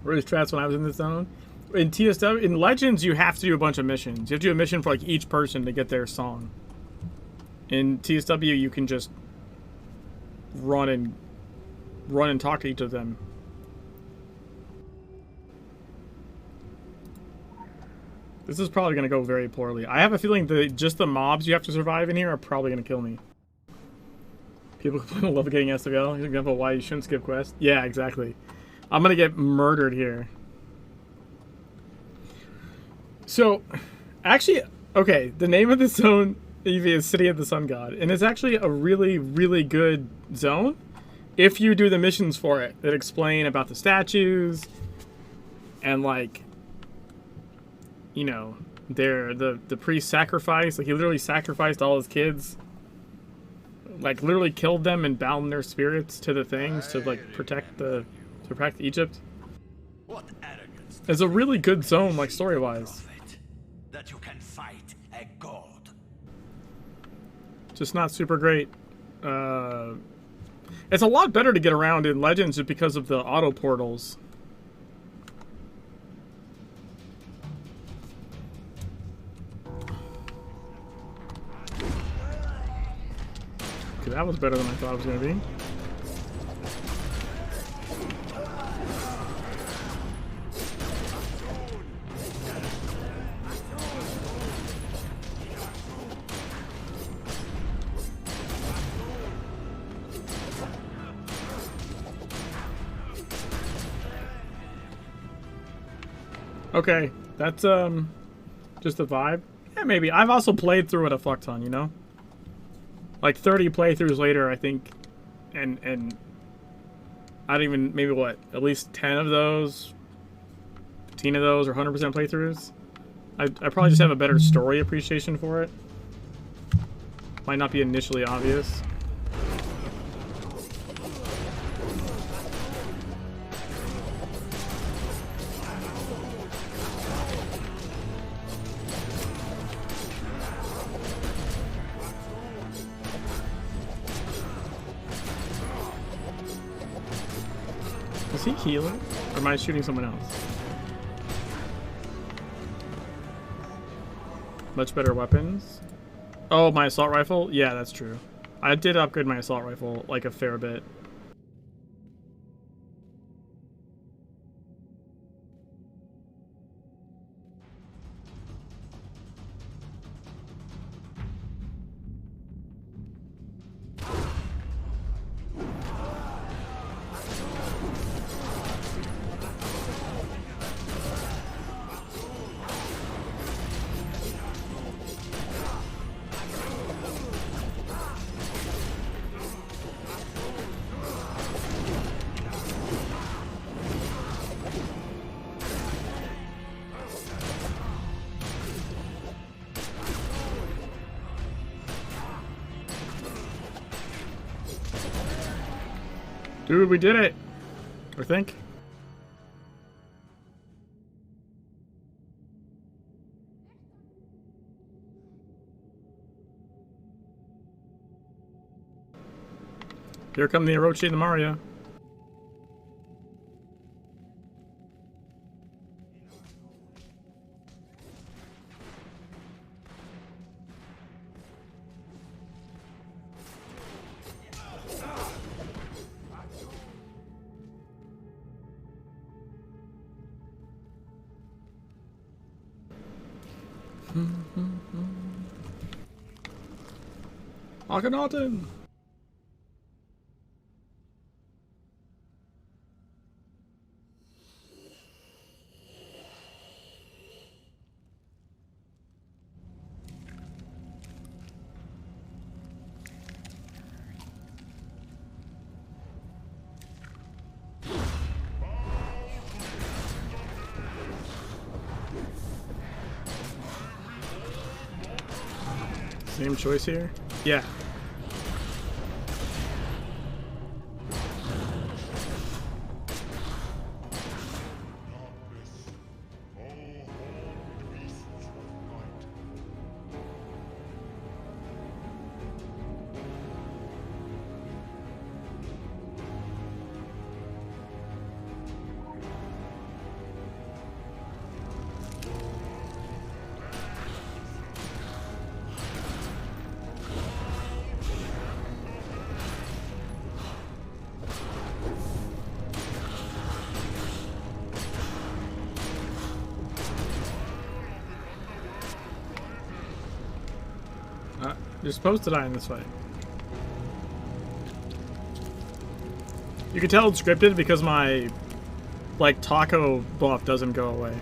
Speaker 1: Really stressed when I was in this zone. In TSW, in Legends, you have to do a bunch of missions. You have to do a mission for like each person to get their song. In TSW, you can just run and talk to each of them. This is probably going to go very poorly. I have a feeling that just the mobs you have to survive in here are probably going to kill me. People love getting SWL. Here's an example of why you shouldn't skip quests. Yeah, exactly. I'm gonna get murdered here. So, actually, okay, the name of the zone, Evie, is City of the Sun God, and it's actually a really, really good zone if you do the missions for it that explain about the statues and, like, you know, the priest sacrifice. Like, he literally sacrificed all his kids, like, literally killed them and bound their spirits to the things to, like, protect Egypt.
Speaker 8: What arrogance.
Speaker 1: It's a really good zone, like, story-wise.
Speaker 8: That you can fight a god.
Speaker 1: Just not super great. It's a lot better to get around in Legends just because of the auto portals. Okay, that was better than I thought it was going to be. Okay, that's just a vibe. Yeah, maybe. I've also played through it a fuck ton, you know? Like 30 playthroughs later, I think, and I don't even, maybe what, at least 10 of those, 15 of those are 100% playthroughs. I probably just have a better story appreciation for it. Might not be initially obvious. Is he healing? Or am I shooting someone else? Much better weapons. Oh, my assault rifle? Yeah, that's true. I did upgrade my assault rifle, like, a fair bit. Dude, we did it! I think. Here come the Orochi and the Mario. Akhenaten! Same choice here? Yeah. You're supposed to die in this fight. You can tell it's scripted because my, like, taco buff doesn't go away.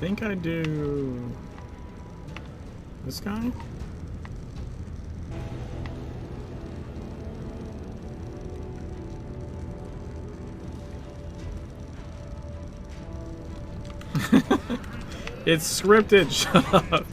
Speaker 1: think I do this guy. It's scripted. Shut up.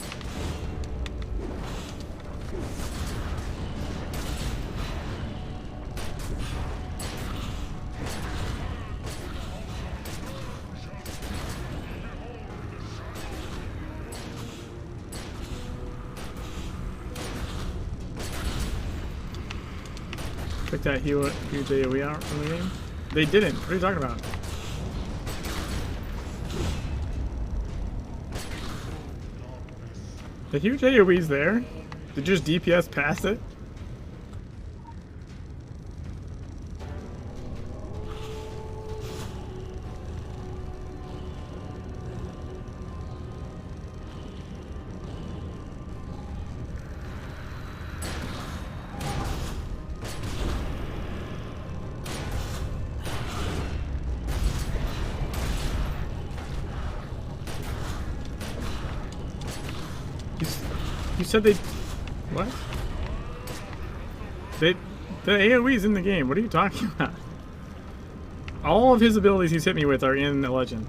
Speaker 1: Took that huge AoE out from the game? They didn't. What are you talking about? The huge AoE's there? Did you just DPS past it? You said they... What? The AoE's in the game. What are you talking about? All of his abilities he's hit me with are in the Legends.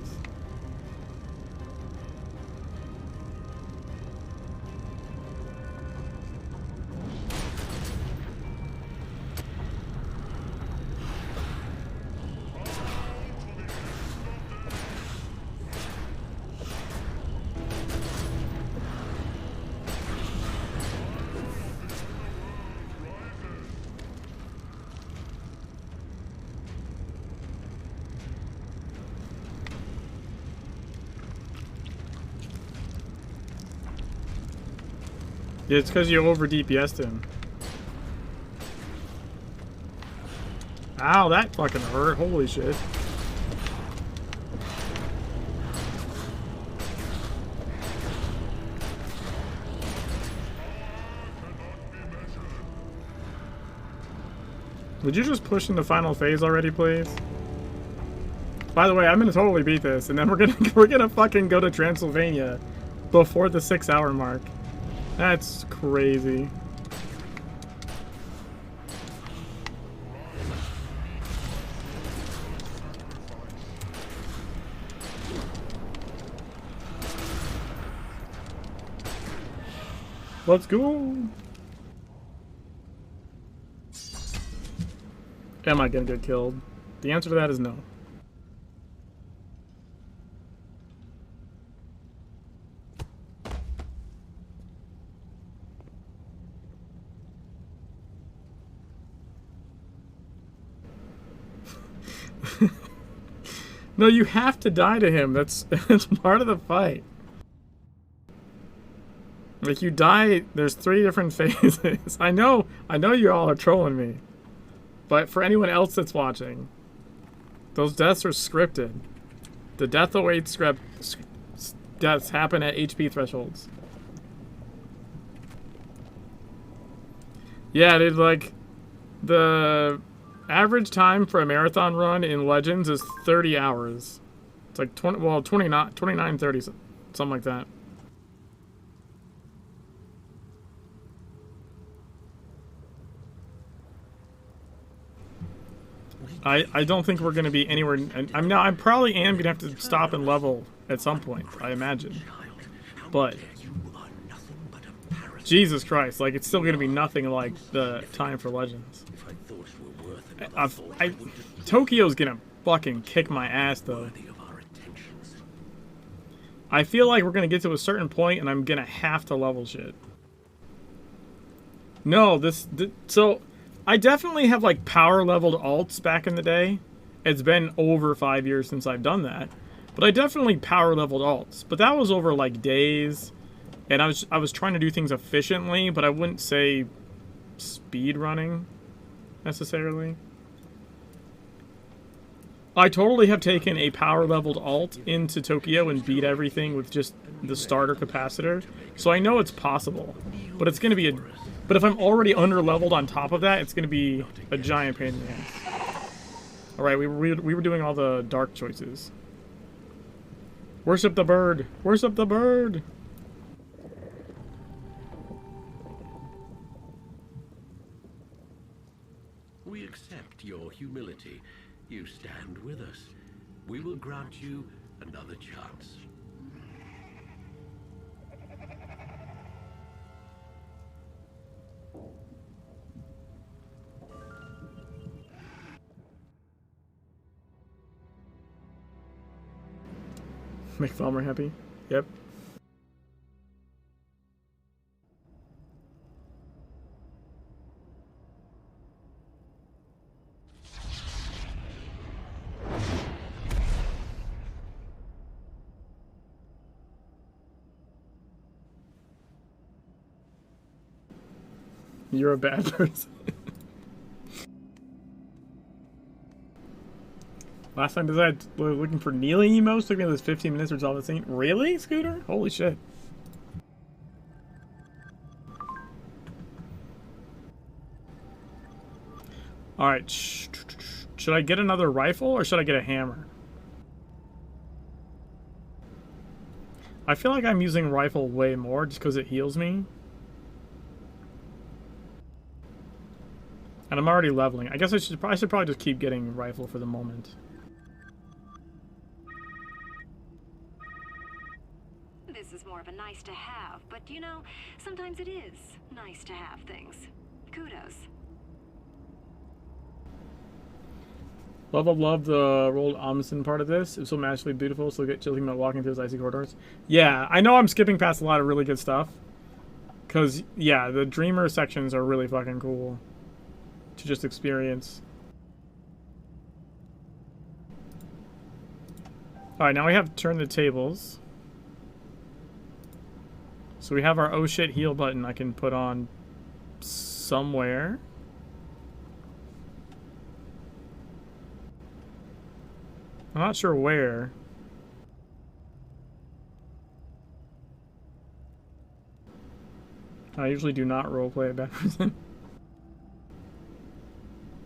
Speaker 1: Yeah, it's because you over DPS'd him. Ow, that fucking hurt. Holy shit. Would you just push into final phase already, please? By the way, I'm gonna totally beat this, and then we're gonna fucking go to Transylvania before the 6-hour mark. That's crazy. Let's go. Am I gonna get killed? The answer to that is no. No, you have to die to him. That's part of the fight. Like, you die, there's 3 different phases. I know you all are trolling me. But for anyone else that's watching, those deaths are scripted. The death awaits deaths happen at HP thresholds. Yeah, dude, like, the average time for a marathon run in Legends is 30 hours. It's like 29, 30, something like that. I don't think we're going to be anywhere. I probably am going to have to stop and level at some point, I imagine. But Jesus Christ, like, it's still going to be nothing like the time for Legends. Tokyo's gonna fucking kick my ass, though. I feel like we're gonna get to a certain point and I'm gonna have to level shit. No, so I definitely have, like, power leveled alts back in the day. It's been over 5 years since I've done that. But I definitely power leveled alts. But that was over, like, days. And I was trying to do things efficiently, but I wouldn't say speed running necessarily. I totally have taken a power leveled alt into Tokyo and beat everything with just the starter capacitor. So I know it's possible, but it's going to be but if I'm already under leveled on top of that, it's going to be a giant pain in the ass. All right, we were doing all the dark choices. Worship the bird. Worship the bird.
Speaker 4: We accept your humility. You stand with us. We will grant you another chance.
Speaker 1: Make Farmer happy. Yep. You're a bad person. Last time I was looking for kneeling emotes, took me those 15 minutes to resolve the scene. Really, Scooter? Holy shit. Alright, should I get another rifle or should I get a hammer? I feel like I'm using rifle way more just because it heals me. And I'm already leveling. I guess I should probably just keep getting rifle for the moment.
Speaker 2: This is more of a nice to have, but you know, sometimes it is nice to have things. Kudos.
Speaker 1: Love the Roald Amundsen part of this. It was so magically beautiful, so get chilling about walking through those icy corridors. Yeah, I know I'm skipping past a lot of really good stuff. Because, yeah, the Dreamer sections are really fucking cool to just experience. Alright, now we have to turn the tables. So we have our oh shit heal button I can put on somewhere. I'm not sure where. I usually do not roleplay a bad person.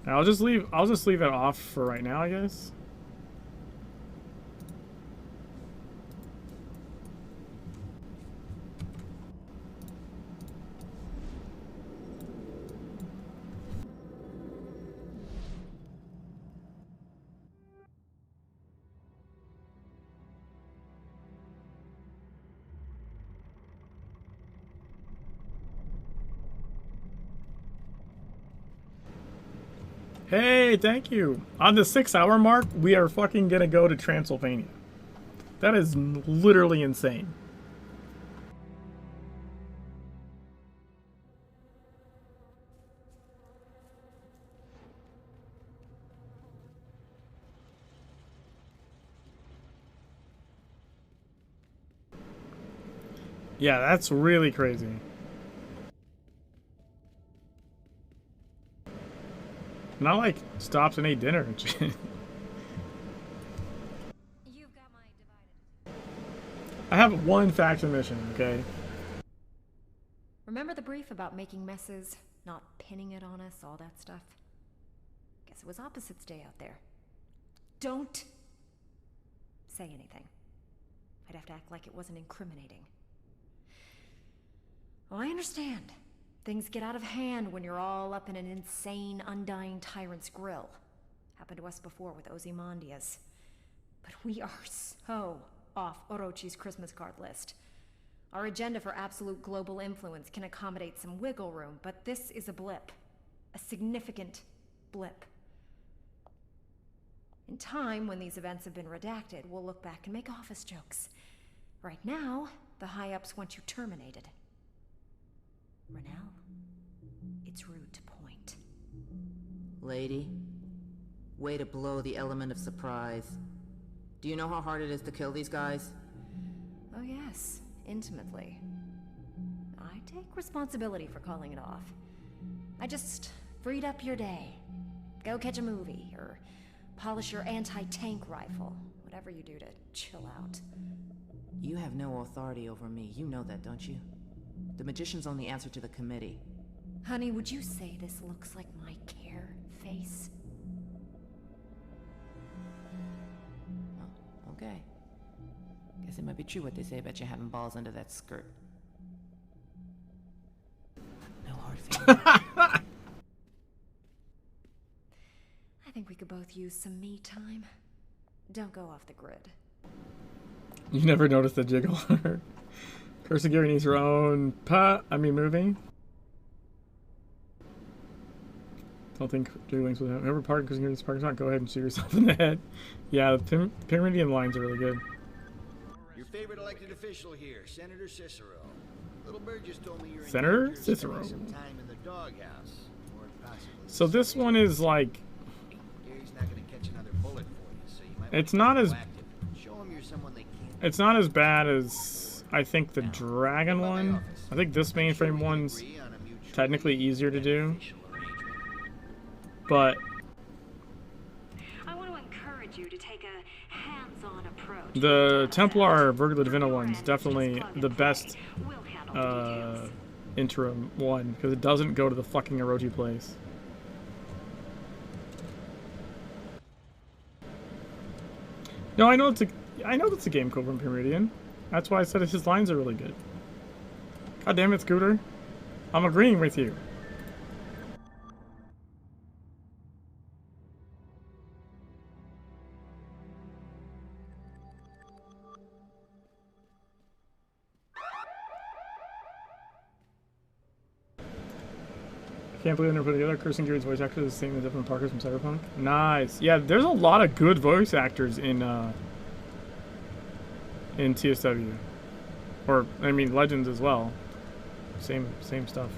Speaker 1: I'll just leave it off for right now, I guess. Hey, thank you. On the 6-hour mark, we are fucking gonna go to Transylvania. That is literally insane. Yeah, that's really crazy. Not like stops and ate dinner and shit. I have one faction mission, okay?
Speaker 9: Remember the brief about making messes, not pinning it on us, all that stuff? Guess it was opposites day out there. Don't say anything. I'd have to act like it wasn't incriminating. Oh, I understand. Things get out of hand when you're all up in an insane, undying tyrant's grill. Happened to us before with Ozymandias. But we are so off Orochi's Christmas card list. Our agenda for absolute global influence can accommodate some wiggle room, but this is a blip. A significant blip. In time, when these events have been redacted, we'll look back and make office jokes. Right now, the high-ups want you terminated. Renelle, it's rude to point.
Speaker 3: Lady, way to blow the element of surprise. Do you know how hard it is to kill these guys?
Speaker 9: Oh yes, intimately. I take responsibility for calling it off. I just freed up your day. Go catch a movie, or polish your anti-tank rifle. Whatever you do to chill out.
Speaker 3: You have no authority over me, you know that, don't you? The magician's only answer to the committee.
Speaker 9: Honey, would you say this looks like my care face?
Speaker 3: Oh, okay. Guess Guess it might be true what they say about you having balls under that skirt. No hard feelings.
Speaker 9: I think we could both use some me time. Don't go off the grid.
Speaker 1: You never noticed the jiggle. Cursing Gary needs her own movie. Don't think jiggling will have. Whoever parked Cursing Gary's parking spot, go ahead and shoot yourself in the head. Yeah, the Pyramidian lines are really good.
Speaker 11: Your favorite elected official here, Senator Cicero. Little Bird just told me you're
Speaker 1: Senator
Speaker 11: in
Speaker 1: Cicero.
Speaker 11: some time in the doghouse. Or possibly
Speaker 1: So this one is like.
Speaker 11: Gary's not gonna catch another bullet for you, so you might
Speaker 1: It's
Speaker 11: want
Speaker 1: not
Speaker 11: to
Speaker 1: as.
Speaker 11: be proactive. Show him you're someone they can't.
Speaker 1: It's not as bad as I think the Dragon one. I think this mainframe one's technically easier to do. But
Speaker 12: I want to encourage you to take a hands-on approach.
Speaker 1: the Templar Virgil Divina one's definitely the best interim one because it doesn't go to the fucking Orochi place. No, I know it's a game code from Pyramidian. That's why I said his lines are really good. God damn it, Scooter. I'm agreeing with you. Can't believe they're put together. Cursing Gary's voice actor is the same as Evan Parker's from Cyberpunk. Nice. Yeah, there's a lot of good voice actors in TSW. Or, I mean, Legends as well. Same stuff.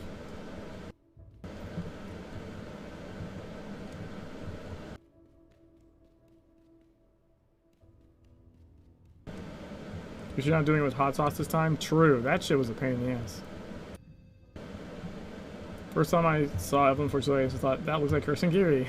Speaker 1: Because you're not doing it with hot sauce this time? True. That shit was a pain in the ass. First time I saw Evelyn Fortune, I just thought, that looks like Cursing Gary.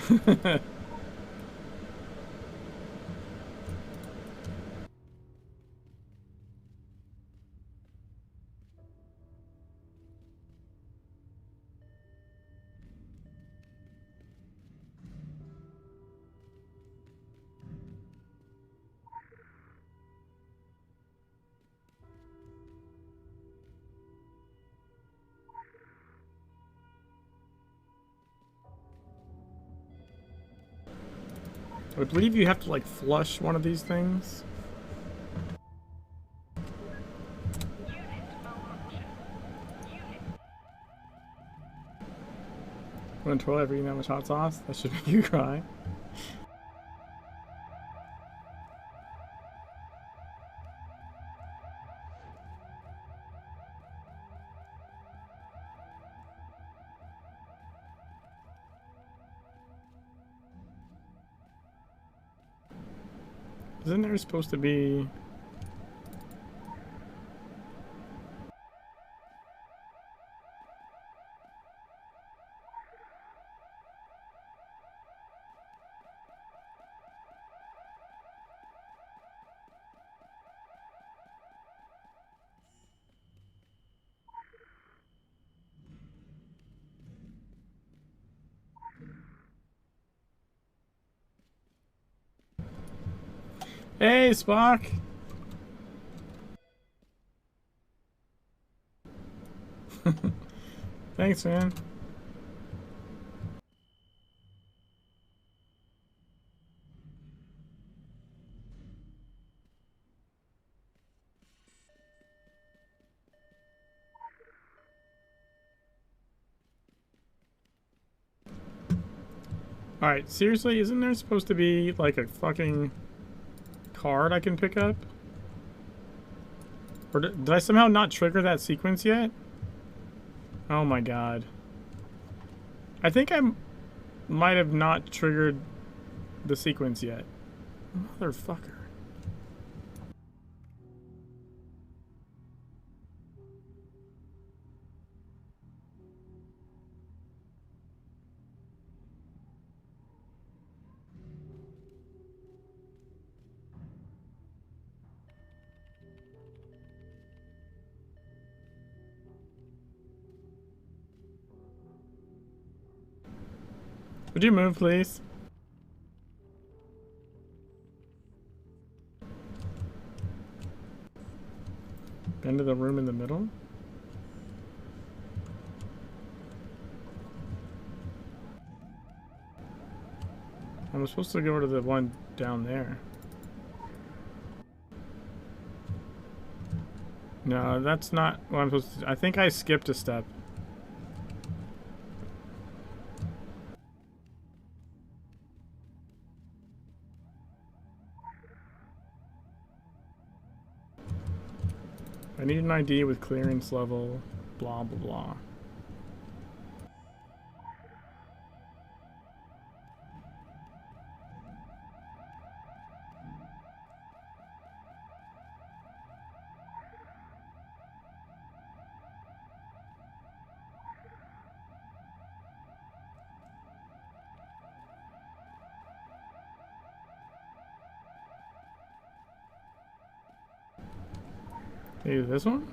Speaker 1: I believe you have to like flush one of these things. When troll ever eating that much hot sauce? That should make you cry. Isn't there supposed to be... Hey, Spock! Thanks, man. Alright, seriously, isn't there supposed to be like a fucking card I can pick up? Or did I somehow not trigger that sequence yet? Oh my god. I think I might have not triggered the sequence yet. Motherfucker. Would you move, please? End of the room in the middle? I'm supposed to go to the one down there. No, that's not what I'm supposed to do. I think I skipped a step. I need an ID with clearance level, blah, blah, blah. Maybe this one?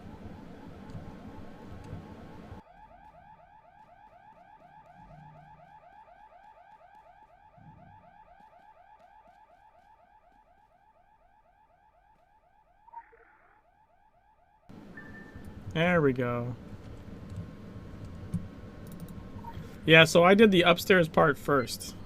Speaker 1: There we go. Yeah, so I did the upstairs part first.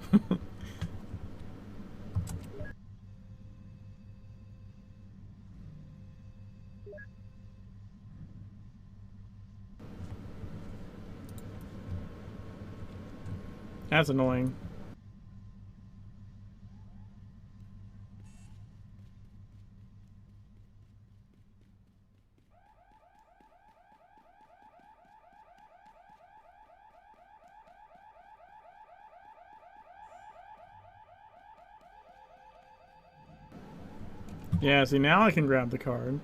Speaker 1: That's annoying. Yeah, see, now I can grab the card.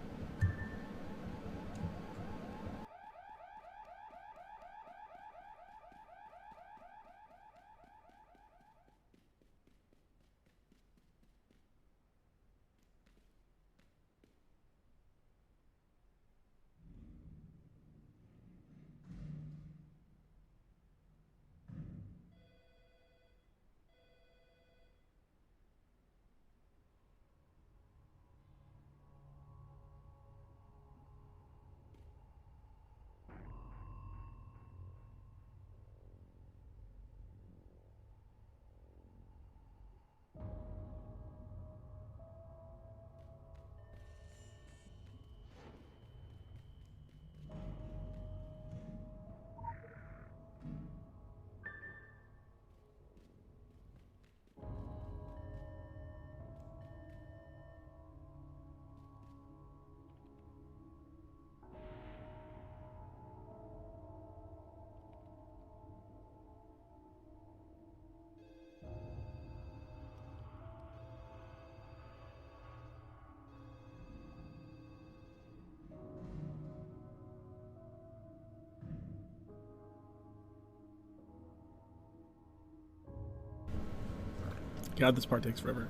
Speaker 1: God, this part takes forever.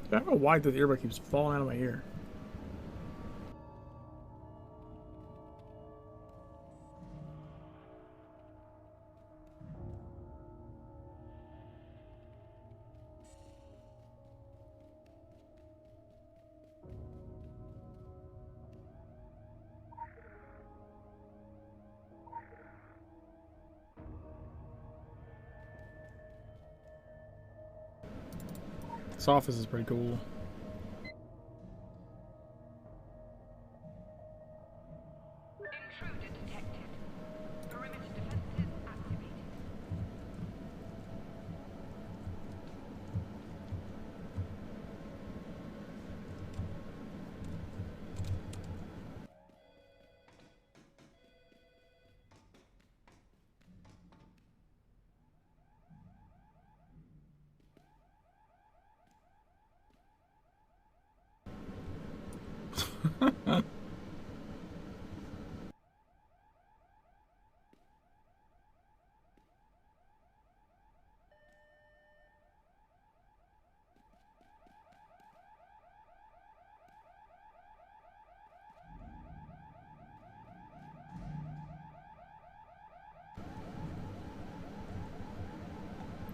Speaker 1: I don't know why the earbud keeps falling out of my ear. This office is pretty cool.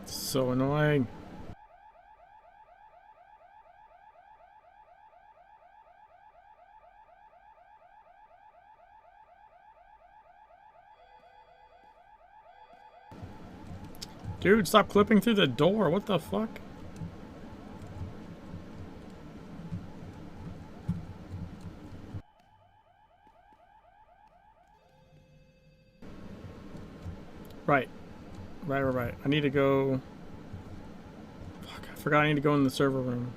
Speaker 1: So annoying. Dude, stop clipping through the door. What the fuck? Right. Right. I need to go... Fuck, I forgot I need to go in the server room.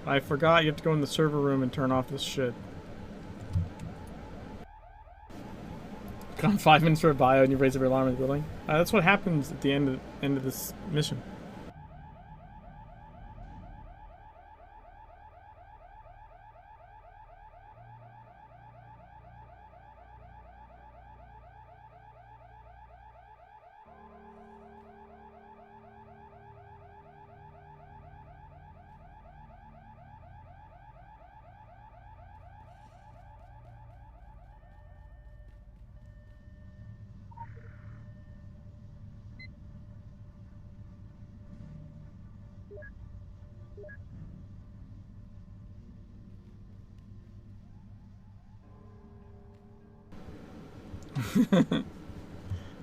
Speaker 1: I forgot you have to go in the server room and turn off this shit. Come 5 minutes for a bio and you raise every alarm in the building. That's what happens at the end of this mission.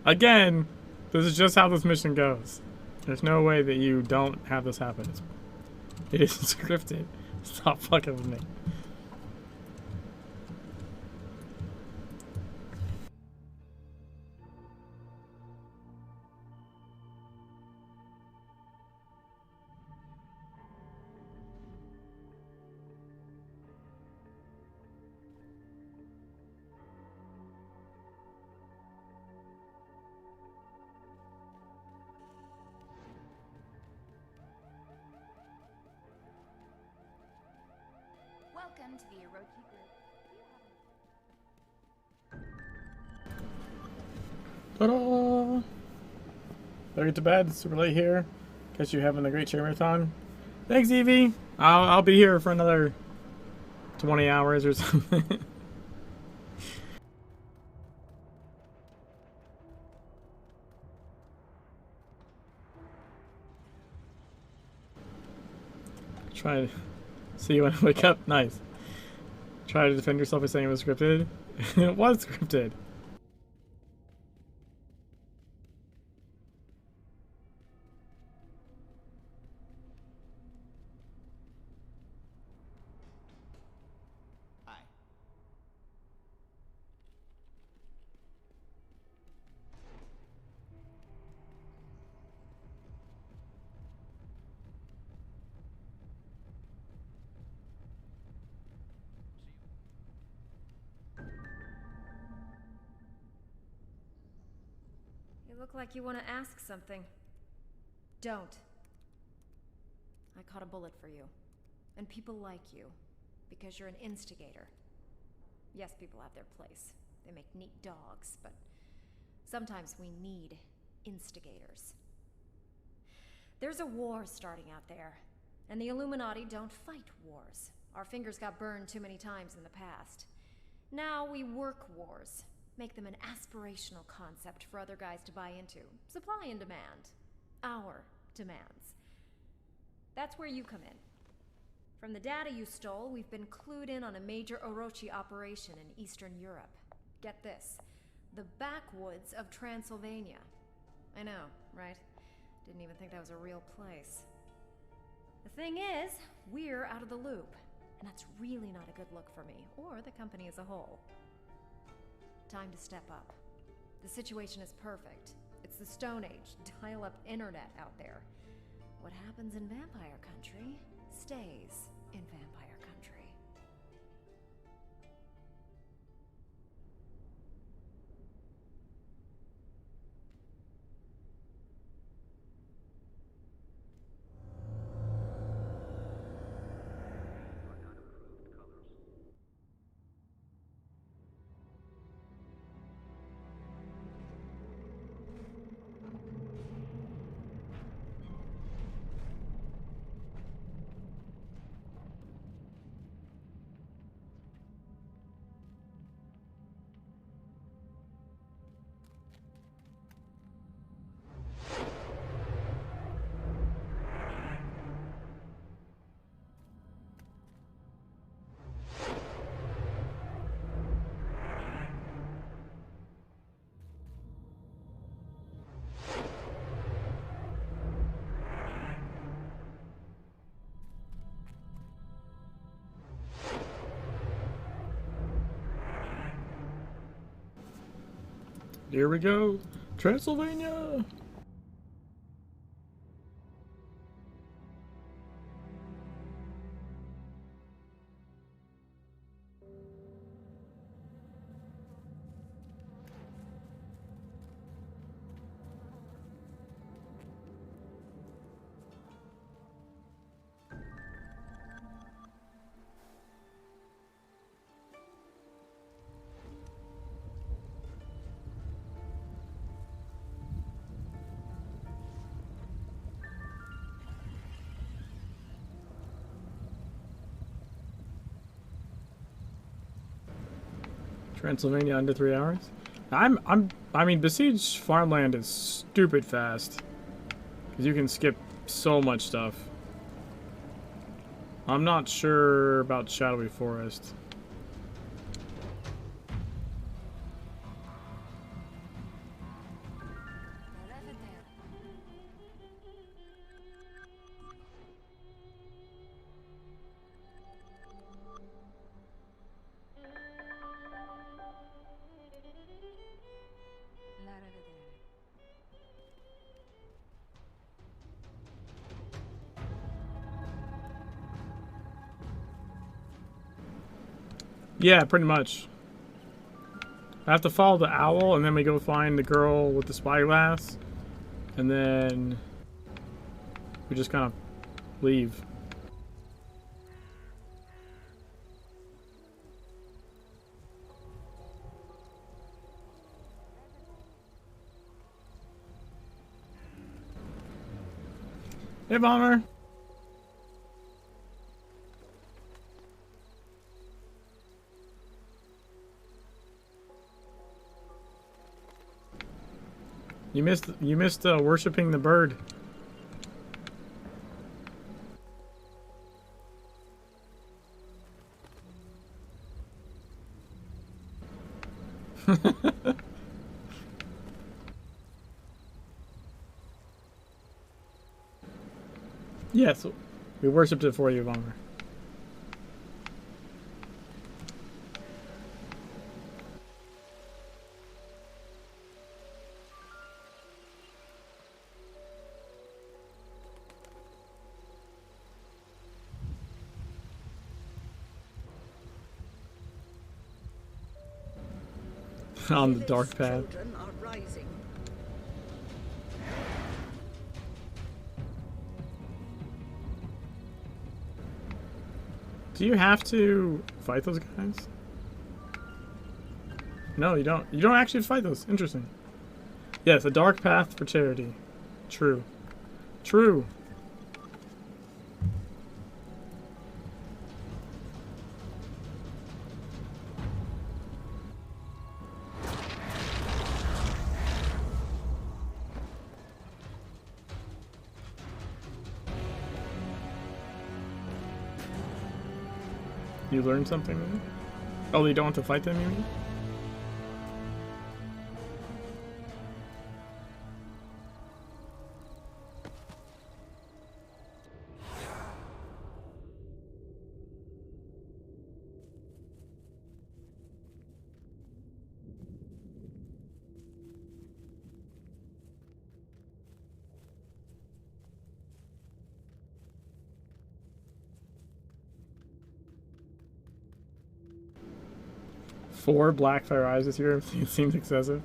Speaker 1: Again, this is just how this mission goes. There's no way that you don't have this happen. It is scripted. Stop fucking with me.
Speaker 5: Welcome to the Orochi Group.
Speaker 1: Ta-da! Better get to bed. It's super late here. Guess you're having a great chair marathon. Thanks, Evie. I'll be here for another 20 hours or something. Try to see you when I wake up. Nice. Try to defend yourself by saying it was scripted. It was scripted.
Speaker 8: Hi.
Speaker 9: You look like you want to ask something. Don't. I caught a bullet for you. And people like you. Because you're an instigator. Yes, people have their place. They make neat dogs, but sometimes we need instigators. There's a war starting out there. And the Illuminati don't fight wars. Our fingers got burned too many times in the past. Now we work wars. Make them an aspirational concept for other guys to buy into. Supply and demand. Our demands. That's where you come in. From the data you stole, we've been clued in on a major Orochi operation in Eastern Europe. Get this. The backwoods of Transylvania. I know, right? Didn't even think that was a real place. The thing is, we're out of the loop. And that's really not a good look for me, or the company as a whole. Time to step up. The situation is perfect. It's the Stone Age, dial-up internet out there. What happens in Vampire Country stays in Vampire Country.
Speaker 1: Here we go. Transylvania! Transylvania under 3 hours. I mean, Besieged Farmland is stupid fast. Because you can skip so much stuff. I'm not sure about Shadowy Forest. Yeah, pretty much. I have to follow the owl, and then we go find the girl with the spyglass, and then we just kind of leave. Hey, Bomber! You missed worshiping the bird. Yes, we worshipped it for you, Bomber. On the dark path. Do you have to fight those guys? No, you don't. You don't actually fight those. Interesting. Yes, a dark path for charity. True. True. You learned something there? Oh, you don't want to fight them, you mean? Four Blackfire eyes this year? It seems excessive.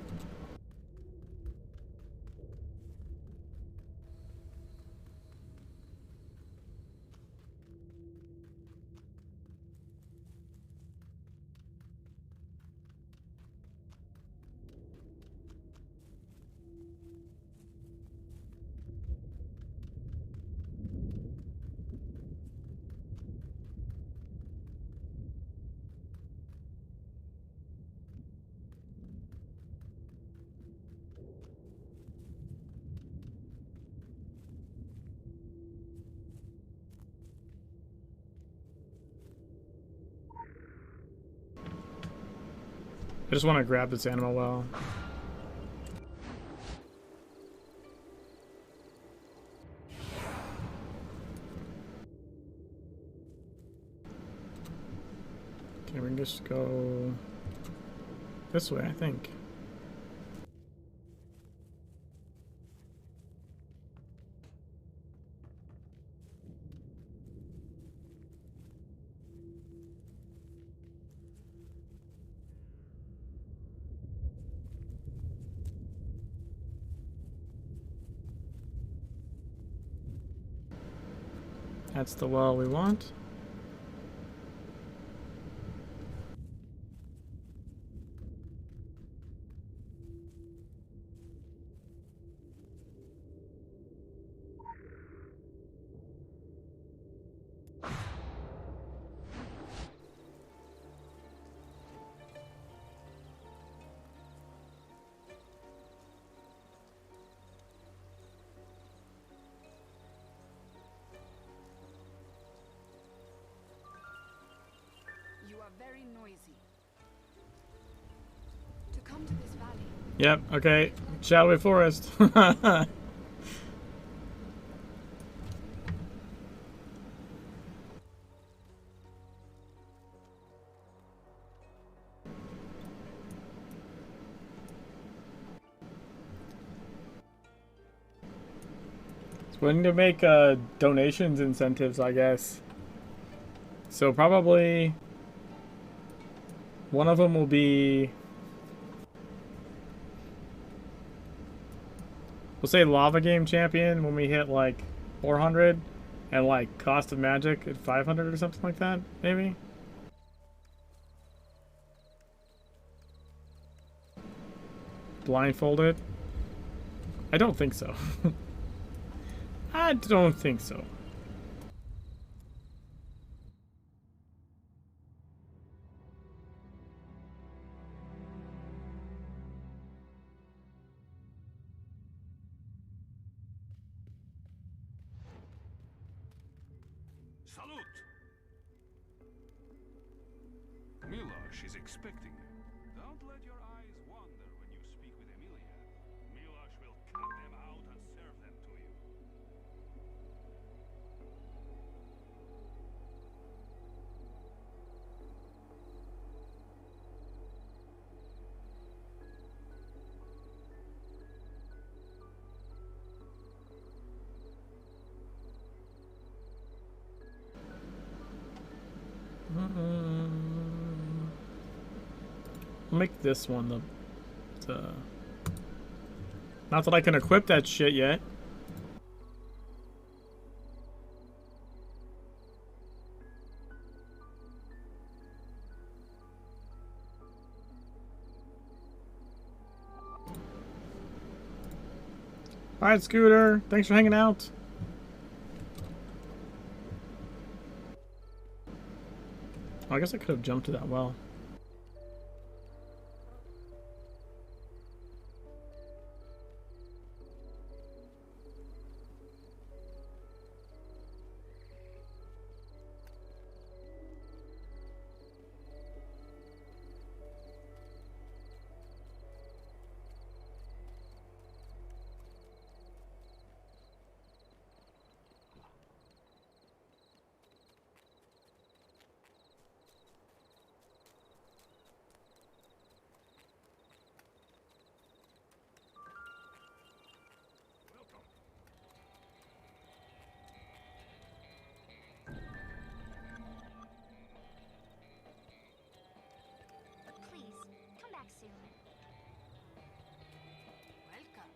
Speaker 1: I just want to grab this animal well. Okay, we can just go this way, I think. That's the well we want.
Speaker 5: You are very noisy. To come to this valley.
Speaker 1: Yep, okay. Shadowy Forest. So we need to make donations incentives, I guess. So probably one of them will be, we'll say Lava Game Champion when we hit like 400, and like Cost of Magic at 500 or something like that, maybe? Blindfolded? I don't think so. I don't think so.
Speaker 13: Salute! Milosh is expecting you. Don't let your eyes wander when you speak with Emilia. Milosh will cut them out and serve them to you.
Speaker 1: I'll make this one the not that I can equip that shit yet. Alright, Scooter. Thanks for hanging out. Oh, I guess I could have jumped to that well.
Speaker 19: soon.
Speaker 5: Welcome.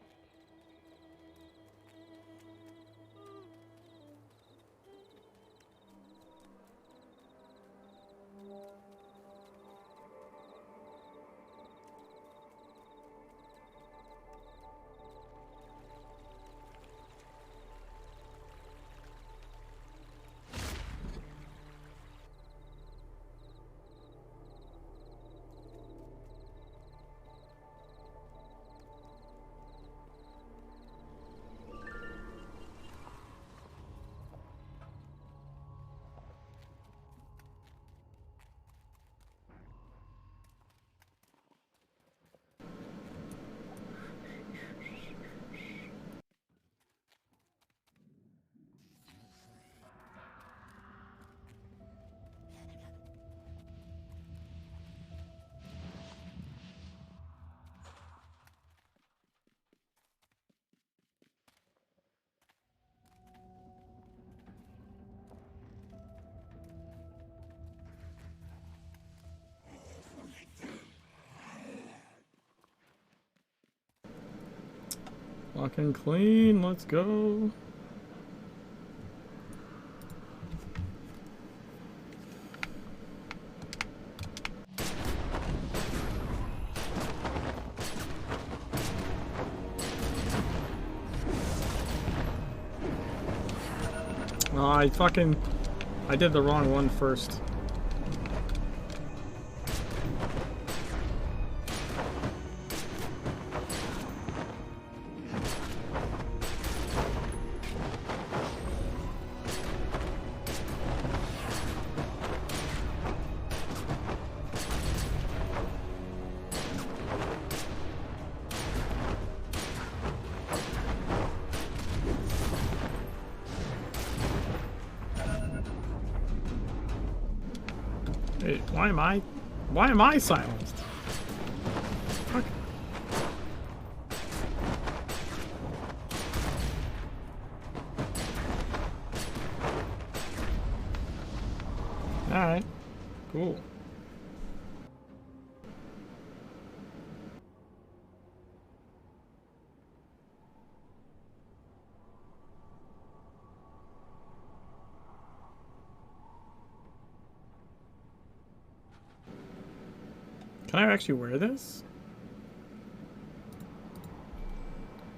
Speaker 1: Lock and clean, let's go. Oh, I did the wrong one first. Wait, why am I silenced? Fuck. Alright. Cool. Can I actually wear this?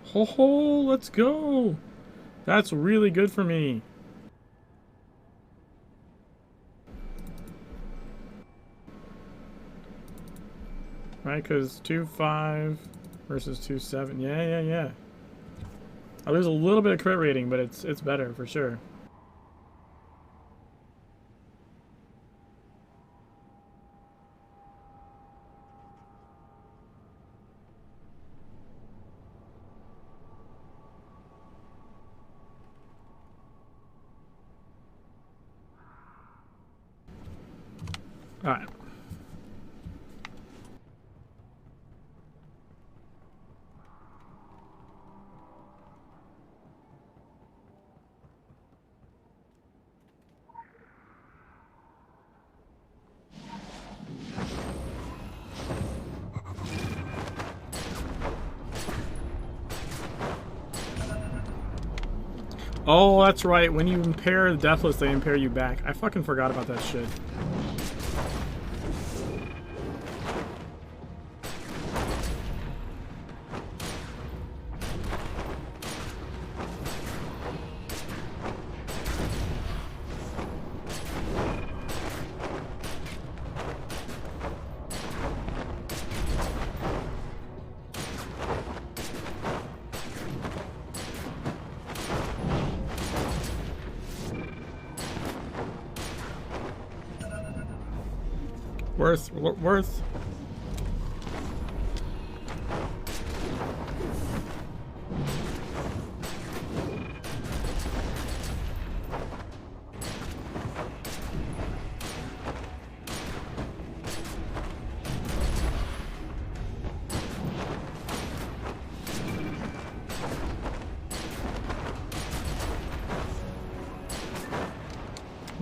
Speaker 1: Ho ho, let's go! That's really good for me. Right, because 2.5 versus 2.7. Yeah. I lose a little bit of crit rating, but it's better for sure. Alright. Oh, that's right. When you impair the Deathless, they impair you back. I fucking forgot about that shit. Worth.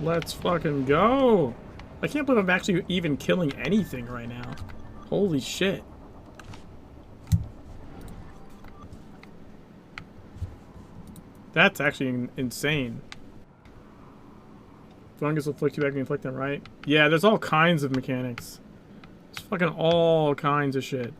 Speaker 1: Let's fucking go. I can't believe I'm actually even killing anything right now. Holy shit. That's actually insane. Fungus will flick you back and inflict them, right? Yeah, there's all kinds of mechanics. There's fucking all kinds of shit.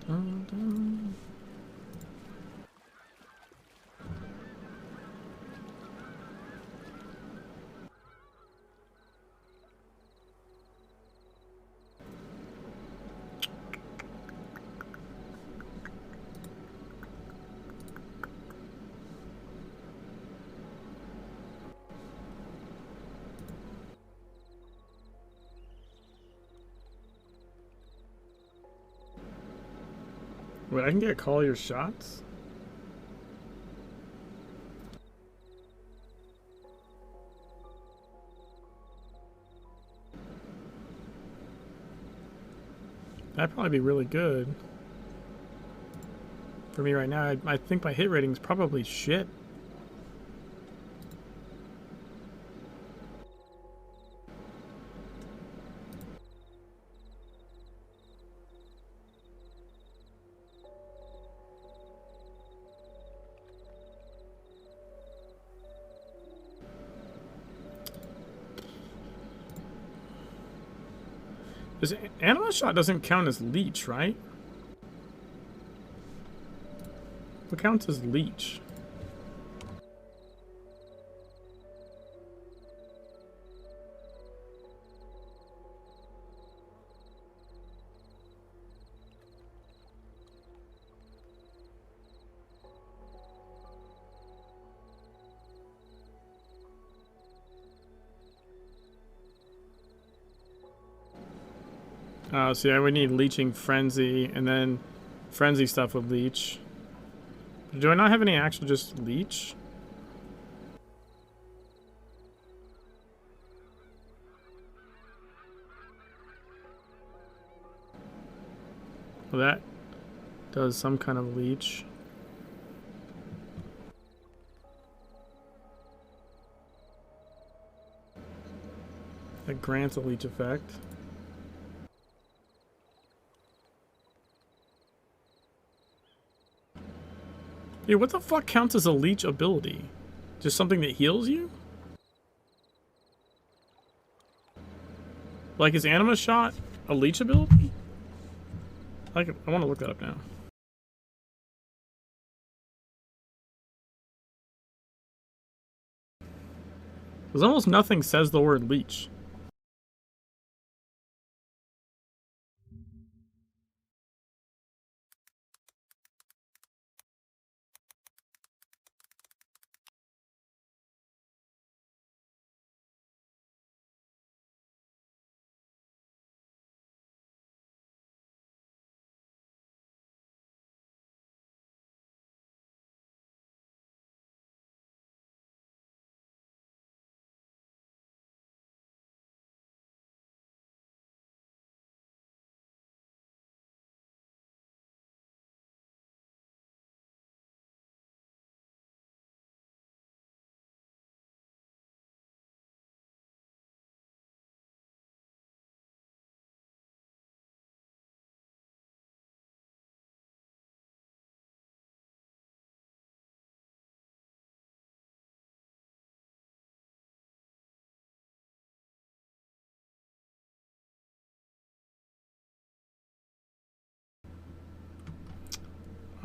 Speaker 1: Dun, dun. Wait, I can get call your shots? That'd probably be really good. For me right now, I think my hit rating is probably shit. This animal shot doesn't count as leech, right? What counts as leech? Oh, see, I would need leeching frenzy, and then frenzy stuff would leech. Do I not have any actual just leech? Well, that does some kind of leech. That grants a leech effect. Dude, what the fuck counts as a leech ability? Just something that heals you? Like, is Anima Shot a leech ability? I want to look that up now. Because almost nothing says the word leech.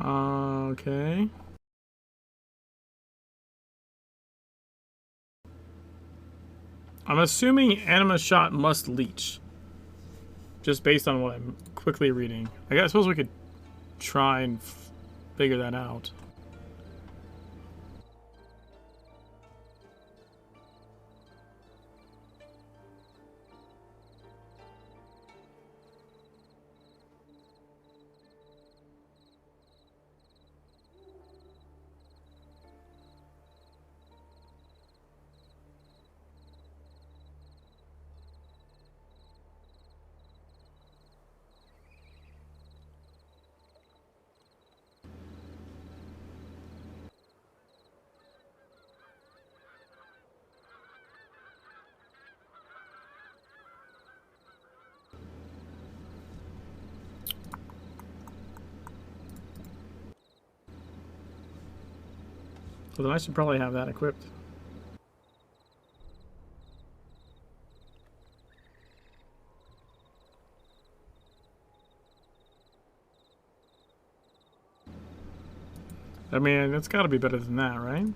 Speaker 1: Okay. I'm assuming Anima Shot must leech. Just based on what I'm quickly reading. I suppose we could try and figure that out. So then I should probably have that equipped. I mean, it's got to be better than that, right?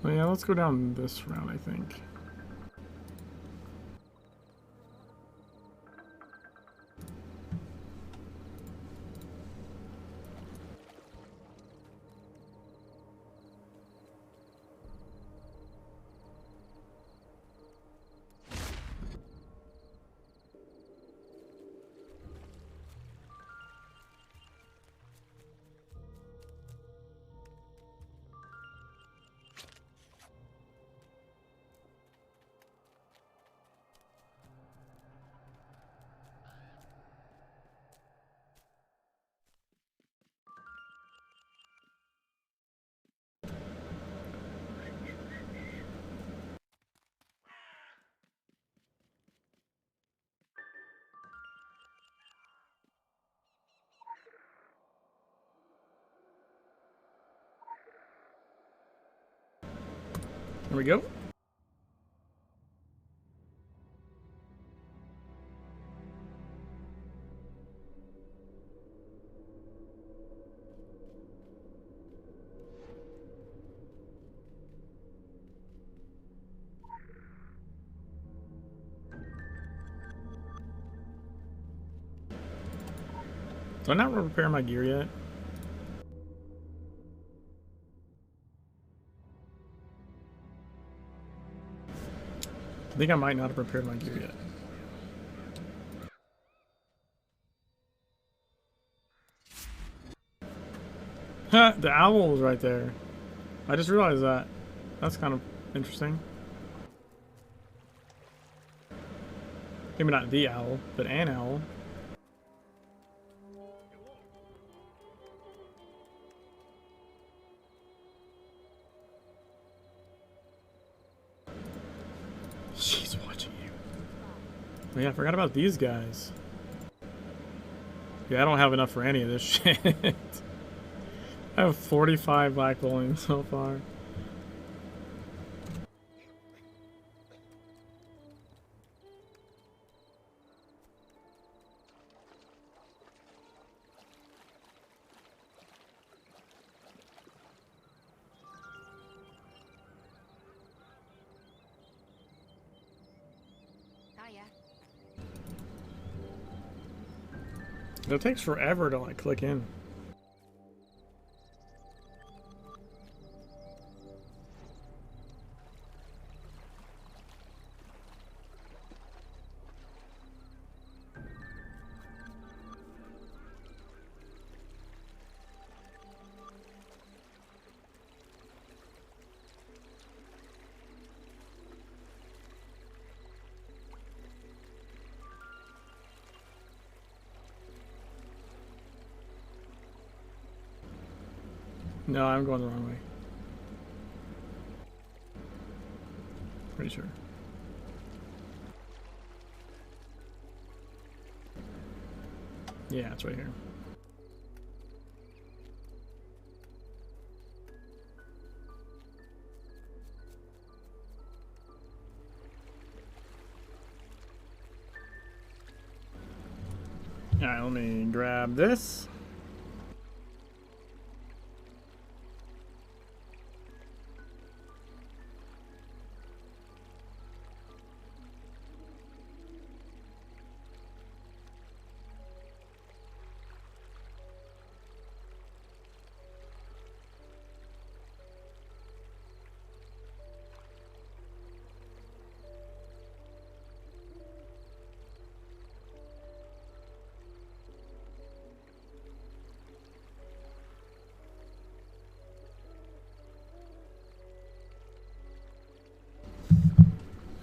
Speaker 1: Well, yeah, let's go down this route, I think. Here we go. Do I not repair my gear yet? I think I might not have prepared my gear yet. Ha! The owl was right there. I just realized that. That's kind of interesting. Maybe not the owl, but an owl. She's watching you. Oh yeah, I forgot about these guys. Yeah, I don't have enough for any of this shit. I have 45 black bowling so far. It takes forever to like click in. No, I'm going the wrong way. Pretty sure. Yeah, it's right here. Alright, let me grab this.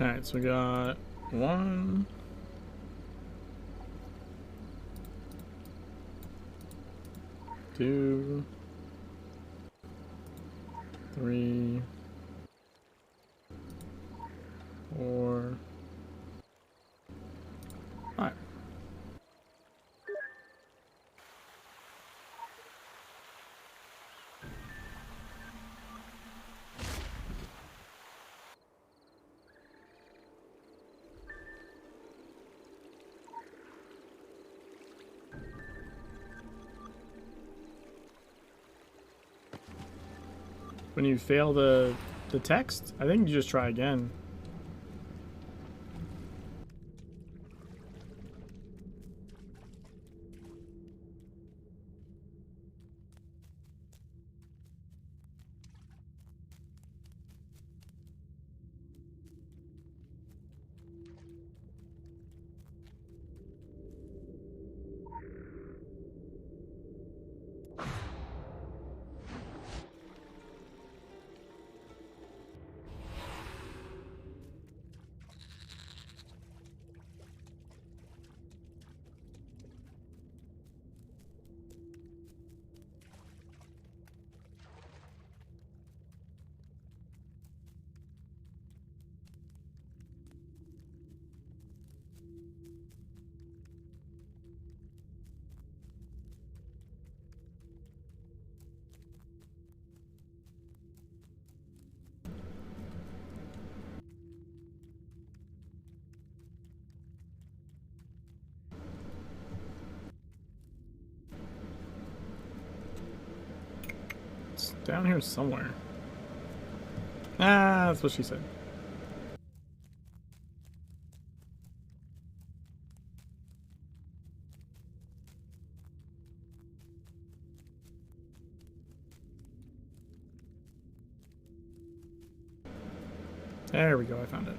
Speaker 1: Alright, so we got 1, 2, 3, When you fail the text, I think you just try again. It's down here somewhere. Ah, that's what she said. There we go, I found it.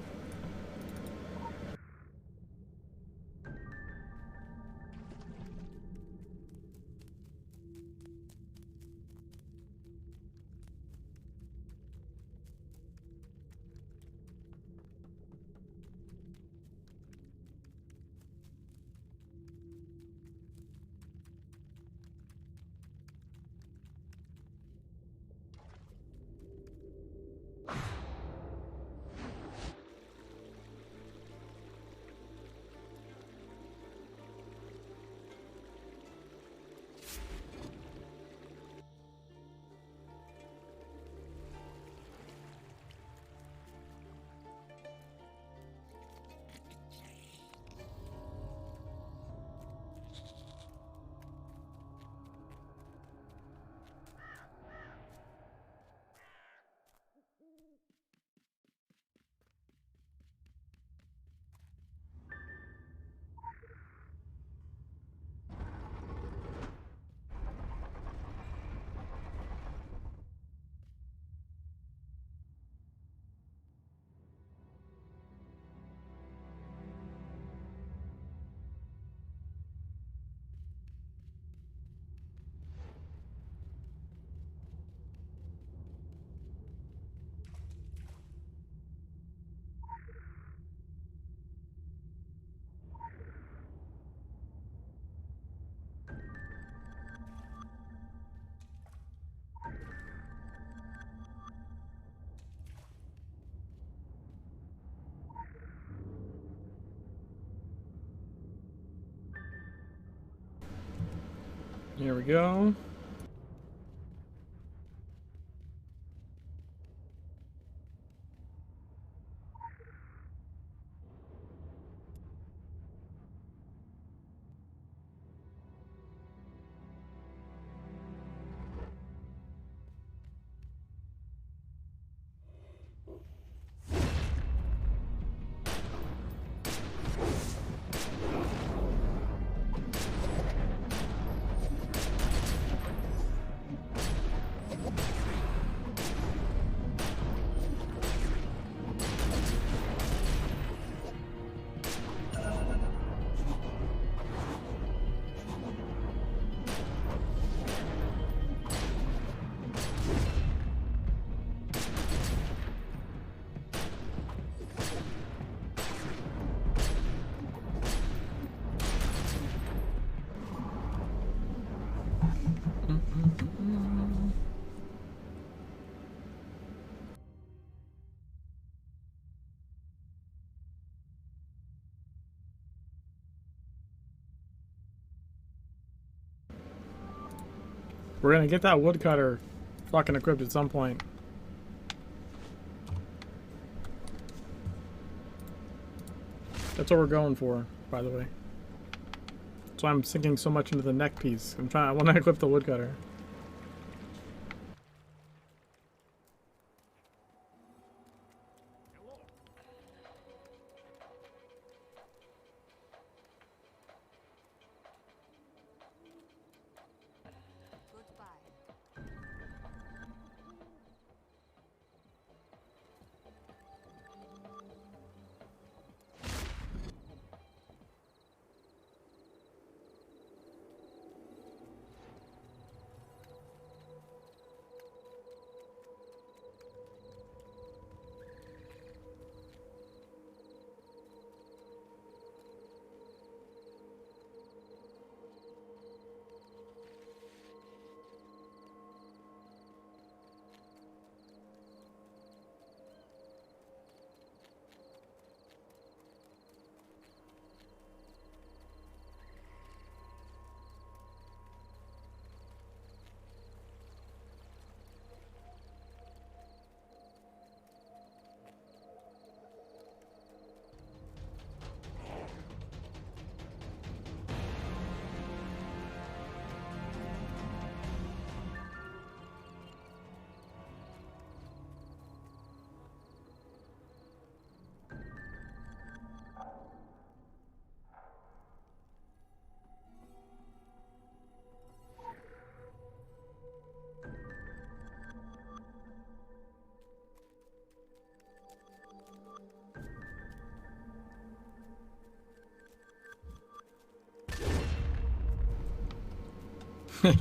Speaker 1: Here we go. We're gonna get that woodcutter fucking equipped at some point. That's what we're going for, by the way. That's why I'm sinking so much into the neck piece. I want to equip the woodcutter.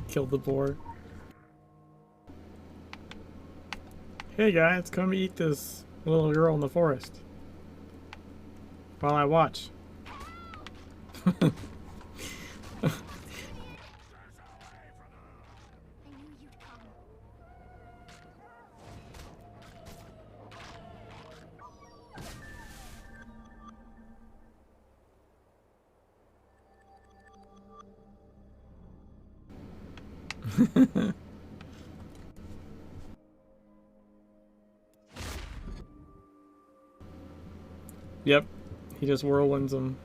Speaker 1: Killed the boar. Hey guys, come eat this little girl in the forest. While I watch. Yep, he just whirlwinds them.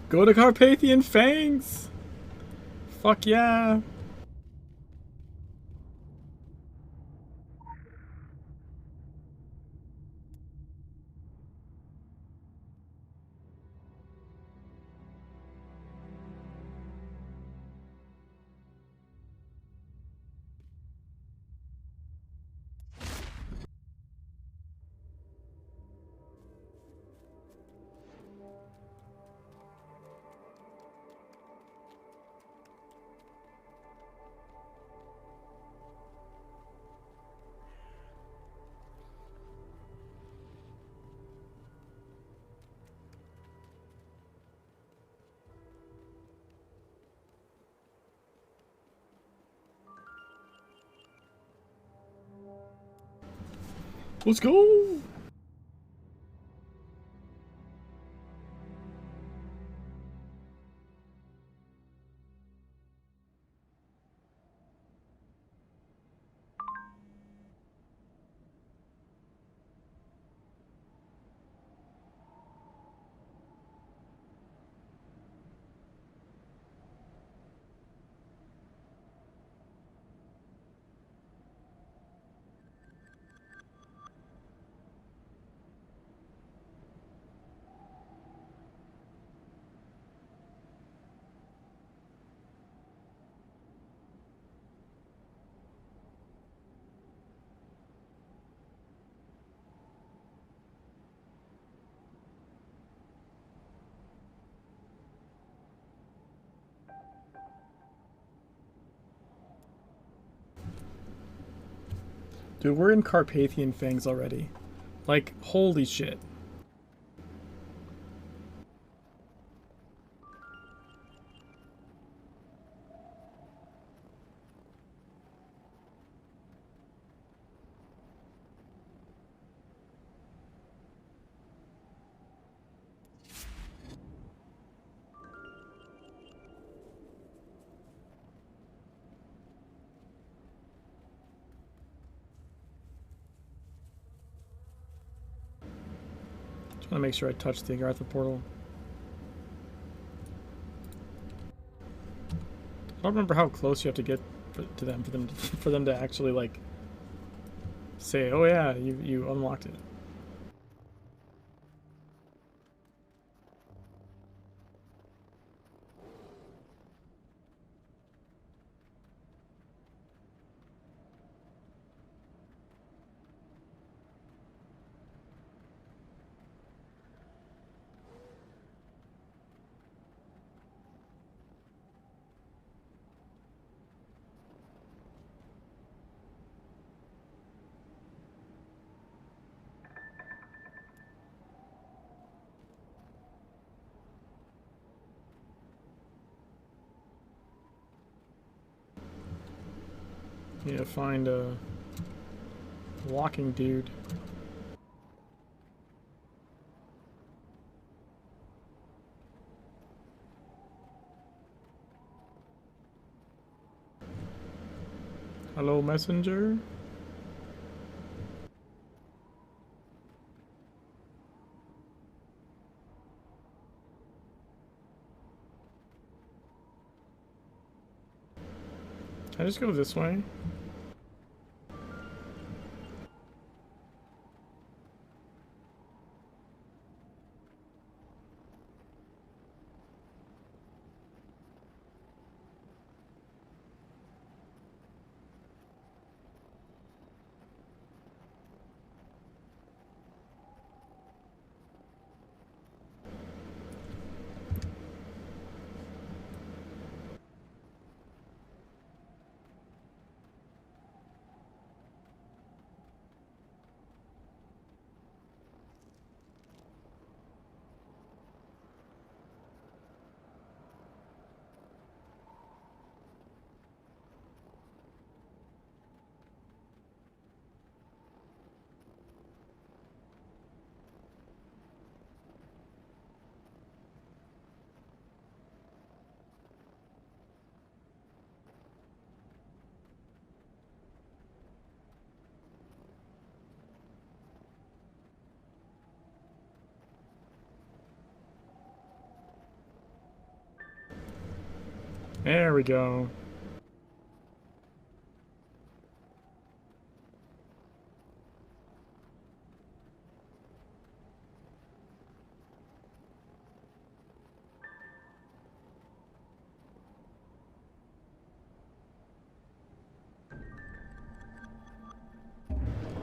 Speaker 1: Go to Carpathian Fangs! Fuck yeah! Let's go! Dude, we're in Carpathian Fangs already. Like, holy shit. Just want to make sure I touch the Agartha portal. I don't remember how close you have to get to them for them to actually like say, "Oh yeah, you unlocked it." Need to find a Walking dude. Hello, messenger. Can I just go this way? There we go.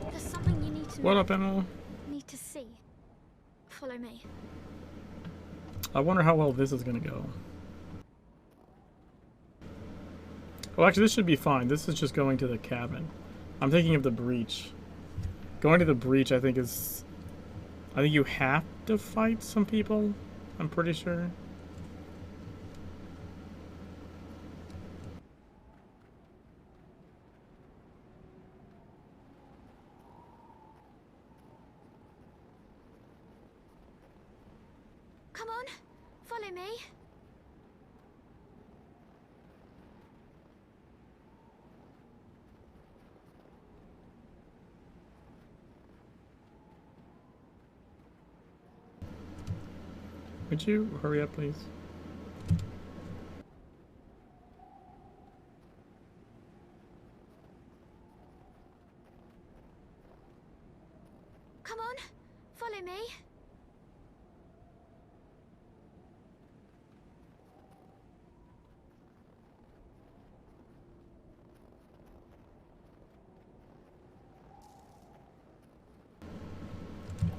Speaker 19: There's something you need to
Speaker 1: What
Speaker 19: know.
Speaker 1: up, Emma?
Speaker 19: Need to see. Follow me.
Speaker 1: I wonder how well this is gonna go. Well, actually, this should be fine. This is just going to the cabin. I'm thinking of the breach. Going to the breach, I think is... I think you have to fight some people. I'm pretty sure.
Speaker 19: Come on, follow me.
Speaker 1: Would you hurry up, please?
Speaker 19: Come on, follow me.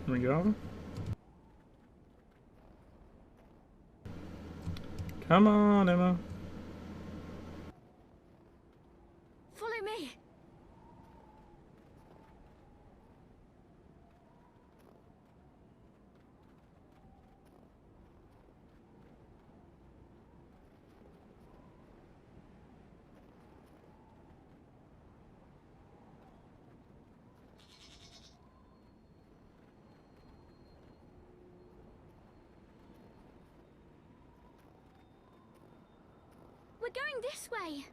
Speaker 1: Here we go. Come on, Emma.
Speaker 19: Follow me. We're going this way.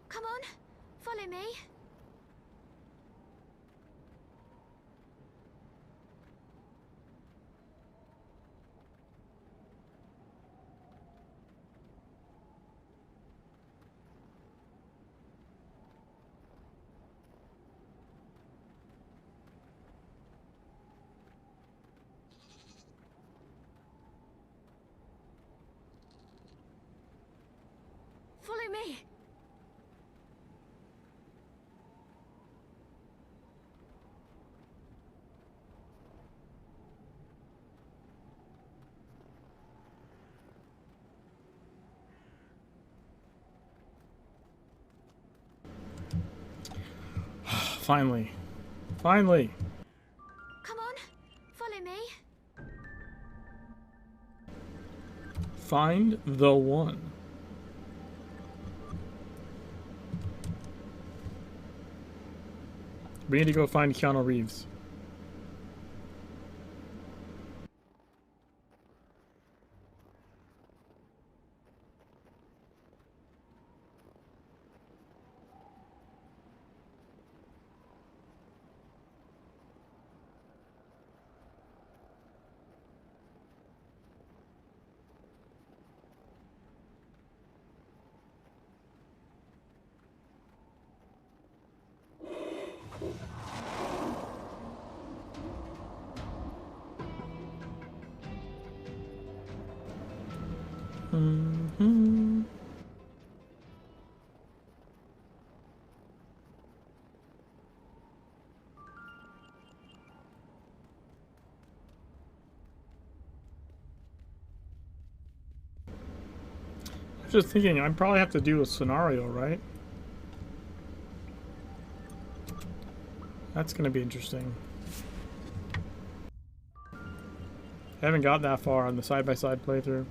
Speaker 19: Come on, follow me. Follow me.
Speaker 1: finally. Finally.
Speaker 19: Come on, follow me.
Speaker 1: Find the one. We need to go find Keanu Reeves. Mm-hmm. I was just thinking, I probably have to do a scenario, right? That's going to be interesting. I haven't got that far on the side-by-side playthrough.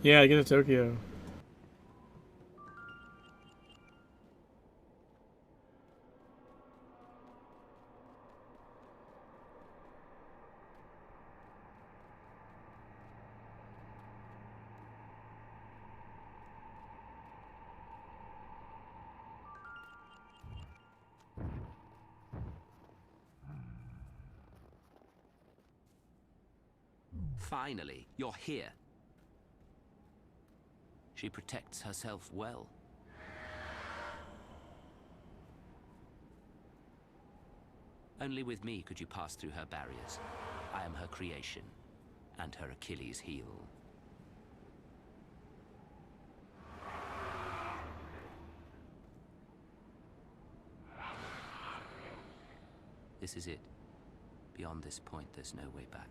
Speaker 1: Yeah, I get to Tokyo.
Speaker 10: Finally, you're here. She protects herself well. Only with me could you pass through her barriers. I am her creation, and her Achilles' heel. This is it. Beyond this point, there's no way back.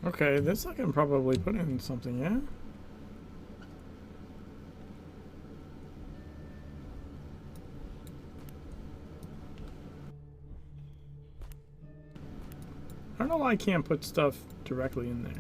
Speaker 10: Okay, this I can probably put in something, yeah? I don't know why I can't put stuff directly in there.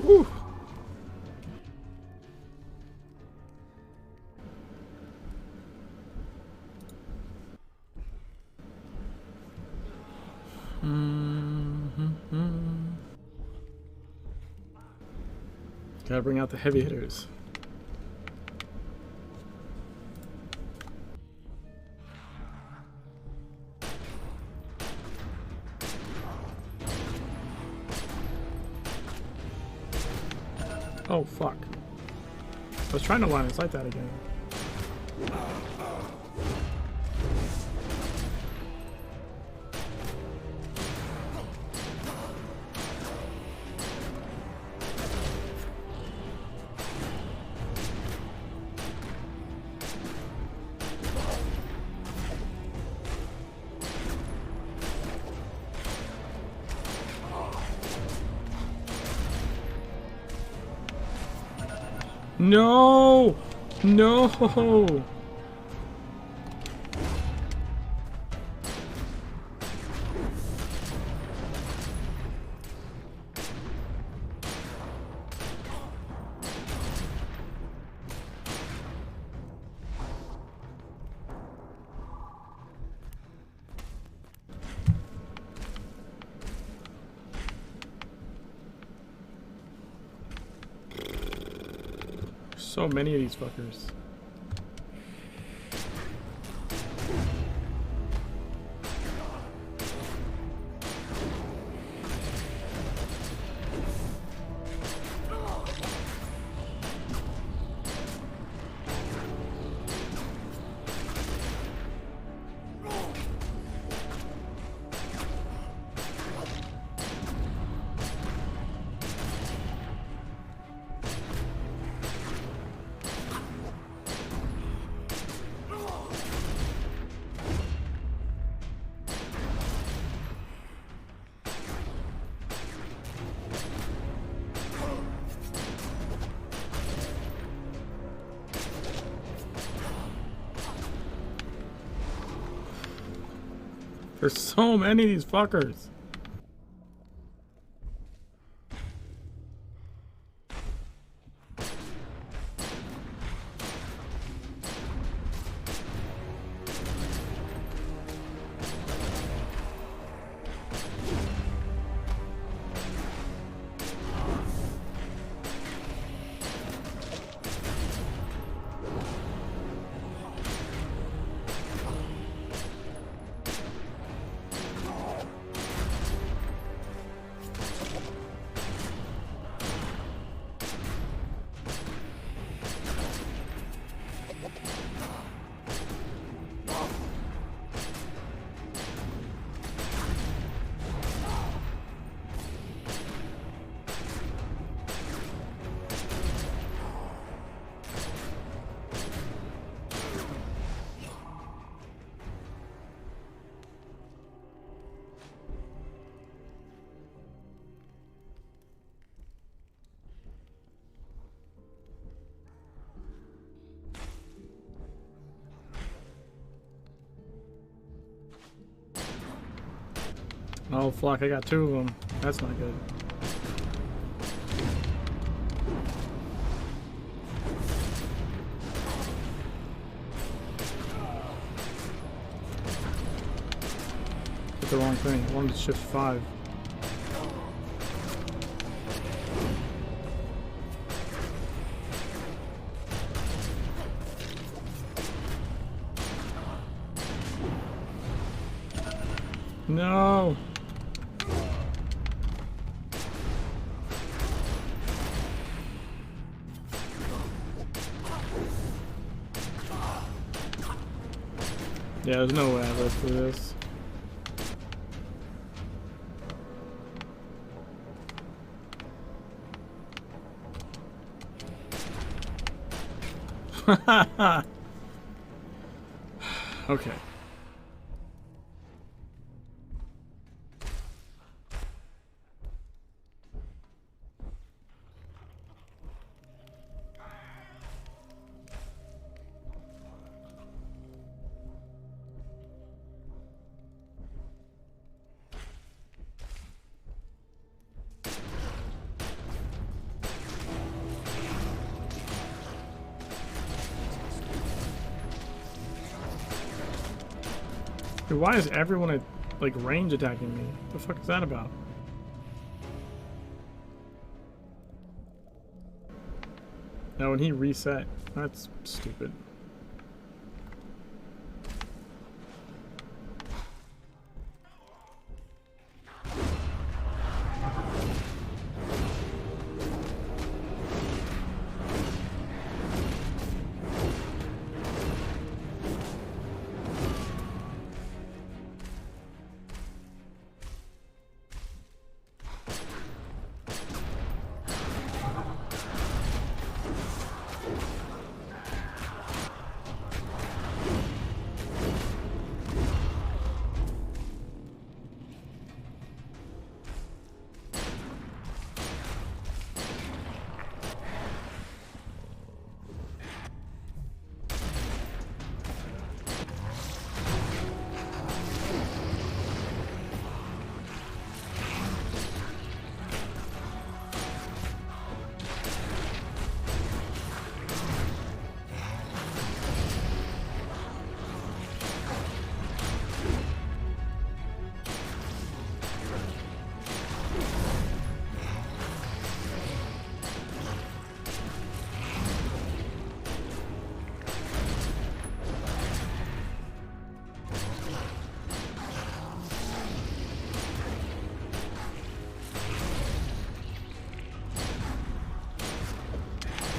Speaker 1: Woo. Gotta bring out the heavy hitters. Oh, fuck. I was trying to line it's like that again. No! No! So many of these fuckers. There's so many of these fuckers. Oh fuck, I got two of them. That's not good. Hit the wrong thing. I wanted to shift 5. No! Yeah, there's no way I live through this. Okay. Dude, why is everyone at, like, range attacking me? What the fuck is that about? Now when he reset, that's stupid.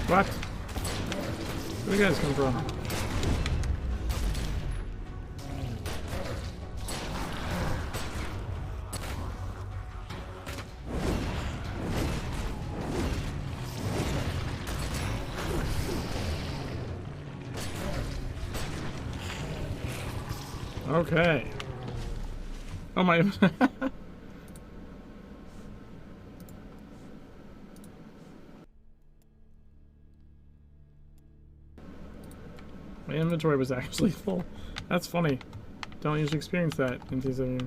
Speaker 1: What? Where do you guys come from? Okay. Oh my. My inventory was actually full. That's funny. Don't usually experience that in TCW.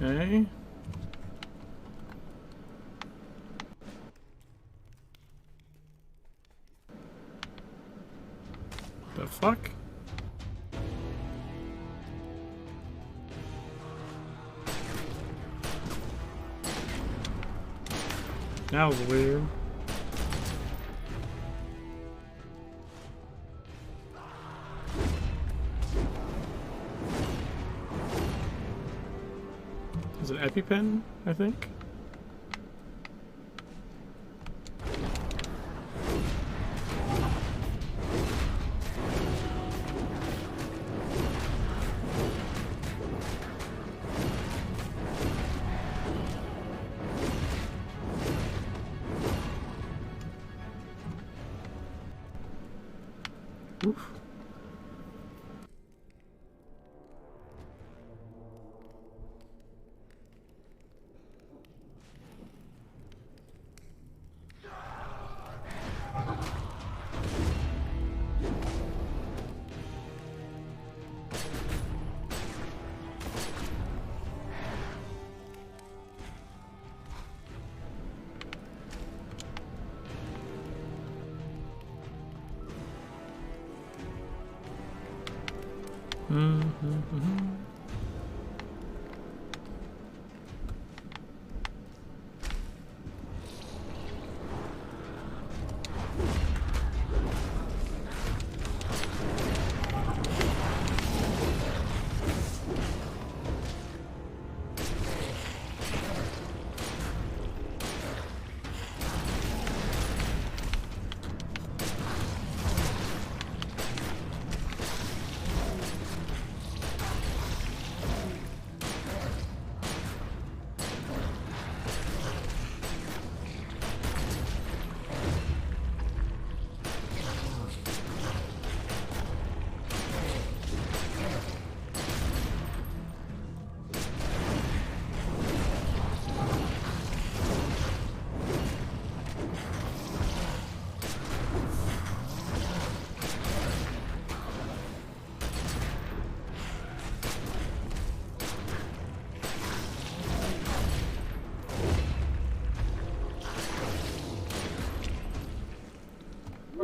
Speaker 1: Okay. The fuck? That was weird. Is it EpiPen, I think? Oof.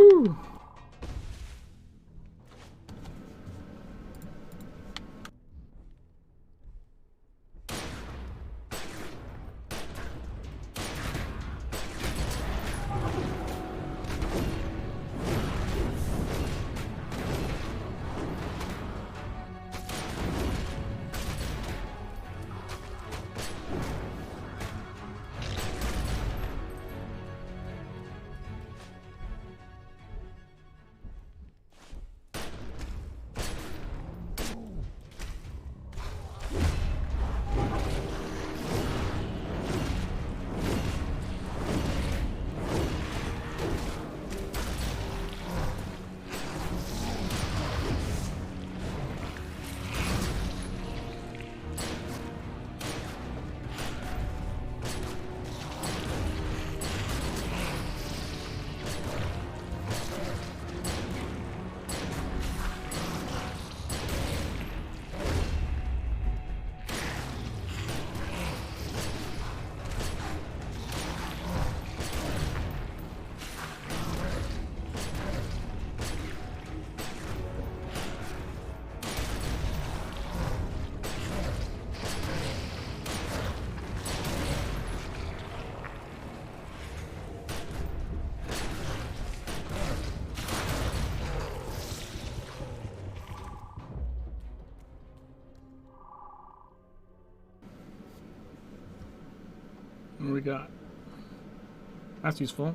Speaker 1: Woo. What do we got? That's useful.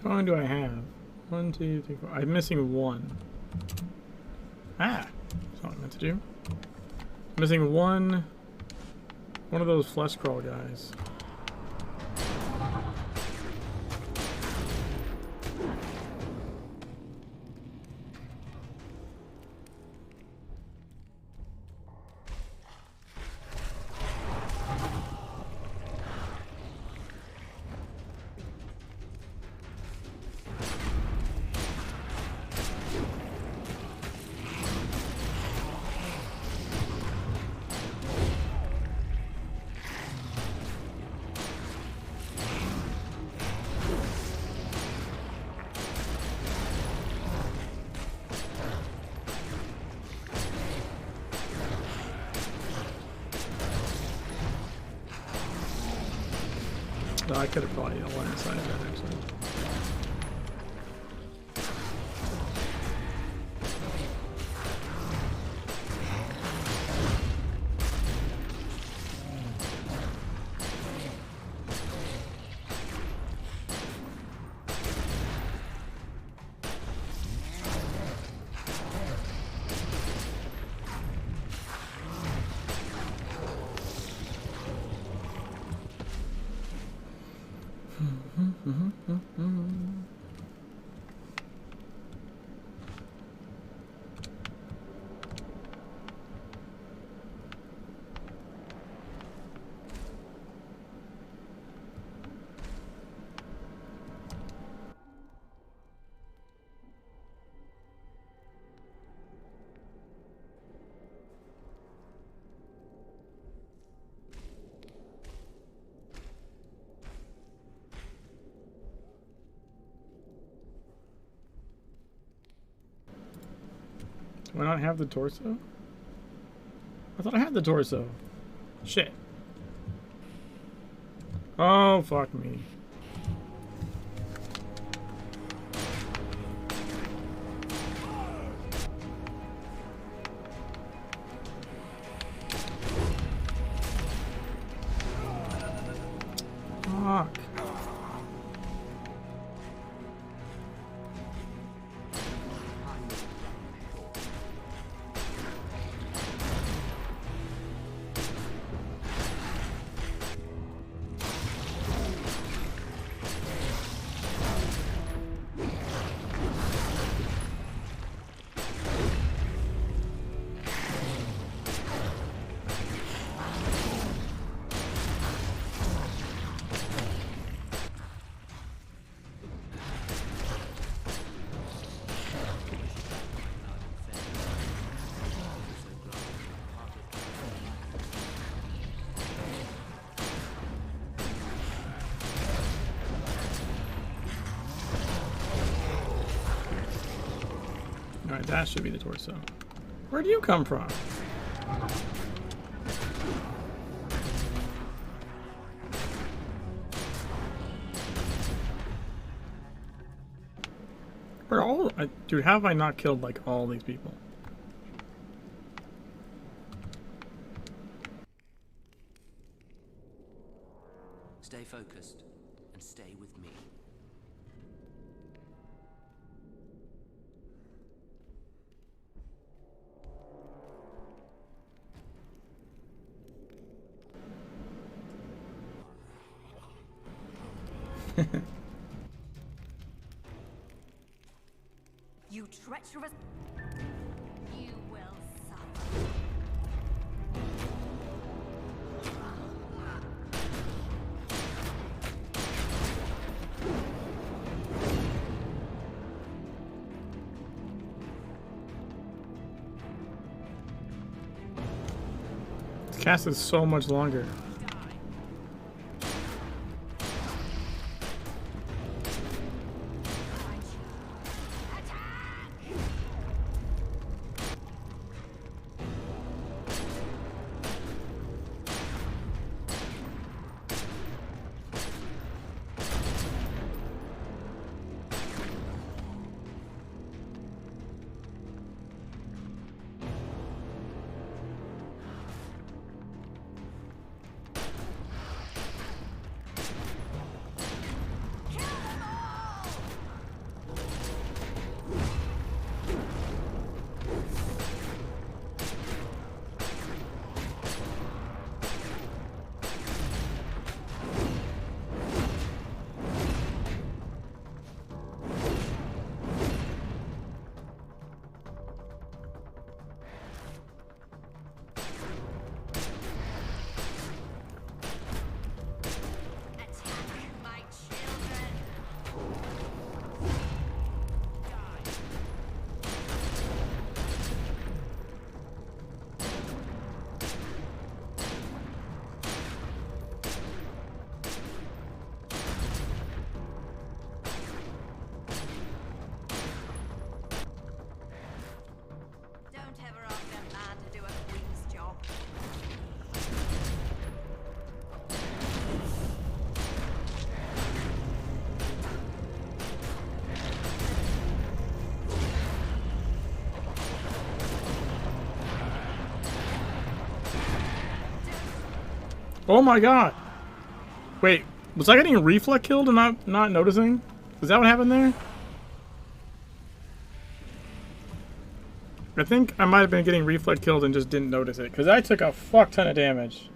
Speaker 1: How long do I have? 1, 2, 3, 4. I'm missing one. Ah! That's not what I meant to do. I'm missing one of those flesh crawl guys. So I could have probably went inside that actually. Do I not have the torso? I thought I had the torso. Shit. Oh, fuck me. Fuck. Alright, that should be the torso. Where do you come from? Where all... dude, how have I not killed, like, all these people?
Speaker 10: Stay focused and stay with me.
Speaker 12: You treacherous... You will suffer.
Speaker 1: This cast is so much longer. Oh my god! Wait, was I getting reflect killed and not noticing? Is that what happened there? I think I might have been getting reflect killed and just didn't notice it, because I took a fuck ton of damage.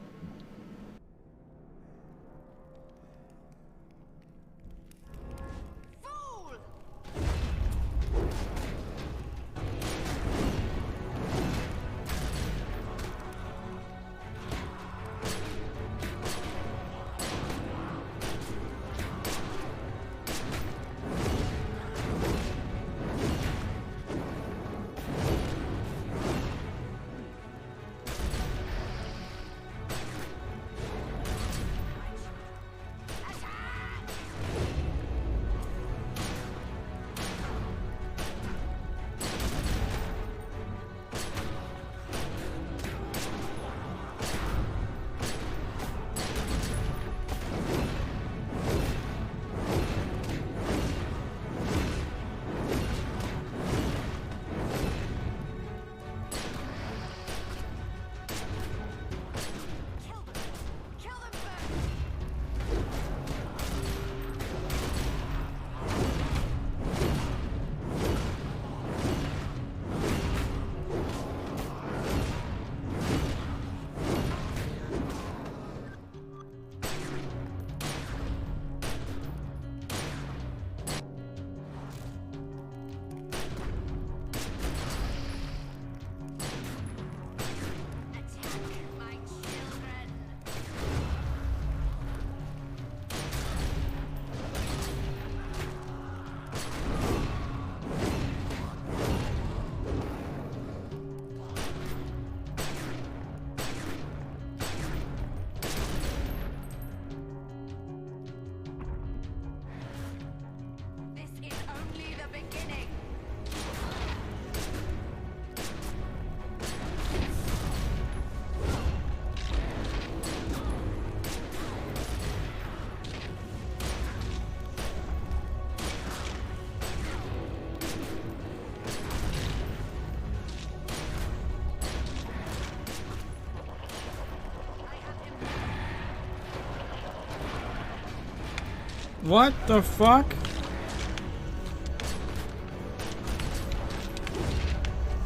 Speaker 1: What the fuck?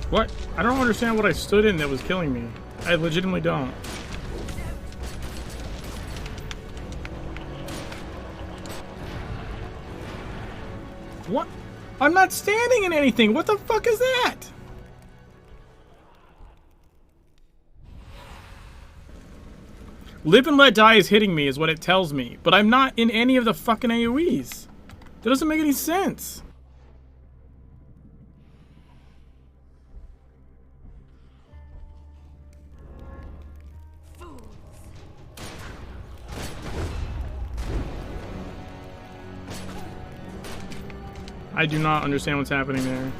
Speaker 1: What? I don't understand what I stood in that was killing me. I legitimately don't. What? I'm not standing in anything. What the fuck is that? Live and let die is hitting me is what it tells me, but I'm not in any of the fucking AoEs. That doesn't make any sense. I do not understand what's happening there.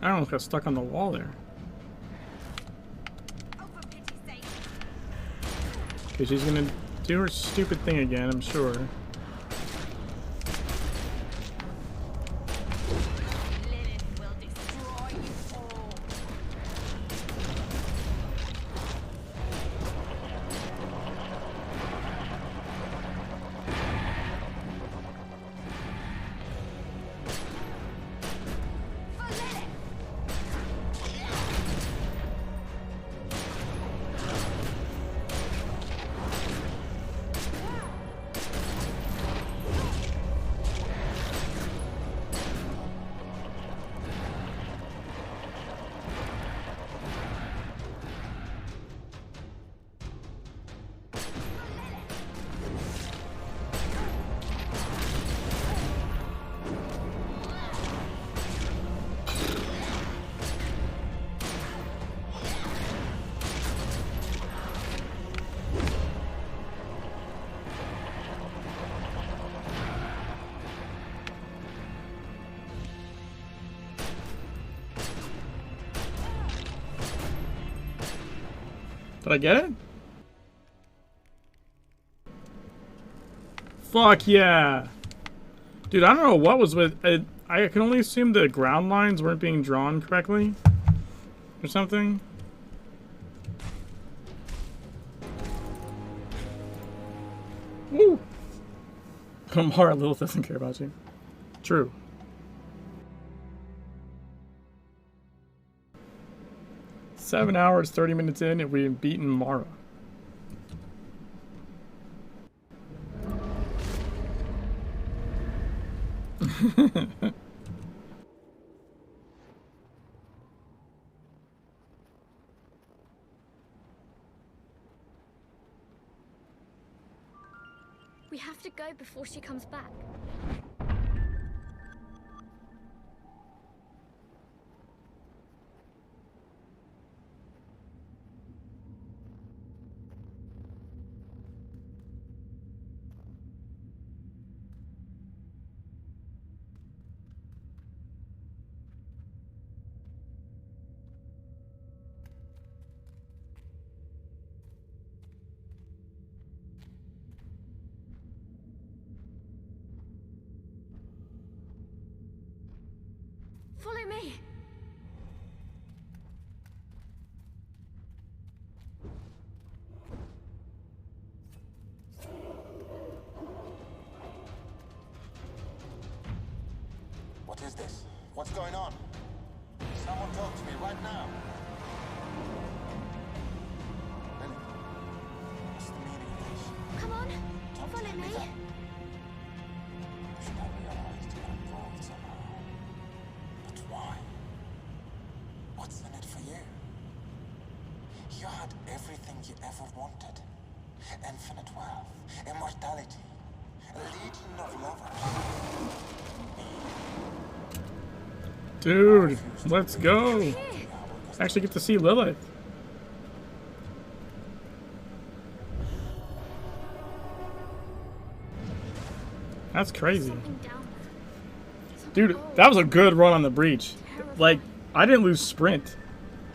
Speaker 1: I almost got stuck on the wall there. Okay, she's gonna do her stupid thing again, I'm sure. Did I get it? Fuck yeah! Dude, I don't know what was with it. I can only assume the ground lines weren't being drawn correctly. Or something. Woo! Kamara Lilith doesn't care about you. True. "7 hours, 30 minutes in, and we've beaten Mara."
Speaker 19: We have to go before she comes back. Follow me.
Speaker 16: What is this? What's going on? Someone talk to me right now. Lily, what's the meaning of this?
Speaker 19: Come on, follow me.
Speaker 16: You should have realized you're involved somehow. But why? What's in it for you? You had everything you ever wanted. Infinite wealth, immortality, a legion of lovers.
Speaker 1: Dude, let's go. Actually get to see Lilith. That's crazy. Dude, that was a good run on the breach. Like, I didn't lose sprint.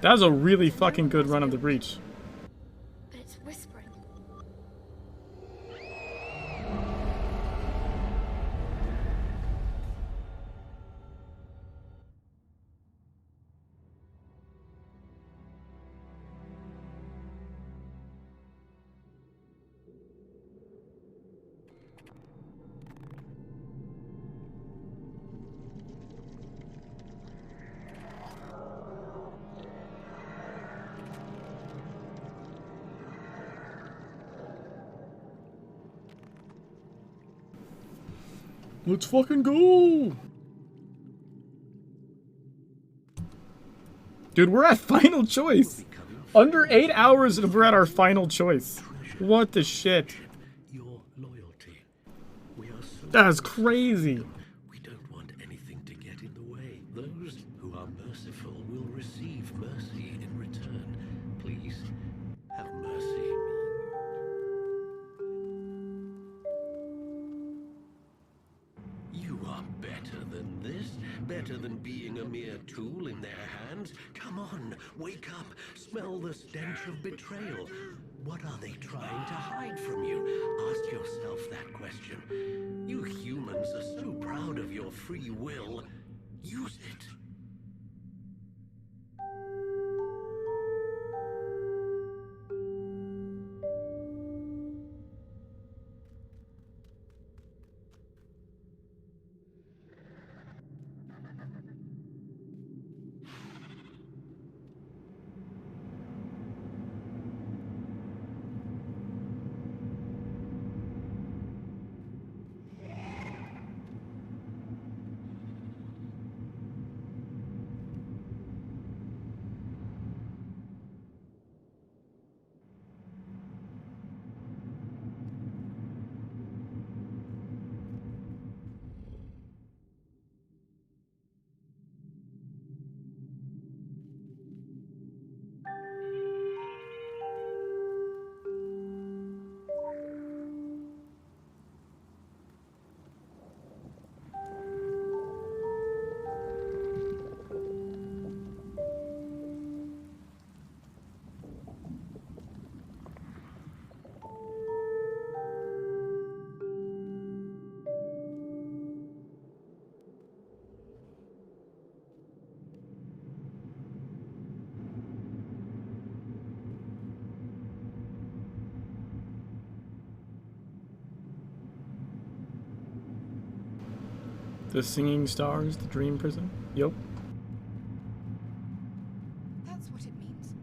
Speaker 1: That was a really fucking good run on the breach.
Speaker 19: But it's whispering.
Speaker 1: Let's fucking go! Dude, we're at final choice. Under 8 hours and we're at our final choice. What the shit?
Speaker 4: Your loyalty. We are so
Speaker 1: That's crazy.
Speaker 4: We don't want anything to get in the way. Those who are merciful will receive mercy in return. Please, have mercy. You are better than this? Better than being a mere tool in their hands? Come on, wake up. Smell the stench of betrayal. What are they trying to hide from you? Ask yourself that question. You humans are so proud of your free will. Use it.
Speaker 1: The Singing Stars, the Dream Prison? Yup.
Speaker 5: That's what it means.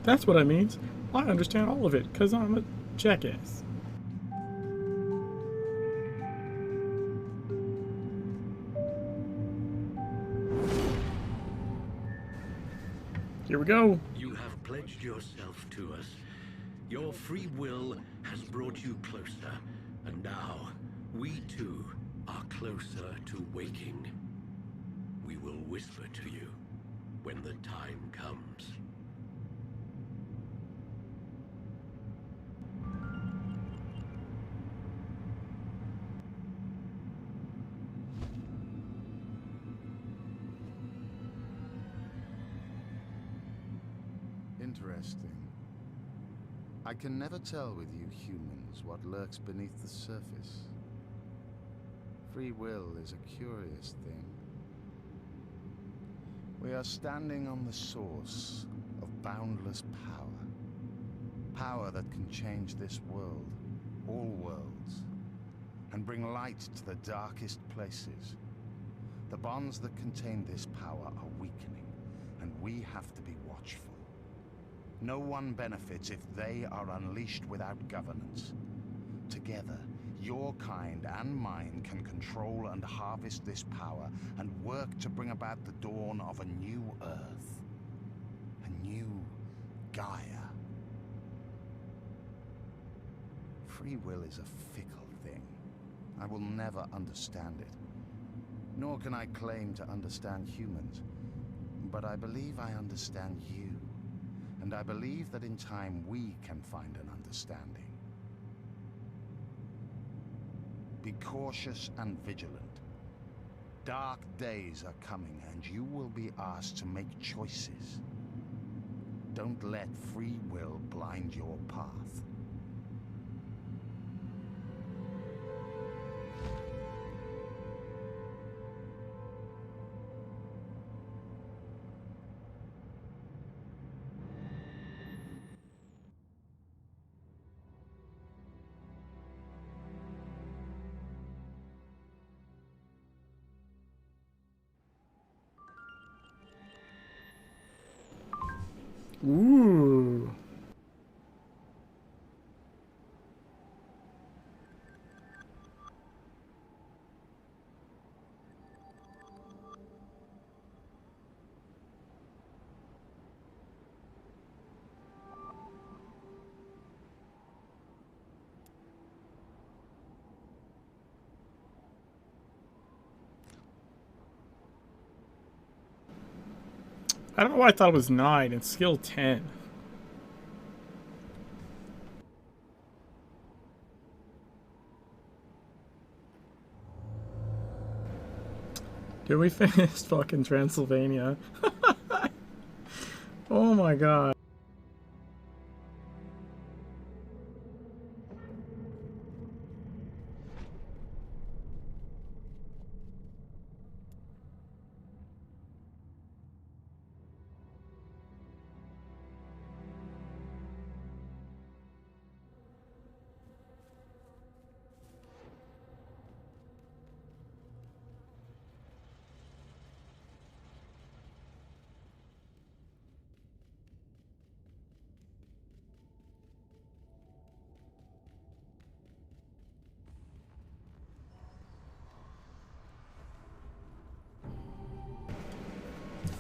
Speaker 1: That's what I means. I understand all of it, because I'm a jackass. Here we go.
Speaker 4: You have pledged yourself to us. Your free will has brought you closer, and now we too are closer to waking. We will whisper to you when the time comes.
Speaker 7: Interesting. I can never tell with you humans what lurks beneath the surface. Free will is a curious thing. We are standing on the source of boundless power. Power that can change this world, all worlds, and bring light to the darkest places. The bonds that contain this power are weakening, and we have to be watchful. No one benefits if they are unleashed without governance. Together, your kind and mine can control and harvest this power and work to bring about the dawn of a new Earth. A new Gaia. Free will is a fickle thing. I will never understand it. Nor can I claim to understand humans. But I believe I understand you. And I believe that in time we can find an understanding. Be cautious and vigilant. Dark days are coming, and you will be asked to make choices. Don't let free will blind your path.
Speaker 1: Ooh. I don't know why I thought it was 9. It's skill 10. Dude, we finished fucking Transylvania. Oh my god.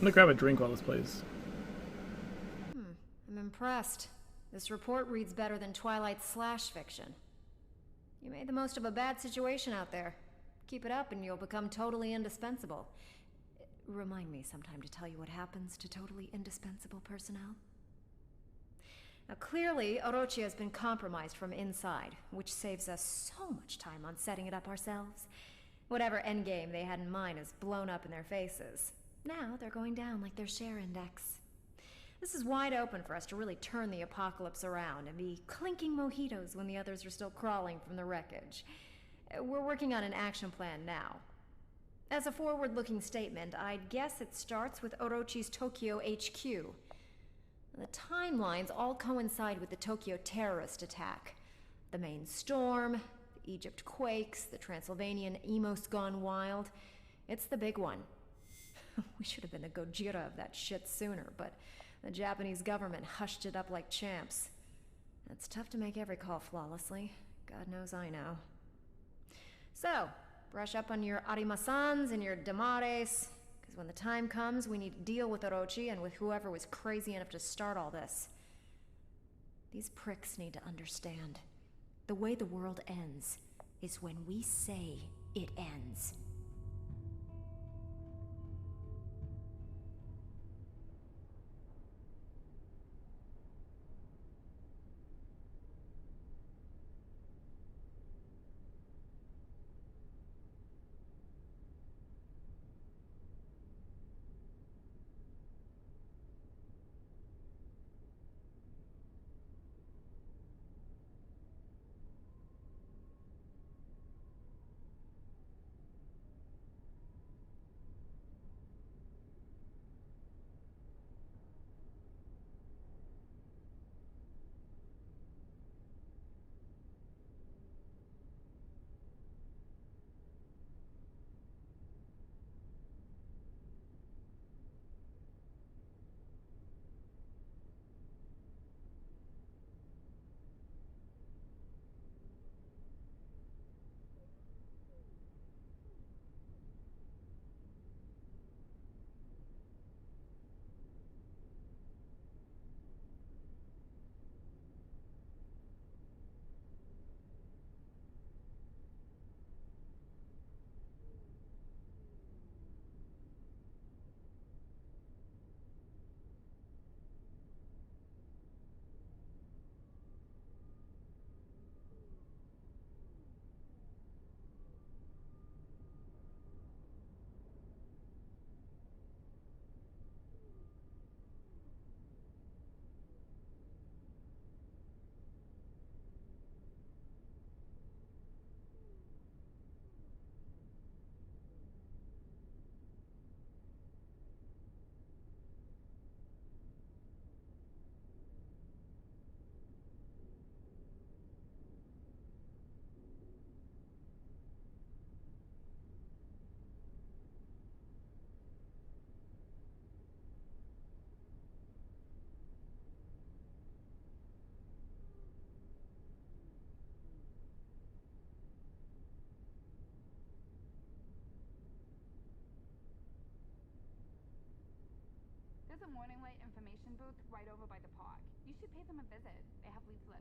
Speaker 1: gonna grab a drink while this plays.
Speaker 9: I'm impressed. This report reads better than Twilight's slash fiction. You made the most of a bad situation out there. Keep it up and you'll become totally indispensable. Remind me sometime to tell you what happens to totally indispensable personnel. Now clearly, Orochi has been compromised from inside, which saves us so much time on setting it up ourselves. Whatever endgame they had in mind is blown up in their faces. Now they're going down like their share index. This is wide open for us to really turn the apocalypse around and be clinking mojitos when the others are still crawling from the wreckage. We're working on an action plan now. As a forward-looking statement, I'd guess it starts with Orochi's Tokyo HQ. The timelines all coincide with the Tokyo terrorist attack. The main storm, the Egypt quakes, the Transylvanian emos gone wild. It's the big one. We should have been the Gojira of that shit sooner, but the Japanese government hushed it up like champs. It's tough to make every call flawlessly. God knows I know. So, brush up on your arimasans and your damares, because when the time comes, we need to deal with Orochi and with whoever was crazy enough to start all this. These pricks need to understand. The way the world ends is when we say it ends.
Speaker 5: There's a morning light information booth right over by the park. You should pay them a visit. They have leaflets.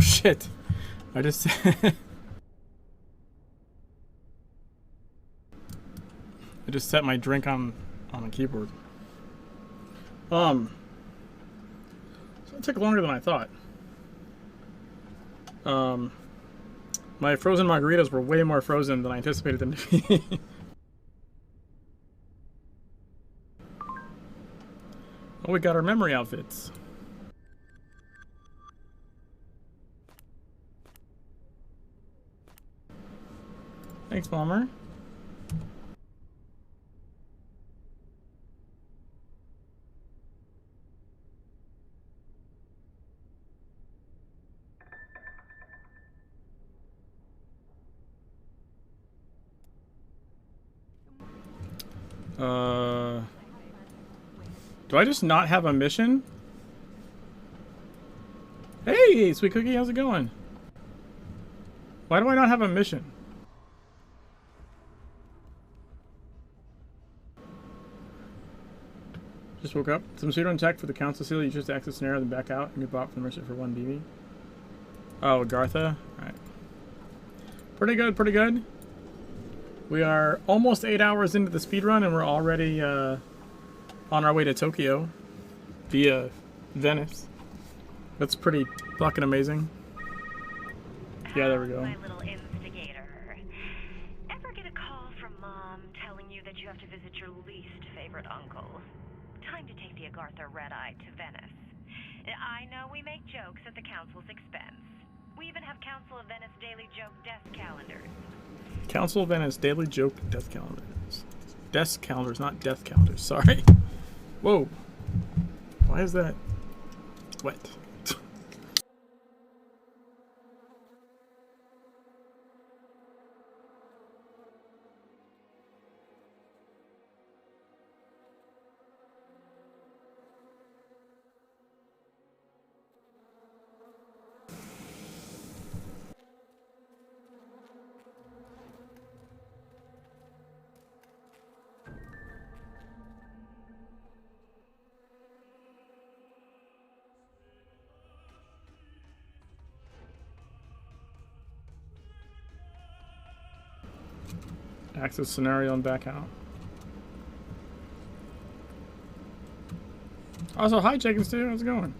Speaker 1: shit. I just I just set my drink on the keyboard. So it took longer than I thought. My frozen margaritas were way more frozen than I anticipated them to be. Oh, we got our memory outfits. Thanks, Bomber. Do I just not have a mission? Hey, Sweet Cookie, how's it going? Why do I not have a mission? Just woke up. Some Speedrun tech for the council seal. You just access scenario, then back out, and you bought from the merchant for 1 BB. Oh, Agartha? Alright. Pretty good, pretty good. We are almost 8 hours into the speedrun, and we're already on our way to Tokyo via Venice. That's pretty fucking amazing. Yeah, there we go.
Speaker 17: My little instigator. Ever get a call from Mom telling you that you have to visit your least favorite uncle? Time to take the Agartha red-eye to Venice. I know we make jokes at the council's expense. We even have Council of Venice daily joke desk calendars.
Speaker 1: Council of Venice daily joke death calendars. Desk calendars, not death calendars. Sorry. Whoa. Why is that wet? Access scenario and back out. Also, hi, Chickens too. How's it going?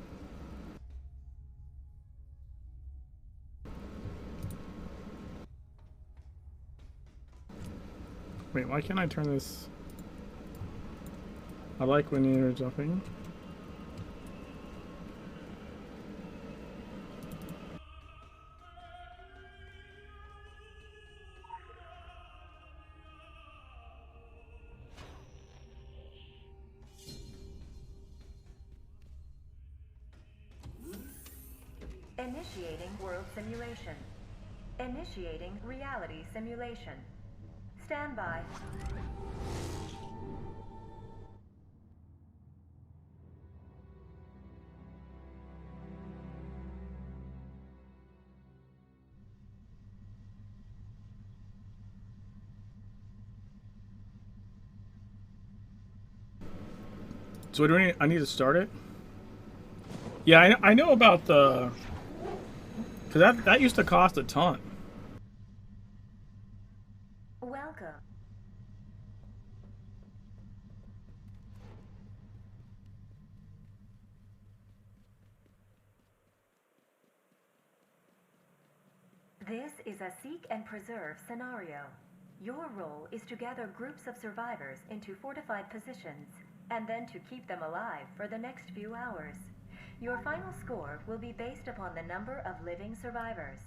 Speaker 1: Wait, why can't I turn this? I like when you're jumping.
Speaker 17: Initiating world simulation. Initiating reality simulation. Stand by.
Speaker 1: So what do I need to start it? Yeah, I know about the... Because that used to cost a ton.
Speaker 17: Welcome. This is a seek and preserve scenario. Your role is to gather groups of survivors into fortified positions, and then to keep them alive for the next few hours. Your final score will be based upon the number of living survivors.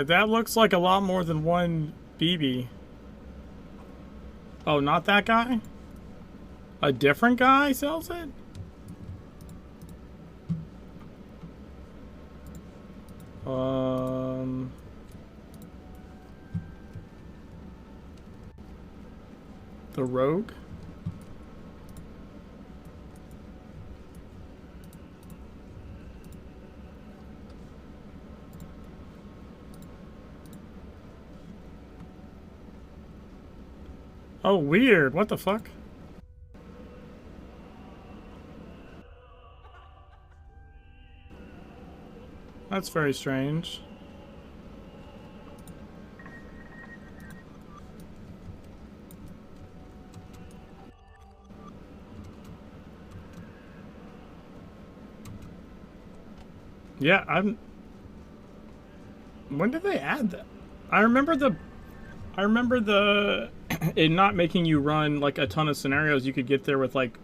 Speaker 1: That looks like a lot more than 1 BB. Oh, not that guy? A different guy sells it? The Rogue? Oh, weird. What the fuck? That's very strange. Yeah, when did they add that? I remember the it not making you run like a ton of scenarios. You could get there with like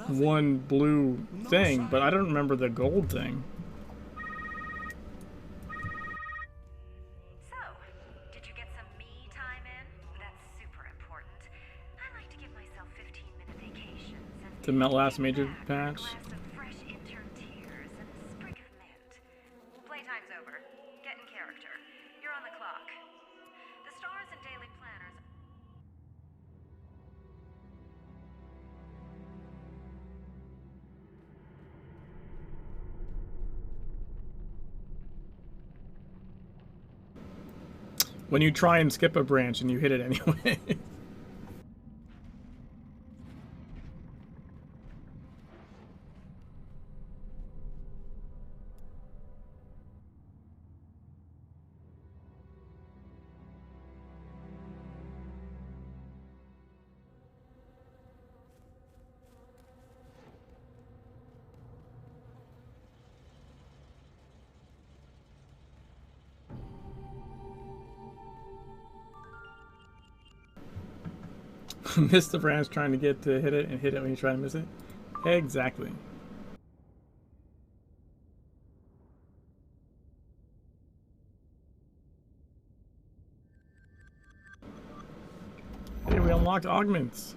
Speaker 1: one blue thing, but I don't remember the gold thing.
Speaker 17: So, did you get some me time in? That's super important. I like to give myself 15-minute vacations and
Speaker 1: The last major patch.
Speaker 17: glass of fresh intern tears and a sprig of mint. Playtime's over. Get in character. You're on the clock. The stars and daily planners.
Speaker 1: When you try and skip a branch and you hit it anyway. Miss the branch trying to get to hit it and hit it when you try to miss it. Exactly. Hey, we unlocked augments.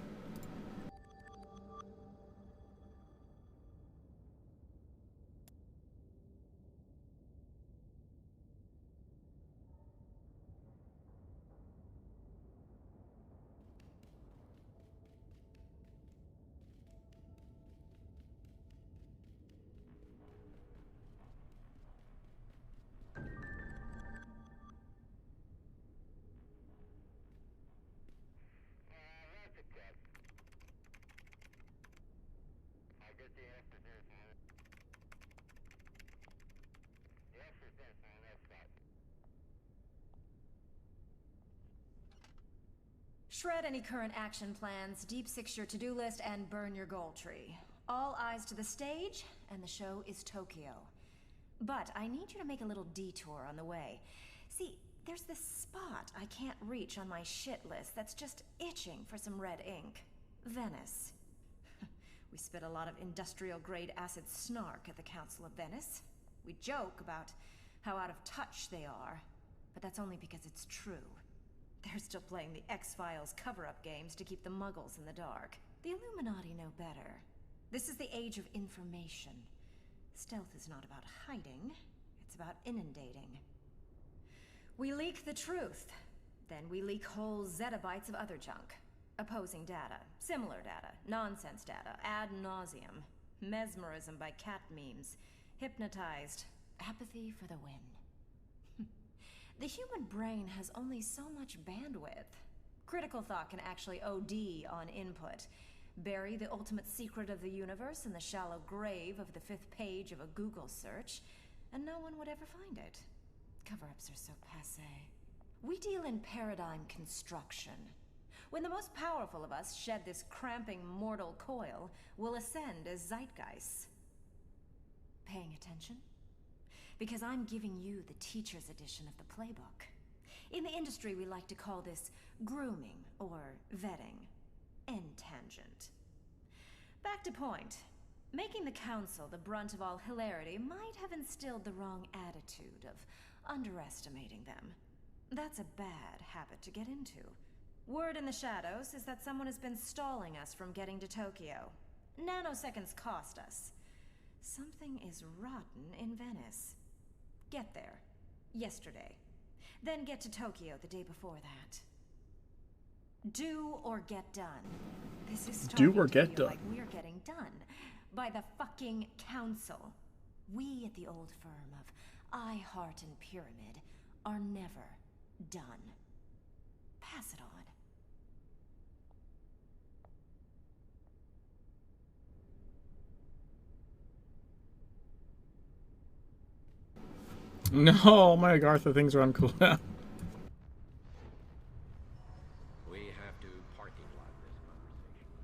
Speaker 9: Shred any current action plans, deep six your to-do list, and burn your goal tree. All eyes to the stage, and the show is Tokyo. But I need you to make a little detour on the way. See, there's this spot I can't reach on my shit list that's just itching for some red ink. Venice. We spit a lot of industrial-grade acid snark at the Council of Venice. We joke about how out of touch they are, but that's only because it's true. They're still playing the X-Files cover-up games to keep the Muggles in the dark. The Illuminati know better. This is the age of information. Stealth is not about hiding, it's about inundating. We leak the truth, then we leak whole zettabytes of other junk. Opposing data, similar data, nonsense data, ad nauseum. Mesmerism by cat memes. Hypnotized. Apathy for the win. The human brain has only so much bandwidth. Critical thought can actually OD on input. Bury the ultimate secret of the universe in the shallow grave of the 5th page of a Google search, and no one would ever find it. Cover-ups are so passé. We deal in paradigm construction. When the most powerful of us shed this cramping mortal coil, we'll ascend as zeitgeists. Paying attention? Because I'm giving you the teacher's edition of the playbook. In the industry, we like to call this grooming or vetting. End tangent. Back to point. Making the council the brunt of all hilarity might have instilled the wrong attitude of underestimating them. That's a bad habit to get into. Word in the shadows is that someone has been stalling us from getting to Tokyo. Nanoseconds cost us. Something is rotten in Venice. Get there. Yesterday. Then get to Tokyo the day before that. Do or get done. This is starting
Speaker 1: Do or
Speaker 9: to
Speaker 1: get
Speaker 9: feel
Speaker 1: done.
Speaker 9: like we're getting done. By the fucking council. We at the old firm of I, Heart, and Pyramid are never done. Pass it on.
Speaker 1: No, my Agartha things are on cooldown.
Speaker 4: We have to parking lot this conversation.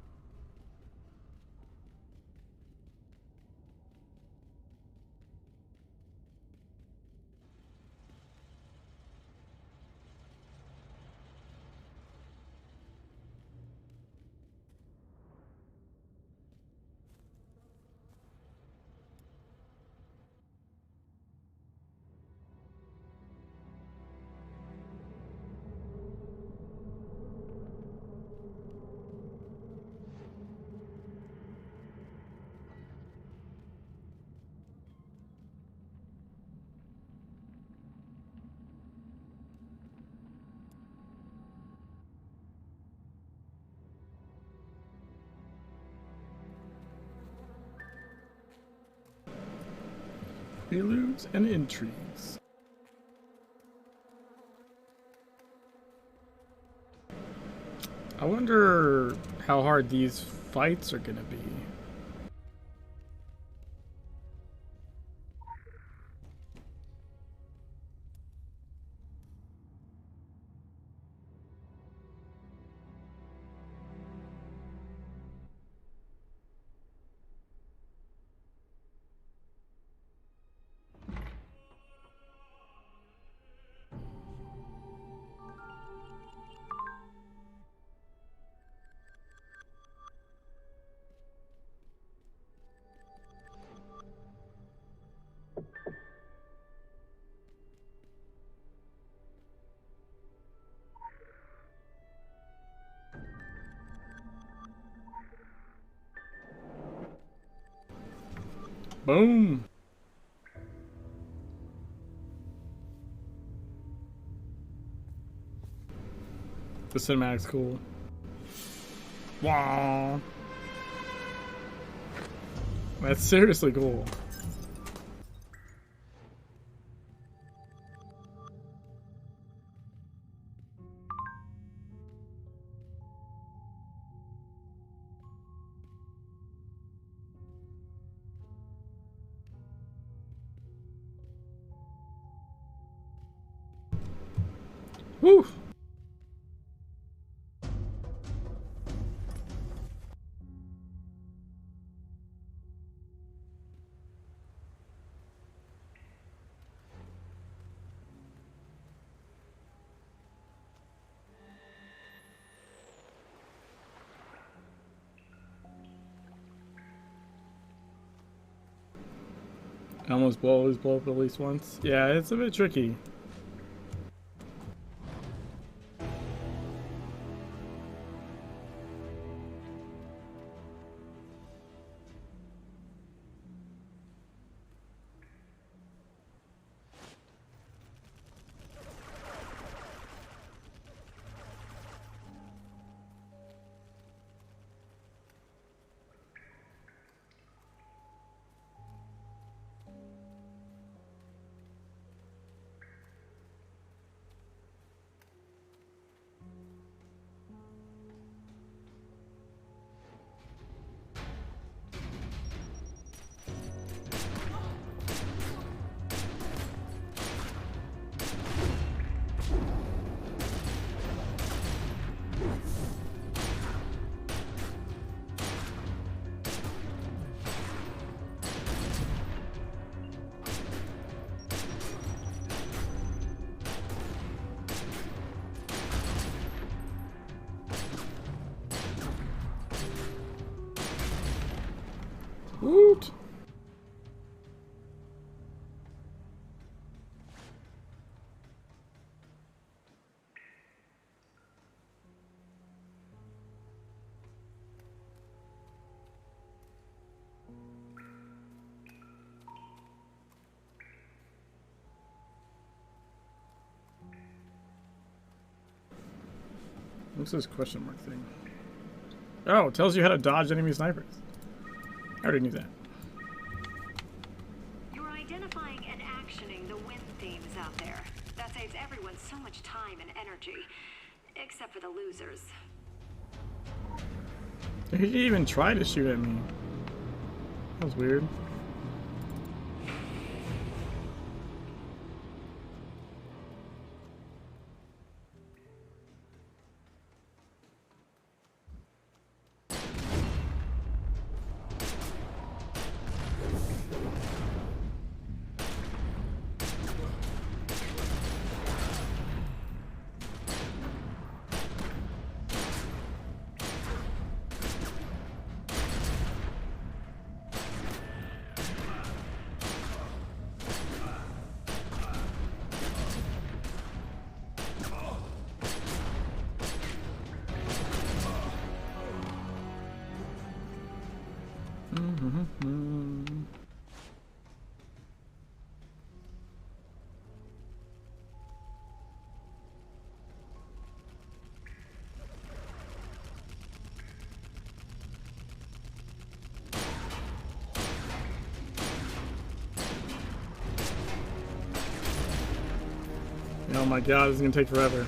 Speaker 1: Preludes and intrigues. I wonder how hard these fights are gonna be. Boom! The cinematic's cool. Wow. That's seriously cool. Woo! I always blow up at least once. Yeah, it's a bit tricky. Woot! What's this question mark thing? Oh, it tells you how to dodge enemy snipers. I already knew that.
Speaker 9: You're identifying and actioning the win themes out there. That saves everyone so much time and energy. Except for the losers.
Speaker 1: He didn't even try to shoot at me. That was weird. Oh my god, this is gonna take forever.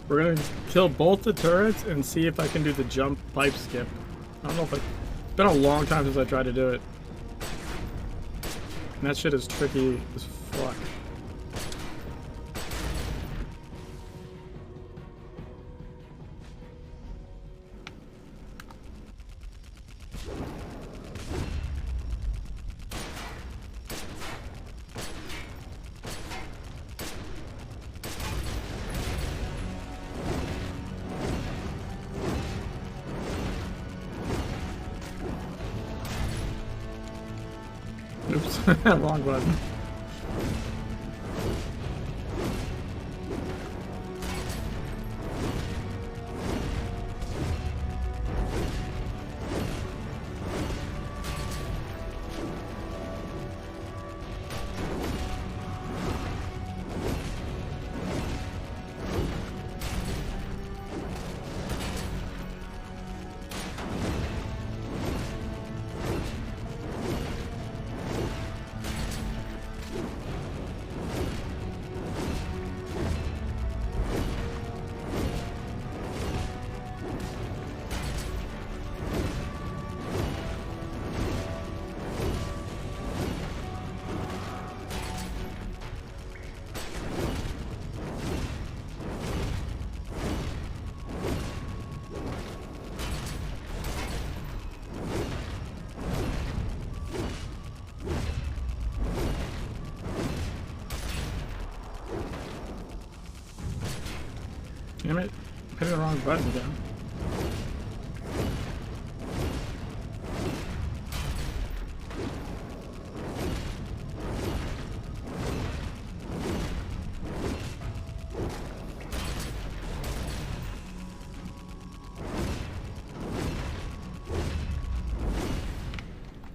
Speaker 1: We're gonna kill both the turrets and see if I can do the jump pipe skip. I don't know if it's been a long time since I tried to do it. And that shit is tricky as fuck. Oops, wrong button. Damn it, I hit the wrong button again.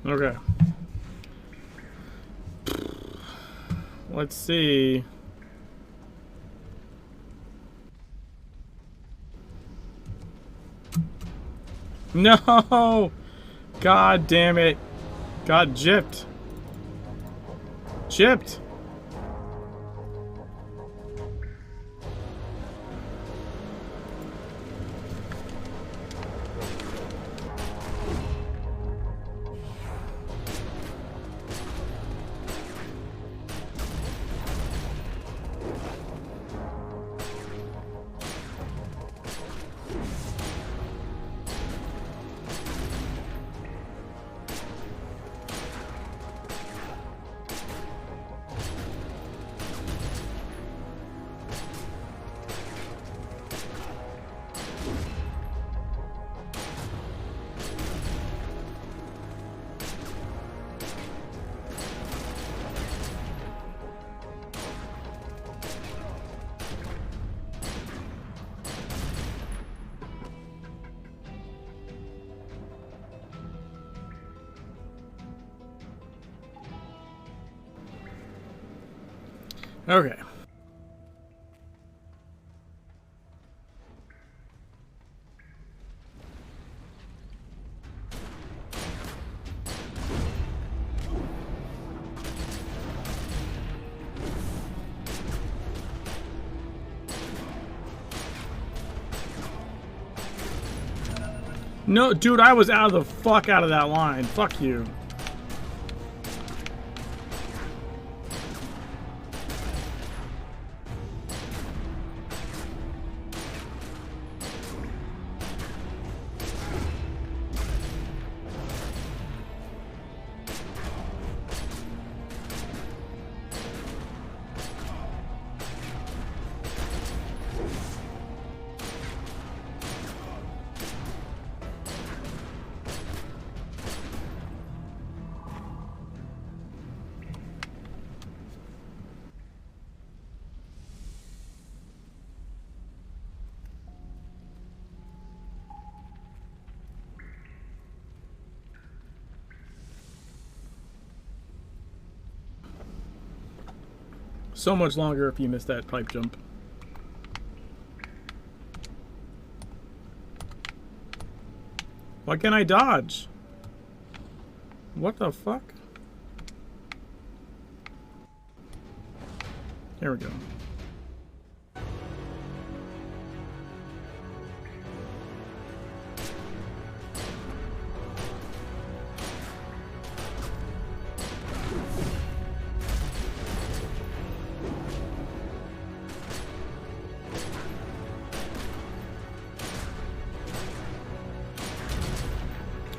Speaker 1: Okay. Let's see. No! God damn it. Got gypped. Gypped. Okay. No, dude, I was out of the fuck out of that line. Fuck you. So much longer if you missed that pipe jump. Why can't I dodge? What the fuck? There we go.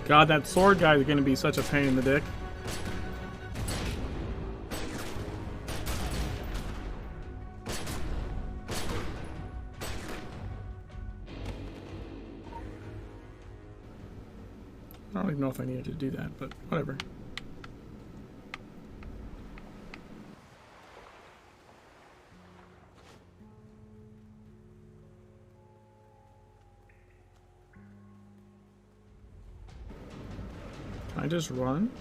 Speaker 1: God, that sword guy is going to be such a pain in the dick. I don't even know if I needed to do that, but whatever. Can I just run?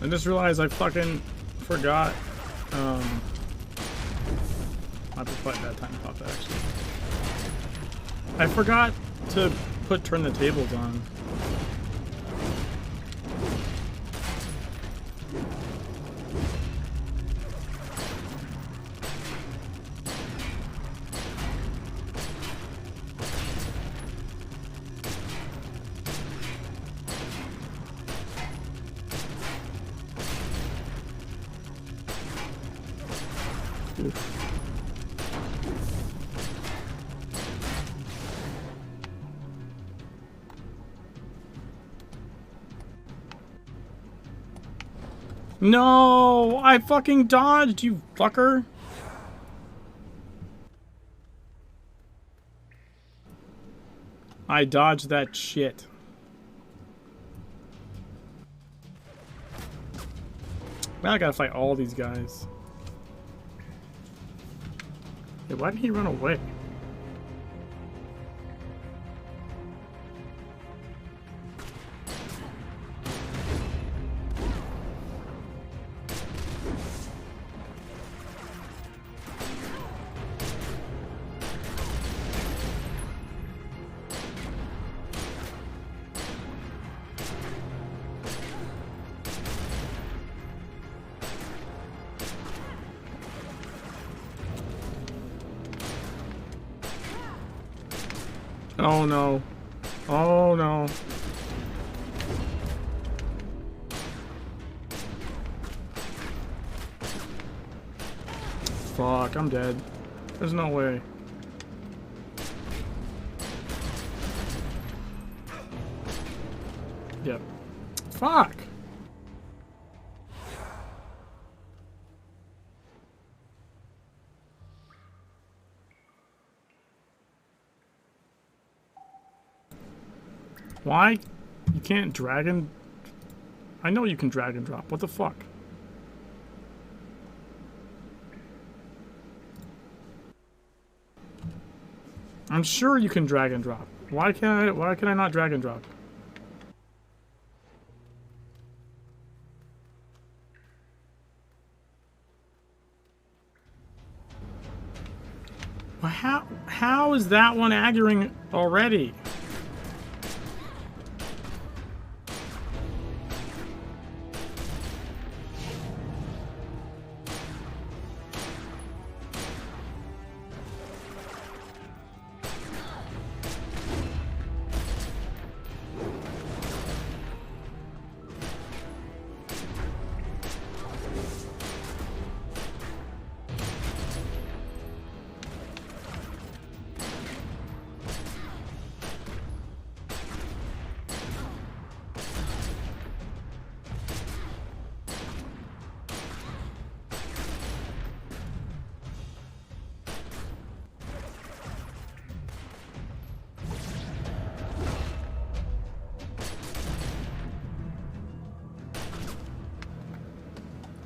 Speaker 1: I just realized I fucking forgot. I have to fight that time about that actually. I forgot to turn the tables on. No, I fucking dodged, you fucker. I dodged that shit. Now I gotta fight all these guys. Hey, why did he run away? Oh no. Oh no. Fuck, I'm dead. There's no way. Yep. Fuck! Why? You can't drag and... I know you can drag and drop. What the fuck? I'm sure you can drag and drop. Why can I not drag and drop? Well, how is that one aggroing already?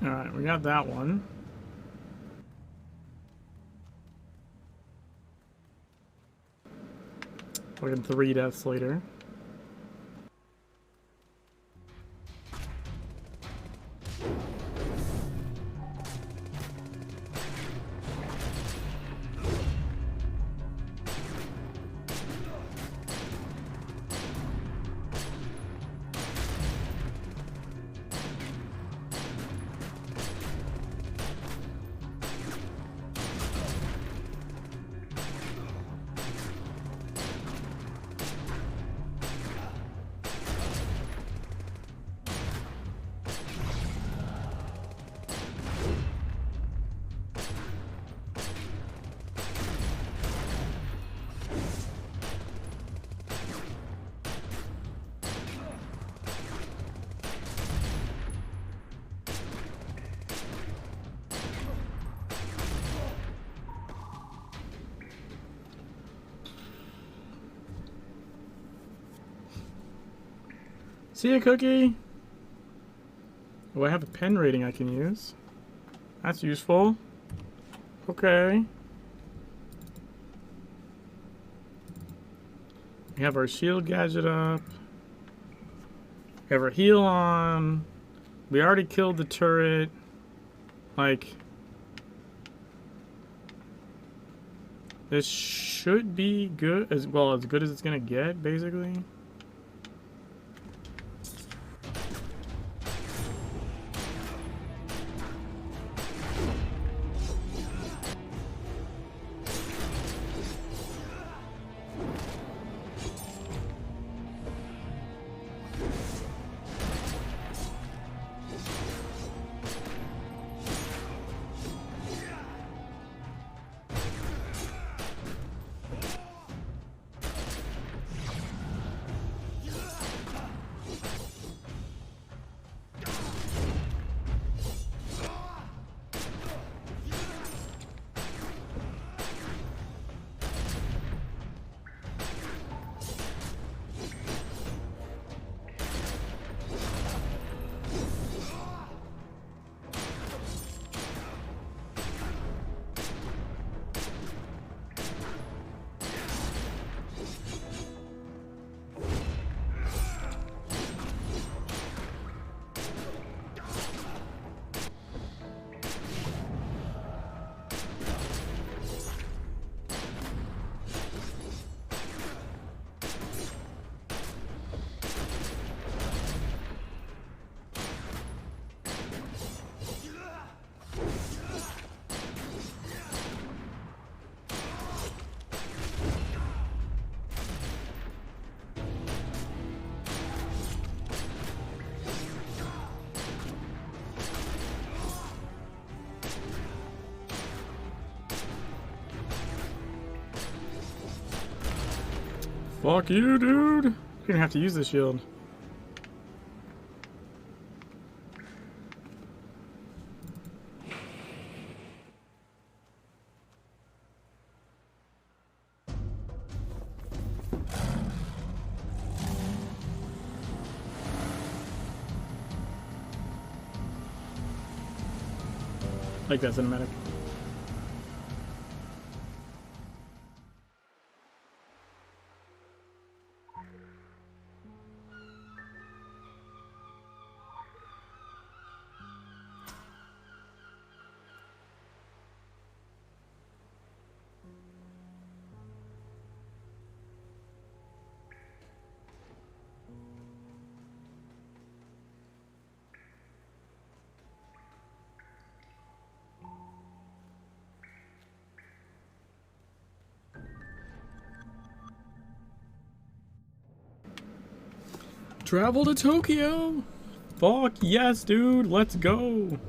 Speaker 1: Alright, we got that one. Fucking 3 deaths later. See ya, Cookie! Oh, I have a pen rating I can use. That's useful. Okay. We have our shield gadget up. We have our heal on. We already killed the turret. Like... this should be good, as well as good as it's gonna get, basically. Fuck you, dude. You're gonna have to use the shield. Like that cinematic. Travel to Tokyo! Fuck yes, dude, let's go!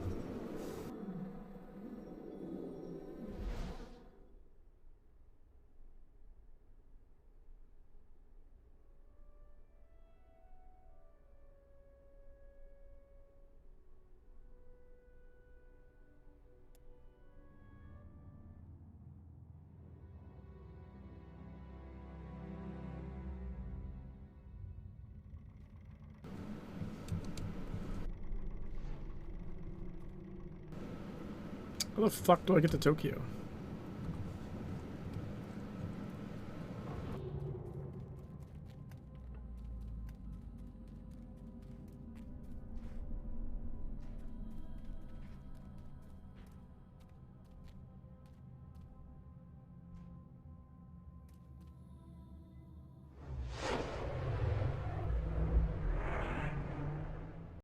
Speaker 1: How the fuck do I get to Tokyo?